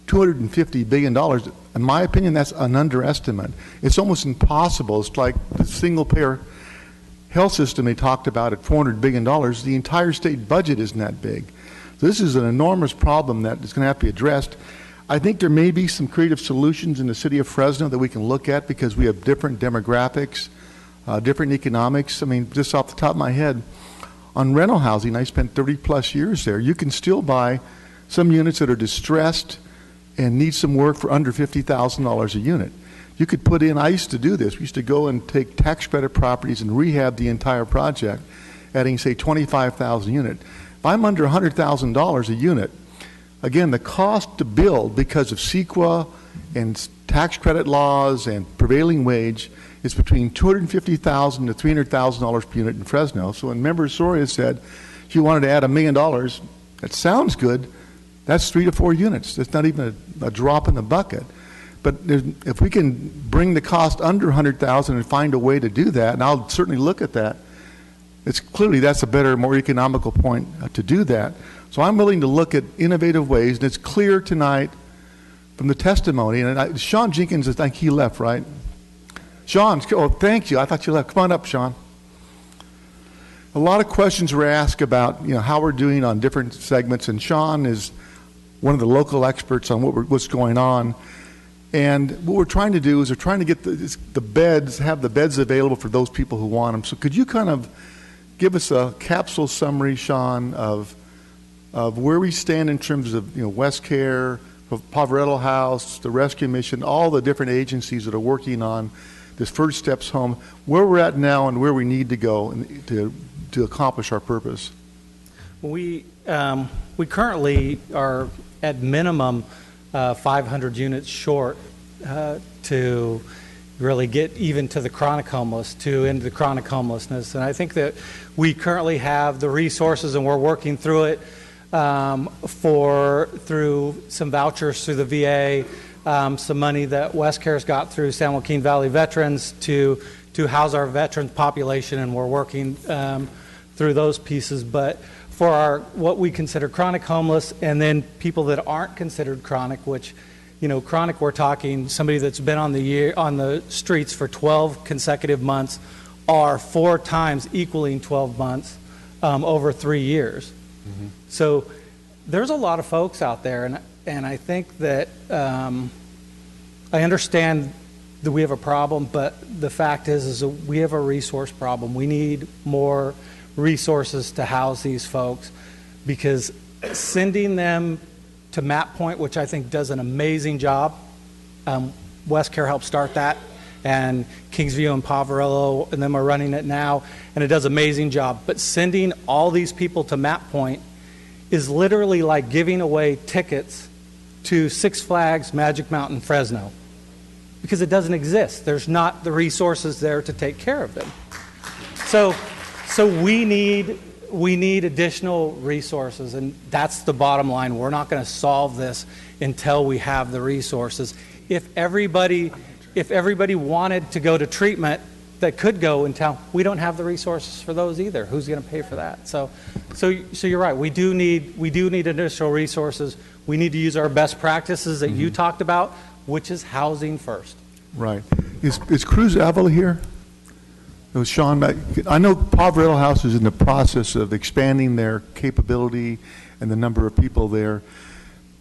$250 billion. In my opinion, that's an underestimate. It's almost impossible. It's like the single-payer health system they talked about at $400 billion. The entire state budget isn't that big. So this is an enormous problem that is going to have to be addressed. I think there may be some creative solutions in the city of Fresno that we can look at because we have different demographics, different economics. I mean, just off the top of my head, on rental housing, I spent 30-plus years there. You can still buy some units that are distressed and need some work for under $50,000 a unit. You could put in, I used to do this, we used to go and take tax credit properties and rehab the entire project, adding, say, 25,000 a unit. If I'm under $100,000 a unit, again, the cost to build because of CEQA and tax credit laws and prevailing wage is between $250,000 to $300,000 per unit in Fresno. So when Member Soria said she wanted to add $1 million, that sounds good. That's 3 to 4 units. That's not even a drop in the bucket. But if we can bring the cost under $100,000 and find a way to do that, and I'll certainly look at that, it's clearly that's a better, more economical point to do that. So I'm willing to look at innovative ways, and it's clear tonight from the testimony, and Sean Jenkins, I think he left, right? Sean, oh, thank you. I thought you left. Come on up, Sean. A lot of questions were asked about, you know, how we're doing on different segments, and Sean is one of the local experts on what's going on. And what we're trying to do is we're trying to get the beds, have the beds available for those people who want them. So could you kind of give us a capsule summary, Sean, of where we stand in terms of, you know, West Care, Poverello House, the Rescue Mission, all the different agencies that are working on this First Steps Home, where we're at now and where we need to go to accomplish our purpose? We currently are at minimum 500 units short to really get even to the chronic homeless, to end the chronic homelessness. And I think that we currently have the resources, and we're working through it through some vouchers through the VA, some money that West Care's got through San Joaquin Valley Veterans to house our veteran population, and we're working through those pieces. But for our what we consider chronic homeless, and then people that aren't considered chronic, which, you know, chronic, we're talking somebody that's been on the streets for 12 consecutive months, or 4 times equaling 12 months over 3 years. Mm-hmm. So there's a lot of folks out there, and I think that I understand that we have a problem, but the fact is that we have a resource problem. We need more resources to house these folks, because sending them to Map Point, which I think does an amazing job, West Care helped start that, and Kingsview and Poverello and them are running it now, and it does an amazing job. But sending all these people to Map Point is literally like giving away tickets to Six Flags Magic Mountain Fresno, because it doesn't exist. There's not the resources there to take care of them. So we need additional resources, and that's the bottom line. We're not going to solve this until we have the resources. If everybody wanted to go to treatment that could go in town, we don't have the resources for those either. Who's going to pay for that? So you're right. We do need additional resources. We need to use our best practices that you talked about, which is housing first. Right. Is Cruz Avila here? Sean, I know Poverello House is in the process of expanding their capability and the number of people there.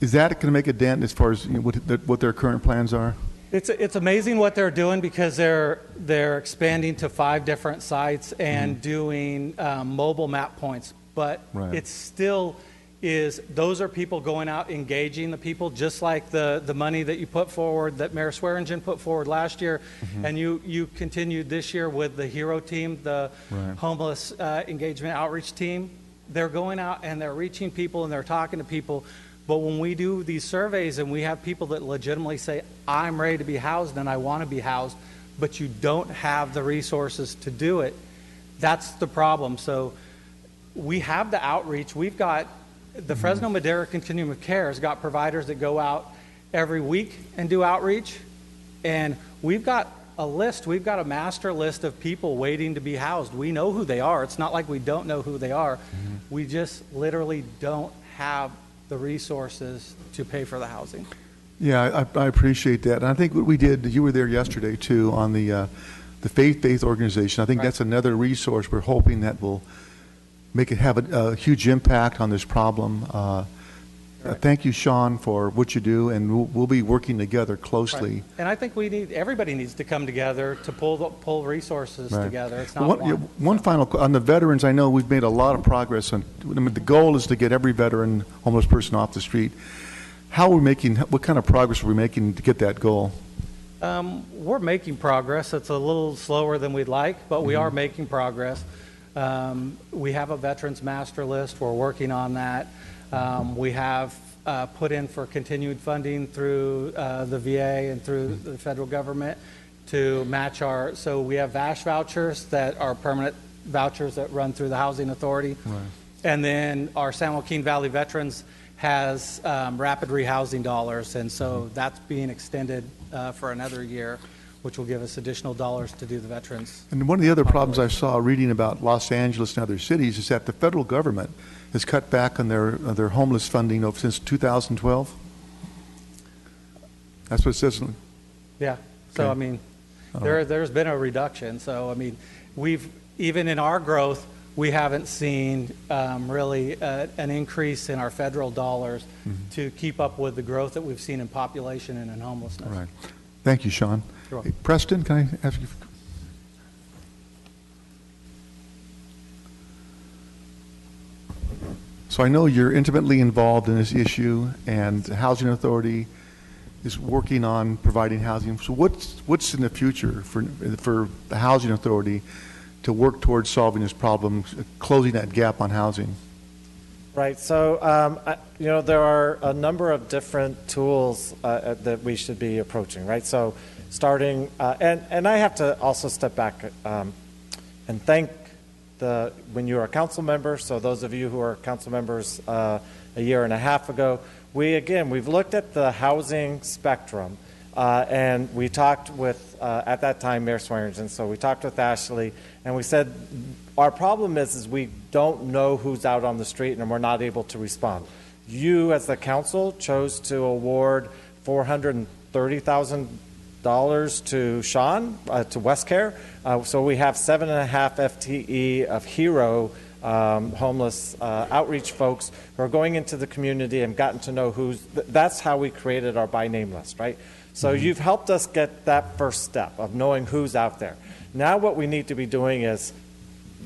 Is that going to make a dent as far as, you know, what their current plans are? It's amazing what they're doing, because they're expanding to 5 different sites and doing mobile map points. But it still is, those are people going out engaging the people, just like the money that you put forward, that Mayor Swearingen put forward last year, and you continued this year with the HERO team, the homeless engagement outreach team. They're going out and they're reaching people and they're talking to people. But when we do these surveys and we have people that legitimately say, I'm ready to be housed and I want to be housed, but you don't have the resources to do it, that's the problem. So we have the outreach. We've got the Fresno Madera Continuum of Care has got providers that go out every week and do outreach. And we've got a list, we've got a master list of people waiting to be housed. We know who they are. It's not like we don't know who they are. We just literally don't have the resources to pay for the housing. Yeah, I appreciate that. And I think what we did, you were there yesterday too, on the faith-based organization. I think that's another resource we're hoping that will make it have a huge impact on this problem. Thank you, Sean, for what you do, and we'll be working together closely. Right. And I think everybody needs to come together to pull resources Right. together. It's not one final, on the veterans, I know we've made a lot of progress. The goal is to get every veteran homeless person off the street. What kind of progress are we making to get that goal? We're making progress. It's a little slower than we'd like, but we are making progress. We have a veterans master list. We're working on that. We have put in for continued funding through the VA and through the federal government to match so we have VASH vouchers that are permanent vouchers that run through the Housing Authority. Right. And then our San Joaquin Valley Veterans has rapid rehousing dollars, and so that's being extended for another year, which will give us additional dollars to do the veterans. And one of the other problems I saw reading about Los Angeles and other cities is that the federal government has cut back on their homeless funding since 2012. That's what it says. Yeah. So, Okay. I mean, there's been a reduction. So, I mean, even in our growth, we haven't seen really an increase in our federal dollars to keep up with the growth that we've seen in population and in homelessness. Right. Thank you, Sean. Sure. Hey, Preston, can I ask you? So I know you're intimately involved in this issue, and the Housing Authority is working on providing housing. So what's in the future for the Housing Authority to work towards solving this problem, closing that gap on housing? Right. So, there are a number of different tools that we should be approaching, right? So starting, and I have to also step back and thank when you are a council member, so those of you who are council members a year and a half ago, we've looked at the housing spectrum, and we talked with, at that time, Mayor Swearingen, so we talked with Ashley, and we said, our problem is we don't know who's out on the street and we're not able to respond. You, as the council, chose to award $430,000 to Sean, to WestCare. So we have 7.5 FTE of HERO homeless outreach folks who are going into the community and gotten to know that's how we created our by name list, right? So you've helped us get that first step of knowing who's out there. Now what we need to be doing is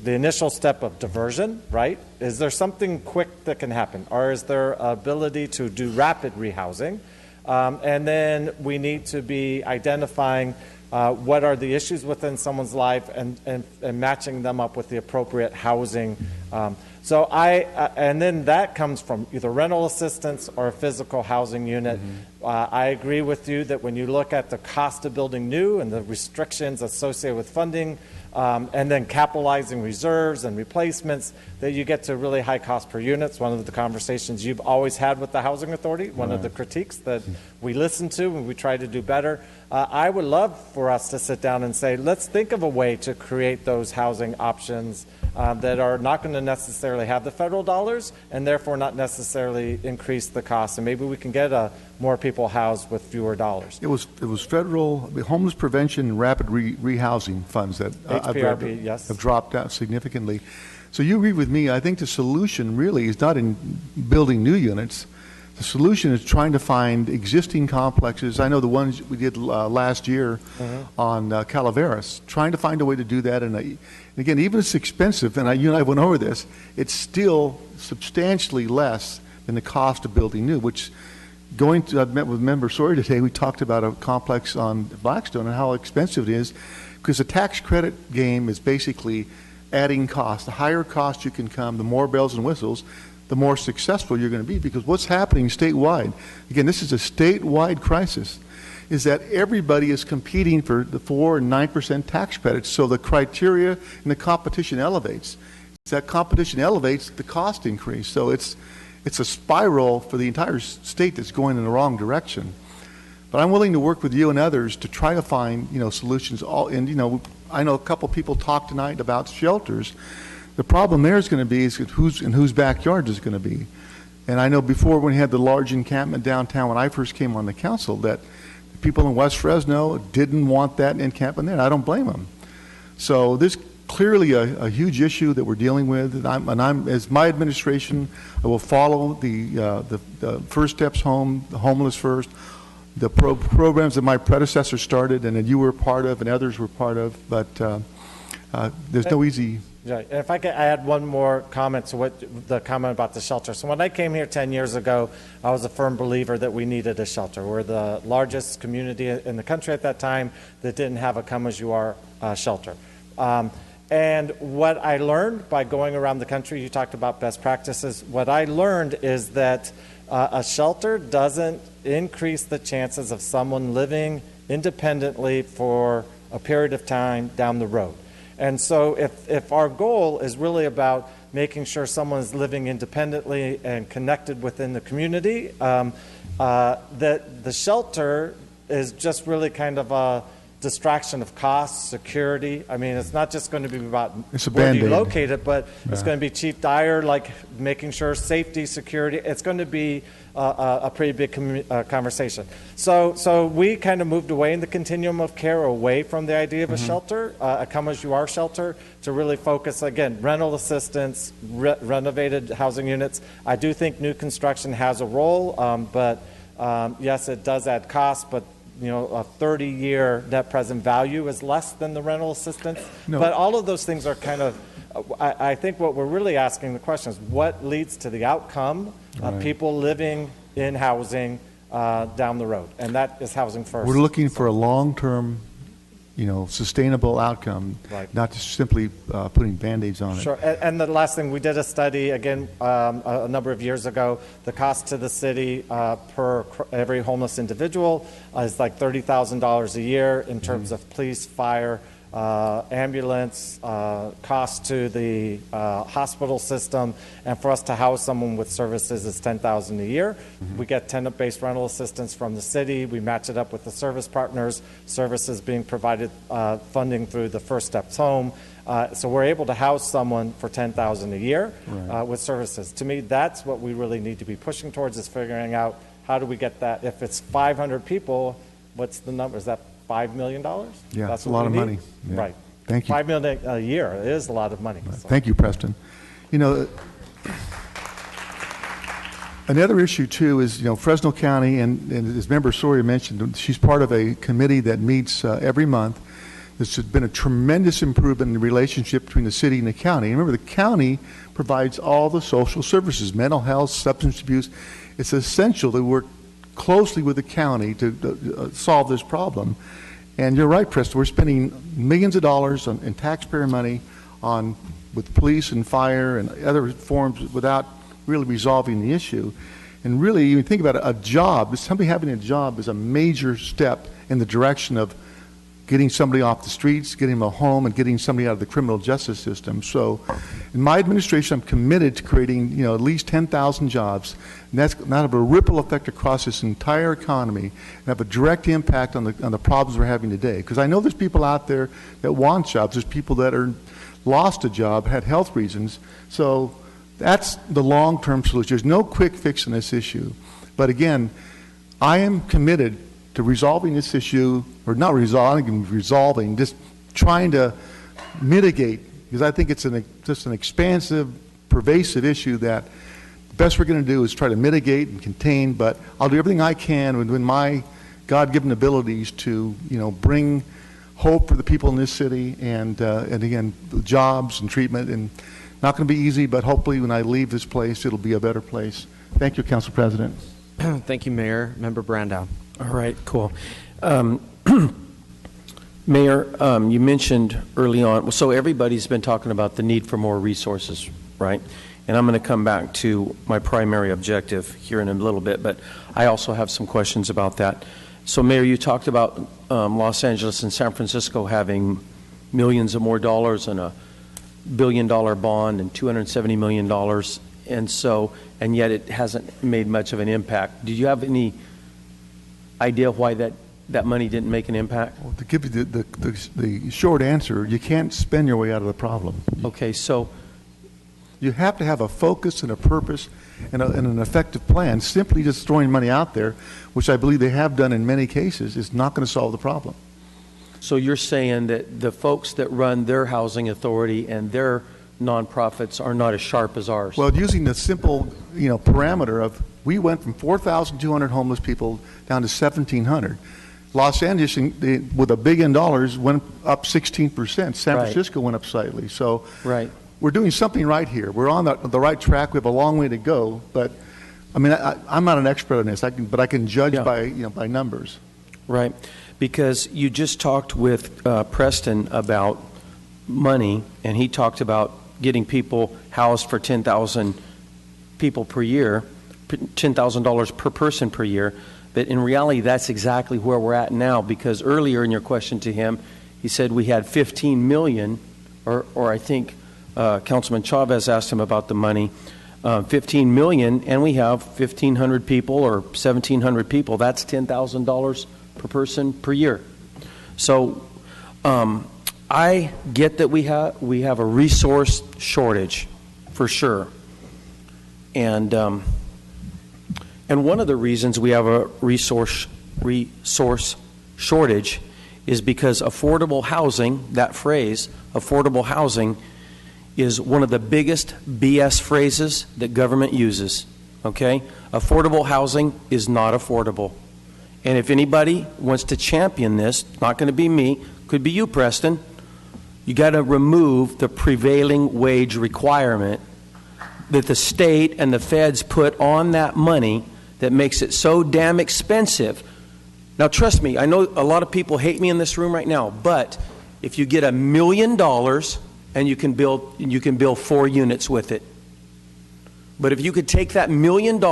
the initial step of diversion, right? Is there something quick that can happen? Or is there ability to do rapid rehousing? And then we need to be identifying what are the issues within someone's life and matching them up with the appropriate housing. And then that comes from either rental assistance or a physical housing unit. I agree with you that when you look at the cost of building new and the restrictions associated with funding, and then capitalizing reserves and replacements, that you get to really high cost per units. One of the conversations you've always had with the Housing Authority, one of the critiques that we listen to and we try to do better. I would love for us to sit down and say, let's think of a way to create those housing options that are not going to necessarily have the federal dollars and therefore not necessarily increase the cost. And maybe we can get more people housed with fewer dollars. It was federal homeless prevention and rapid rehousing funds that HPRP, yes, have dropped out significantly. So you agree with me. I think the solution really is not in building new units. The solution is trying to find existing complexes. I know the ones we did last year on Calaveras, trying to find a way to do that. And again, even if it's expensive, and you and I went over this, it's still substantially less than the cost of building new, which I've met with Member Sawyer today. We talked about a complex on Blackstone and how expensive it is, because the tax credit game is basically adding cost. The higher cost you can come, the more bells and whistles, the more successful you're going to be. Because what's happening statewide, again, this is a statewide crisis, is that everybody is competing for the 4% and 9% tax credits. So the criteria and the competition elevates. As that competition elevates, the cost increase. So it's a spiral for the entire state that's going in the wrong direction. But I'm willing to work with you and others to try to find, solutions. I know a couple people talked tonight about shelters. The problem there is going to be is in whose backyard is it going to be. And I know before when we had the large encampment downtown when I first came on the council that the people in West Fresno didn't want that encampment there, and I don't blame them. So there's clearly a huge issue that we're dealing with, and I'm as my administration, I will follow the First Steps Home, the Homeless First, the programs that my predecessor started and that you were part of and others were part of, but there's no easy... Right. And if I could add one more comment to what the comment about the shelter. So when I came here 10 years ago, I was a firm believer that we needed a shelter. We're the largest community in the country at that time that didn't have a come-as-you-are shelter. And what I learned by going around the country, you talked about best practices, what I learned is that a shelter doesn't increase the chances of someone living independently for a period of time down the road. And so if our goal is really about making sure someone is living independently and connected within the community, that the shelter is just really kind of a distraction of cost, security. I mean, it's not just going to be about where you locate it, but it's going to be Chief Dyer, like making sure safety, security. It's going to be a pretty big conversation. So we kind of moved away in the continuum of care, away from the idea of a shelter, a come-as-you-are shelter, to really focus, again, rental assistance, renovated housing units. I do think new construction has a role, but yes, it does add cost, but a 30-year net present value is less than the rental assistance. No. But all of those things are kind of, I think what we're really asking the question is what leads to the outcome of people living in housing down the road? And that is housing first. We're looking for a long-term, sustainable outcome, not just simply putting Band-Aids on it. Sure. And the last thing, we did a study, again, a number of years ago. The cost to the city per every homeless individual is like $30,000 a year in terms of police, fire, ambulance, cost to the hospital system, and for us to house someone with services is $10,000 a year. We get tenant-based rental assistance from the city. We match it up with the service partners, services being provided, funding through the First Steps Home. So we're able to house someone for $10,000 a year with services. To me, that's what we really need to be pushing towards, is figuring out how do we get that. If it's 500 people, what's the number? Is that $5 million? Yeah, that's a lot of money. Yeah. Right. Thank you. $5 million a year is a lot of money. So. Thank you, Preston. Another issue too is Fresno County, and as Member Soria mentioned, she's part of a committee that meets every month. There's been a tremendous improvement in the relationship between the city and the county. And remember, the county provides all the social services, mental health, substance abuse. It's essential to work closely with the county to solve this problem. And you're right, Preston, we're spending millions of dollars in taxpayer money with police and fire and other forms without really resolving the issue. And really, you think about it, a job, somebody having a job is a major step in the direction of getting somebody off the streets, getting them a home, and getting somebody out of the criminal justice system. So in my administration, I'm committed to creating at least 10,000 jobs, and that's going to have a ripple effect across this entire economy and have a direct impact on the problems we're having today. Because I know there's people out there that want jobs. There's people that are lost a job, had health reasons. So that's the long-term solution. There's no quick fix in this issue. But again, I am committed to resolving this issue, or not resolving, just trying to mitigate, because I think it's just an expansive, pervasive issue that the best we're going to do is try to mitigate and contain, but I'll do everything I can within my God-given abilities to, bring hope for the people in this city and again, jobs and treatment. And not going to be easy, but hopefully when I leave this place, it'll be a better place. Thank you, Council President. Thank you, Mayor. Member Brandow. All right, cool. Mayor, you mentioned early on, so everybody's been talking about the need for more resources, right? And I'm going to come back to my primary objective here in a little bit, but I also have some questions about that. So, Mayor, you talked about Los Angeles and San Francisco having millions of more dollars and a $1 billion bond and $270 million, and yet it hasn't made much of an impact. Do you have any idea why that money didn't make an impact? Well, to give you the short answer, you can't spend your way out of the problem. Okay, so you have to have a focus and a purpose and an effective plan. Simply just throwing money out there, which I believe they have done in many cases, is not going to solve the problem. So you're saying that the folks that run their housing authority and their nonprofits are not as sharp as ours? Well, using the simple, parameter of, we went from 4,200 homeless people down to 1,700. Los Angeles, with $1 billion, went up 16%. San Francisco went up slightly. So we're doing something right here. We're on the right track. We have a long way to go. But I mean, I'm not an expert on this. But I can judge by numbers. Right, because you just talked with Preston about money, and he talked about getting people housed for 10,000 people per year, $10,000 per person per year. But in reality, that's exactly where we're at now, because earlier in your question to him, he said we had 15 million, or I think Councilman Chavez asked him about the money, 15 million, and we have 1,500 people or 1,700 people. That's $10,000 per person per year. So I get that we have a resource shortage, for sure. And one of the reasons we have a resource shortage is because affordable housing, that phrase, affordable housing, is one of the biggest BS phrases that government uses, okay? Affordable housing is not affordable. And if anybody wants to champion this, not going to be me, could be you, Preston, you got to remove the prevailing wage requirement that the state and the feds put on that money that makes it so damn expensive. Now, trust me, I know a lot of people hate me in this room right now, but if you get $1 million and you can build 4 units with it. But if you could take that $1 million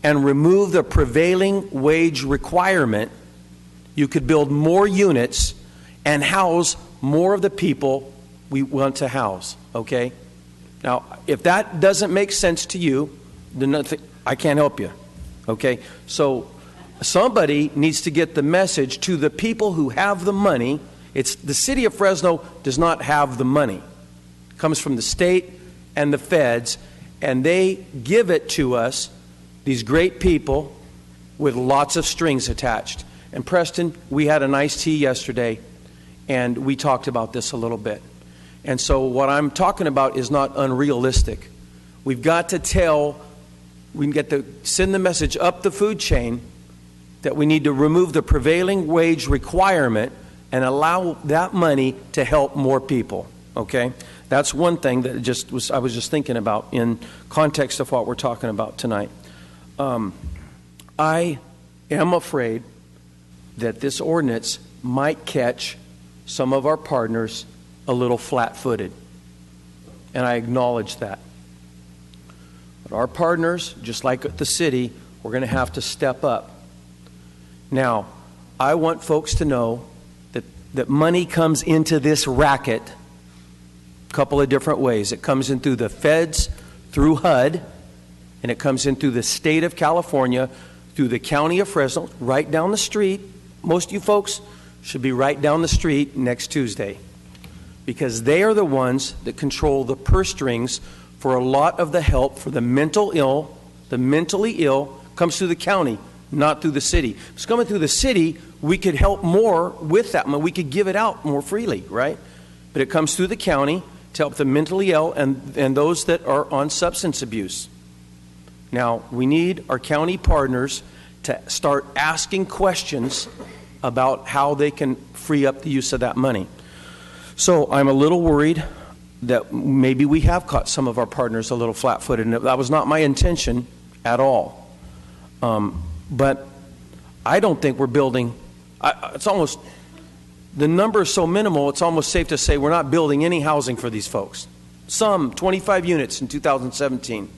and remove the prevailing wage requirement, you could build more units and house more of the people we want to house, okay? Now, if that doesn't make sense to you, then I can't help you, okay? So somebody needs to get the message to the people who have the money. It's the city of Fresno does not have the money. It comes from the state and the feds, and they give it to us, these great people, with lots of strings attached. And Preston, we had an iced tea yesterday, and we talked about this a little bit. And so what I'm talking about is not unrealistic. We've got to send the message up the food chain that we need to remove the prevailing wage requirement and allow that money to help more people, okay? That's one thing that I was just thinking about in context of what we're talking about tonight. I am afraid that this ordinance might catch some of our partners a little flat-footed, and I acknowledge that. But our partners, just like the city, we're going to have to step up. Now, I want folks to know that money comes into this racket a couple of different ways. It comes in through the feds, through HUD, and it comes in through the state of California, through the county of Fresno, right down the street. Most of you folks should be right down the street next Tuesday, because they are the ones that control the purse strings for a lot of the help for the mentally ill comes through the county, not through the city. If it's coming through the city, we could help more with that money. We could give it out more freely, right? But it comes through the county to help the mentally ill and those that are on substance abuse. Now, we need our county partners to start asking questions about how they can free up the use of that money. So I'm a little worried that maybe we have caught some of our partners a little flat-footed, and that was not my intention at all. But I don't think we're building, it's almost, the number is so minimal, it's almost safe to say we're not building any housing for these folks. Some 25 units in 2017.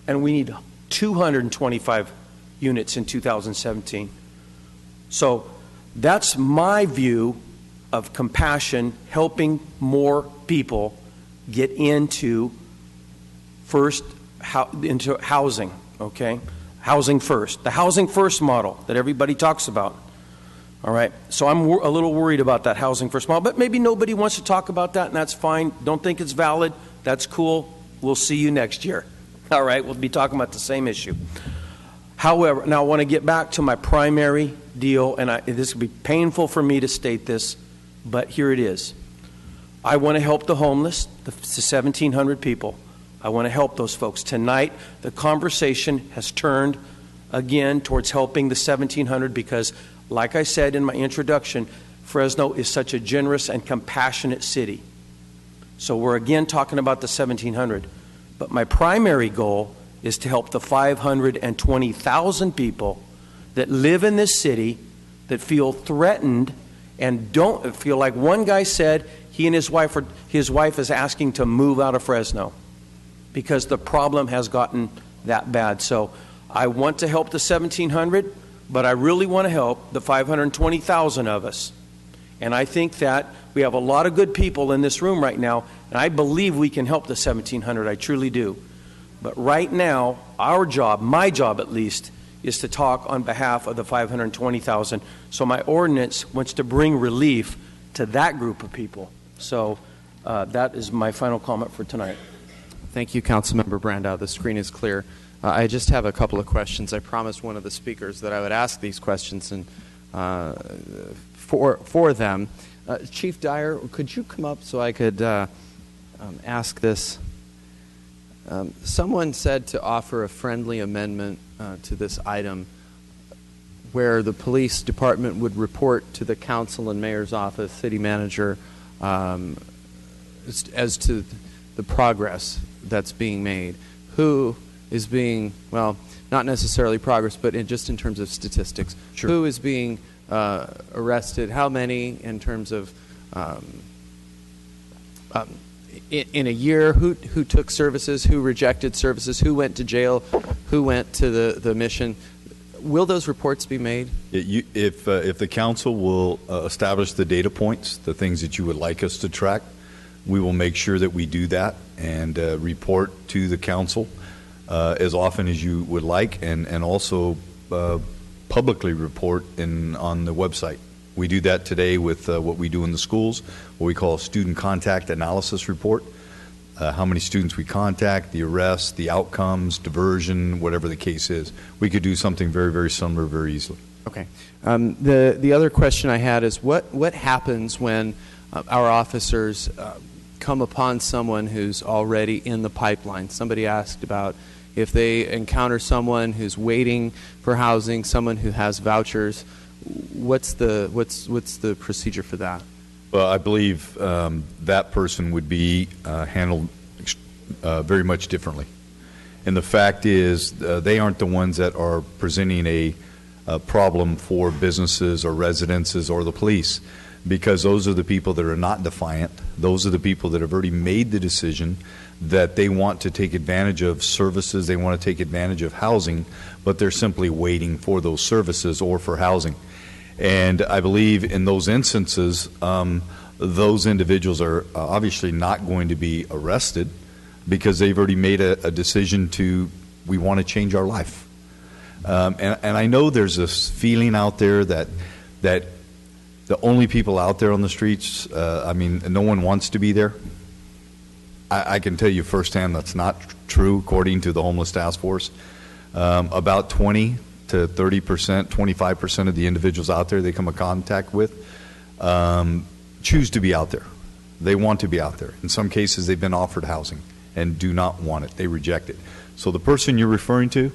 And we need 225 units in 2017. So that's my view of compassion, helping more people get into housing, okay? Housing First, the Housing First model that everybody talks about. All right, so I'm a little worried about that Housing First model, but maybe nobody wants to talk about that, and that's fine. Don't think it's valid. That's cool. We'll see you next year. All right, we'll be talking about the same issue. However, now I want to get back to my primary deal, and this will be painful for me to state this, but here it is. I want to help the homeless, the 1,700 people. I want to help those folks. Tonight, the conversation has turned again towards helping the 1,700 because, like I said in my introduction, Fresno is such a generous and compassionate city. So we're again talking about the 1,700. But my primary goal is to help the 520,000 people that live in this city that feel threatened and don't feel like one guy said he and his wife is asking to move out of Fresno because the problem has gotten that bad. So I want to help the 1,700, but I really want to help the 520,000 of us. And I think that we have a lot of good people in this room right now, and I believe we can help the 1,700. I truly do. But right now, our job, my job at least, is to talk on behalf of the 520,000. So my ordinance wants to bring relief to that group of people. So that is my final comment for tonight. Thank you, Councilmember Brandow. The screen is clear. I just have a couple of questions. I promised one of the speakers that I would ask these questions and for them. Chief Dyer, could you come up so I could ask this? Someone said to offer a friendly amendment to this item where the police department would report to the council and mayor's office, city manager, as to the progress that's being made. Who is being, well, not necessarily progress, but just in terms of statistics. Sure. Who is being arrested? How many in terms of in a year? Who took services? Who rejected services? Who went to jail? Who went to the mission? Will those reports be made? If the council will establish the data points, the things that you would like us to track, we will make sure that we do that and report to the council as often as you would like, and also publicly report on the website. We do that today with what we do in the schools, what we call a student contact analysis report. How many students we contact, the arrests, the outcomes, diversion, whatever the case is. We could do something very, very similar very easily. Okay. The other question I had is what happens when our officers come upon someone who's already in the pipeline? Somebody asked about if they encounter someone who's waiting for housing, someone who has vouchers. What's the procedure for that? Well, I believe that person would be handled very much differently. And the fact is, they aren't the ones that are presenting a problem for businesses or residences or the police, because those are the people that are not defiant. Those are the people that have already made the decision that they want to take advantage of services, they want to take advantage of housing, but they're simply waiting for those services or for housing. And I believe in those instances, those individuals are obviously not going to be arrested because they've already made a decision we want to change our life. And I know there's this feeling out there that the only people out there on the streets, no one wants to be there. I can tell you firsthand that's not true, according to the Homeless Task Force. About 20 to 30%, 25% of the individuals out there they come in contact with choose to be out there. They want to be out there. In some cases, they've been offered housing and do not want it. They reject it. So the person you're referring to,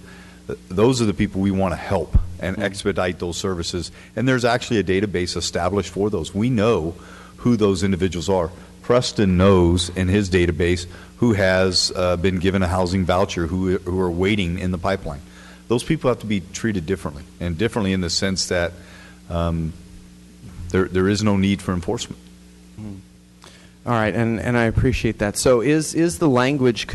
those are the people we want to help and expedite those services. And there's actually a database established for those. We know who those individuals are. Preston knows in his database who has been given a housing voucher, who are waiting in the pipeline. Those people have to be treated differently, and differently in the sense that there is no need for enforcement. All right, and I appreciate that. So is the language,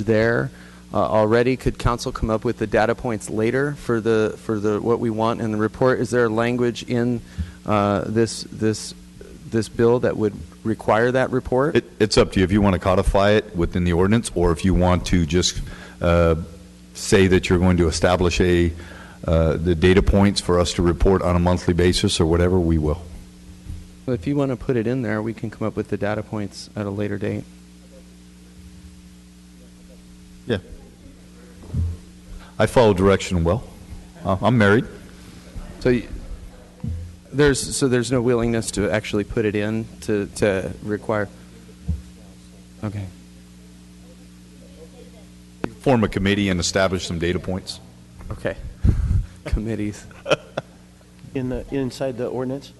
there already? Could council come up with the data points later for the what we want in the report? Is there language in this bill that would require that report? It's up to you if you want to codify it within the ordinance, or if you want to just say that you're going to establish the data points for us to report on a monthly basis or whatever, we will. If you want to put it in there, we can come up with the data points at a later date. Yeah. I follow direction well. I'm married. So there's no willingness to actually put it in to require. Okay. Form a committee and establish some data points. Okay. Committees. Inside the ordinance?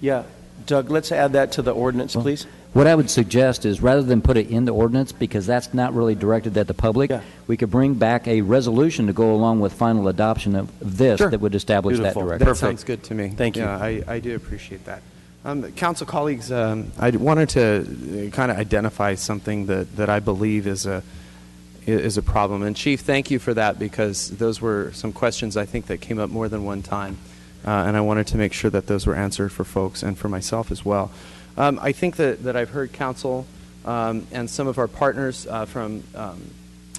Yeah. Doug, let's add that to the ordinance, please. What I would suggest is rather than put it in the ordinance, because that's not really directed at the public, we could bring back a resolution to go along with final adoption of this that would establish that direction. That sounds good to me. Thank you. Yeah, I do appreciate that. Council colleagues, I wanted to kind of identify something that I believe is a problem. And Chief, thank you for that, because those were some questions I think that came up more than one time. And I wanted to make sure that those were answered for folks and for myself as well. I think that I've heard council and some of our partners from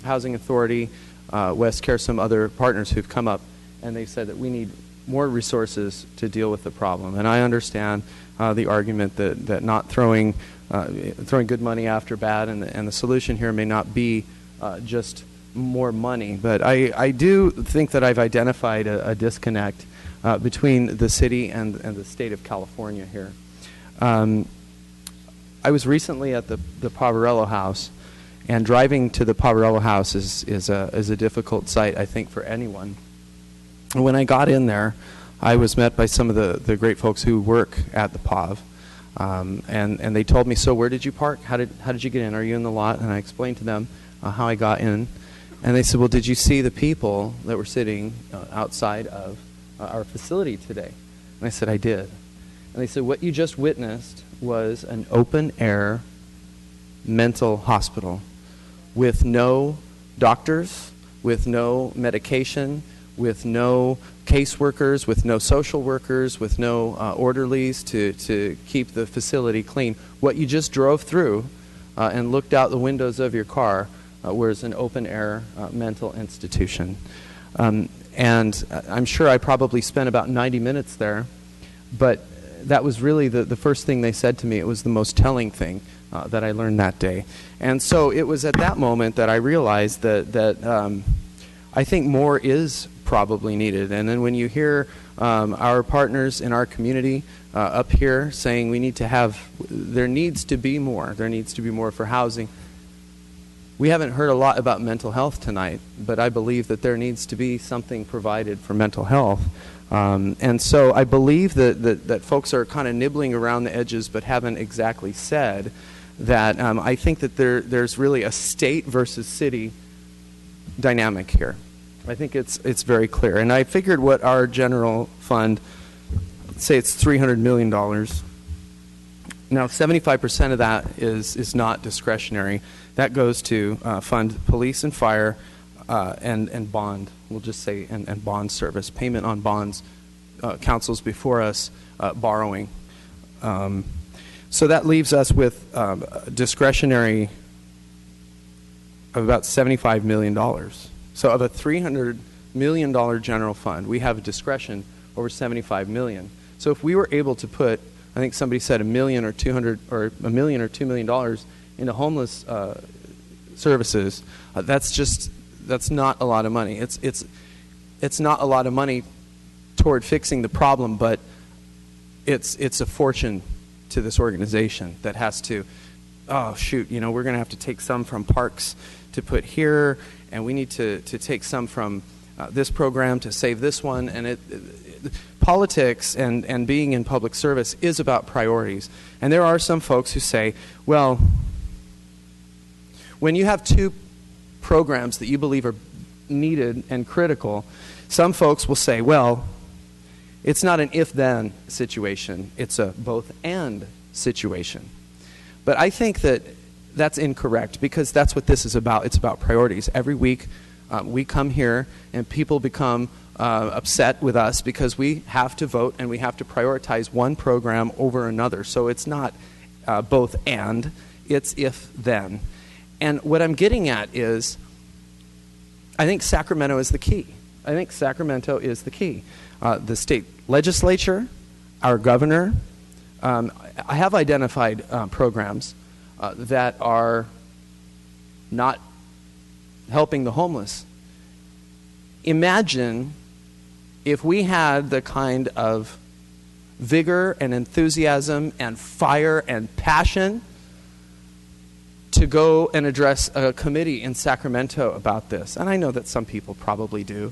Housing Authority, West Care, some other partners who've come up, and they've said that we need more resources to deal with the problem. And I understand the argument that not throwing good money after bad, and the solution here may not be just more money. But I do think that I've identified a disconnect between the city and the state of California here. I was recently at the Poverello House, and driving to the Poverello House is a difficult sight, I think, for anyone. And when I got in there, I was met by some of the great folks who work at the POV, and they told me, "So where did you park? How did you get in? Are you in the lot?" And I explained to them how I got in, and they said, "Well, did you see the people that were sitting outside of our facility today?" And I said, "I did." And they said, "What you just witnessed was an open-air mental hospital with no doctors, with no medication, with no caseworkers, with no social workers, with no orderlies to keep the facility clean. What you just drove through and looked out the windows of your car was an open-air mental institution." And I'm sure I probably spent about 90 minutes there, but that was really the first thing they said to me. It was the most telling thing that I learned that day. And so it was at that moment that I realized that I think more is probably needed. And then when you hear our partners in our community up here saying there needs to be more for housing. We haven't heard a lot about mental health tonight, but I believe that there needs to be something provided for mental health. And so I believe that folks are kind of nibbling around the edges but haven't exactly said that. I think that there's really a state versus city dynamic here. I think it's very clear. And I figured what our general fund, say it's $300 million. Now 75% of that is not discretionary. That goes to fund police and fire and bond, we'll just say, and bond service, payment on bonds, councils before us borrowing. So that leaves us with discretionary of about $75 million. So of a $300 million general fund, we have a discretion over $75 million. So if we were able to put, I think somebody said $1 million or $2 million into homeless services, that's not a lot of money. It's not a lot of money toward fixing the problem, but it's a fortune to this organization that has to, oh shoot, we're going to have to take some from parks to put here, and we need to take some from this program to save this one. And politics and being in public service is about priorities. And there are some folks who say, well, when you have two programs that you believe are needed and critical, some folks will say, well, it's not an if-then situation, it's a both-and situation. But I think that that's incorrect, because that's what this is about. It's about priorities. Every week we come here and people become upset with us because we have to vote and we have to prioritize one program over another. So it's not both and, it's if-then. And what I'm getting at is, I think Sacramento is the key. I think Sacramento is the key. The state legislature, our governor, I have identified programs that are not helping the homeless. Imagine if we had the kind of vigor and enthusiasm and fire and passion to go and address a committee in Sacramento about this. And I know that some people probably do.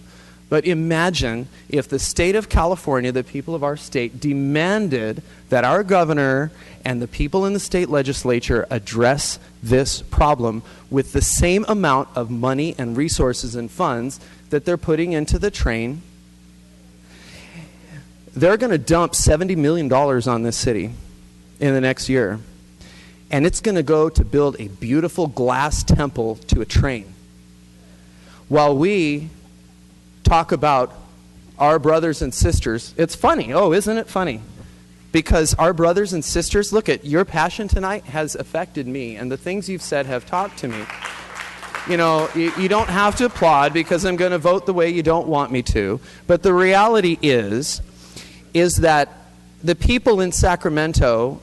But imagine if the state of California, the people of our state, demanded that our governor and the people in the state legislature address this problem with the same amount of money and resources and funds that they're putting into the train. They're going to dump $70 million on this city in the next year. And it's going to go to build a beautiful glass temple to a train. While we talk about our brothers and sisters, it's funny. Oh, isn't it funny? Because our brothers and sisters, look at your passion tonight has affected me, and the things you've said have talked to me. You know, you don't have to applaud because I'm going to vote the way you don't want me to. But the reality is that the people in Sacramento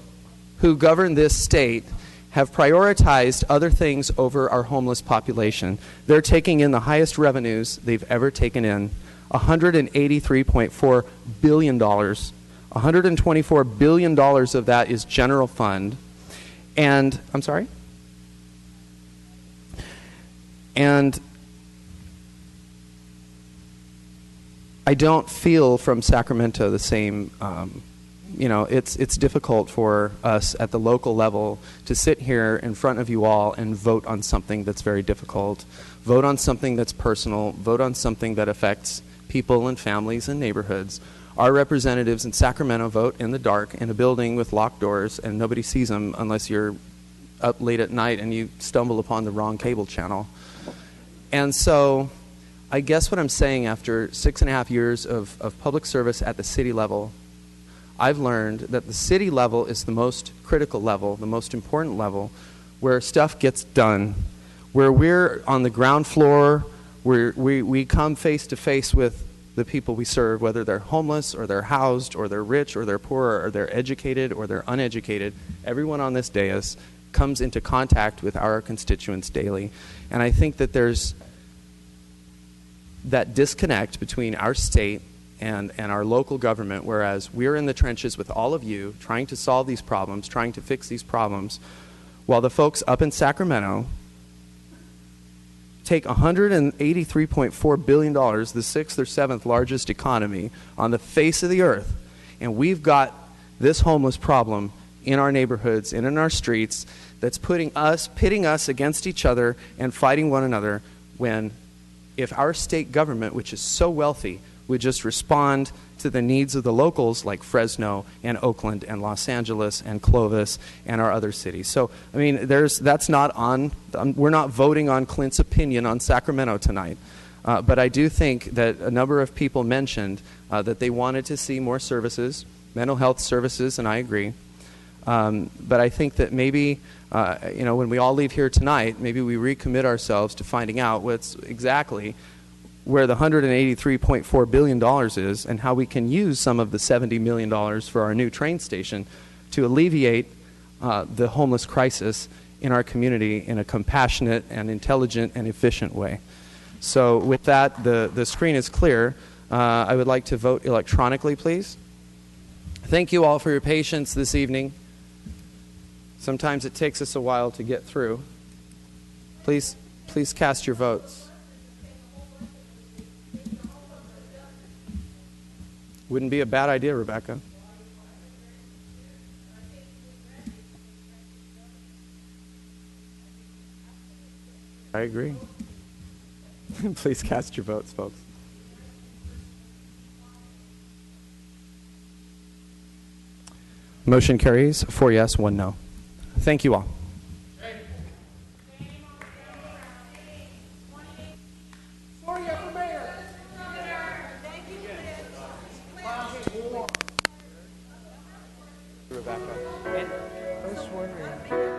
who govern this state have prioritized other things over our homeless population. They're taking in the highest revenues they've ever taken in, $183.4 billion. $124 billion of that is general fund. And, I'm sorry? And I don't feel from Sacramento the same. You know, it's difficult for us at the local level to sit here in front of you all and vote on something that's very difficult, vote on something that's personal, vote on something that affects people and families and neighborhoods. Our representatives in Sacramento vote in the dark in a building with locked doors, and nobody sees them unless you're up late at night and you stumble upon the wrong cable channel. And so I guess what I'm saying after 6.5 years of public service at the city level, I've learned that the city level is the most critical level, the most important level, where stuff gets done, where we're on the ground floor, where we come face to face with the people we serve, whether they're homeless or they're housed or they're rich or they're poor or they're educated or they're uneducated. Everyone on this dais comes into contact with our constituents daily. And I think that there's that disconnect between our state and our local government, whereas we're in the trenches with all of you trying to solve these problems, trying to fix these problems, while the folks up in Sacramento take $183.4 billion, the sixth or seventh largest economy on the face of the earth, and we've got this homeless problem in our neighborhoods and in our streets that's pitting us against each other and fighting one another, when if our state government, which is so wealthy, would just respond to the needs of the locals like Fresno and Oakland and Los Angeles and Clovis and our other cities. So, I mean, that's not on, we're not voting on Clint's opinion on Sacramento tonight. But I do think that a number of people mentioned that they wanted to see more services, mental health services, and I agree. But I think that maybe, you know, when we all leave here tonight, maybe we recommit ourselves to finding out what's exactly where the $183.4 billion is and how we can use some of the $70 million for our new train station to alleviate the homeless crisis in our community in a compassionate and intelligent and efficient way. So with that, the screen is clear. I would like to vote electronically, please. Thank you all for your patience this evening. Sometimes it takes us a while to get through. Please cast your votes. Wouldn't be a bad idea, Rebecca. I agree. Please cast your votes, folks. Motion carries 4 yes, 1 no. Thank you all. Rebecca. And I was wondering.